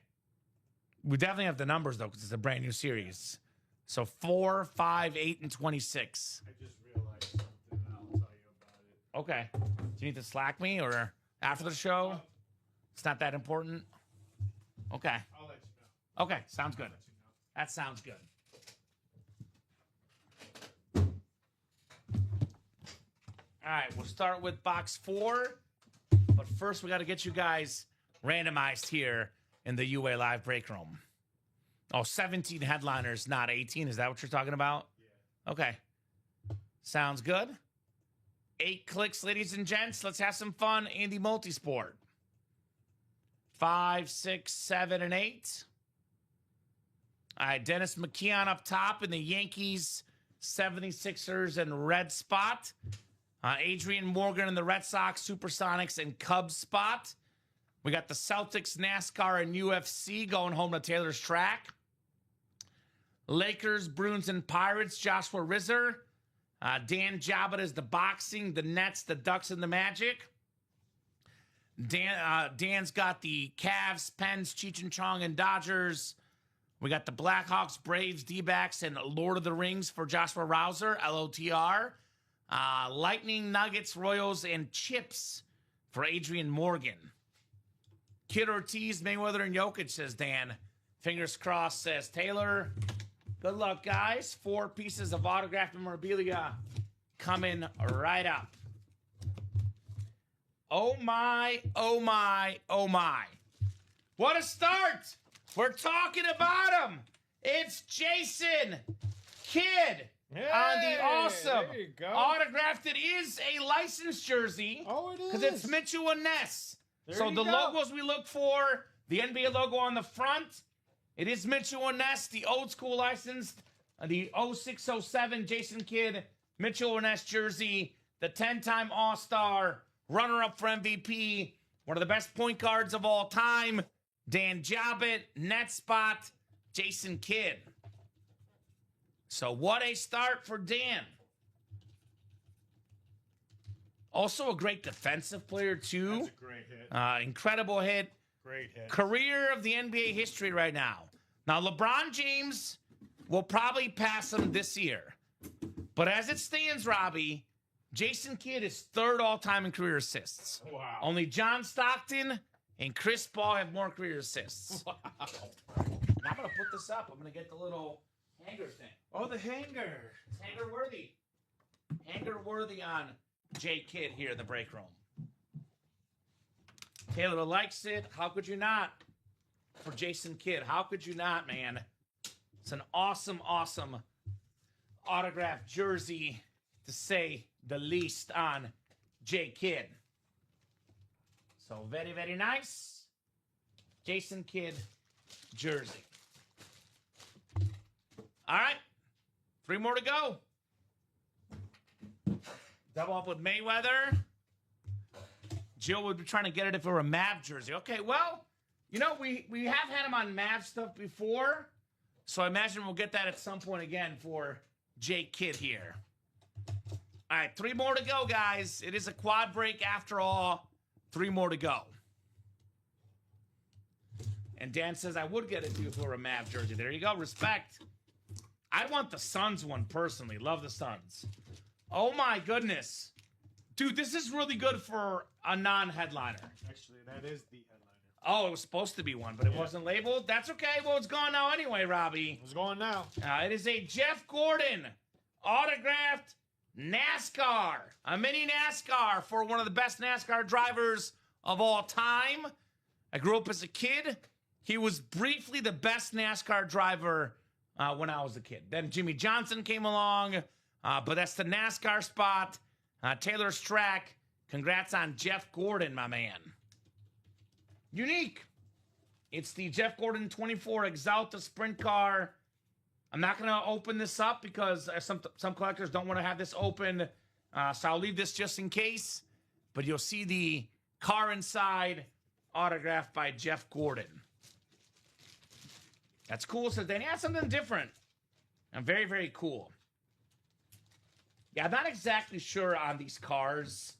We definitely have the numbers, though, because it's a brand new series. So 4, 5, 8, and 26. I just realized something, and I'll tell you about it. Okay. Do you need to Slack me or after the show? It's not that important? Okay. I'll let you know. Okay. Sounds good. That sounds good. All right. We'll start with box 4. But first, we got to get you guys randomized here in the UA Live break room. Oh, 17 headliners, not 18. Is that what you're talking about? Yeah. Okay. Sounds good. 8 clicks, ladies and gents. Let's have some fun in the multisport. 5, 6, 7, and 8. All right, Dennis McKeon up top in the Yankees, 76ers, and red spot. Adrian Morgan in the Red Sox, Supersonics, and Cubs spot. We got the Celtics, NASCAR, and UFC going home to Taylor's track. Lakers, Bruins, and Pirates, Joshua Rizzer. Dan Jabba is the boxing, the Nets, the Ducks, and the Magic. Dan's got the Cavs, Pens, Cheech and Chong, and Dodgers. We got the Blackhawks, Braves, D-backs, and Lord of the Rings for Joshua Rouser, LOTR. Lightning, Nuggets, Royals, and Chips for Adrian Morgan. Kid Ortiz, Mayweather, and Jokic, says Dan. Fingers crossed, says Taylor. Good luck, guys. 4 pieces of autographed memorabilia coming right up. Oh, my, oh, my, oh, my. What a start. We're talking about him. It's Jason Kidd. Hey, on the awesome there you go. autographed. It is a licensed jersey. Oh, it is. Because it's Mitchell and Ness. There So you the go. logos we look for, the NBA logo on the front, it is Mitchell and Ness, the old school licensed, the 0607 Jason Kidd, Mitchell and Ness jersey, the 10-time All-Star, runner-up for MVP, one of the best point guards of all time, Dan Jabba, net spot, Jason Kidd. So what a start for Dan. Also a great defensive player, too. That's a great hit. Incredible hit. Great hit. Career of the NBA history right now. Now, LeBron James will probably pass him this year. But as it stands, Robbie, Jason Kidd is 3rd all-time in career assists. Wow. Only John Stockton and Chris Paul have more career assists. Wow. And I'm going to put this up. I'm going to get the little hanger thing. Oh, the hanger. It's hanger worthy. Hanger worthy on J Kidd here in the break room. Taylor likes it. How could you not? For Jason Kidd. How could you not, man? It's an awesome, awesome autographed jersey, to say the least, on J Kidd. So very, very nice. Jason Kidd jersey. All right. 3 more to go. Double up with Mayweather. Jill would be trying to get it if it were a Mav jersey. Okay, well, you know, we have had him on Mav stuff before, so I imagine we'll get that at some point again for Jake Kidd here. All right, 3 more to go, guys. It is a quad break after all. 3 more to go. And Dan says, I would get it to you for a Mav jersey. There you go. Respect. I want the Suns one personally. Love the Suns. Oh, my goodness. Dude, this is really good for a non-headliner. Actually, that is the headliner. Oh, it was supposed to be one, but it wasn't labeled. That's okay. Well, it's gone now anyway, Robbie. It's going now. It is a Jeff Gordon autographed NASCAR. A mini NASCAR for one of the best NASCAR drivers of all time. I grew up as a kid. He was briefly the best NASCAR driver when I was a kid. Then Jimmy Johnson came along, but that's the NASCAR spot. Taylor's track. Congrats on Jeff Gordon, my man. Unique. It's the Jeff Gordon 24 Exalta Sprint Car. I'm not going to open this up because some collectors don't want to have this open. So I'll leave this just in case. But you'll see the car inside autographed by Jeff Gordon. That's cool. So then, yeah, something different. And very, very cool. Yeah, I'm not exactly sure on these cars.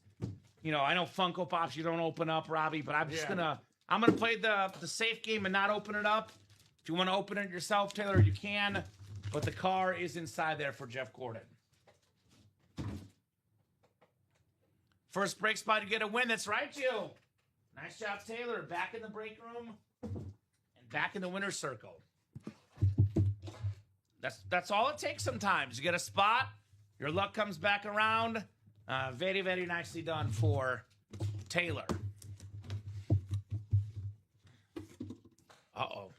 You know, I know Funko Pops you don't open up, Robbie, but I'm just I'm gonna play the safe game and not open it up. If you want to open it yourself, Taylor, you can. But the car is inside there for Jeff Gordon. First break spot, you get a win. That's right, Jill. Nice job, Taylor. Back in the break room and back in the winner's circle. That's all it takes sometimes. You get a spot, your luck comes back around. Very, very nicely done for Taylor. Uh-oh.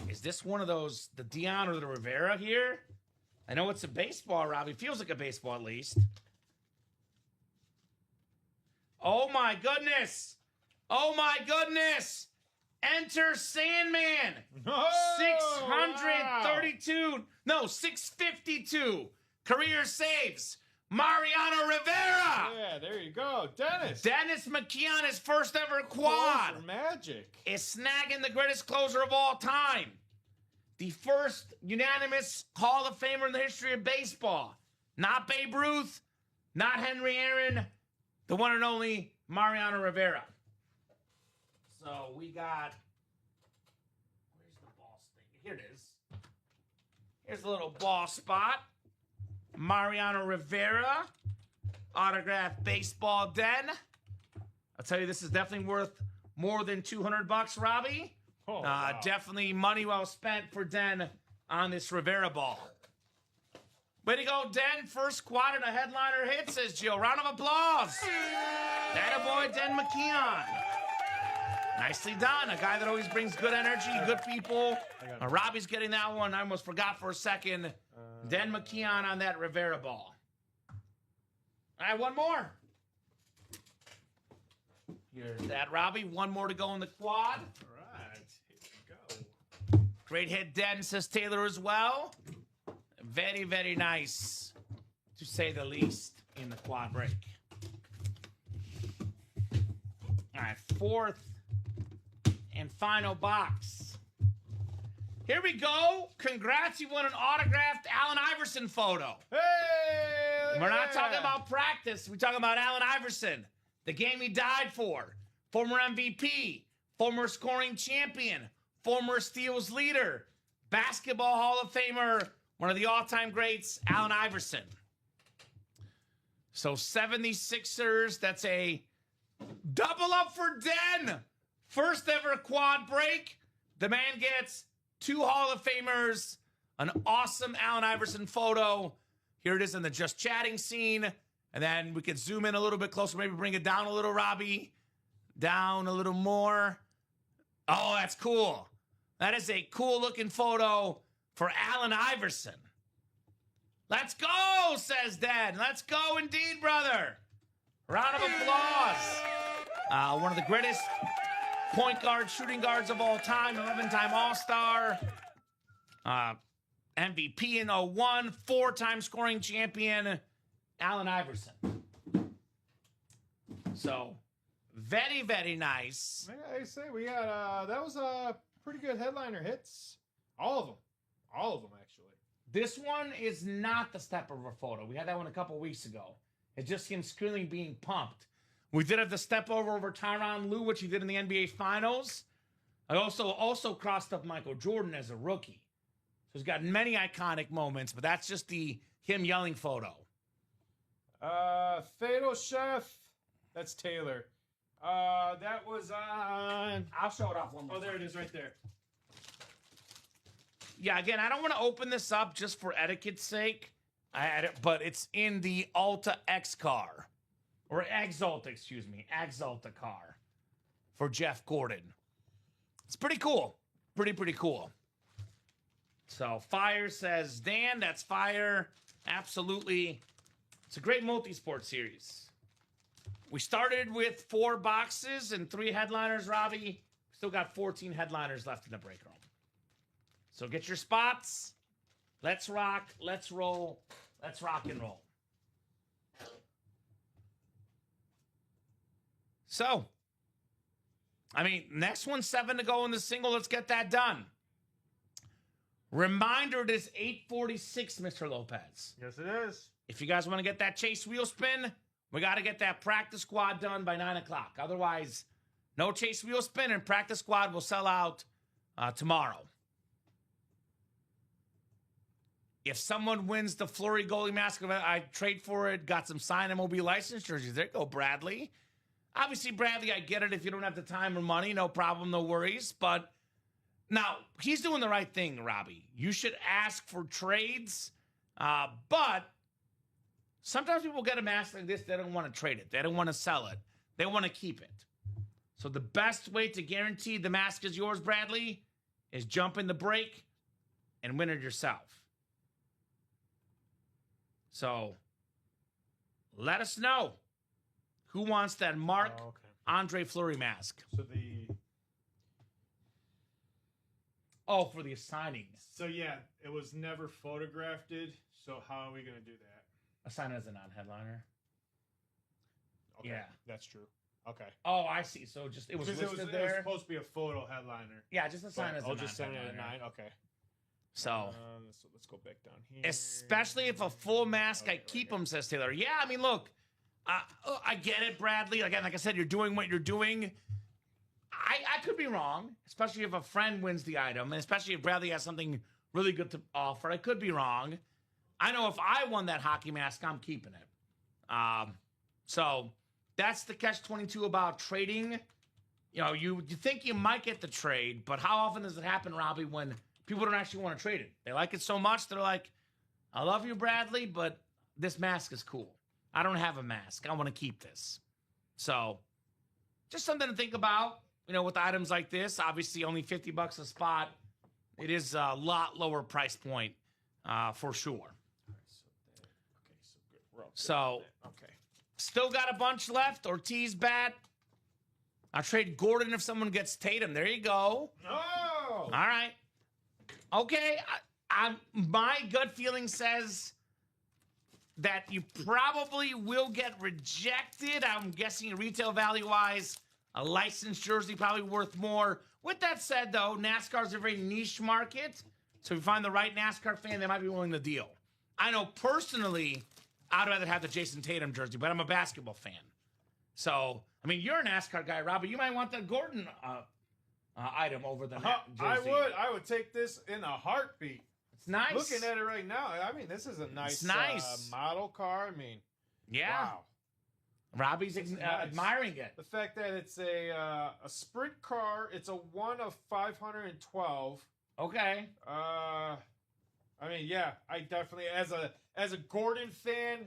Is this one of those, the Dion or the Rivera here? I know it's a baseball, Robbie. Feels like a baseball at least. Oh, my goodness. Oh, my goodness. Enter Sandman. Oh, 632. Wow. No, 652. Career saves. Mariano Rivera. Yeah, there you go. Dennis McKeon, his first ever quad. Closer magic. Is snagging the greatest closer of all time. The first unanimous Hall of Famer in the history of baseball. Not Babe Ruth, not Henry Aaron, the one and only Mariano Rivera. So we got, where's the ball stick? Here it is. Here's a little ball spot. Mariano Rivera, autographed baseball den. I'll tell you, this is definitely worth more than $200, Robbie. Oh, wow. Definitely money well spent for Den on this Rivera ball. Way to go, Den. First quad and a headliner hit, says Jill. Round of applause. That boy, Den McKeon. Nicely done. A guy that always brings good energy, good people. Robbie's getting that one. I almost forgot for a second. Den McKeon on that Rivera ball. All right, one more. Here's that, Robbie. One more to go in the quad. All right, here we go. Great hit, Den, says Taylor as well. Very, very nice, to say the least, in the quad break. All right, fourth and final box. Here we go. Congrats, you won an autographed Allen Iverson photo. Hey! We're not talking about practice. We're talking about Allen Iverson, the game he died for. Former MVP, former scoring champion, former steals leader, basketball Hall of Famer, one of the all-time greats, Allen Iverson. So 76ers, that's a double up for Den. First ever quad break. The man gets 2 Hall of Famers, an awesome Allen Iverson photo. Here it is in the Just Chatting scene. And then we could zoom in a little bit closer, maybe bring it down a little, Robbie. Down a little more. Oh, that's cool. That is a cool looking photo for Allen Iverson. Let's go, says Dad. Let's go indeed, brother. Round of applause. One of the greatest point guard, shooting guards of all time, 11-time All-Star, MVP in 01, 4-time scoring champion, Allen Iverson. So, very, very nice. I say we got, that was a pretty good headliner hits. All of them, actually. This one is not the step of a photo. We had that one a couple weeks ago. It's just him screaming, being pumped. We did have the step over Tyronn Lue, which he did in the NBA Finals. I also crossed up Michael Jordan as a rookie. So he's got many iconic moments, but that's just him yelling photo. Fatal Chef. That's Taylor. That was on. I'll show it off one more. Oh, there it is, right there. Yeah, again, I don't want to open this up just for etiquette's sake, but it's in the Alta X car. Or Exalta, excuse me. Exalta car for Jeff Gordon. It's pretty cool. Pretty cool. So, Fire says, Dan, that's fire. Absolutely. It's a great multi-sport series. We started with 4 boxes and 3 headliners, Robbie. Still got 14 headliners left in the break room. So get your spots. Let's rock. Let's roll. Let's rock and roll. So, I mean, next one's 7 to go in the single. Let's get that done. Reminder, it is 8:46, Mr. Lopez. Yes, it is. If you guys want to get that chase wheel spin, we got to get that practice squad done by 9 o'clock. Otherwise, no chase wheel spin, and practice squad will sell out tomorrow. If someone wins the Flurry goalie mask event, I trade for it. Got some signed MLB license jerseys. There you go, Bradley. Obviously, Bradley, I get it. If you don't have the time or money, no problem, no worries. But now, he's doing the right thing, Robbie. You should ask for trades. But sometimes people get a mask like this, they don't want to trade it. They don't want to sell it. They want to keep it. So the best way to guarantee the mask is yours, Bradley, is jump in the break and win it yourself. So let us know who wants that Mark Andre Fleury mask. So the... Oh, for the signings. So, yeah, it was never photographed. So how are we going to do that? A sign as a non-headliner. Okay, yeah. That's true. Okay. Oh, I see. So just it was listed there. It was supposed to be a photo headliner. Yeah, just a sign as a non-headliner. I'll just send it at 9. Okay. So let's go back down here. Especially if a full mask, I keep them, says Taylor. Yeah, I mean, look, I get it, Bradley. Again, like I said, you're doing what you're doing. I could be wrong, especially if a friend wins the item, and especially if Bradley has something really good to offer. I could be wrong. I know if I won that hockey mask, I'm keeping it. So that's the catch-22 about trading. You know, you think you might get the trade, but how often does it happen, Robbie, when people don't actually want to trade it? They like it so much, they're like, I love you, Bradley, but this mask is cool. I don't have a mask. I want to keep this. So just something to think about, you know, with items like this. Obviously, only $50 a spot. It is a lot lower price point for sure. So, okay. Still got a bunch left. Ortiz bat. I'll trade Gordon if someone gets Tatum. There you go. No. All right. Okay. My gut feeling says that you probably will get rejected. I'm guessing retail value-wise, a licensed jersey probably worth more. With that said, though, NASCAR is a very niche market. So if you find the right NASCAR fan, they might be willing to deal. I know personally, I'd rather have the Jason Tatum jersey, but I'm a basketball fan. So, I mean, you're a NASCAR guy, Robert. You might want the Gordon item over the jersey. I would take this in a heartbeat. It's nice. Looking at it right now, I mean, this is a nice model car. I mean, yeah. Wow. Robbie's admiring it. The fact that it's a sprint car, it's a 1 of 512. Okay. I mean, yeah, I definitely, as a Gordon fan,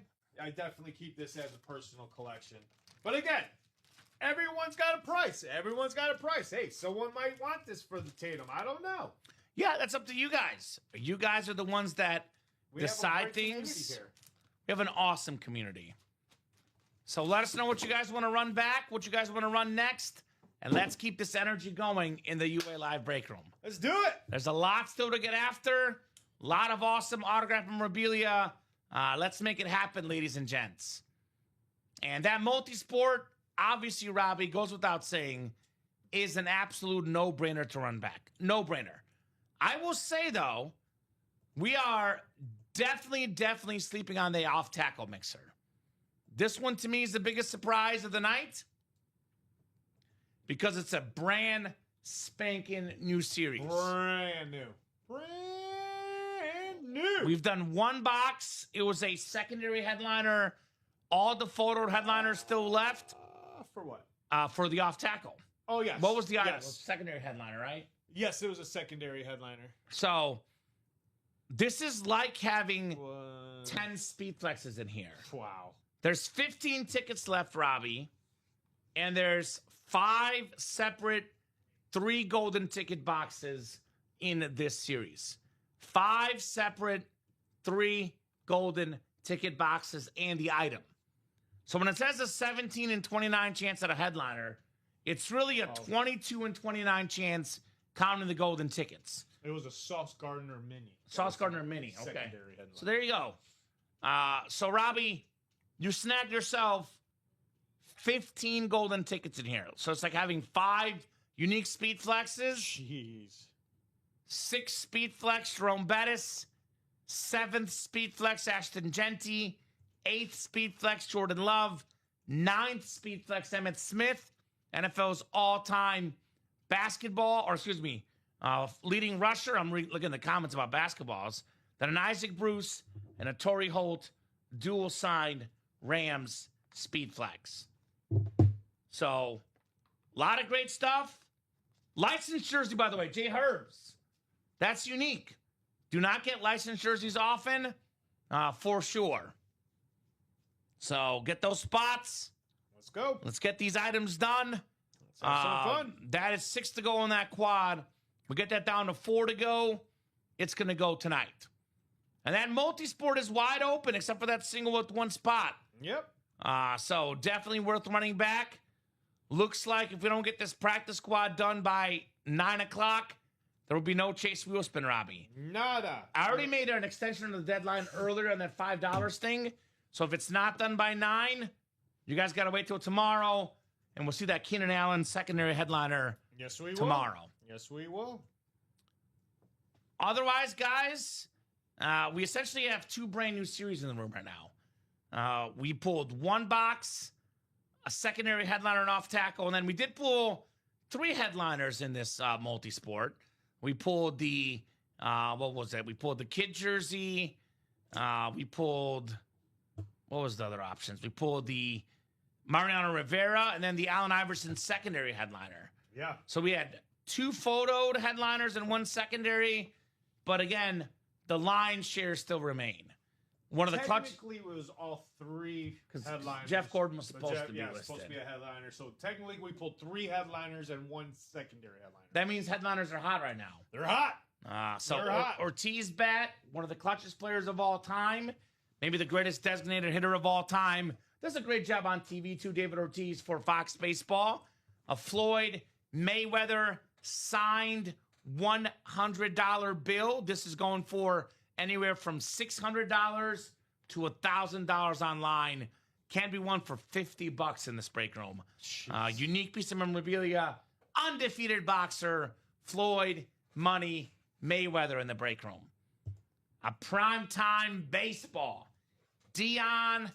I definitely keep this as a personal collection. But again, everyone's got a price. Everyone's got a price. Hey, someone might want this for the Tatum. I don't know. Yeah, that's up to you guys. You guys are the ones that decide things. We have an awesome community. So let us know what you guys want to run back, what you guys want to run next, and let's keep this energy going in the UA Live break room. Let's do it. There's a lot still to get after. A lot of awesome autograph memorabilia. Let's make it happen, ladies and gents. And that multi-sport, obviously, Robbie, goes without saying, is an absolute no-brainer to run back. No-brainer. I will say, though, we are definitely sleeping on the off-tackle mixer. This one to me is the biggest surprise of the night because it's a brand spanking new series. Brand new. We've done one box. It was a secondary headliner. All the photo headliners still left. For what? For the off tackle. Oh, yes. What was the item? Yes. It was secondary headliner, right? Yes, it was a secondary headliner. So this is like having 10 speed flexes in here. Wow. There's 15 tickets left, Robbie, and there's 5 separate 3 golden ticket boxes in this series. 5 separate 3 golden ticket boxes and the item. So when it says a 17 and 29 chance at a headliner, it's really a 22 and 29 chance counting the golden tickets. It was a Sauce Gardner mini. Sauce Gardner mini, okay. Secondary headliner. So there you go. So Robbie, you snagged yourself 15 golden tickets in here. So it's like having 5 unique speed flexes. Jeez. 6 speed flex Jerome Bettis. 7th speed flex Ashton Genty. 8th speed flex Jordan Love. 9th speed flex Emmitt Smith. NFL's all-time leading rusher. I'm looking at the comments about basketballs. Then an Isaac Bruce and a Torrey Holt dual signed Rams speed flex. So, a lot of great stuff. Licensed jersey, by the way, Jay Herbs. That's unique. Do not get licensed jerseys often, for sure. So, get those spots. Let's go. Let's get these items done. Let's have some fun. That is 6 to go on that quad. We get that down to 4 to go. It's going to go tonight. And that multi-sport is wide open except for that single with 1 spot. Yep. So definitely worth running back. Looks like if we don't get this practice squad done by 9 o'clock, there will be no Chase Wheelspin, Robbie. Nada. I already made an extension of the deadline earlier on that $5 thing. So if it's not done by 9, you guys got to wait till tomorrow. And we'll see that Keenan Allen secondary headliner tomorrow. Yes, we will. Otherwise, guys, we essentially have 2 brand new series in the room right now. We pulled 1 box, a secondary headliner and off tackle, and then we did pull 3 headliners in this multi-sport. We pulled the, what was that? We pulled the kid jersey. We pulled, what was the other options? We pulled the Mariano Rivera and then the Allen Iverson secondary headliner. Yeah. So we had 2 photoed headliners and 1 secondary, but again, the line shares still remain. One of the clutch. Technically, it was all 3 headliners. Jeff Gordon was supposed to be listed. supposed to be a headliner. So technically, we pulled 3 headliners and 1 secondary headliner. That means headliners are hot right now. They're hot. They're hot. Ortiz bat, one of the clutchest players of all time, maybe the greatest designated hitter of all time. Does a great job on TV too, David Ortiz for Fox Baseball. A Floyd Mayweather signed $100 bill. This is going for anywhere from $600 to $1,000 online. Can be won for $50 in this break room. Unique piece of memorabilia. Undefeated boxer, Floyd Money Mayweather in the break room. A primetime baseball. Deion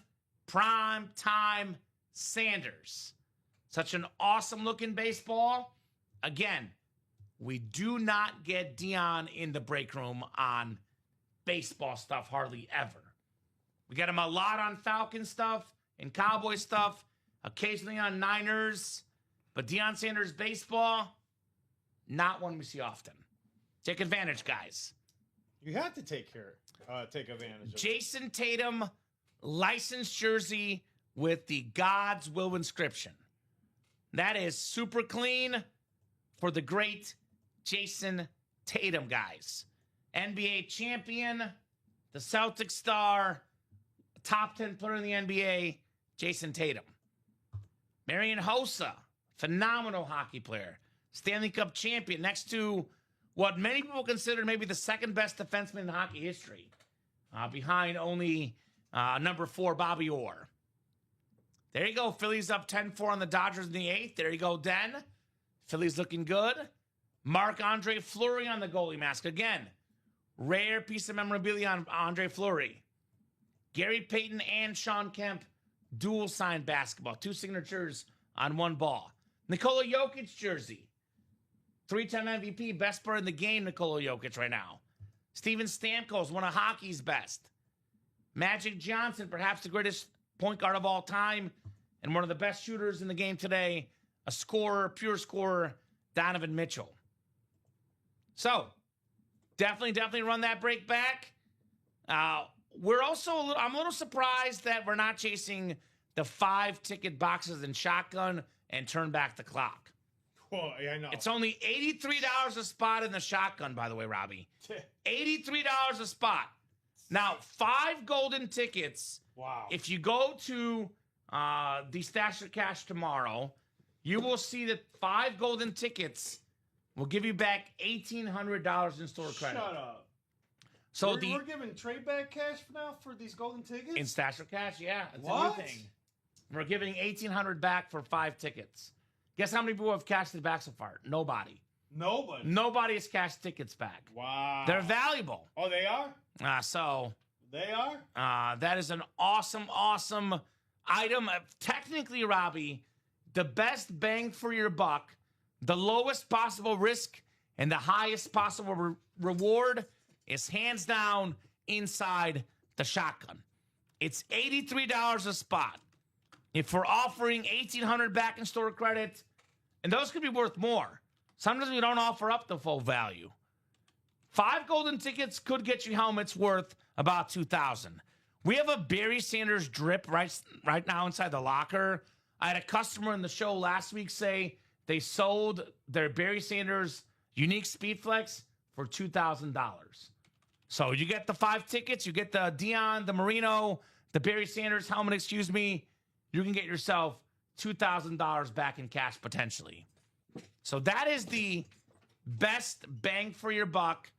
Primetime Sanders. Such an awesome looking baseball. Again, we do not get Deion in the break room on baseball stuff hardly ever. We get him a lot on Falcon stuff and Cowboy stuff, occasionally on Niners, but Deion Sanders baseball, not one we see often. Take advantage, guys. You have to take advantage of Jason Tatum licensed jersey with the God's Will inscription. That is super clean for the great Jason Tatum, guys. NBA champion, the Celtic star, top 10 player in the NBA, Jason Tatum. Marian Hossa, phenomenal hockey player. Stanley Cup champion next to what many people consider maybe the second best defenseman in hockey history. Behind only number 4, Bobby Orr. There you go. Phillies up 10-4 on the Dodgers in the 8th. There you go, Den. Phillies looking good. Marc-Andre Fleury on the goalie mask. Again, rare piece of memorabilia on Andre Fleury. Gary Payton and Sean Kemp dual signed basketball, 2 signatures on 1 ball. Nikola Jokic jersey, 3-time MVP, best player in the game, Nikola Jokic right now. Steven Stamkos, one of hockey's best. Magic Johnson, perhaps the greatest point guard of all time and one of the best shooters in the game today, a scorer, pure scorer, Donovan Mitchell. So, definitely run that break back. We're also I'm a little surprised that we're not chasing the 5-ticket boxes in shotgun and turn back the clock. Well, yeah, I know. It's only $83 a spot in the shotgun, by the way, Robbie. $83 a spot. Now, 5 golden tickets. Wow. If you go to the Stash or Cash tomorrow, you will see that 5 golden tickets will give you back $1,800 in store credit. Shut up. So we're giving trade back cash now for these golden tickets? In Stash or Cash, yeah. It's What? a new thing. We're giving $1,800 back for 5 tickets. Guess how many people have cashed it back so far? Nobody. Nobody. Nobody has cashed tickets back. Wow. They're valuable. Oh, they are? They are? That is an awesome item. Technically, Robbie, the best bang for your buck, the lowest possible risk, and the highest possible reward is hands down inside the shotgun. It's $83 a spot. If we're offering $1,800 back in store credit, and those could be worth more. Sometimes we don't offer up the full value. 5 golden tickets could get you helmets worth about $2,000. We have a Barry Sanders drip right now inside the locker. I had a customer in the show last week say they sold their Barry Sanders unique Speed Flex for $2,000. So you get the 5 tickets, you get the Dion, the Marino, the Barry Sanders helmet, you can get yourself $2,000 back in cash potentially. So that is the best bang for your buck.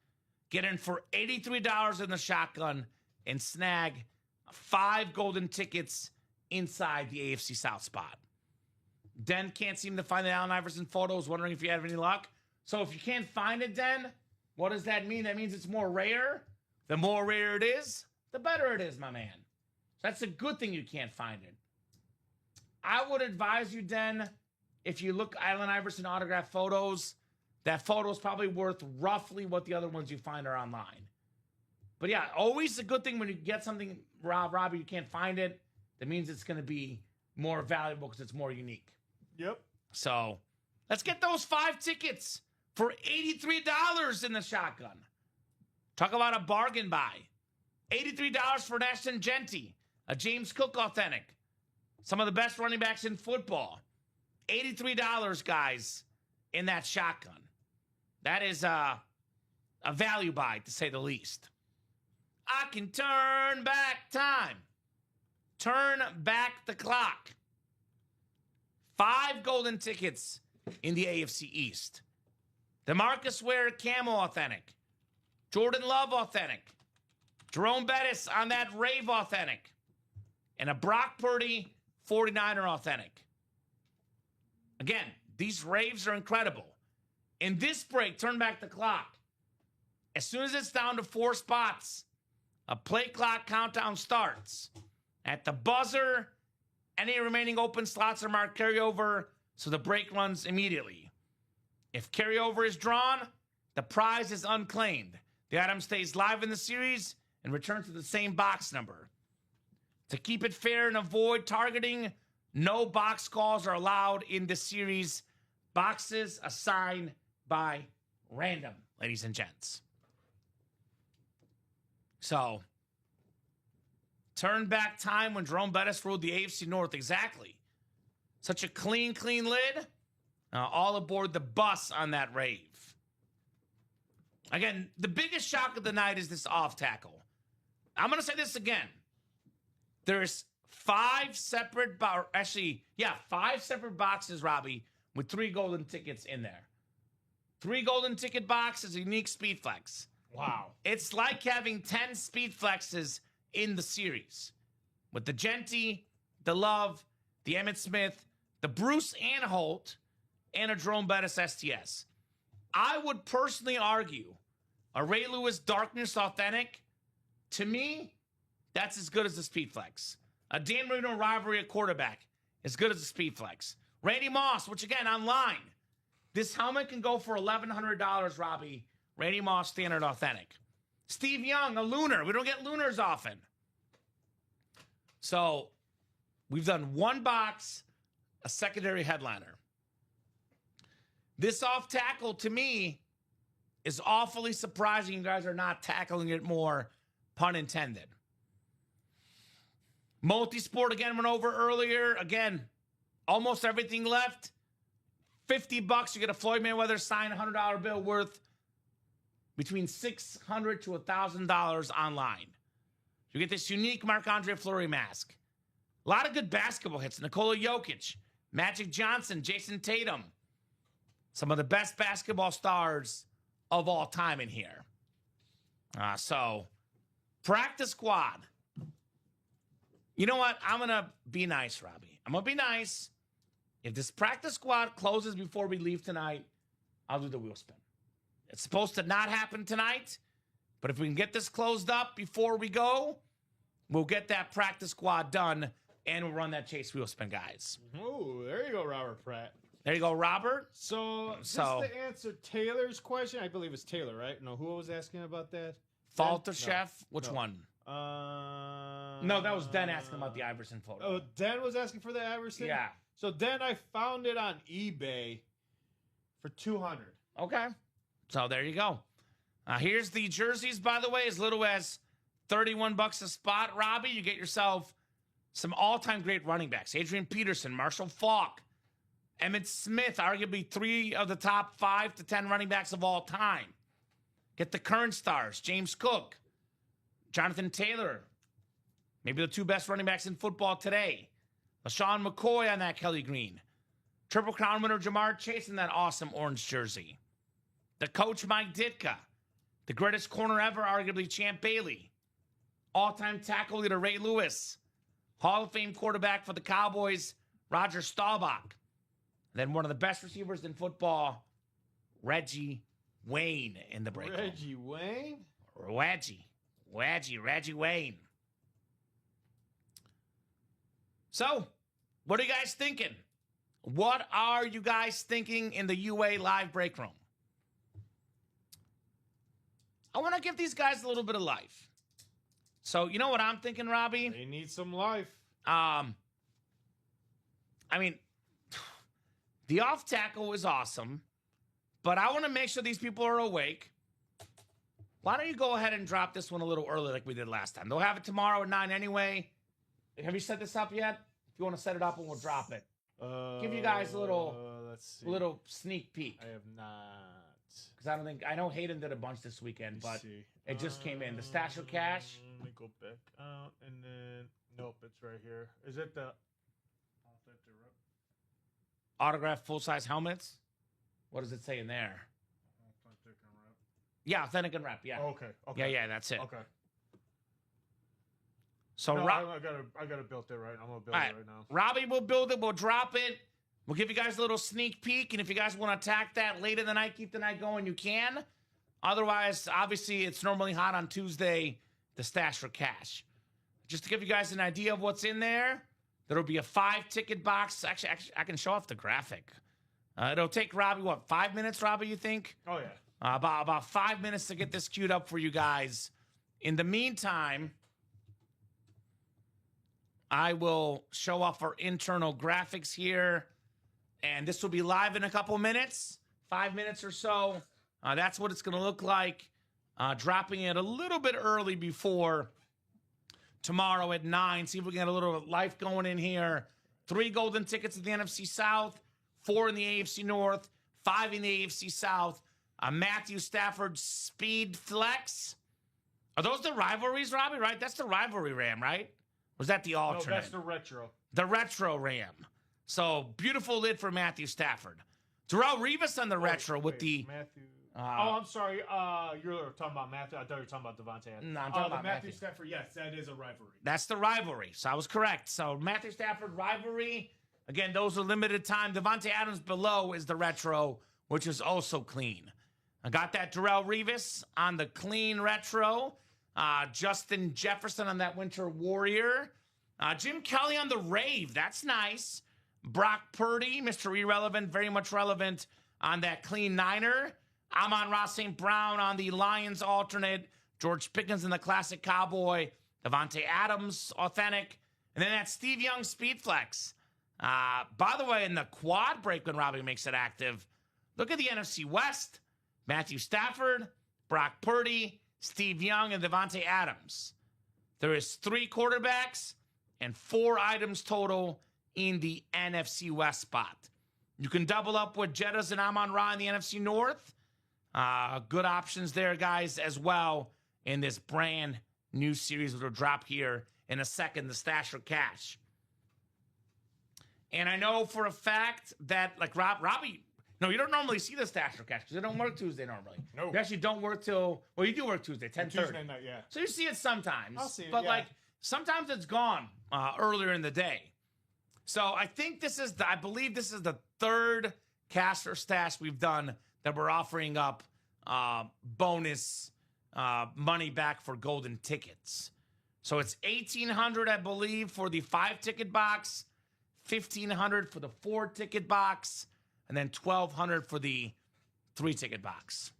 Get in for $83 in the shotgun and snag 5 golden tickets inside the AFC South spot. Den can't seem to find the Allen Iverson photos, wondering if you have any luck. So if you can't find it, Den, what does that mean? That means it's more rare. The more rare it is, the better it is, my man. That's a good thing you can't find it. I would advise you, Den, if you look Allen Iverson autograph photos, that photo is probably worth roughly what the other ones you find are online. But yeah, always a good thing when you get something, Robbie, you can't find it. That means it's going to be more valuable because it's more unique. Yep. So let's get those 5 tickets for $83 in the shotgun. Talk about a bargain buy. $83 for an Ashton Genty, a James Cook authentic. Some of the best running backs in football. $83, guys, in that shotgun. That is a value buy, to say the least. I can turn back time. Turn back the clock. 5 golden tickets in the AFC East. DeMarcus Ware Camo authentic. Jordan Love authentic. Jerome Bettis on that Rave authentic. And a Brock Purdy 49er authentic. Again, these Raves are incredible. In this break, turn back the clock. As soon as it's down to 4 spots, a play clock countdown starts. At the buzzer, any remaining open slots are marked carryover, so the break runs immediately. If carryover is drawn, the prize is unclaimed. The item stays live in the series and returns to the same box number. To keep it fair and avoid targeting, no box calls are allowed in the series. Boxes assigned by random, ladies and gents. So, turn back time when Jerome Bettis ruled the AFC North. Exactly. Such a clean lid. All aboard the bus on that Rave. Again, the biggest shock of the night is this off tackle. I'm going to say this again. There's 5 separate, 5 separate boxes, Robbie, with 3 golden tickets in there. 3 golden ticket boxes, a unique Speed Flex. Wow. It's like having 10 Speed Flexes in the series. With the Genty, the Love, the Emmitt Smith, the Bruce Anholt, and a Jerome Bettis STS. I would personally argue a Ray Lewis Darkness Authentic, to me, that's as good as the Speed Flex. A Dan Marino rivalry at quarterback, as good as a speed flex. Randy Moss, which again, online. This helmet can go for $1,100, Robbie. Randy Moss, standard authentic. Steve Young, a Lunar. We don't get Lunars often. So, we've done one box, a secondary headliner. This off tackle, to me, is awfully surprising you guys are not tackling it more, pun intended. Multisport, again, went over earlier. Again, almost everything left. $50, you get a Floyd Mayweather signed $100 bill worth between $600 to $1,000 online. You get this unique Marc-Andre Fleury mask. A lot of good basketball hits. Nikola Jokic, Magic Johnson, Jason Tatum. Some of the best basketball stars of all time in here. So, practice squad. You know what? I'm going to be nice, Robbie. I'm going to be nice. If this practice squad closes before we leave tonight, I'll do the wheel spin. It's supposed to not happen tonight, but if we can get this closed up before we go, we'll get that practice squad done, and we'll run that Chase wheel spin, guys. Oh, there you go, Robert Pratt. There you go, Robert. So just to answer Taylor's question, I believe it's Taylor, right? No, who was asking about that? Falter Chef? Which No. one? No, that was Den asking about the Iverson photo. Oh, Den was asking for the Iverson? Yeah. So then I found it on eBay for $200. Okay. So there you go. Here's the jerseys, by the way, as little as $31 a spot. Robbie, you get yourself some all-time great running backs. Adrian Peterson, Marshall Faulk, Emmitt Smith, arguably 3 of the top 5 to 10 running backs of all time. Get the current stars, James Cook, Jonathan Taylor, maybe the 2 best running backs in football today. LaShawn McCoy on that Kelly Green. Triple Crown winner Jamar Chase in that awesome orange jersey. The coach Mike Ditka. The greatest corner ever, arguably Champ Bailey. All-time tackle leader Ray Lewis. Hall of Fame quarterback for the Cowboys, Roger Staubach. Then one of the best receivers in football, Reggie Wayne in the break. Reggie Wayne? Reggie Wayne. So, what are you guys thinking? What are you guys thinking in the UA live break room? I want to give these guys a little bit of life. So, you know what I'm thinking, Robbie? They need some life. I mean, the off tackle is awesome, but I want to make sure these people are awake. Why don't you go ahead and drop this one a little early like we did last time? They'll have it tomorrow at 9 anyway. Have you set this up yet? If you want to set it up and we'll drop it. Give you guys a little sneak peek. I have not. Because I know Hayden did a bunch this weekend, but it just came in. The stash of cash. Let me go back out and then, nope, it's right here. Is it the Autographed full-size helmets? What does it say in there? Authentic and Rep? Yeah, authentic and rep, yeah. Okay. Yeah, that's it. Okay. So No, I gotta build it right. I'm gonna build it right now. Robbie will build it. We'll drop it. We'll give you guys a little sneak peek. And if you guys want to attack that late in the night, keep the night going, you can. Otherwise, obviously, it's normally hot on Tuesday, the stash for cash. Just to give you guys an idea of what's in there, there'll be a 5-ticket box. Actually, I can show off the graphic. It'll take Robbie, 5 minutes, Robbie, you think? Oh, yeah. About 5 minutes to get this queued up for you guys. In the meantime, I will show off our internal graphics here. And this will be live in a couple minutes, 5 minutes or so. That's what it's going to look like. Dropping it a little bit early before tomorrow at 9. See if we can get a little life going in here. 3 golden tickets in the NFC South, 4 in the AFC North, 5 in the AFC South. Matthew Stafford Speed Flex. Are those the rivalries, Robbie, right? That's the rivalry Ram, right? Was that the alternate? No, that's the retro. The retro Ram. So, beautiful lid for Matthew Stafford. Darrelle Revis on the retro with the... Matthew... I'm sorry. You're talking about Matthew. I thought you were talking about Devontae Adams. No, I'm talking about Matthew Stafford. Yes, that is a rivalry. That's the rivalry. So I was correct. So Matthew Stafford rivalry. Again, those are limited time. Devontae Adams below is the retro, which is also clean. I got that Darrelle Revis on the clean retro. Justin Jefferson on that Winter Warrior. Jim Kelly on the rave. That's nice. Brock Purdy, Mr. Irrelevant, very much relevant on that clean niner. Amon-Ra St. Brown on the Lions alternate. George Pickens in the classic cowboy. Devontae Adams, authentic. And then that Steve Young speed flex. By the way, in the quad break when Robbie makes it active, look at the NFC West. Matthew Stafford, Brock Purdy, Steve Young, and Devontae Adams. There is 3 quarterbacks and 4 items total in the NFC West spot. You can double up with Jettas and Amon-Ra in the NFC North. Good options there, guys, as well in this brand new series that will drop here in a second, the Stash or Cash. And I know for a fact that, like, Robbie, no, you don't normally see the Stash or Cash because they don't work Tuesday normally. No. You actually don't work till, well, you do work Tuesday, 10:30. Tuesday night, yeah. So you see it sometimes. I'll see it, But, yeah. like, sometimes it's gone earlier in the day. So I think I believe this is the 3rd Cash or Stash we've done that we're offering up bonus money back for golden tickets. So it's $1,800, I believe, for the 5-ticket box, $1,500 for the 4-ticket box, and then $1,200 for the 3-ticket box.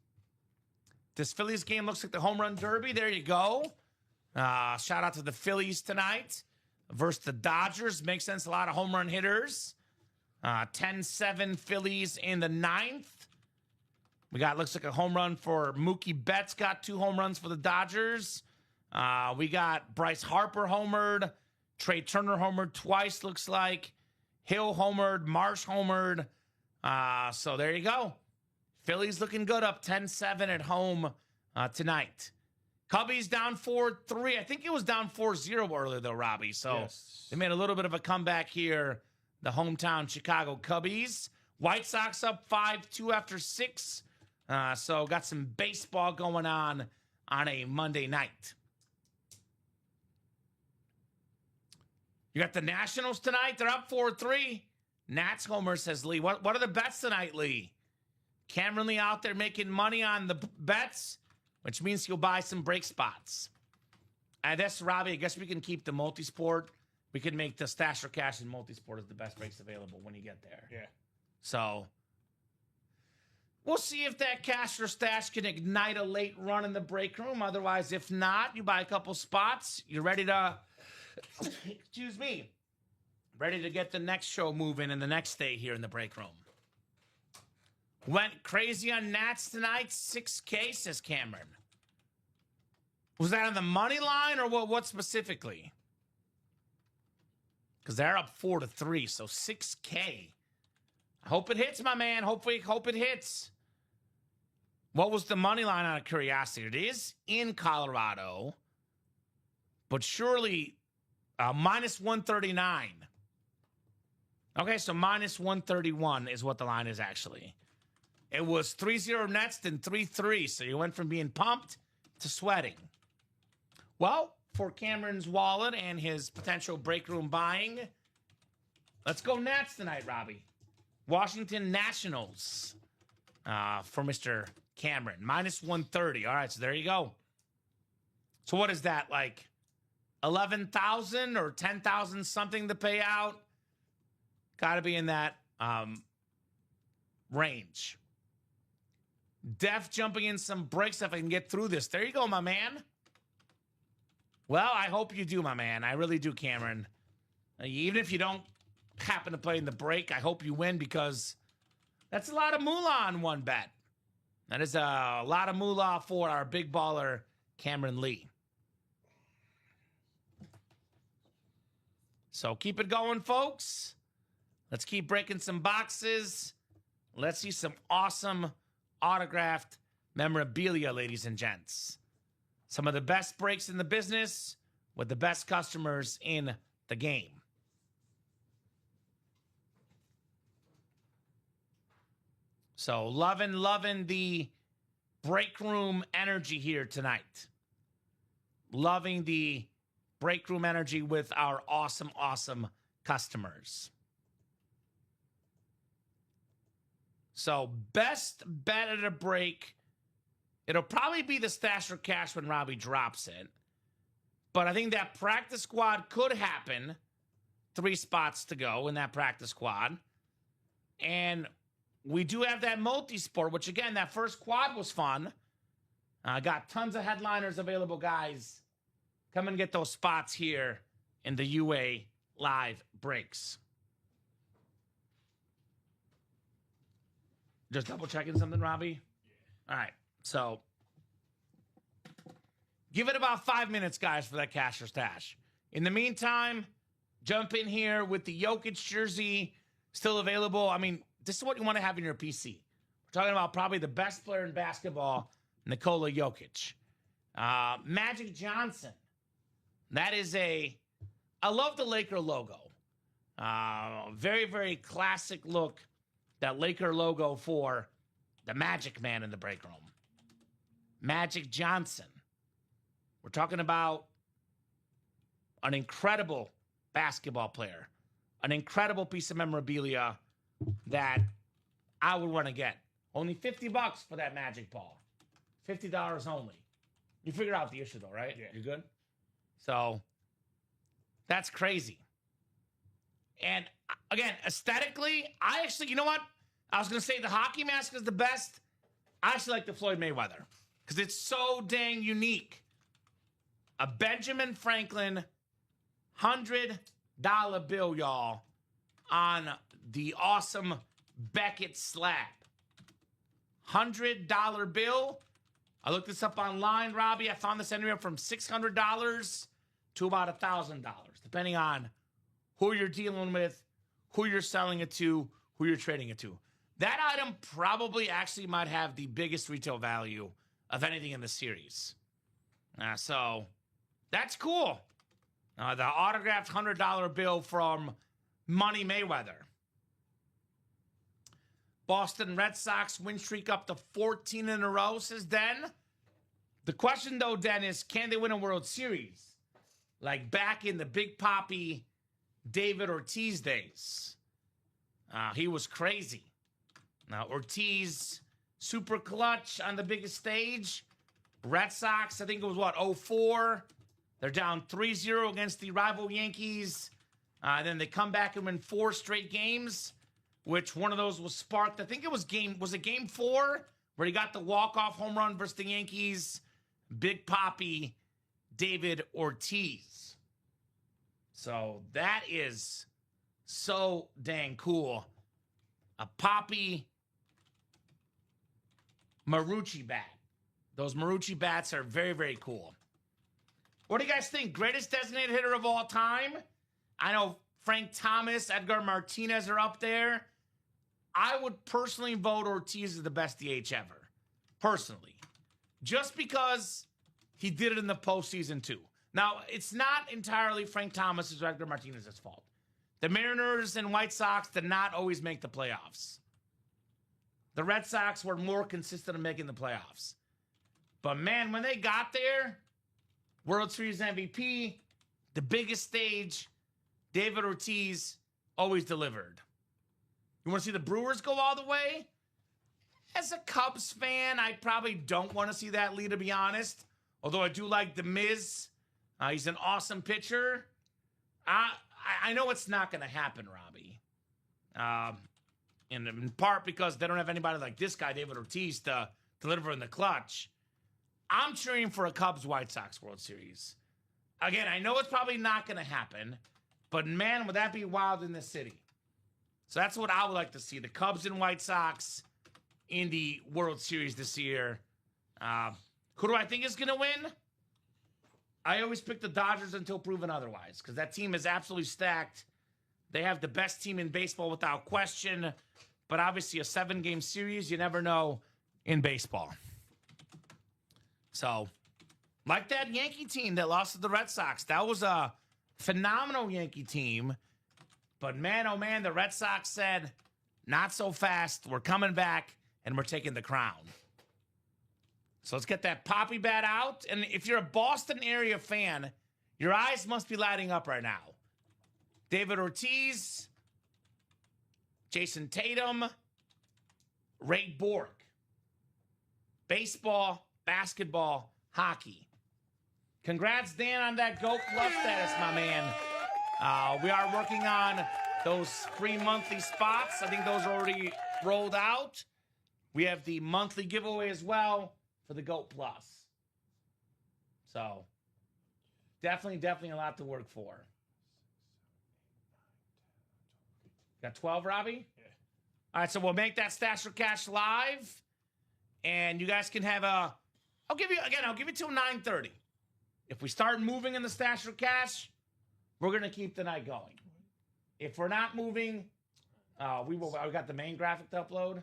This Phillies game looks like the home run derby. There you go. Shout out to the Phillies tonight versus the Dodgers. Makes sense. A lot of home run hitters. 10-7 Phillies in the 9th. Looks like a home run for Mookie Betts. Got 2 home runs for the Dodgers. We got Bryce Harper homered. Trey Turner homered twice, looks like. Hill homered. Marsh homered. So there you go. Phillies looking good, up 10-7 at home tonight. Cubbies down 4-3. I think it was down 4-0 earlier, though, Robbie. So Yes. They made a little bit of a comeback here. The hometown Chicago Cubbies. White Sox up 5-2 after 6. So got some baseball going on a Monday night. You got the Nationals tonight. They're up 4-3. Nats homer, says Lee. What are the bets tonight, Lee? Cameron Lee out there making money on the bets, which means he'll buy some break spots. And that's Robbie. I guess we can keep the multi-sport. We can make the Stash or Cash and multi-sport as the best breaks available when you get there. Yeah. So we'll see if that Cash or Stash can ignite a late run in the break room. Otherwise, if not, you buy a couple spots. You're ready to, excuse me, ready to get the next show moving and the next day here in the break room. Went crazy on Nats tonight. 6K, says Cameron. Was that on the money line or what specifically? Because they're up 4-3, so 6K. I hope it hits, my man. Hope it hits. What was the money line out of curiosity? It is in Colorado, but surely minus 139. Okay, so minus 131 is what the line is actually. It was 3-0 Nets, then 3-3, so you went from being pumped to sweating. Well, for Cameron's wallet and his potential break room buying, let's go Nats tonight, Robbie. Washington Nationals for Mr. Cameron. Minus 130. All right, so there you go. So what is that, like 11,000 or 10,000 something to pay out? Got to be in that range. Def jumping in some breaks if I can get through this. There you go, my man. Well, I hope you do, my man. I really do, Cameron. Even if you don't happen to play in the break, I hope you win because that's a lot of moolah on one bet. That is a lot of moolah for our big baller, Cameron Lee. So keep it going, folks. Let's keep breaking some boxes. Let's see some awesome autographed memorabilia, ladies and gents. Some of the best breaks in the business with the best customers in the game. So loving the break room energy here tonight. Loving the break room energy with our awesome customers. So best bet at a break. It'll probably be the Stash or Cash when Robbie drops it. But I think that practice squad could happen. 3 spots to go in that practice squad. And we do have that multi-sport, which, again, that first quad was fun. Got tons of headliners available, guys. Come and get those spots here in the UA live breaks. Just double checking something, Robbie? Yeah. All right. So give it about 5 minutes, guys, for that cash or stash. In the meantime, jump in here with the Jokic jersey still available. I mean, this is what you want to have in your PC. We're talking about probably the best player in basketball, Nikola Jokic. Magic Johnson. That is I love the Laker logo. Very, very classic look. That Laker logo for the Magic Man in the break room. Magic Johnson. We're talking about an incredible basketball player. An incredible piece of memorabilia that I would want to get. Only $50 for that Magic ball. $50 only. You figured out the issue though, right? Yeah. You good? So, that's crazy. And again, aesthetically, I actually, you know what? I was going to say the hockey mask is the best. I actually like the Floyd Mayweather because it's so dang unique. A Benjamin Franklin $100 bill, y'all, on the awesome Beckett slab. $100 bill. I looked this up online, Robbie. I found this anywhere from $600 to about $1,000, depending on who you're dealing with, who you're selling it to, who you're trading it to. That item probably actually might have the biggest retail value of anything in the series. So that's cool. The autographed $100 bill from Money Mayweather. Boston Red Sox win streak up to 14 in a row, says Den. The question, though, Den, is can they win a World Series? Like back in the Big Papi David Ortiz days. He was crazy. Now, Ortiz, super clutch on the biggest stage. Red Sox, I think it was, 04? They're down 3-0 against the rival Yankees. Then they come back and win 4 straight games, which one of those was sparked. I think it was game 4 where he got the walk-off home run versus the Yankees. Big Papi David Ortiz. So that is so dang cool. A Papi Marucci bat. Those Marucci bats are very, very cool. What do you guys think? Greatest designated hitter of all time? I know Frank Thomas, Edgar Martinez are up there. I would personally vote Ortiz as the best DH ever. Personally. Just because he did it in the postseason too. Now, it's not entirely Frank Thomas or Edgar Martinez's fault. The Mariners and White Sox did not always make the playoffs. The Red Sox were more consistent in making the playoffs. But man, when they got there, World Series MVP, the biggest stage, David Ortiz always delivered. You want to see the Brewers go all the way? As a Cubs fan, I probably don't want to see that lead, to be honest. Although I do like The Miz. He's an awesome pitcher. I know it's not going to happen, Robbie. In part because they don't have anybody like this guy, David Ortiz, to deliver in the clutch. I'm cheering for a Cubs-White Sox World Series. Again, I know it's probably not going to happen, but man, would that be wild in this city. So that's what I would like to see, the Cubs and White Sox in the World Series this year. Who do I think is going to win? I always pick the Dodgers until proven otherwise, because that team is absolutely stacked. They have the best team in baseball without question, but obviously a 7-game series, you never know in baseball. So, like that Yankee team that lost to the Red Sox, that was a phenomenal Yankee team. But man, oh man, the Red Sox said, not so fast. We're coming back, and we're taking the crown. So let's get that Papi bat out. And if you're a Boston area fan, your eyes must be lighting up right now. David Ortiz, Jason Tatum, Ray Bork. Baseball, basketball, hockey. Congrats, Dan, on that GOAT Plus status, my man. We are working on those free monthly spots. I think those are already rolled out. We have the monthly giveaway as well for the GOAT Plus. So, definitely a lot to work for. Got 12, Robbie? Yeah. All right, so we'll make that Stash or Cash live. And you guys can have I'll give you till 9:30. If we start moving in the Stash or Cash, we're going to keep the night going. If we're not moving, we got the main graphic to upload.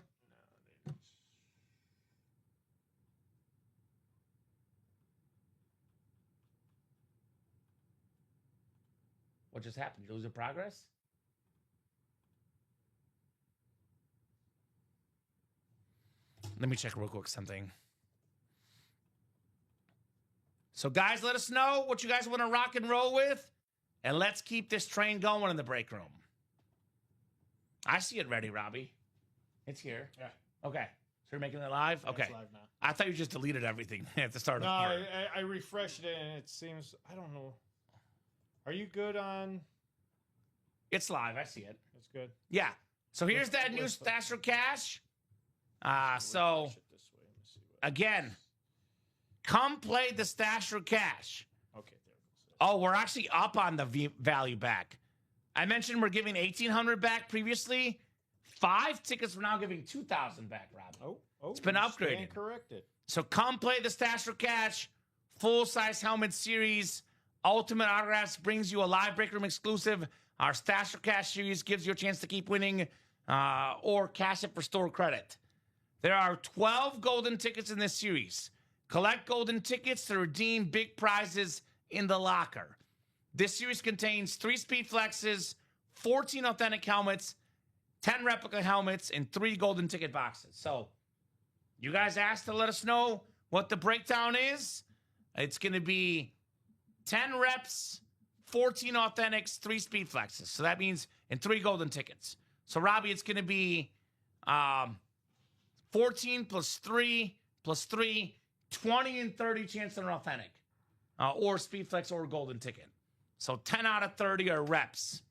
What just happened? You lose your progress? Let me check real quick something. So, guys, let us know what you guys want to rock and roll with, and let's keep this train going in the break room. I see it ready, Robbie. It's here. Yeah. Okay. So you're making it live? Yeah, Okay. it's live now. I thought you just deleted everything at the start No, of the I refreshed it, and it seems, I don't know. Are you good on? It's live. I see it. It's good. Yeah. So here's Let's- that new let's- Stash or Cash. So, Refresh it this way. Let me see what- again, come play the Stash or Cash. Okay, there it goes. Oh, we're actually up on the value back. I mentioned we're giving 1,800 back previously. 5 tickets, we're now giving 2,000 back, Rob. Oh, It's been you upgraded. stand corrected. So come play the Stash or Cash full-size helmet series. Ultimate Autographs brings you a live break room exclusive. Our Stash or Cash series gives you a chance to keep winning or cash it for store credit. There are 12 golden tickets in this series. Collect golden tickets to redeem big prizes in the locker. This series contains 3 speed flexes, 14 authentic helmets, 10 replica helmets, and 3 golden ticket boxes. So you guys asked to let us know what the breakdown is. It's going to be 10 reps, 14 authentics, 3 speed flexes. So that means, and 3 golden tickets. So Robbie, it's going to be 14 plus 3 plus 3, 20 and 30 chance at an authentic or speed flex or golden ticket. So 10 out of 30 are reps.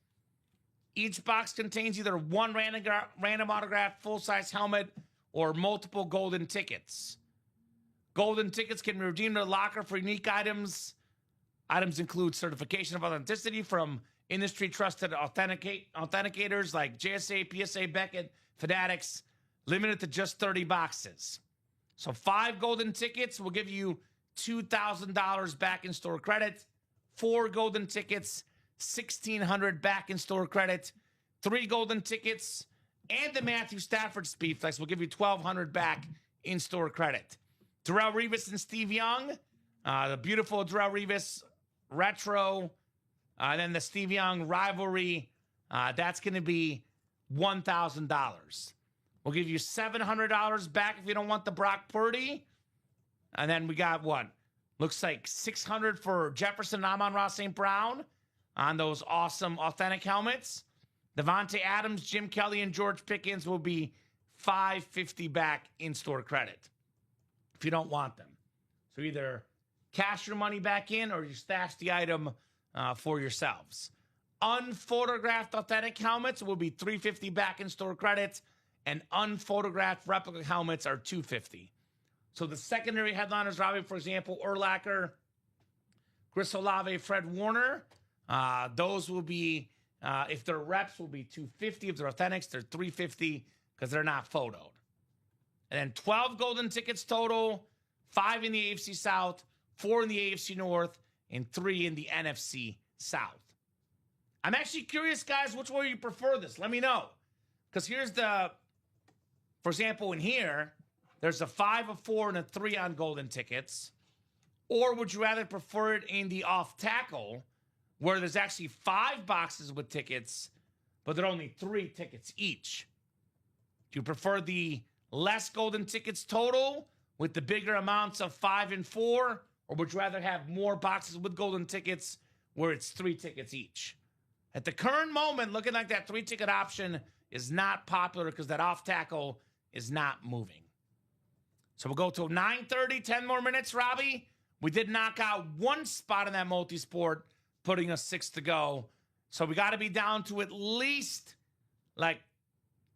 Each box contains either one random autograph, full-size helmet, or multiple golden tickets. Golden tickets can be redeemed in the locker for unique items. Items include certification of authenticity from industry-trusted authenticators like JSA, PSA, Beckett, Fanatics, limited to just 30 boxes. So 5 golden tickets will give you $2,000 back in store credit. 4 golden tickets, $1,600 back in store credit. 3 golden tickets and the Matthew Stafford Speed Flex will give you $1,200 back in store credit. Darrelle Revis and Steve Young, the beautiful Darrelle Revis retro, then the Steve Young rivalry. That's going to be $1,000. We'll give you $700 back if you don't want the Brock Purdy. And then we got what? Looks like $600 for Jefferson, Amon-Ra St. Brown on those awesome authentic helmets. Devontae Adams, Jim Kelly, and George Pickens will be $550 back in store credit if you don't want them. So either cash your money back in or you stash the item for yourselves. Unphotographed authentic helmets will be $350 back in store credit, and unphotographed replica helmets are $250. So the secondary headliners, Robbie, for example, Urlacher, Chris Olave, Fred Warner, those will be, if they're reps, will be $250. If they're authentics, they're $350 because they're not photoed. And then 12 golden tickets total, 5 in the AFC South, 4 in the AFC North, and 3 in the NFC South. I'm actually curious, guys, which way you prefer this. Let me know. Because here's for example, in here, there's a 5, a 4, and a 3 on golden tickets. Or would you rather prefer it in the off tackle, where there's actually 5 boxes with tickets, but there are only 3 tickets each? Do you prefer the less golden tickets total with the bigger amounts of 5 and 4? Or would you rather have more boxes with golden tickets where it's 3 tickets each? At the current moment, looking like that 3-ticket option is not popular because that off tackle is not moving. So we'll go to 9:30, 10 more minutes, Robbie. We did knock out one spot in that multi-sport, putting us 6 to go. So we got to be down to at least, like,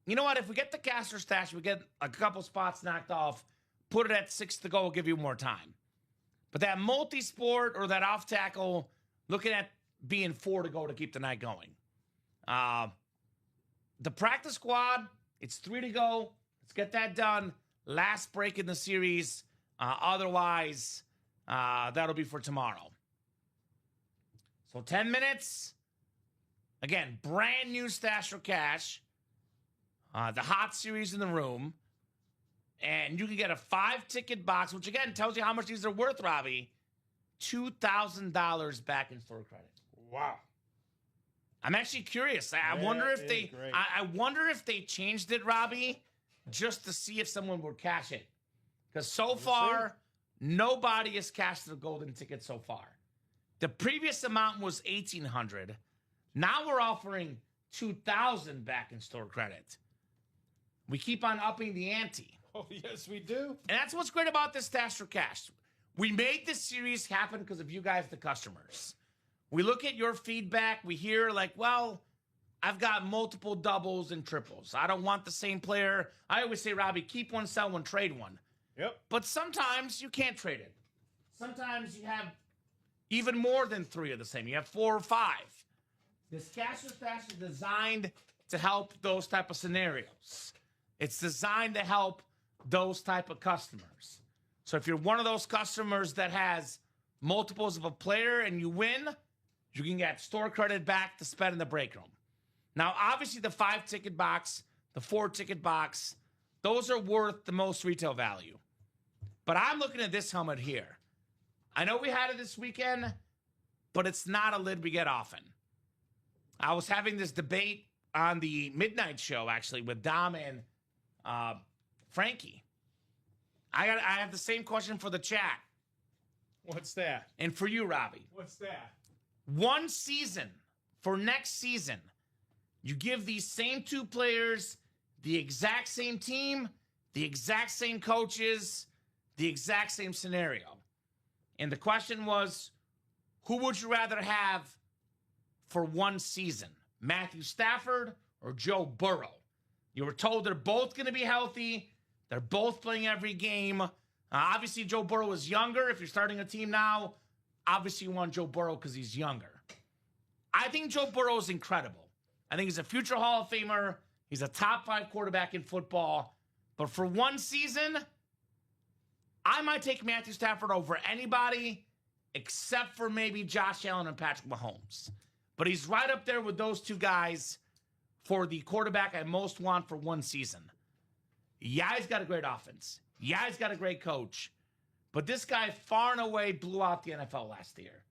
you know what? If we get the caster stash, we get a couple spots knocked off, put it at 6 to go, we'll give you more time. But that multi-sport or that off tackle, looking at being 4 to go to keep the night going. The practice squad, it's 3 to go. Let's get that done. Last break in the series. Otherwise, that'll be for tomorrow. So 10 minutes. Again, brand new stash for cash. The hot series in the room. And you can get a 5-ticket box, which again tells you how much these are worth, Robbie. $2,000 back in store credit. Wow. I'm actually curious. I wonder if they changed it, Robbie, just to see if someone would cash it. Because so far, nobody has cashed the golden ticket so far. The previous amount was $1,800. Now we're offering $2,000 back in store credit. We keep on upping the ante. Oh, yes, we do. And that's what's great about this Stash for Cash. We made this series happen because of you guys, the customers. We look at your feedback. We hear like, well, I've got multiple doubles and triples. I don't want the same player. I always say, Robbie, keep one, sell one, trade one. Yep. But sometimes you can't trade it. Sometimes you have even more than 3 of the same. You have 4 or 5. This Cash or Stash is designed to help those type of scenarios. It's designed to help those type of customers. So if you're one of those customers that has multiples of a player and you win, you can get store credit back to spend in the break room. Now, obviously, the 5-ticket box, the 4-ticket box, those are worth the most retail value. But I'm looking at this helmet here. I know we had it this weekend, but it's not a lid we get often. I was having this debate on the midnight show, actually, with Dom and Frankie. I have the same question for the chat. What's that? And for you, Robbie. What's that? One season, for next season, you give these same 2 players the exact same team, the exact same coaches, the exact same scenario. And the question was, who would you rather have for one season? Matthew Stafford or Joe Burrow? You were told they're both going to be healthy. They're both playing every game. Obviously, Joe Burrow is younger. If you're starting a team now, obviously you want Joe Burrow because he's younger. I think Joe Burrow is incredible. I think he's a future Hall of Famer. He's a top 5 quarterback in football. But for one season, I might take Matthew Stafford over anybody except for maybe Josh Allen and Patrick Mahomes. But he's right up there with those 2 guys for the quarterback I most want for one season. Yeah, he's got a great offense. Yeah, he's got a great coach. But this guy far and away blew out the NFL last year.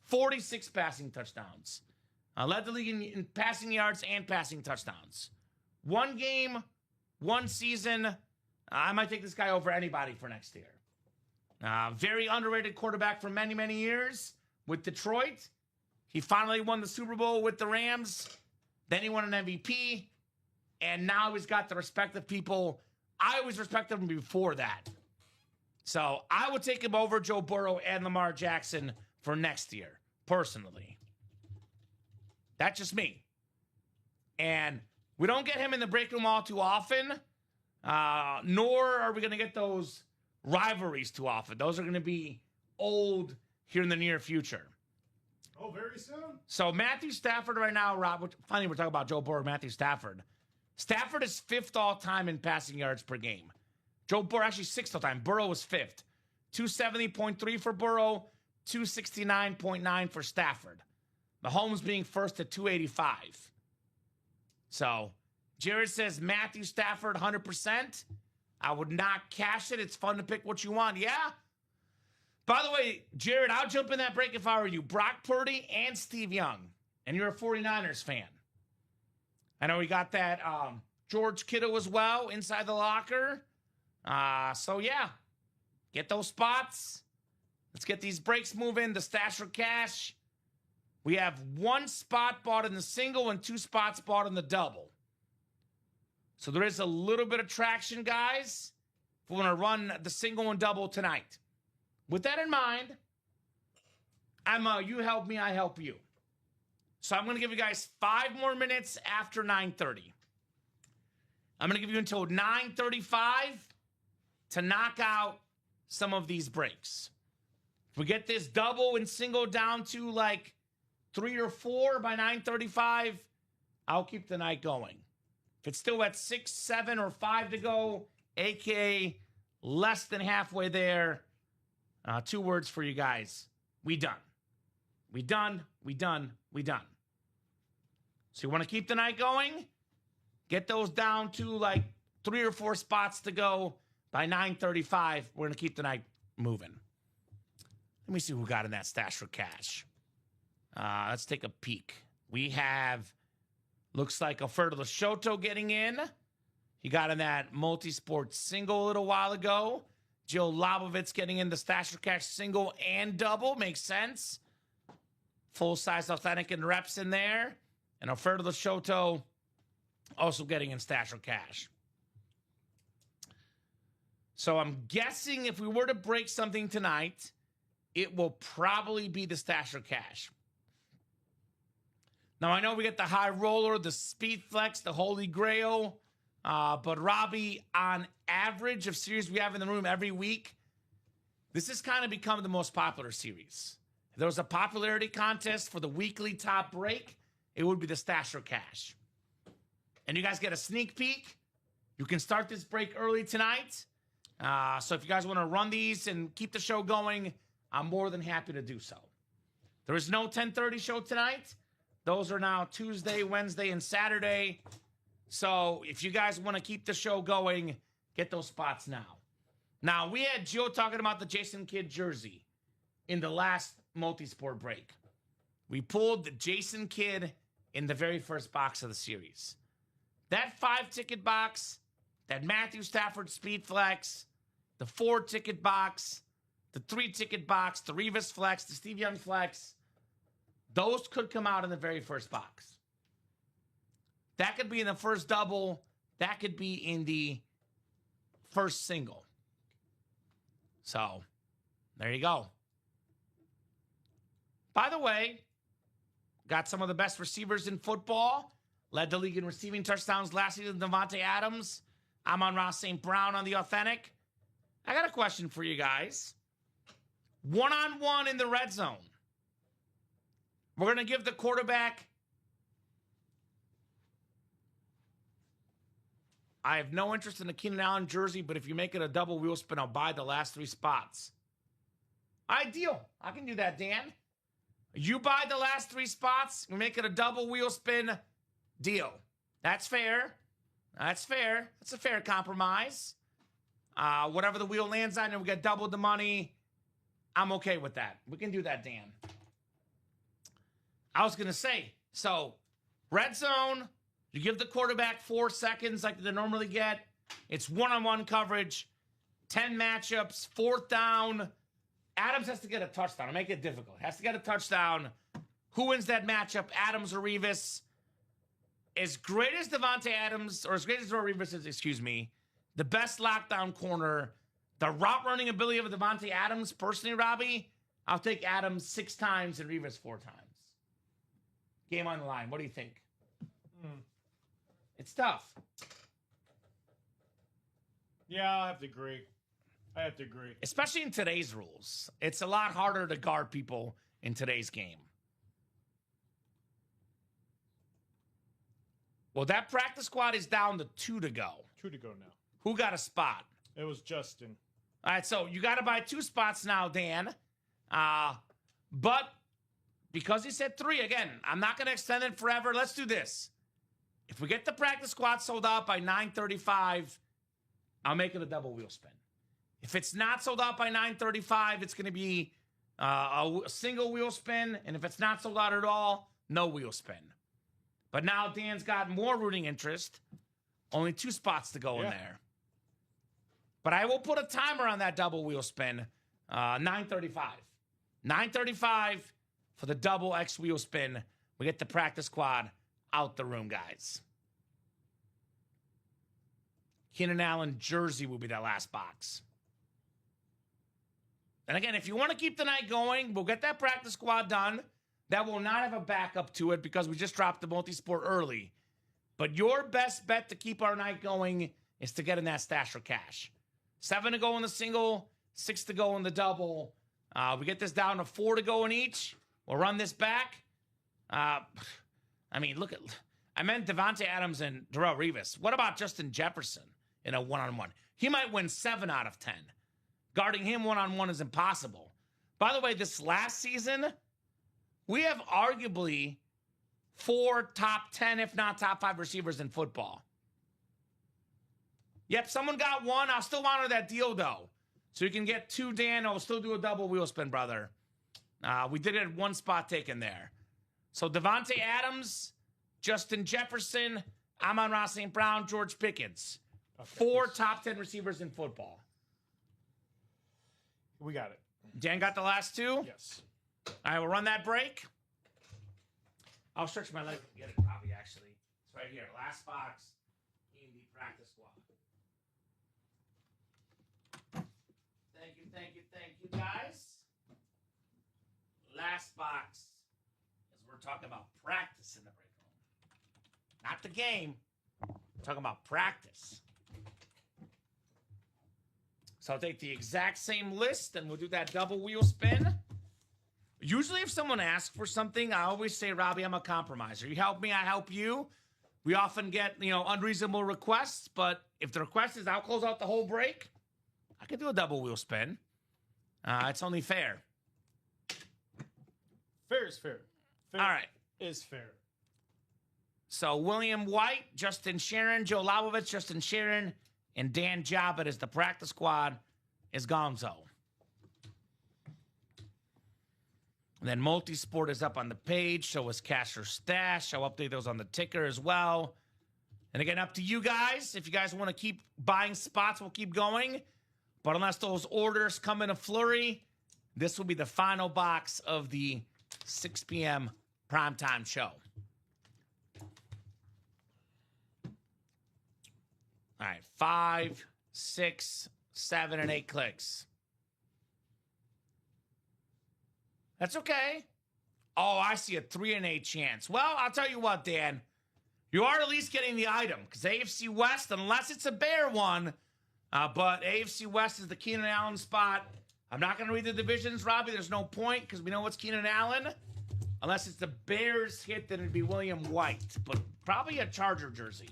46 passing touchdowns. Led the league in passing yards and passing touchdowns. One game, one season. I might take this guy over anybody for next year. Very underrated quarterback for many, many years with Detroit. He finally won the Super Bowl with the Rams. Then he won an MVP. And now he's got the respect of people. I always respected him before that. So I would take him over Joe Burrow and Lamar Jackson for next year, personally. That's just me. And we don't get him in the break room all too often, nor are we going to get those rivalries too often. Those are going to be old here in the near future. Oh, very soon? So Matthew Stafford right now, Rob, finally we're talking about Joe Burrow, Matthew Stafford. Stafford is 5th all-time in passing yards per game. Joe Burrow, actually 6th all-time. Burrow was 5th. 270.3 for Burrow, 269.9 for Stafford. Mahomes being first at 285. So, Jared says Matthew Stafford 100%. I would not cash it. It's fun to pick what you want. Yeah. By the way, Jared, I'll jump in that break if I were you. Brock Purdy and Steve Young. And you're a 49ers fan. I know we got that George Kittle as well inside the locker. So, yeah. Get those spots. Let's get these breaks moving. The Stash for Cash. We have 1 spot bought in the single and 2 spots bought in the double. So there is a little bit of traction, guys. If we want to run the single and double tonight. with that in mind, you help me, I help you. So I'm going to give you guys 5 more minutes after 9:30. I'm going to give you until 9:35 to knock out some of these breaks. If we get this double and single down to like 3 or 4 by 9:35, I'll keep the night going. If it's still at 6, 7, or 5 to go, aka less than halfway there, 2 words for you guys. We done. We done. We done. We done. So you want to keep the night going? Get those down to like 3 or 4 spots to go by 9:35. We're going to keep the night moving. Let me see who got in that stash for cash. Let's take a peek. We have, looks like Alfredo Lashoto getting in. He got in that multi-sport single a little while ago. Jill Lobovitz getting in the stash for cash single and double. Makes sense. Full-size authentic and reps in there. And Alfredo Lashoto also getting in stash for cash. So I'm guessing if we were to break something tonight, it will probably be the stash for cash. Now, I know we get the high roller, the speed flex, the holy grail. But Robbie, on average of series we have in the room every week, this has kind of become the most popular series. If there was a popularity contest for the weekly top break, it would be the stash for cash. And you guys get a sneak peek. You can start this break early tonight. So if you guys want to run these and keep the show going, I'm more than happy to do so. There is no 10:30 show tonight. Those are now Tuesday, Wednesday, and Saturday. So if you guys want to keep the show going, get those spots now. Now, we had Joe talking about the Jason Kidd jersey in the last multi-sport break. We pulled the Jason Kidd in the very first box of the series. That 5-ticket box, that Matthew Stafford Speed Flex, the 4-ticket box, the 3-ticket box, the Revis Flex, the Steve Young Flex, those could come out in the very first box. That could be in the first double. That could be in the first single. So, there you go. By the way, got some of the best receivers in football. Led the league in receiving touchdowns last season, Devontae Adams. I'm on Ross St. Brown on the authentic. I got a question for you guys. 1-on-1 in the red zone. We're going to give the quarterback. I have no interest in the Keenan Allen jersey, but if you make it a double wheel spin, I'll buy the last 3 spots. Ideal. I can do that, Dan. You buy the last 3 spots, we make it a double wheel spin, deal. That's fair. That's fair. That's a fair compromise. Whatever the wheel lands on and we get double the money, I'm okay with that. We can do that, Dan. I was going to say, so red zone, you give the quarterback 4 seconds like they normally get. It's 1-on-1 coverage, 10 matchups, 4th down. Adams has to get a touchdown. I'll make it difficult. Has to get a touchdown. Who wins that matchup, Adams or Revis? As great as Devontae Adams, or as great as Revis is, excuse me, the best lockdown corner, the route running ability of Devontae Adams, personally, Robbie, I'll take Adams 6 times and Revis 4 times. Game on the line. What do you think? It's tough. Yeah, I have to agree. Especially in today's rules. It's a lot harder to guard people in today's game. Well, that practice squad is down to 2 to go. 2 to go now. Who got a spot? It was Justin. All right, so you got to buy 2 spots now, Dan. But because he said 3, again, I'm not going to extend it forever. Let's do this. If we get the practice squad sold out by 9:35, I'll make it a double wheel spin. If it's not sold out by 9:35, it's going to be a single wheel spin. And if it's not sold out at all, no wheel spin. But now Dan's got more rooting interest. Only 2 spots to go in there. But I will put a timer on that double wheel spin. 9:35. 9:35 for the double X wheel spin. We get the practice squad out the room, guys. Keenan Allen jersey will be that last box. And again, if you want to keep the night going, we'll get that practice squad done. That will not have a backup to it because we just dropped the multi-sport early. But your best bet to keep our night going is to get in that stash for cash. 7 to go in the single, 6 to go in the double. We get this down to 4 to go in each. We'll run this back. I meant Devontae Adams and Darrelle Revis. What about Justin Jefferson in a one-on-one? He might win 7 out of 10. Guarding him one-on-one is impossible. By the way, this last season, we have arguably 4 top 10, if not top 5 receivers in football. Yep, someone got 1. I'll still honor that deal, though. So you can get 2, Dan. I'll still do a double wheel spin, brother. We did it at 1 spot taken there. So Devontae Adams, Justin Jefferson, Amon-Ra St. Brown, George Pickens. Okay. 4 top 10 receivers in football. We got it. Dan got the last 2? Yes. All right, we'll run that break. I'll stretch my leg to get it, probably, actually. It's right here. Last box in the practice squad. Thank you, guys. Last box, as we're talking about practice in the break room. Not the game. We're talking about practice. So I'll take the exact same list, and we'll do that double wheel spin. Usually if someone asks for something, I always say, Robbie, I'm a compromiser. You help me, I help you. We often get, unreasonable requests, but if the request is I'll close out the whole break, I can do a double wheel spin. It's only fair. Fair is fair. Fair all right. Is fair. So William White, Justin Sharon, Joe Labovitz, Justin Sharon, and Dan Jobbitt as the practice squad is Gonzo. And then Multisport is up on the page. So is Cash or Stash. I'll update those on the ticker as well. And again, up to you guys. If you guys want to keep buying spots, we'll keep going. But unless those orders come in a flurry, this will be the final box of the 6 p.m. primetime show. All right, 5, 6, 7, and 8 clicks. That's okay. Oh, I see a 3 and 8 chance. Well, I'll tell you what, Dan. You are at least getting the item because AFC West, unless it's a bear one, but AFC West is the Keenan Allen spot. I'm not going to read the divisions, Robbie. There's no point because we know what's Keenan Allen. Unless it's the Bears hit, then it'd be William White, but probably a Charger jersey.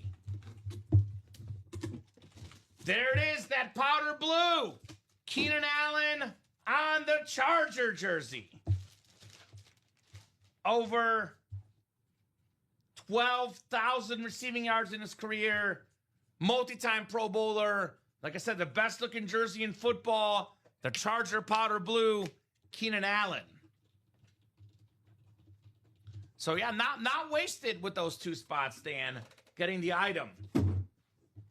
There it is, that powder blue. Keenan Allen on the Charger jersey. Over 12,000 receiving yards in his career. Multi-time Pro Bowler. Like I said, the best-looking jersey in football. The Charger powder blue, Keenan Allen. So, yeah, not wasted with those 2 spots, Dan. Getting the item.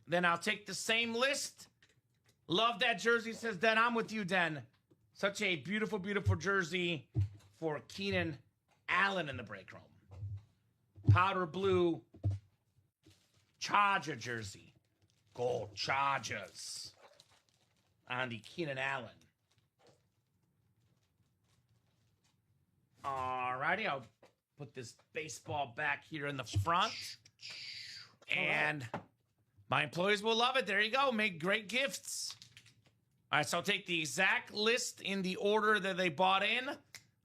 Then I'll take the same list. Love that jersey, says Den. I'm with you, Den. Such a beautiful, beautiful jersey for Keenan Allen in the break room. Powder blue Charger jersey. Gold Chargers on the Keenan Allen. Alrighty, I'll put this baseball back here in the front. And my employees will love it. There you go. Make great gifts. All right, so I'll take the exact list in the order that they bought in.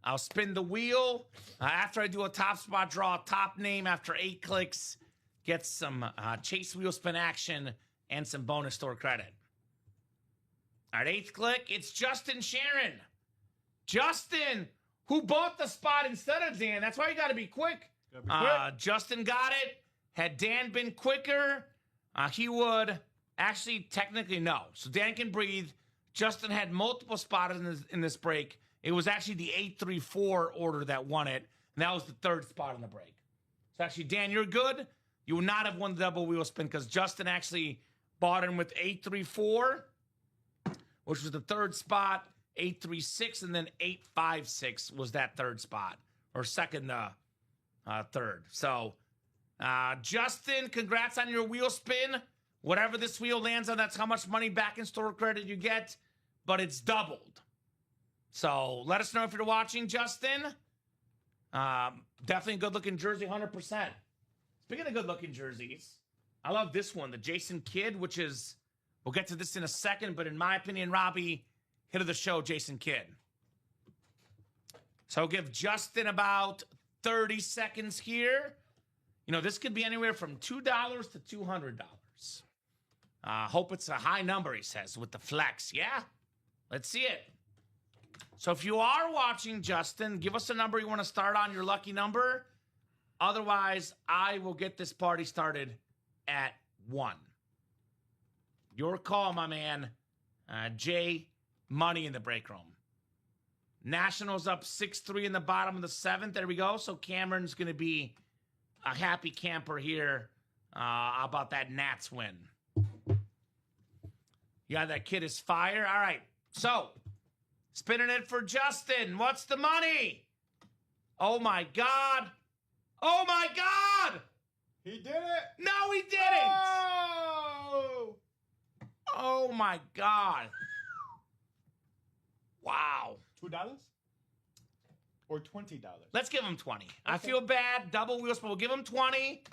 I'll spin the wheel. After I do a top spot draw, top name after 8 clicks, get some chase wheel spin action and some bonus store credit. All right, 8th click, it's Justin Sharon. Justin, who bought the spot instead of Dan. That's why you got to be quick. Justin got it. Had Dan been quicker, he would actually technically no. So Dan can breathe. Justin had multiple spots in this break. It was actually the 834 order that won it, and that was the 3rd spot in the break. So actually, Dan, you're good. You would not have won the double wheel spin because Justin actually bought in with 834, which was the 3rd spot, 836, and then 856 was that 3rd spot, or second, 3rd. So, Justin, congrats on your wheel spin. Whatever this wheel lands on, that's how much money back in store credit you get, but it's doubled. So let us know if you're watching, Justin. Definitely a good-looking jersey, 100%. Speaking of good-looking jerseys, I love this one, the Jason Kidd, which is, we'll get to this in a second, but in my opinion, Robbie, hit of the show, Jason Kidd. So I'll give Justin about 30 seconds here. You know, this could be anywhere from $2 to $200. Hope it's a high number, he says, with the flex. Yeah? Let's see it. So if you are watching, Justin, give us a number you want to start on, your lucky number. Otherwise, I will get this party started at 1. Your call, my man. Jay Money in the break room. Nationals up 6-3 in the bottom of the 7th. There we go. So Cameron's going to be a happy camper here about that Nats win. Yeah, that kid is fire. All right. So, spinning it for Justin. What's the money? Oh, my God. Oh, my God. He did it. No, he didn't. Oh, Oh, my God. Wow. $2 or $20? Let's give him 20. Okay. I feel bad. Double wheels, but we'll give him 20.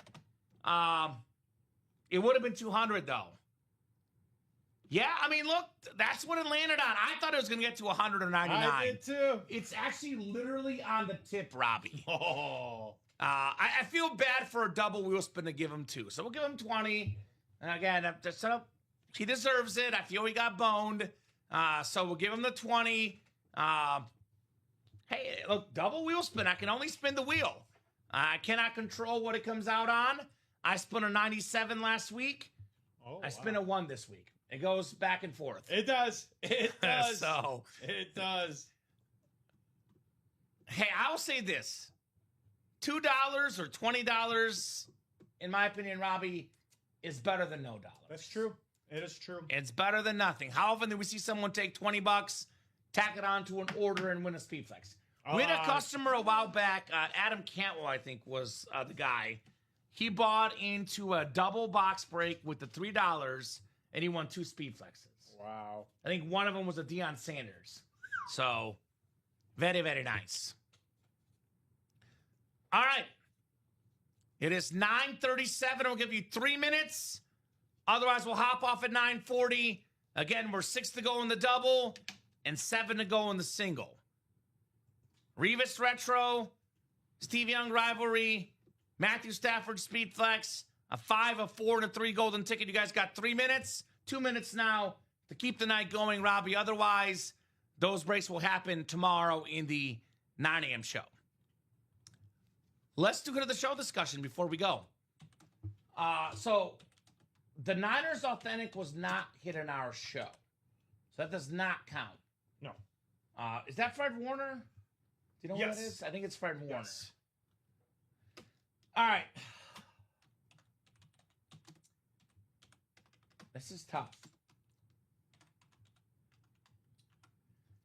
It would have been 200 though. Yeah, I mean, look, that's what it landed on. I thought it was going to get to 100 or 99. I did too. It's actually literally on the tip, Robbie. Oh. I feel bad for a double wheel spin to give him 2. So we'll give him 20. And again, he deserves it. I feel he got boned. So we'll give him the 20. Hey, look, double wheel spin. I can only spin the wheel. I cannot control what it comes out on. I spun a 97 last week. Oh, I spin a 1 this week. It goes back and forth. It does. It does. So it does. Hey, I'll say this. $2 or $20, in my opinion, Robbie, is better than no dollars. That's true. It is true. It's better than nothing. How often do we see someone take $20, tack it onto an order, and win a speed flex? We had a customer a while back, Adam Cantwell, I think, was the guy. He bought into a double box break with the $3, and he won 2 speed flexes. Wow. I think one of them was a Deion Sanders. So, very, very nice. All right. It is 9:37. We'll give you 3 minutes. Otherwise, we'll hop off at 9:40. Again, we're 6 to go in the double and 7 to go in the single. Revis Retro, Steve Young Rivalry, Matthew Stafford Speed Flex, a 5, a 4, and a 3 golden ticket. You guys got 3 minutes, 2 minutes now to keep the night going, Robbie. Otherwise, those breaks will happen tomorrow in the 9 a.m. show. Let's do the show discussion before we go. So, the Niners Authentic was not hit in our show. So that does not count. No. Is that Fred Warner? Do you know what that is? I think it's Fred Warner. Yes. All right. This is tough.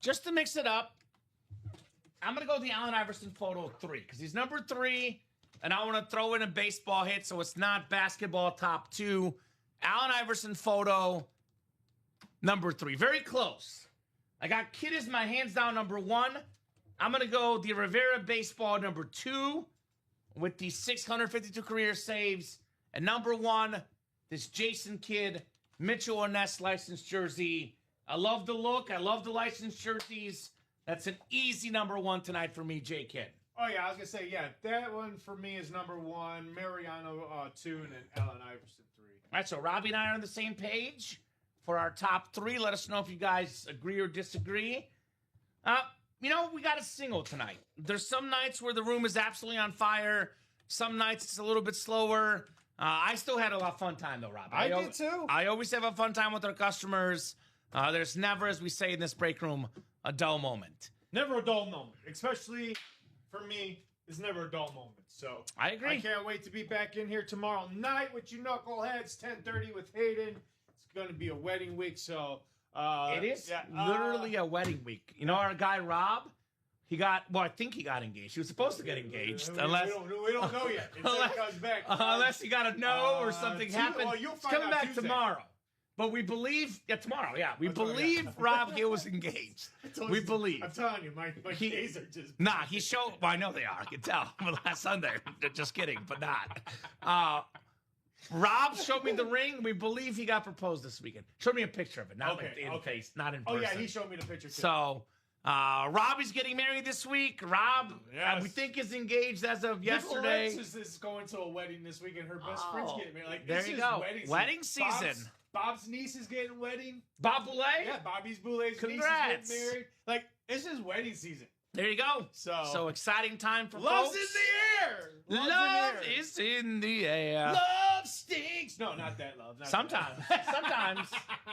Just to mix it up, I'm going to go with the Allen Iverson photo 3 because he's number 3, and I want to throw in a baseball hit so it's not basketball top 2. Allen Iverson photo number 3. Very close. I got Kidd as my hands down number 1. I'm going to go the Rivera baseball number 2 with the 652 career saves. And number 1, this Jason Kidd Mitchell and Ness licensed jersey. I love the look. I love the licensed jerseys. That's an easy number 1 tonight for me, J. Kidd. Oh, yeah, I was going to say, yeah, that one for me is number 1, Mariano 2, and then Allen Iverson 3. All right, so Robbie and I are on the same page for our top 3. Let us know if you guys agree or disagree. We got a single tonight. There's some nights where the room is absolutely on fire. Some nights it's a little bit slower. I still had a lot of fun time, though, Rob. I did, too. I always have a fun time with our customers. There's never, as we say in this break room, a dull moment. Never a dull moment. Especially for me, it's never a dull moment. So I agree. I can't wait to be back in here tomorrow night with you knuckleheads, 10:30 with Hayden. It's going to be a wedding week, so... it is literally a wedding week. You know our guy, Rob? I think he got engaged. He was supposed to get engaged. We don't know yet. Until he comes back. Unless he got a no or something happened. Well, you'll He's find coming out back Tuesday. tomorrow. But we believe, tomorrow, we Tomorrow, believe Rob Gill was engaged. We believe. I'm telling you, my days are just... Nah, he showed, well, I know they are, I can tell. Last Sunday, just kidding, but not. Rob showed me the ring. We believe he got proposed this weekend. Showed me a picture of it, not in face, not in person. Oh, yeah, he showed me the picture, too. So, Robbie's getting married this week. Rob, Yes. we think is engaged as of yesterday. Nicolette's is going to a wedding this weekend. Her best friend's getting married. Like, There this you is go. Wedding season. Bob's niece is getting wedding. Bob Boulay? Yeah, Bobby's Boulet's Congrats. niece is getting married. Like, this is wedding season. There you go. So exciting time for Love's folks. in the air. Love is in the air. Love stinks. No, not that love. Not Sometimes. that.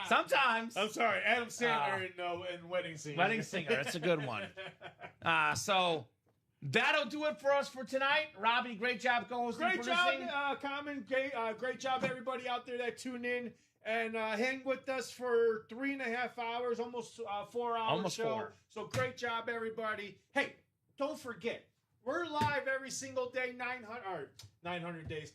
Sometimes. I'm sorry, Adam Sandler in Wedding Singer. Wedding Singer. That's a good one. So that'll do it for us for tonight. Robbie, great job co-hosting. Great job, Kamen. Great job, everybody out there that tuned in and hang with us for 3.5 hours, almost 4 hours. Almost show. 4. So great job, everybody. Hey, don't forget, we're live every single day, 900 days.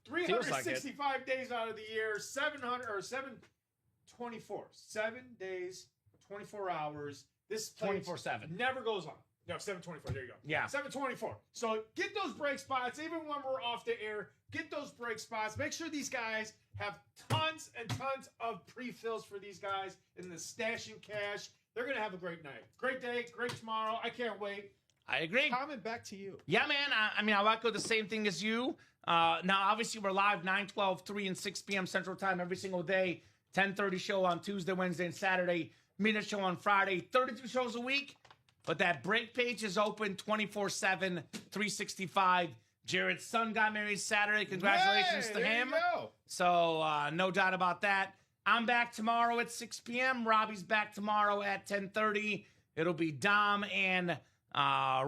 365 days out of the year, 724. 7 days, 24 hours. This 24/7. never goes on. No, 724. There you go. Yeah. 724. So get those break spots, even when we're off the air. Get those break spots. Make sure these guys have tons and tons of pre-fills for these guys in the stashing cash. They're going to have a great night. Great day, great tomorrow. I can't wait. I agree. Comment back to you. Yeah, man. I mean, I'll echo the same thing as you. Now, obviously, we're live 9, 12, 3, and 6 p.m. Central Time every single day. 10:30 show on Tuesday, Wednesday, and Saturday. Midnight show on Friday. 32 shows a week. But that break page is open 24/7, 365. Jared's son got married Saturday. Congratulations to him. So no doubt about that. I'm back tomorrow at 6 p.m. Robbie's back tomorrow at 10:30. It'll be Dom and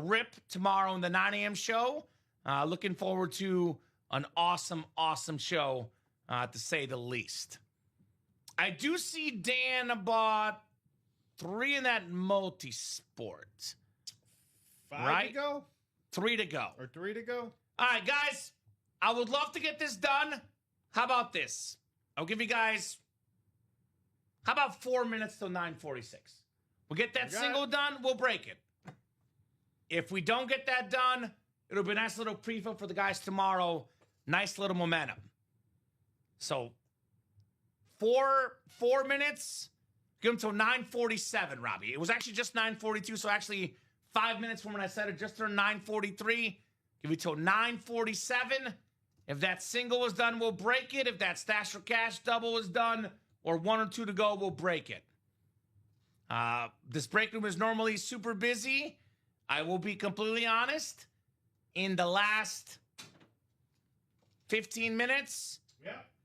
Rip tomorrow in the 9 a.m. show. Looking forward to an awesome, awesome show, to say the least. I do see Dan bought 3 in that multi-sport. 5 to go? 3 to go. Or 3 to go? All right, guys. I would love to get this done. How about this? I'll give you guys, how about 4 minutes till 9:46? We'll get that single done. We'll break it. If we don't get that done, it'll be a nice little preview for the guys tomorrow. Nice little momentum. So 4 minutes. Give them till 9:47, Robbie. It was actually just 9:42, so actually 5 minutes from when I said it, just turned 9:43. Give you till 9:47. If that single is done, we'll break it. If that stash or cash double is done, or 1 or 2 to go, we'll break it. This break room is normally super busy. I will be completely honest. In the last 15 minutes,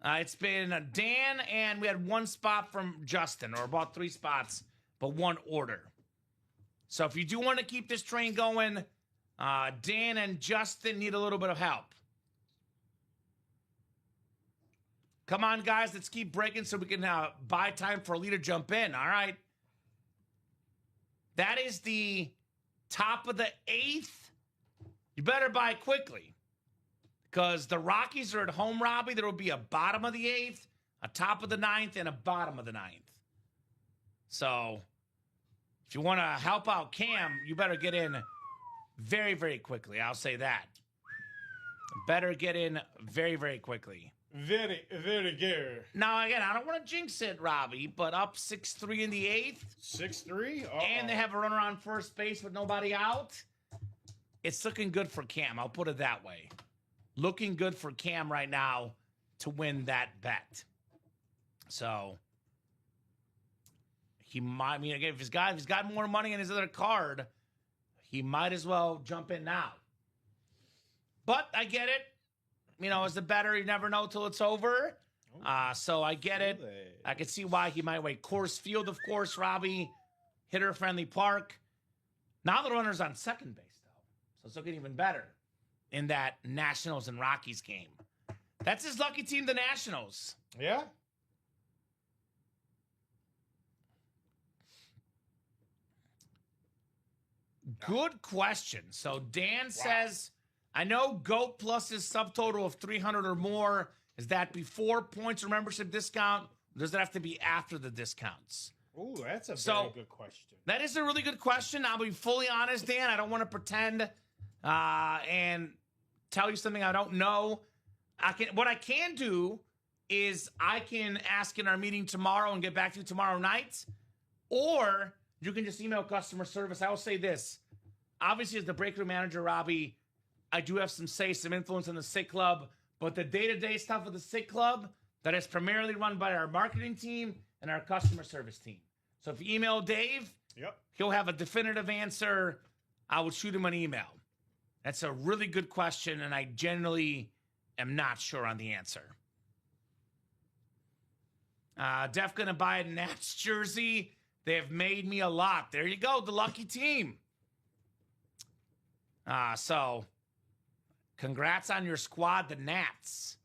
it's been Dan, and we had 1 spot from Justin, or about 3 spots, but 1 order. So if you do want to keep this train going, Dan and Justin need a little bit of help. Come on, guys, let's keep breaking so we can buy time for Lee to jump in, all right? That is the top of the 8th. You better buy quickly, because the Rockies are at home, Robbie. There will be a bottom of the 8th, a top of the 9th, and a bottom of the 9th. So if you want to help out Cam, you better get in very, very quickly. I'll say that. Better get in very, very quickly. Very, very good. Now, again, I don't want to jinx it, Robbie, but up 6-3 in the 8th. 6-3? And they have a runner on first base with nobody out. It's looking good for Cam. I'll put it that way. Looking good for Cam right now to win that bet. So he might, I mean, again, if he's got more money in his other card, he might as well jump in now. But I get it. You know, as the bettor, you never know till it's over. So I get it. I can see why he might wait. Coors Field, of course, Robbie. Hitter-friendly park. Now the runner's on second base, though. So it's looking even better in that Nationals and Rockies game. That's his lucky team, the Nationals. Yeah? Good question. So Dan says, I know GOAT plus his subtotal of 300 or more. Is that before points or membership discount Does it have to be after the discounts? Ooh, that's a very good question. That is a really good question. I'll be fully honest, Dan. I don't want to pretend and tell you something I don't know. What I can do is I can ask in our meeting tomorrow and get back to you tomorrow night, or you can just email customer service. I will say this. Obviously, as the break room manager, Robbie, I do have some influence in the Sick Club, but the day-to-day stuff of the Sick Club, that is primarily run by our marketing team and our customer service team. So if you email Dave, he'll have a definitive answer. I will shoot him an email. That's a really good question, and I generally am not sure on the answer. Def gonna buy a Nats jersey. They have made me a lot. There you go, the lucky team. So congrats on your squad, the Nats.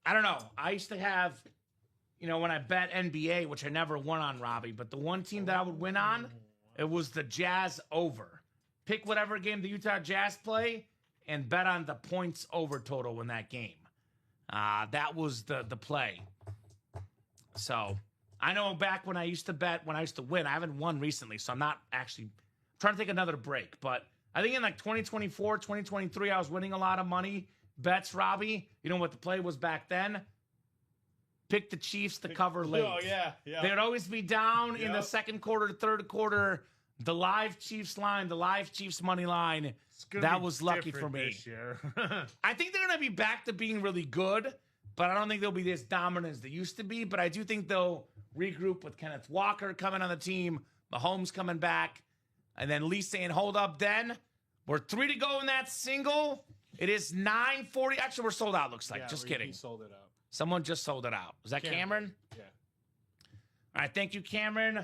I don't know. I used to have, when I bet NBA, which I never won on, Robbie, but the one team that I would win on, it was the Jazz over. Pick whatever game the Utah Jazz play and bet on the points over total in that game. That was the play. So I know back when I used to bet, when I used to win, I haven't won recently, so I'm not actually trying to take another break. But I think in like 2024, 2023, I was winning a lot of money. Bets, Robbie. You know what the play was back then? Pick the Chiefs to cover late. Oh, yeah. They'd always be down in the second quarter, third quarter. The live Chiefs line, the live Chiefs money line. That was lucky for me. This year. I think they're going to be back to being really good, but I don't think they'll be as dominant as they used to be. But I do think they'll regroup with Kenneth Walker coming on the team, Mahomes coming back, and then Lee saying, hold up, Den. We're 3 to go in that single. It is 9:40. Actually, we're sold out, looks like. Yeah, just kidding. Sold it out. Someone just sold it out. Was that Cameron? Yeah. All right, thank you, Cameron.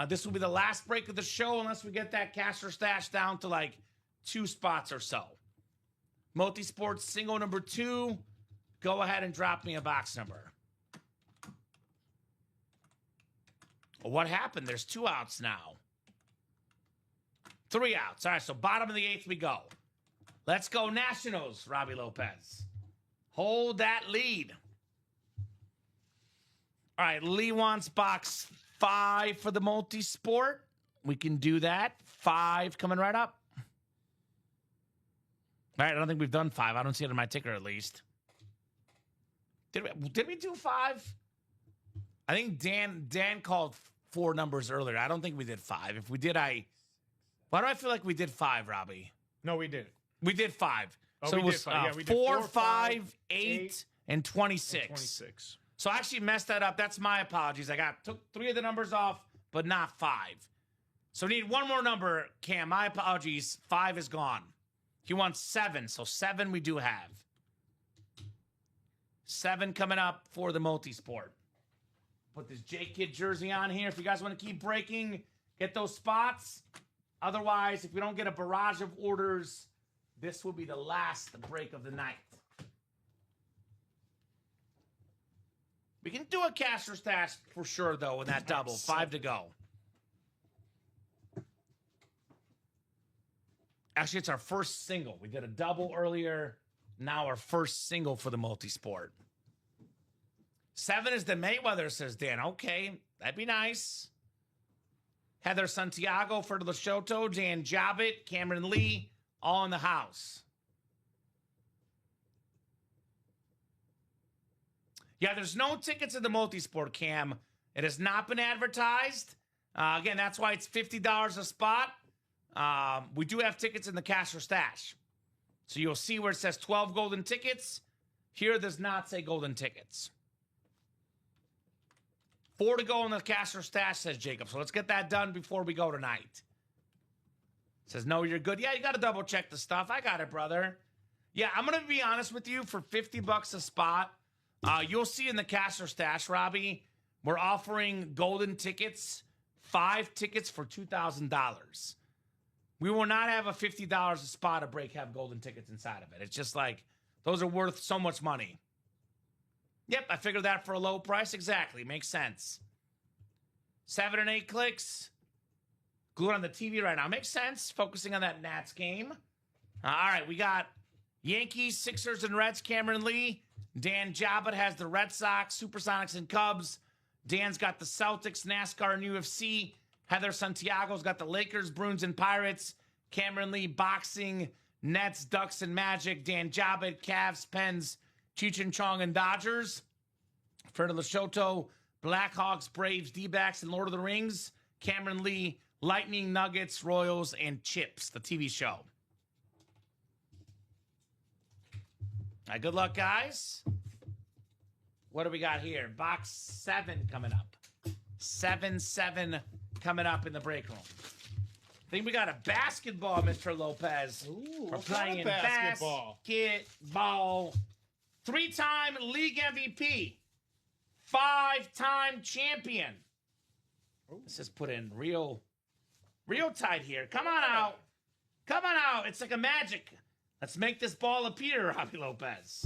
This will be the last break of the show unless we get that cash or stash down to like 2 spots or so. Multisports single number 2. Go ahead and drop me a box number. Well, what happened? There's 2 outs now. 3 outs. All right, so bottom of the 8th we go. Let's go Nationals, Robbie Lopez. Hold that lead. All right, Lee wants box 5 for the multi-sport. We can do that. 5 coming right up. All right, I don't think we've done 5. I don't see it on my ticker, at least. Did we do 5? I think Dan called 4 numbers earlier. I don't think we did 5. If we did, why do I feel like we did 5, Robbie? No, we didn't. We did 5. Oh, so we it was did 5. Yeah, we did 4, 4, 5, 8, and 26. 26. So I actually messed that up. That's my apologies. Took 3 of the numbers off, but not 5. So need one more number, Cam. My apologies. 5 is gone. He wants 7. So 7 we do have. 7 coming up for the multi-sport. Put this J-Kid jersey on here. If you guys want to keep breaking, get those spots. Otherwise, if we don't get a barrage of orders, this will be the last break of the night. We can do a cash or stash for sure, though, in that double. 5 to go. Actually, it's our first single. We did a double earlier. Now our first single for the multi-sport. 7 is the Mayweather, says Dan. Okay, that'd be nice. Heather Santiago for the Leshoto, Dan Jobbitt, Cameron Lee, all in the house. Yeah, there's no tickets in the multi-sport, Cam. It has not been advertised. Again, that's why it's $50 a spot. We do have tickets in the cash or stash. So you'll see where it says 12 golden tickets. Here does not say golden tickets. 4 to go in the cash or stash, says Jacob. So let's get that done before we go tonight. Says, no, you're good. Yeah, you got to double check the stuff. I got it, brother. Yeah, I'm going to be honest with you. For $50 a spot, you'll see in the cash or stash, Robbie, we're offering golden tickets, 5 tickets for $2,000. We will not have a $50 a spot a break have golden tickets inside of it. It's just like, those are worth so much money. Yep, I figured that for a low price. Exactly. Makes sense. 7 and 8 clicks. Glued on the TV right now. Makes sense. Focusing on that Nats game. All right, we got Yankees, Sixers, and Reds. Cameron Lee. Dan Jabbat has the Red Sox, Supersonics, and Cubs. Dan's got the Celtics, NASCAR, and UFC. Heather Santiago's got the Lakers, Bruins, and Pirates. Cameron Lee, boxing, Nets, Ducks, and Magic. Dan Jabbat, Cavs, Pens, Cheech and Chong, and Dodgers. Fredo Lashoto, Blackhawks, Braves, D-backs, and Lord of the Rings. Cameron Lee, Lightning, Nuggets, Royals, and Chips, the TV show. All right, good luck, guys. What do we got here? Box 7 coming up. 7-7 coming up in the break room. I think we got a basketball, Mr. Lopez. Ooh, we're playing basketball. 3-time league MVP. 5-time champion. Ooh. This is put in real tight here. Come on out. Come on out. It's like a magic. Let's make this ball appear, Robbie Lopez.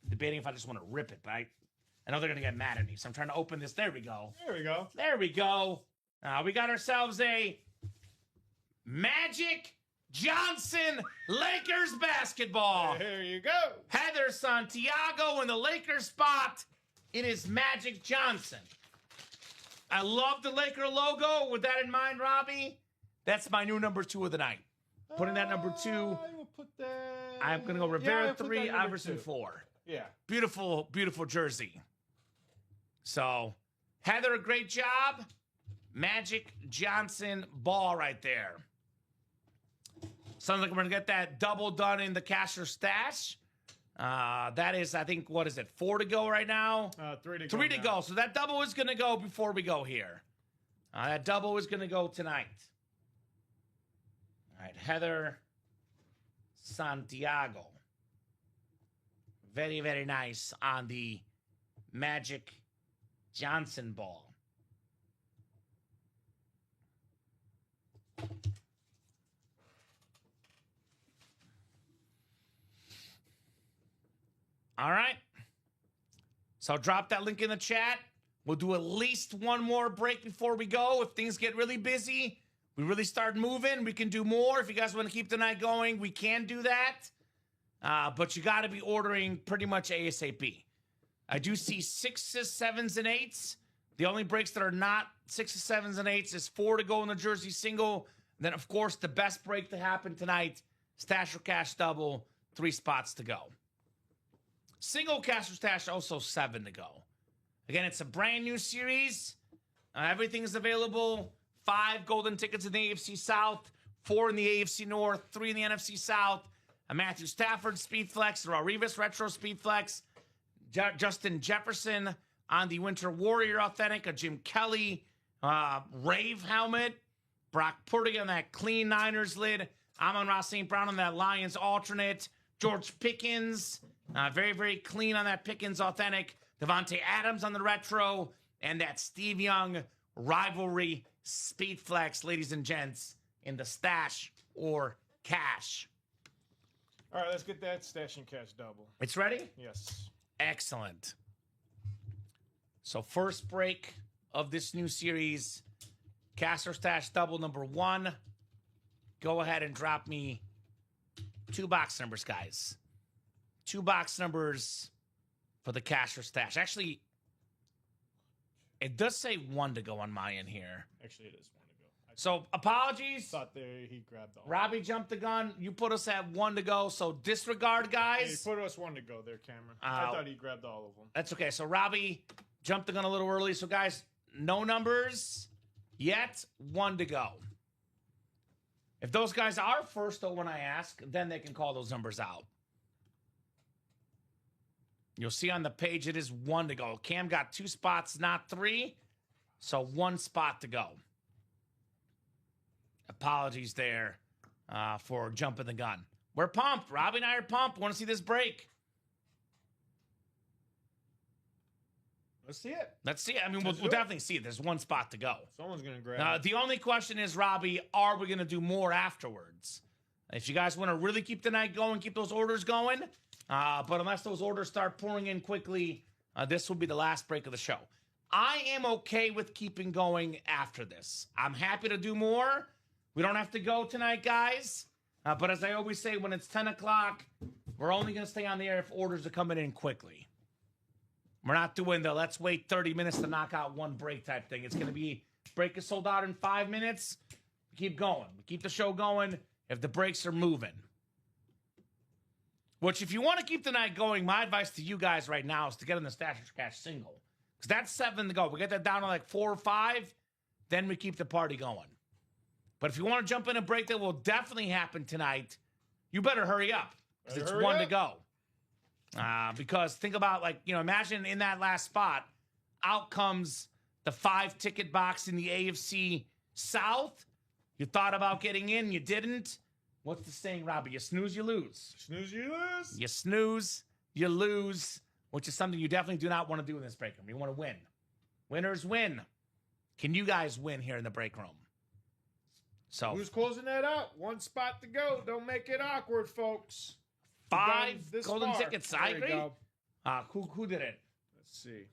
Debating if I just want to rip it, but I know they're going to get mad at me, so I'm trying to open this. There we go. There we go. There we go. We got ourselves a Magic Johnson Lakers basketball. There you go. Heather Santiago in the Lakers spot. It is Magic Johnson. I love the Laker logo. With that in mind, Robbie, that's my new number 2 of the night. Putting that number 2. I will put that. I'm going to go Rivera 3, Iverson 4. Yeah. Beautiful, beautiful jersey. So, Heather, a great job. Magic Johnson ball right there. Sounds like we're going to get that double done in the cash or stash. That is, I think, what is it? 4 to go right now? 3 to go. 3 to go. So that double is going to go before we go here. That double is going to go tonight. All right, Heather Santiago. Very, very nice on the Magic Johnson ball. All right. So drop that link in the chat. We'll do at least one more break before we go. If things get really busy, we really start moving, we can do more. If you guys want to keep the night going, we can do that. But you got to be ordering pretty much ASAP. I do see 6s, 7s, and 8s. The only breaks that are not 6s, 7s, and 8s is 4 to go in the jersey single. And then, of course, the best break to happen tonight, Stash or Cash double, 3 spots to go. Single Cash or Stash, also 7 to go. Again, it's a brand new series. Everything is available. 5 golden tickets in the AFC South, 4 in the AFC North, 3 in the NFC South. A Matthew Stafford Speed Flex, a Rivas Retro Speed Flex, Justin Jefferson on the Winter Warrior Authentic, a Jim Kelly Rave helmet, Brock Purdy on that clean Niners lid, Amon-Ra St. Brown on that Lions alternate, George Pickens, very, very clean on that Pickens Authentic, Devontae Adams on the retro, and that Steve Young Rivalry Speed Flex, ladies and gents, in the Stash or Cash. All right, let's get that Stash and Cash double. It's ready? Yes. Excellent. So first break of this new series, Cash or Stash double number 1. Go ahead and drop me 2 box numbers, guys. 2 box numbers for the Cash or Stash. Actually, it does say 1 to go on my end here. Actually, it is 1 to go. So apologies. Thought he grabbed all. Robbie jumped the gun. You put us at 1 to go. So disregard, guys. He put us 1 to go there, Cameron. I thought he grabbed all of them. That's okay. So Robbie jumped the gun a little early. So guys, no numbers yet. 1 to go. If those guys are first, though, when I ask, then they can call those numbers out. You'll see on the page it is 1 to go. Cam got 2 spots, not 3. So 1 spot to go. Apologies there for jumping the gun. We're pumped. Robbie and I are pumped. Want to see this break. Let's see it. Let's see it. I mean, we'll definitely see it. There's 1 spot to go. Someone's going to grab it. The only question is, Robbie, are we going to do more afterwards? If you guys want to really keep the night going, keep those orders going. But unless those orders start pouring in quickly, this will be the last break of the show. I am okay with keeping going after this. I'm happy to do more. We don't have to go tonight, guys. But as I always say, when it's 10 o'clock, We're only going to stay on the air if orders are coming in quickly. We're not doing the let's wait 30 minutes to knock out one break type thing. It's going to be break is sold out in 5 minutes. We keep going. We keep the show going if the breaks are moving. Which, if you want to keep the night going, my advice to you guys right now is to get in the Stash or Cash single. Because that's 7 to go. We get that down to like 4 or 5, then we keep the party going. But if you want to jump in a break that will definitely happen tonight, you better hurry up. Because it's 1 to go. Because think about, like, imagine in that last spot, out comes the 5-ticket box in the AFC South. You thought about getting in, you didn't. What's the saying, Robbie? You snooze, you lose. Snooze, you lose. You snooze, you lose, which is something you definitely do not want to do in this break room. You want to win. Winners win. Can you guys win here in the break room? So who's closing that out? 1 spot to go. Don't make it awkward, folks. 5 golden tickets. I agree. Who did it? Let's see.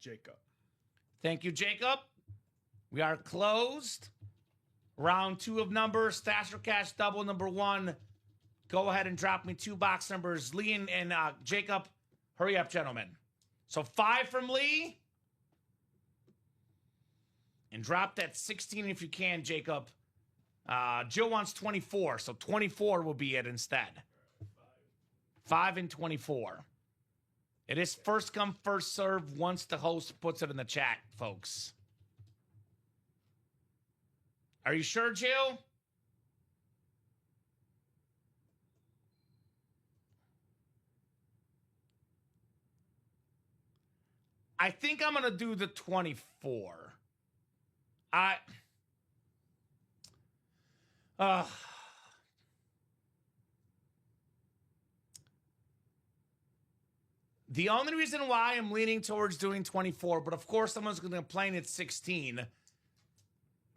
Jacob. Thank you, Jacob. We are closed. Round 2 of numbers. Stash or Cash double number 1. Go ahead and drop me 2 box numbers. Lee and Jacob, hurry up, gentlemen. So 5 from Lee. And drop that 16 if you can, Jacob. Jill wants 24, so 24 will be it instead. 5 and 24. It is first come, first serve once the host puts it in the chat, folks. Are you sure, Jill? I think I'm going to do the 24. The only reason why I'm leaning towards doing 24, but of course someone's going to complain it's 16,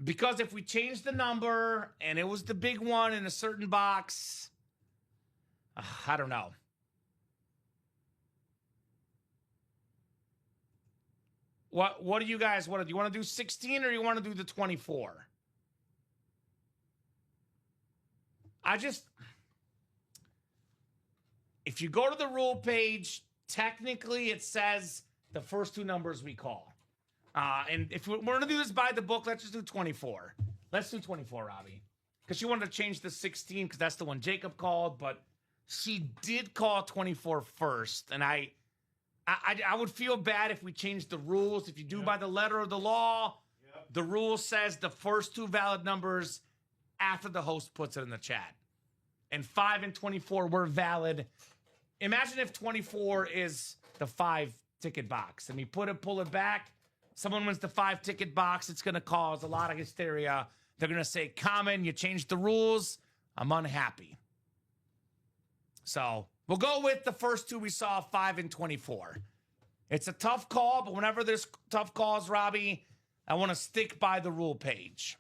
because if we change the number and it was the big one in a certain box, I don't know. What do you guys want to do? You want to do 16 or you want to do the 24? If you go to the rule page, technically it says the first 2 numbers we call. And if we're going to do this by the book, let's just do 24. Let's do 24, Robbie. Because she wanted to change the 16 because that's the one Jacob called, but she did call 24 first. And I would feel bad if we changed the rules. If you do by the letter of the law, the rule says the first 2 valid numbers after the host puts it in the chat. And 5 and 24 were valid. Imagine if 24 is the 5-ticket box and you pull it back. Someone wins the 5-ticket box. It's going to cause a lot of hysteria. They're going to say, Kamen, you changed the rules. I'm unhappy. So we'll go with the first 2 we saw, 5 and 24. It's a tough call, but whenever there's tough calls, Robbie, I want to stick by the rule page.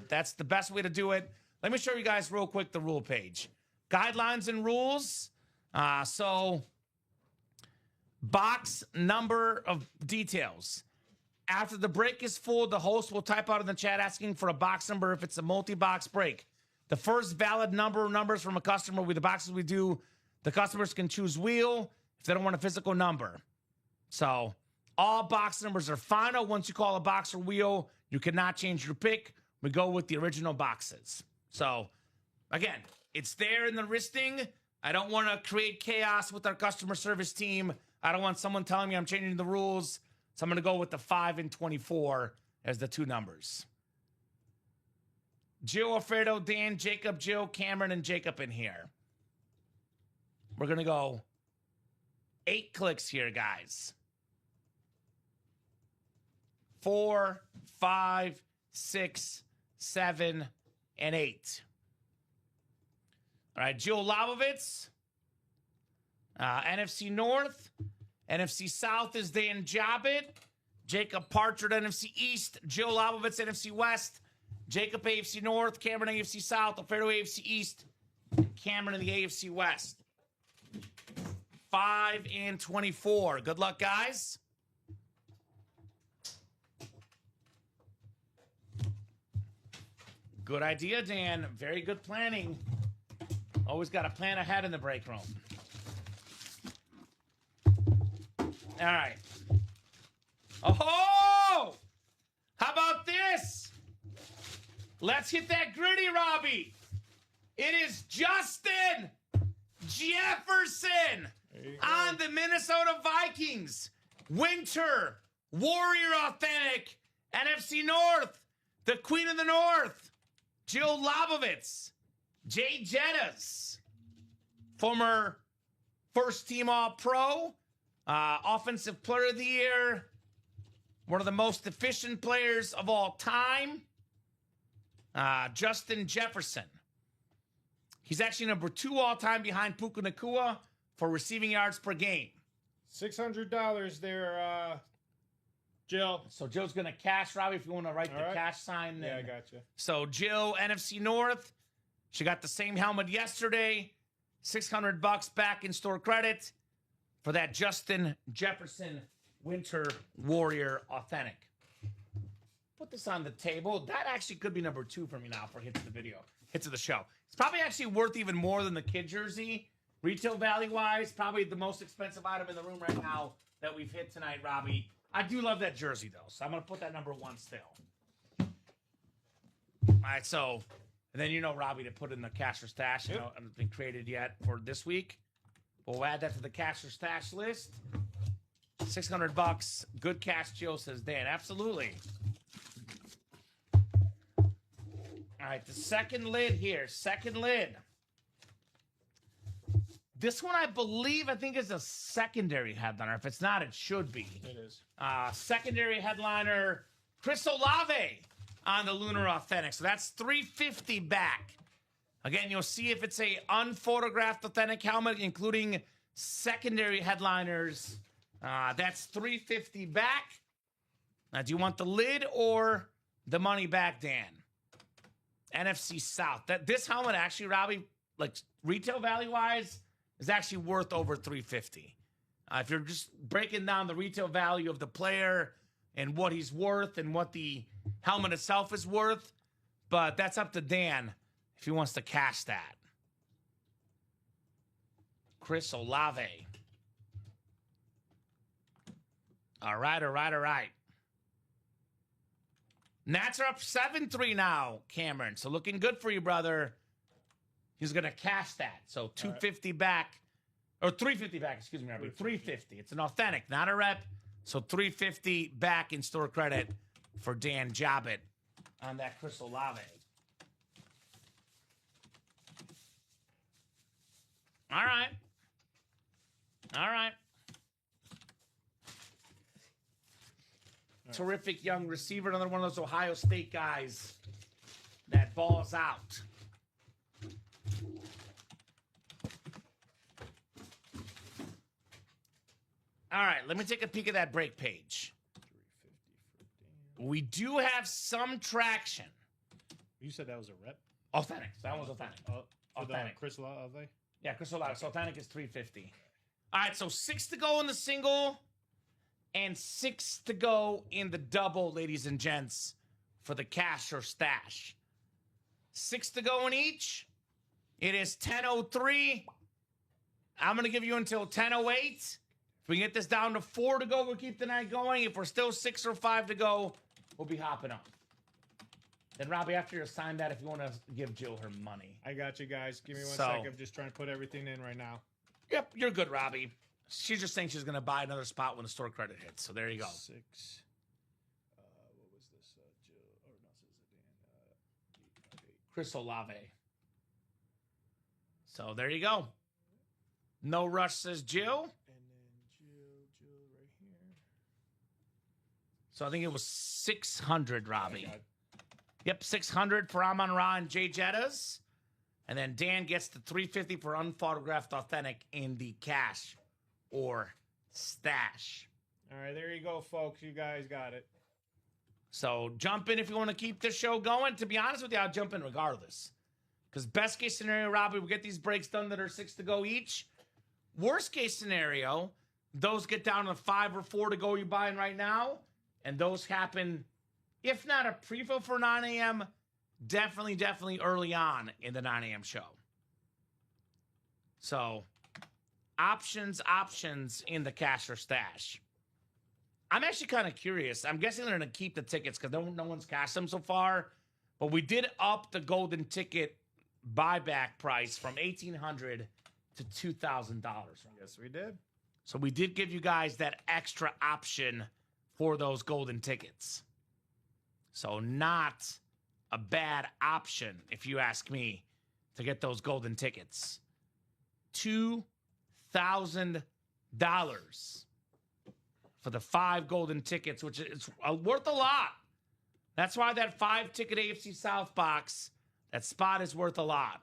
That's the best way to do it. Let me show you guys real quick the rule page. Guidelines and rules. So box number of details. After the break is full, the host will type out in the chat asking for a box number if it's a multi-box break. The first valid number or numbers from a customer with the boxes we do, the customers can choose wheel if they don't want a physical number. So all box numbers are final. Once you call a box or wheel, you cannot change your pick. We go with the original boxes. So again, it's there in the listing. I don't want to create chaos with our customer service team. I don't want someone telling me I'm changing the rules. So I'm going to go with the 5 and 24 as the 2 numbers. Jill, Alfredo, Dan, Jacob, Jill, Cameron, and Jacob in here. We're going to go 8 clicks here, guys. 4, 5, 6, 7, and 8. All right, Jill Labovitz, NFC North. NFC South is Dan Jobbitt. Jacob Partridge, NFC East. Jill Labovitz, NFC West. Jacob, AFC North. Cameron, AFC South. Alfredo, AFC East. Cameron in the AFC West. 5 and 24. Good luck, guys. Good idea, Dan. Very good planning. Always got to plan ahead in the break room. All right. Oh! How about this? Let's hit that gritty, Robbie. It is Justin Jefferson on the Minnesota Vikings. Winter Warrior Authentic NFC North. The Queen of the North. Jill Lobovitz. Jay Jettas. Former first team All-Pro. Offensive Player of the Year. One of the most efficient players of all time. Justin Jefferson. He's actually number 2 all-time behind Puka Nacua for receiving yards per game. $600 there, Jill. So Jill's going to cash, Robbie, if you want to write the cash sign. Yeah, I got you. So Jill, NFC North. She got the same helmet yesterday. $600 back in store credit for that Justin Jefferson Winter Warrior Authentic. Put this on the table. That actually could be number 2 for me now for hits of the video, hits of the show. It's probably actually worth even more than the kid jersey. Retail value-wise, probably the most expensive item in the room right now that we've hit tonight, Robbie. I do love that jersey, though, so I'm going to put that number 1 still. All right, so, and then you know, Robbie, to put in the cash or stash. Yep. You know, it hasn't been created yet for this week. We'll add that to the cash or stash list. $600. Good cash, Jill, says Dan. Absolutely. All right, the second lid here. Second lid. This one, I think, is a secondary headliner. If it's not, it should be. It is. Secondary headliner, Chris Olave on the Lunar Authentic. So that's $350 back. Again, you'll see if it's a unphotographed authentic helmet, including secondary headliners. That's $350 back. Now, do you want the lid or the money back, Dan? NFC South. This helmet actually, Robbie, like retail value-wise, is actually worth over $350. If you're just breaking down the retail value of the player and what he's worth and what the helmet itself is worth, but that's up to Dan if he wants to cash that. Chris Olave. All right. Nats are up 7-3 now, Cameron. So looking good for you, brother. He's going to cash that. So $250 back. Or $350 back, excuse me, Robbie. $350. It's an authentic, not a rep. So $350 back in store credit for Dan Jobbitt on that Chris Olave. All right. Terrific young receiver. Another one of those Ohio State guys that balls out. All right, let me take a peek at that break page. We do have some traction. You said that was a rep? Authentic. That was authentic. Authentic. Chris Olave? Yeah, Chris Olave. So authentic is $350. All right, so 6 to go in the single and 6 to go in the double, ladies and gents, for the cash or stash. 6 to go in each. It is 10:03. I'm going to give you until 10:08. If we can get this down to 4 to go, we'll keep the night going. If we're still 6 or 5 to go, we'll be hopping up. Then, Robbie, after you sign that, if you want to give Jill her money. I got you guys. Give me one second. I'm just trying to put everything in right now. Yep, you're good, Robbie. She's just saying she's going to buy another spot when the store credit hits. So there you go. 6. What was this? Jill? Or no, this is Dan. Chris Olave. So there you go. No rush, says Jill. And then Jill right here. So I think it was 600, Robbie. Yep, 600 for Amon Ra and Jay Jettas. And then Dan gets the $350 for unphotographed authentic in the cash or stash. All right, there you go, folks. You guys got it. So jump in if you want to keep this show going. To be honest with you, I'll jump in regardless. Because best case scenario, Robbie, we get these breaks done that are 6 to go each. Worst case scenario, those get down to 5 or 4 to go you're buying right now. And those happen, if not a pre-fill for 9 a.m., definitely early on in the 9 a.m. show. So, options in the cash or stash. I'm actually kind of curious. I'm guessing they're going to keep the tickets because no one's cashed them so far. But we did up the golden ticket buyback price from $1,800 to $2,000. Yes, we did. So we did give you guys that extra option for those golden tickets. So not a bad option, if you ask me, to get those golden tickets. $2,000 for the 5 golden tickets, which is worth a lot. That's why that 5-ticket AFC South box, that spot is worth a lot.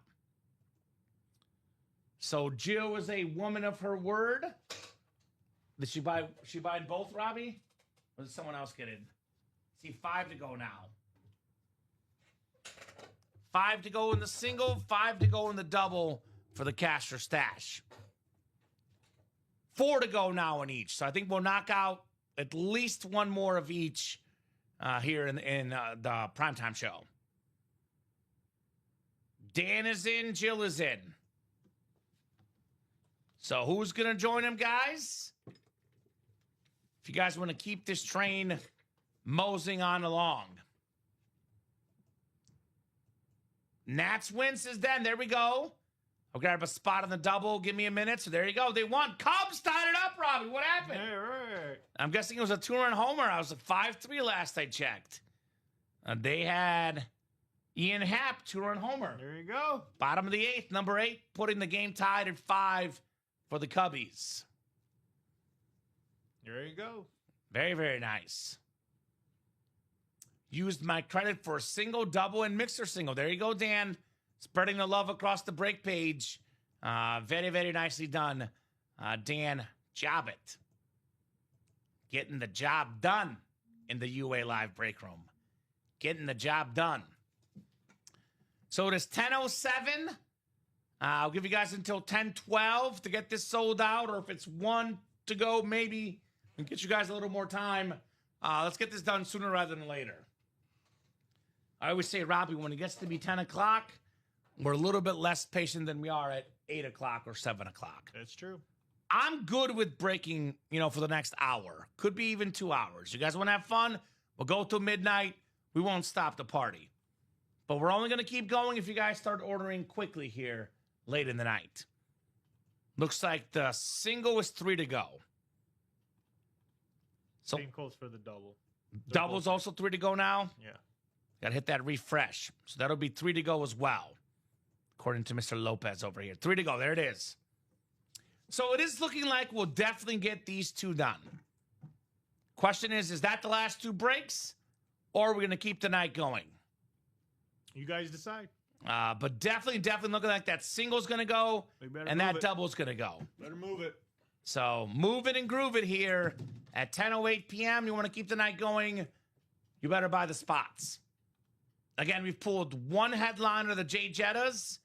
So Jill is a woman of her word. Did she buy both, Robbie? Or did someone else get in? See, 5 to go now. 5 to go in the single, 5 to go in the double for the cash or stash. 4 to go now in each. So I think we'll knock out at least one more of each here in the primetime show. Dan is in, Jill is in. So who's going to join them, guys? If you guys want to keep this train moseying on along. Nats win, says Dan. There we go. I'll grab a spot on the double. Give me a minute. So there you go. They won. Cubs tied it up, Robbie. What happened? Yeah, right. I'm guessing it was a 2-run homer. I was at 5-3 last I checked. They had Ian Happ, 2-run homer. There you go. Bottom of the 8th, number 8, putting the game tied at 5 for the Cubbies. There you go. Very, very nice. Used my credit for a single, double, and mixer single. There you go, Dan. Spreading the love across the break page. Very, very nicely done. Dan, job it. Getting the job done in the UA Live break room. Getting the job done. So it is 10:07. I'll give you guys until 10:12 to get this sold out, or if it's 1 to go, maybe and get you guys a little more time. Let's get this done sooner rather than later. I always say, Robbie, when it gets to be 10 o'clock, we're a little bit less patient than we are at 8 o'clock or 7 o'clock. That's true. I'm good with breaking, for the next hour. Could be even 2 hours. You guys want to have fun? We'll go till midnight. We won't stop the party. But we're only going to keep going if you guys start ordering quickly here late in the night. Looks like the single is 3 to go. So Same calls for the double. double's also 3 to go now? Yeah. Got to hit that refresh. So that'll be 3 to go as well, according to Mr. Lopez over here. 3 to go. There it is. So it is looking like we'll definitely get these 2 done. Question is that the last 2 breaks, or are we going to keep the night going? You guys decide. But definitely looking like that single's going to go, and that double's going to go. Better move it. So move it and groove it here at 10:08 p.m. You want to keep the night going, you better buy the spots. Again, we've pulled 1 headliner, the J Jettas.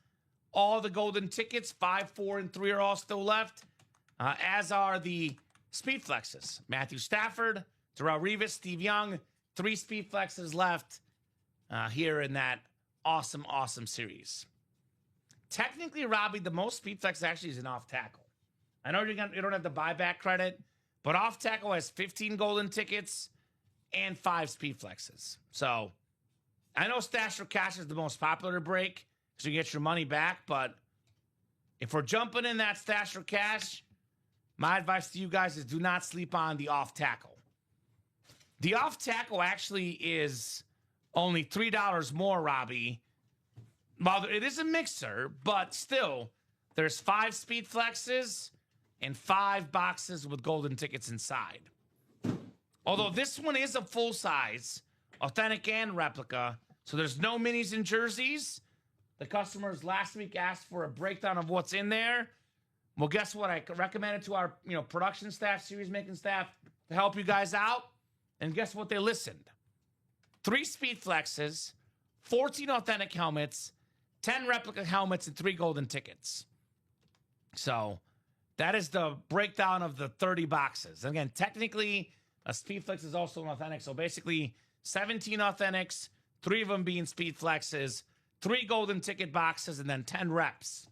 All the golden tickets, 5, 4, and 3 are all still left, as are the speed flexes. Matthew Stafford, Darrell Revis, Steve Young, 3 speed flexes left here in that awesome, awesome series. Technically, Robbie, the most speed flex actually is an off tackle. I know you don't have the buyback credit, but off tackle has 15 golden tickets and 5 speed flexes. So I know Stash or Cash is the most popular break, so you get your money back. But if we're jumping in that Stash or Cash, my advice to you guys is do not sleep on the off tackle. The off tackle actually is only $3 more, Robbie. Well, it is a mixer, but still, there's 5 speed flexes and 5 boxes with golden tickets inside. Although this one is a full size, authentic and replica, so there's no minis and jerseys. The customers last week asked for a breakdown of what's in there. Well, guess what? I recommended to our production staff, series making staff, to help you guys out. And guess what? They listened. 3 speed flexes, 14 authentic helmets, 10 replica helmets, and 3 golden tickets. So that is the breakdown of the 30 boxes. And again, technically, a speed flex is also an authentic. So basically, 17 authentics, 3 of them being speed flexes, 3 golden ticket boxes, and then 10 reps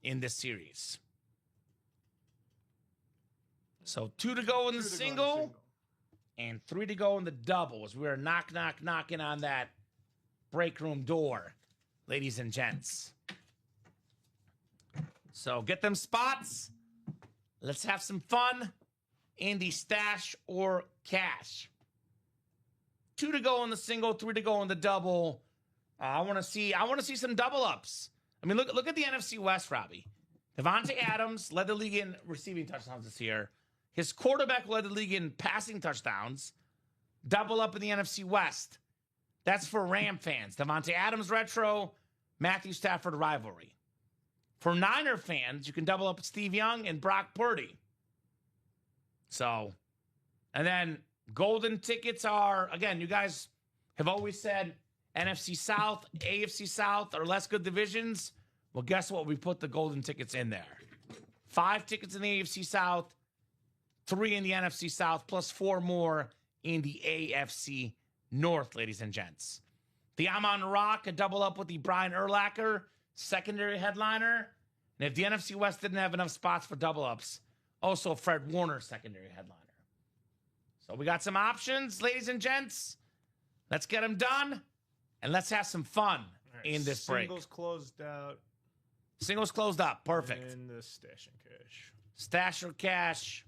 in this series. So 2 to go in the single, and 3 to go in the doubles. We are knocking on that break room door, ladies and gents. So get them spots. Let's have some fun in the stash or cash. 2 to go in the single, 3 to go in the double. I want to see some double ups. I mean, look at the NFC West, Robbie. Devontae Adams led the league in receiving touchdowns this year. His quarterback led the league in passing touchdowns. Double up in the NFC West. That's for Ram fans. Devontae Adams retro, Matthew Stafford rivalry. For Niner fans, you can double up Steve Young and Brock Purdy. So, and then golden tickets are, again, you guys have always said NFC South, AFC South are less good divisions. Well, guess what? We put the golden tickets in there. 5 tickets in the AFC South, 3 in the NFC South, plus 4 more in the AFC North, ladies and gents. The Amon Rock could double up with the Brian Urlacher secondary headliner. And if the NFC West didn't have enough spots for double ups, also Fred Warner secondary headliner. So we got some options, ladies and gents. Let's get them done, and let's have some fun in this break. Singles closed out. Singles closed up. Perfect. And the stash and cash. Stash or cash.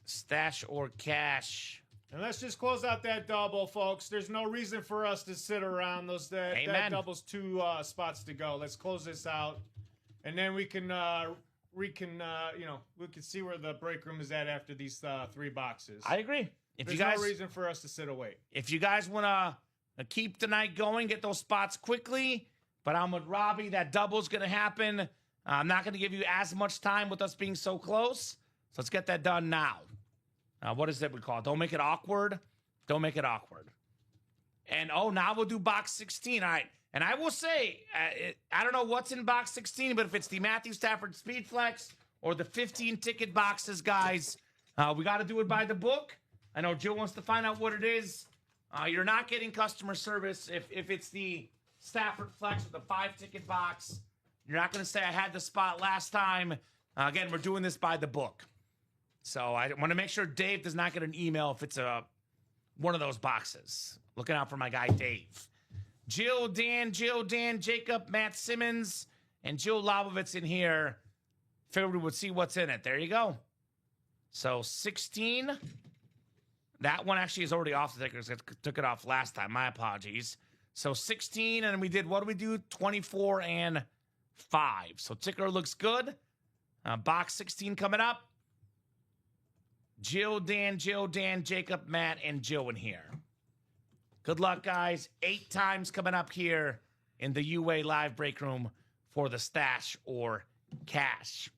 Stash or cash. And let's just close out that double, folks. There's no reason for us to sit around. That double's 2 spots to go. Let's close this out, and then we can we can see where the break room is at after these 3 boxes. I agree. There's no reason for us to sit away. If you guys want to keep the night going, get those spots quickly. But I'm with Robbie. That double's going to happen. I'm not going to give you as much time with us being so close. So let's get that done now. What is that we call it? Don't make it awkward. Don't make it awkward. And, now we'll do box 16. All right. And I will say, I don't know what's in box 16, but if it's the Matthew Stafford Speed Flex or the 15 ticket boxes, guys, we got to do it by the book. I know Jill wants to find out what it is. You're not getting customer service if it's the Stafford Flex with the 5 ticket box. You're not going to say I had the spot last time. Again, we're doing this by the book. So I want to make sure Dave does not get an email if it's one of those boxes. Looking out for my guy, Dave. Jill, Dan, Jacob, Matt Simmons, and Jill Lobovitz in here. Figured we would see what's in it. There you go. So 16. That one actually is already off the ticker because I took it off last time. My apologies. So 16, and we did, what do we do? 24 and 5. So ticker looks good. Box 16 coming up. Jill, Dan, Jacob, Matt, and Jill in here. Good luck, guys. 8 times coming up here in the UA live break room for the stash or cash.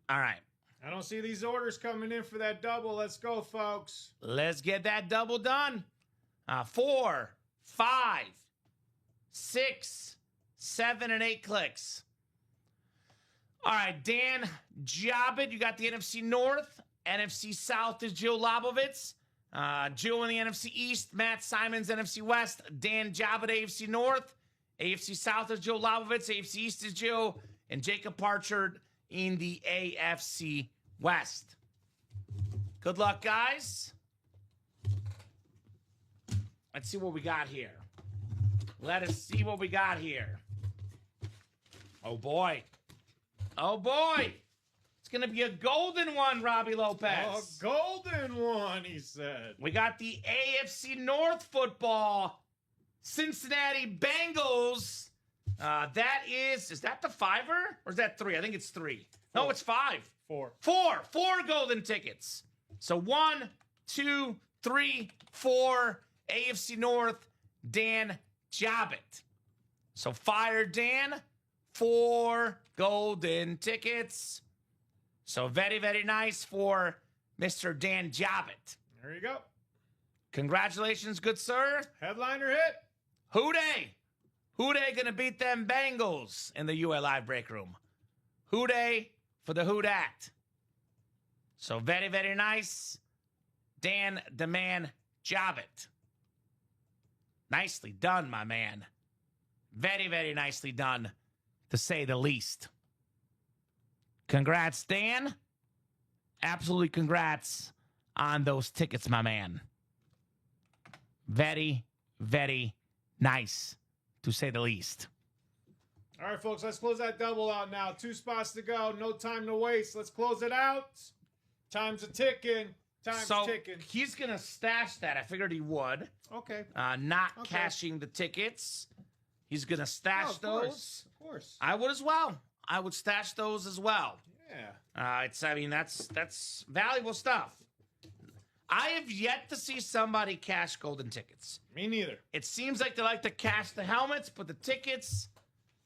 All right. I don't see these orders coming in for that double. Let's go, folks. Let's get that double done. 4, 5, 6, 7, and 8 clicks. All right, Dan Jobit, you got the NFC North. NFC South is Jill Lobovitz. Jill in the NFC East. Matt Simons, NFC West. Dan Jobit, AFC North. AFC South is Jill Lobovitz. AFC East is Jill. And Jacob Parchard in the AFC West. Good luck, guys. Let's see what we got here. Let us see what we got here. Oh, boy. Oh, boy. It's going to be a golden one, Robbie Lopez. A golden one, he said. We got the AFC North football. Cincinnati Bengals. Is that the 5er? Or is that 3? I think it's 3. No, it's 5. 4. 4 golden tickets. So 1, 2, 3, 4. AFC North, Dan Jobit. So fire Dan. 4 golden tickets. So very, very nice for Mr. Dan Jobit. There you go. Congratulations, good sir. Headliner hit. Who dey? Who dey gonna beat them Bengals in the UA Live break room? Who dey for the who dat? So very, very nice. Dan the man Jobit. Nicely done, my man. Very, very nicely done, to say the least. Congrats, Dan. Absolutely congrats on those tickets, my man. Very, very nice, to say the least. All right, folks, let's close that double out now. 2 spots to go. No time to waste. Let's close it out. Time's a ticking. Time's ticking. He's going to stash that. I figured he would. Okay. Not cashing the tickets. He's going to stash those. Of course. I would as well. I would stash those as well. Yeah. That's valuable stuff. I have yet to see somebody cash golden tickets. Me neither. It seems like they like to cash the helmets, but the tickets,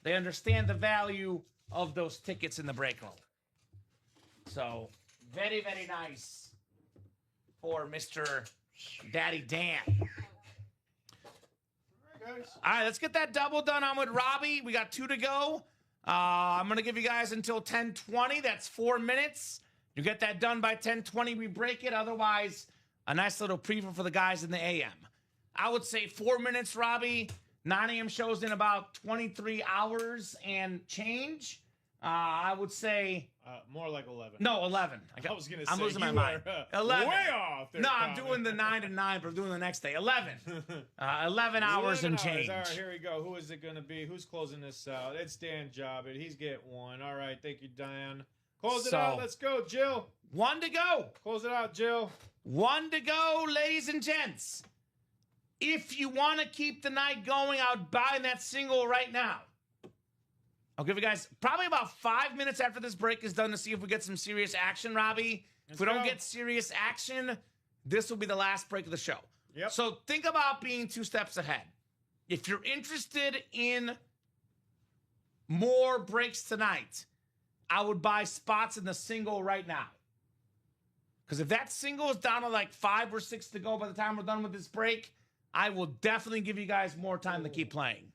they understand the value of those tickets in the break room. So, very, very nice for Mr. Daddy Dan. All right, let's get that double done on with Robbie. We got 2 to go. I'm going to give you guys until 10:20. That's 4 minutes. You get that done by 10:20, we break it. Otherwise, a nice little preview for the guys in the AM. I would say 4 minutes, Robbie. 9 a.m. shows in about 23 hours and change. I would say... more like 11. No, 11. I was going to say, I'm losing my mind. 11. Way off there, No, Kamen. I'm doing the 9 to 9, but I'm doing the next day. 11. 11 hours and change. All right, here we go. Who is it going to be? Who's closing this out? It's Dan Jobbit. He's getting 1. All right, thank you, Dan. Close it out. Let's go, Jill. 1 to go. Close it out, Jill. 1 to go, ladies and gents. If you want to keep the night going, I would buy that single right now. I'll give you guys probably about 5 minutes after this break is done to see if we get some serious action, Robbie. If we don't get serious action, this will be the last break of the show. Yep. So think about being 2 steps ahead. If you're interested in more breaks tonight, I would buy spots in the single right now. Because if that single is down to like 5 or 6 to go by the time we're done with this break, I will definitely give you guys more time to keep playing.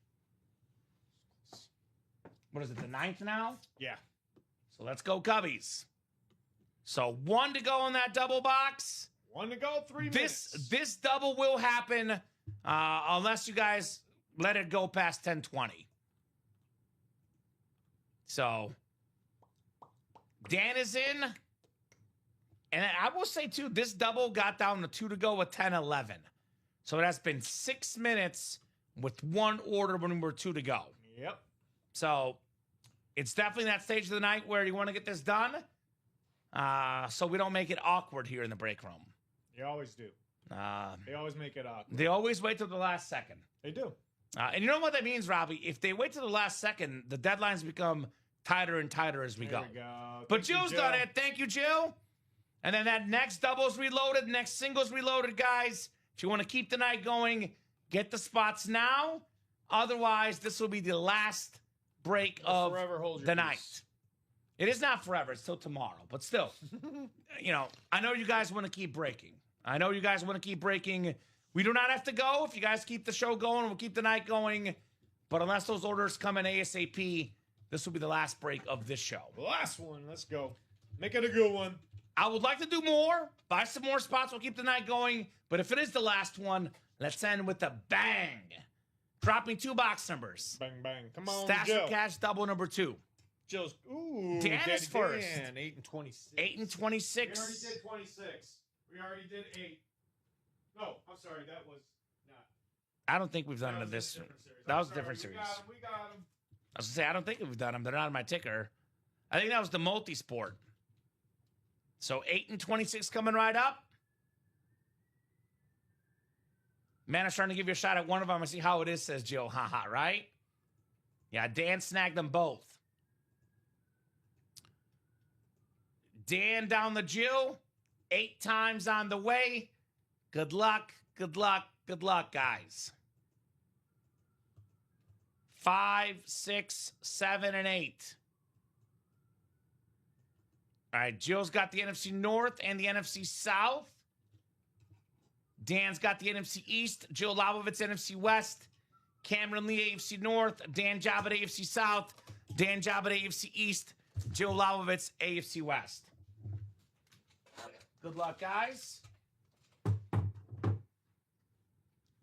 What is it, the 9th now? Yeah. So let's go Cubbies. So 1 to go in that double box. 1 to go, 3 minutes. This double will happen unless you guys let it go past 10:20. So Dan is in. And I will say, too, this double got down to 2 to go with 10:11. So it has been 6 minutes with 1 order when we're 2 to go. Yep. So it's definitely that stage of the night where you want to get this done so we don't make it awkward here in the break room. You always do. They always make it awkward. They always wait till the last second. They do. And you know what that means, Robbie? If they wait till the last second, the deadlines become tighter and tighter as we go. But Jill's done it. Thank you, Jill. And then that next double's reloaded, next single's reloaded, guys. If you want to keep the night going, get the spots now. Otherwise, this will be the last break of the night. It is not forever. It's till tomorrow. But still, I know you guys want to keep breaking. We do not have to go. If you guys keep the show going, we'll keep the night going. But unless those orders come in ASAP, this will be the last break of this show. The last one. Let's go. Make it a good one. I would like to do more. Buy some more spots. We'll keep the night going. But if it is the last one, let's end with a bang. Drop me 2 box numbers. Bang, bang. Come on, Stash Jill. of cash double number 2. Jill's. Ooh. Dan is first. Dan, 8 and 26. 8 and 26. We already did 26. We already did 8. No, I'm sorry. That was not. I don't think we've done it this. That was a different series. We got him. I was going to say, I don't think we've done them. They're not on my ticker. I think that was the multi-sport. So 8 and 26 coming right up. Man, I was trying to give you a shot at one of them. I see how it is, says Jill. Haha, right? Yeah, Dan snagged them both. Dan down the Jill. 8 times on the way. Good luck, good luck, good luck, guys. 5, 6, 7, and 8. All right, Jill's got the NFC North and the NFC South. Dan's got the NFC East. Jill Labovitz, NFC West. Cameron Lee, AFC North. Dan Jobbit, AFC South. Dan Jobbit, AFC East. Jill Labovitz, AFC West. Good luck, guys.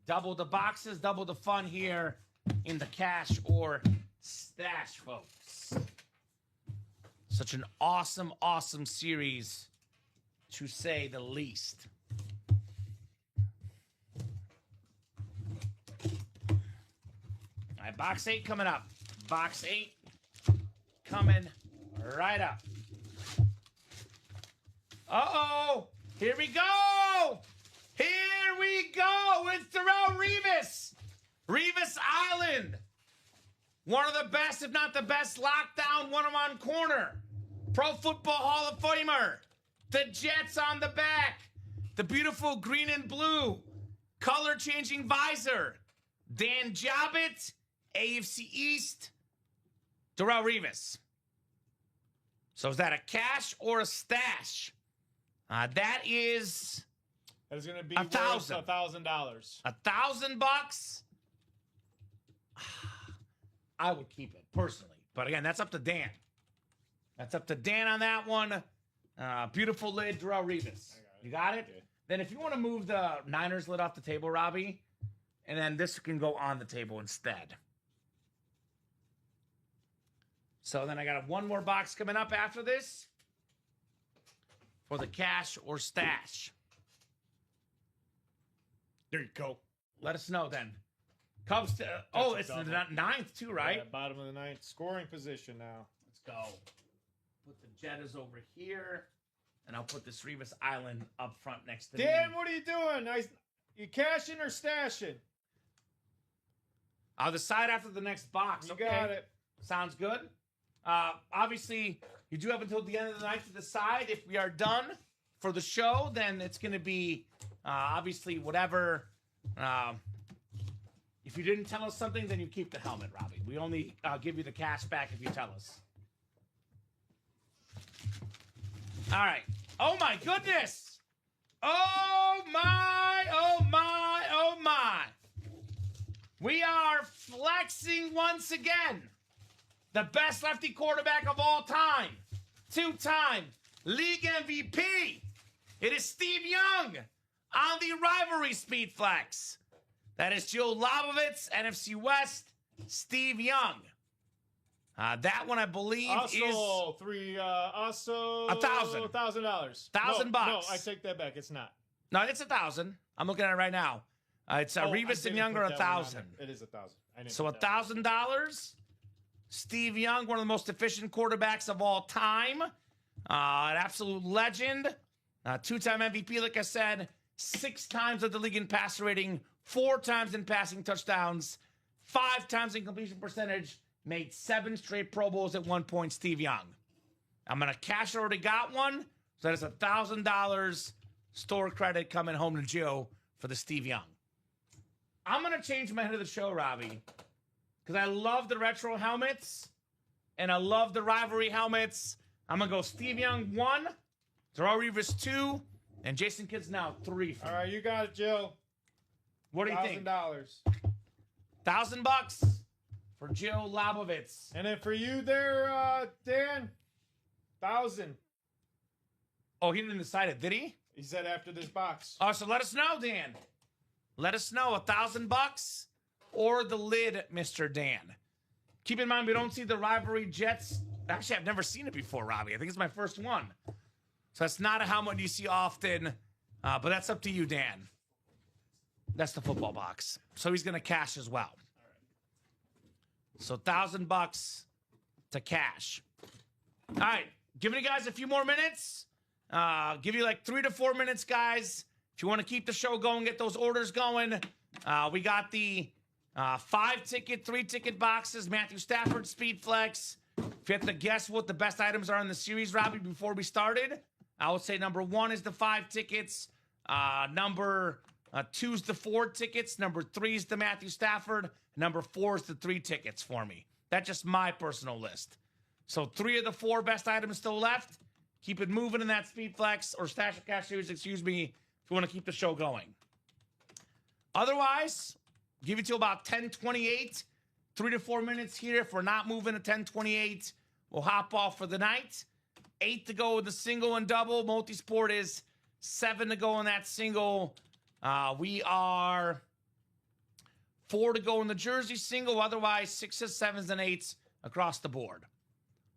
Double the boxes, double the fun here in the cash or stash, folks. Such an awesome, awesome series, to say the least. All right, box 8 coming up. Box 8 coming right up. Uh-oh. Here we go. Here we go. It's Darrelle Revis. Revis Island. One of the best, if not the best, lockdown one-on-one corner. Pro Football Hall of Famer. The Jets on the back. The beautiful green and blue. Color-changing visor. Dan Jobbitt. AFC East. Darrelle Revis. So is that a cash or a stash? That is going to be $1,000. $1,000. $1,000. I would keep it personally, but again, that's up to Dan. That's up to Dan on that one. Beautiful lid, Darrelle Revis. You got it? Yeah. Then if you want to move the Niners lid off the table, Robbie, and then this can go on the table instead. So then I got one more box coming up after this for the cash or stash. There you go. Let us know then. Cubs. It's the ninth too, right? Yeah, bottom of the ninth. Scoring position now. Let's go. Put the Jettas over here, and I'll put this Revis Island up front next to Dan, me. what are you doing? You cashing or stashing? I'll decide after the next box. You okay? got it. Sounds good. Obviously, you do have until the end of the night to decide. If we are done for the show, then it's going to be obviously whatever. If you didn't tell us something, then you keep the helmet, Robbie. We only give you the cash back if you tell us. All right. Oh, my goodness. Oh, my, oh, my, oh, my. We are flexing once again. The best lefty quarterback of all time. Two-time league MVP. It is Steve Young on the rivalry speed flex. That is Joe Labovitz, NFC West, Steve Young. That one, I believe, Also, is $1,000. $1,000. No, I take that back. It's not. No, it's 1,000. I'm looking at it right now. It's Revis and Young are 1,000. It is 1,000. So $1,000. Steve Young, one of the most efficient quarterbacks of all time. An absolute legend. Two-time MVP, like I said. 6 times of the league in passer rating. 4 times in passing touchdowns. 5 times in completion percentage. Made 7 straight Pro Bowls at one point, Steve Young. I'm going to cash. I already got one. So that is $1,000 store credit coming home to Joe for the Steve Young. I'm going to change my head of the show, Robbie, because I love the retro helmets and I love the rivalry helmets. I'm going to go Steve Young 1, Darrelle Revis 2, and Jason Kidd's now 3. All right, you got it, Joe. What do you think? $1,000. $1,000 for Joe Labovitz. And then for you there, Dan, 1,000. Oh, he didn't decide it, did he? He said after this box. Oh, so let us know, Dan. Let us know, $1,000 or the lid, Mr. Dan. Keep in mind, we don't see the rivalry Jets. Actually, I've never seen it before, Robbie. I think it's my first one. So that's not a helmet you see often, but that's up to you, Dan. That's the football box. So he's going to cash as well. So $1,000 to cash. All right, giving you guys a few more minutes. Give you like 3 to 4 minutes, guys. If you want to keep the show going, get those orders going. We got the 5-ticket, 3-ticket boxes, Matthew Stafford, Speed Flex. If you have to guess what the best items are in the series, Robbie, before we started, I would say number 1 is the 5 tickets. Number 2 is the 4 tickets. Number 3 is the Matthew Stafford. Number 4 is the 3 tickets for me. That's just my personal list. So 3 of the 4 best items still left. Keep it moving in that Speed Flex or Stash or Cash series, excuse me, if you want to keep the show going. Otherwise, give you till about 10:28. 3 to 4 minutes here. If we're not moving to 10:28, we'll hop off for the night. 8 to go with the single and double. Multi-sport is 7 to go in that single. We are 4 to go in the jersey single. Otherwise, 6s, 7s, and 8s across the board.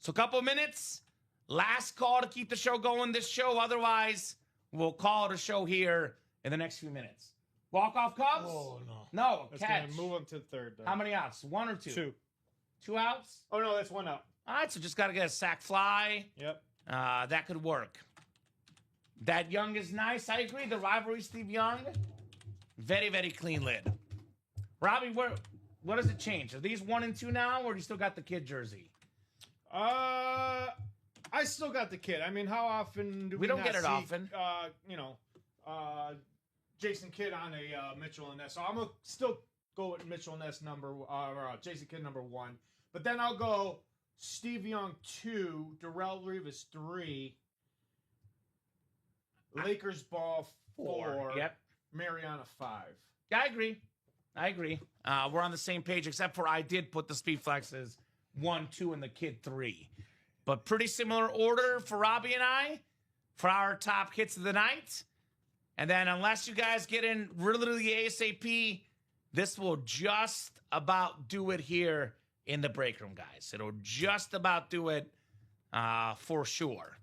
So a couple of minutes. Last call to keep the show going this show. Otherwise, we'll call it a show here in the next few minutes. Walk-off Cubs? Oh, no. No, That's catch. going to move him to third. Then. How many outs? 1 or 2? 2. 2 outs? Oh, no, that's 1 out. All right, so just got to get a sac fly. Yep. That could work. That Young is nice. I agree. The rivalry, Steve Young, very, very clean lid. Robbie, what does it change? Are these 1 and 2 now, or do you still got the kid jersey? I still got the kid. I mean, how often do we don't not get it see, often. Jason Kidd on a Mitchell and Ness. So I'm gonna still go with Mitchell and Ness Jason Kidd number 1. But then I'll go Steve Young 2, Darrell Rivas 3, Lakers ball 4, Yep. Mariana 5. Yeah, I agree. We're on the same page, except for I did put the speed flexes 1, 2, and the kid 3. But pretty similar order for Robbie and I for our top hits of the night. And then unless you guys get in literally ASAP, this will just about do it here in the break room, guys. It'll just about do it for sure.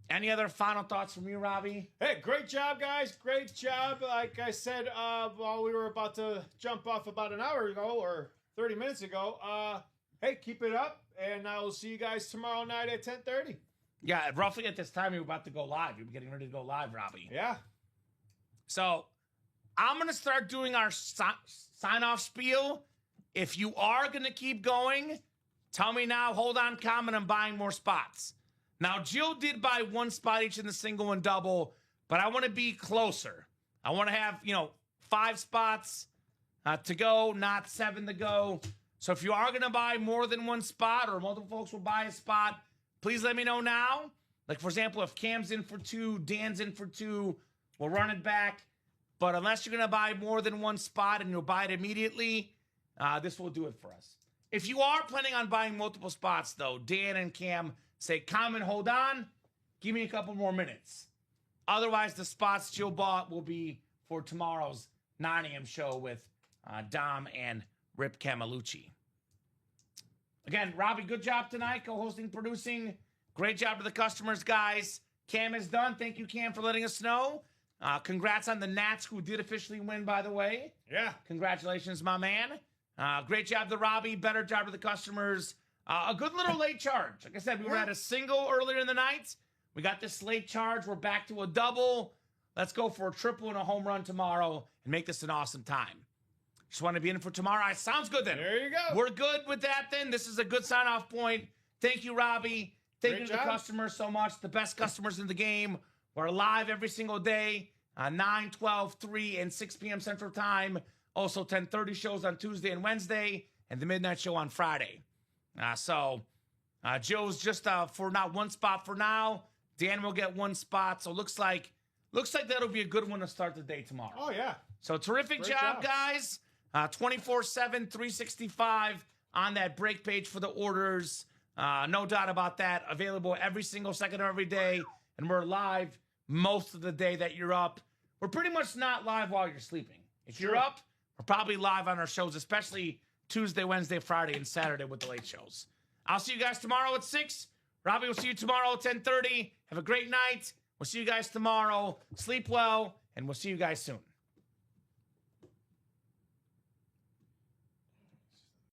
Any other final thoughts from you, Robbie? Hey, great job, guys. Great job. Like I said while we were about to jump off about an hour ago or 30 minutes ago, hey, keep it up, and I will see you guys tomorrow night at 10:30. Yeah, roughly at this time, you're about to go live. You're getting ready to go live, Robbie. Yeah. So I'm going to start doing our sign-off spiel. If you are going to keep going, tell me now, hold on, Kamen, I'm buying more spots. Now, Jill did buy 1 spot each in the single and double, but I want to be closer. I want to have, 5 spots to go, not 7 to go. So if you are going to buy more than 1 spot or multiple folks will buy a spot, please let me know now. Like, for example, if Cam's in for 2, Dan's in for 2, we'll run it back. But unless you're going to buy more than 1 spot and you'll buy it immediately, this will do it for us. If you are planning on buying multiple spots, though, Dan and Cam say, Kamen, hold on. Give me a couple more minutes. Otherwise, the spots Jill bought will be for tomorrow's 9 a.m. show with Dom and Rip Camelucci. Again, Robbie, good job tonight, co-hosting, producing. Great job to the customers, guys. Cam is done. Thank you, Cam, for letting us know. Congrats on the Nats, who did officially win, by the way. Yeah. Congratulations, my man. Great job to Robbie. Better job to the customers. A good little late charge. Like I said, we were at a single earlier in the night. We got this late charge. We're back to a double. Let's go for a triple and a home run tomorrow and make this an awesome time. Just want to be in for tomorrow. Sounds good then. There you go. We're good with that then. This is a good sign-off point. Thank you, Robbie. Thank you to the customers so much. The best customers in the game. We're live every single day, 9, 12, 3, and 6 p.m. Central Time. Also 10:30 shows on Tuesday and Wednesday, and the midnight show on Friday. Joe's just for not 1 spot for now. Dan will get 1 spot. So looks like that'll be a good one to start the day tomorrow. Oh, yeah. So terrific job, guys. 24/7, 365 on that break page for the orders. No doubt about that. Available every single second of every day. And we're live most of the day that you're up. We're pretty much not live while you're sleeping. If you're up, we're probably live on our shows, especially Tuesday, Wednesday, Friday, and Saturday with the late shows. I'll see you guys tomorrow at 6. Robbie will see you tomorrow at 10:30. Have a great night. We'll see you guys tomorrow. Sleep well, and we'll see you guys soon.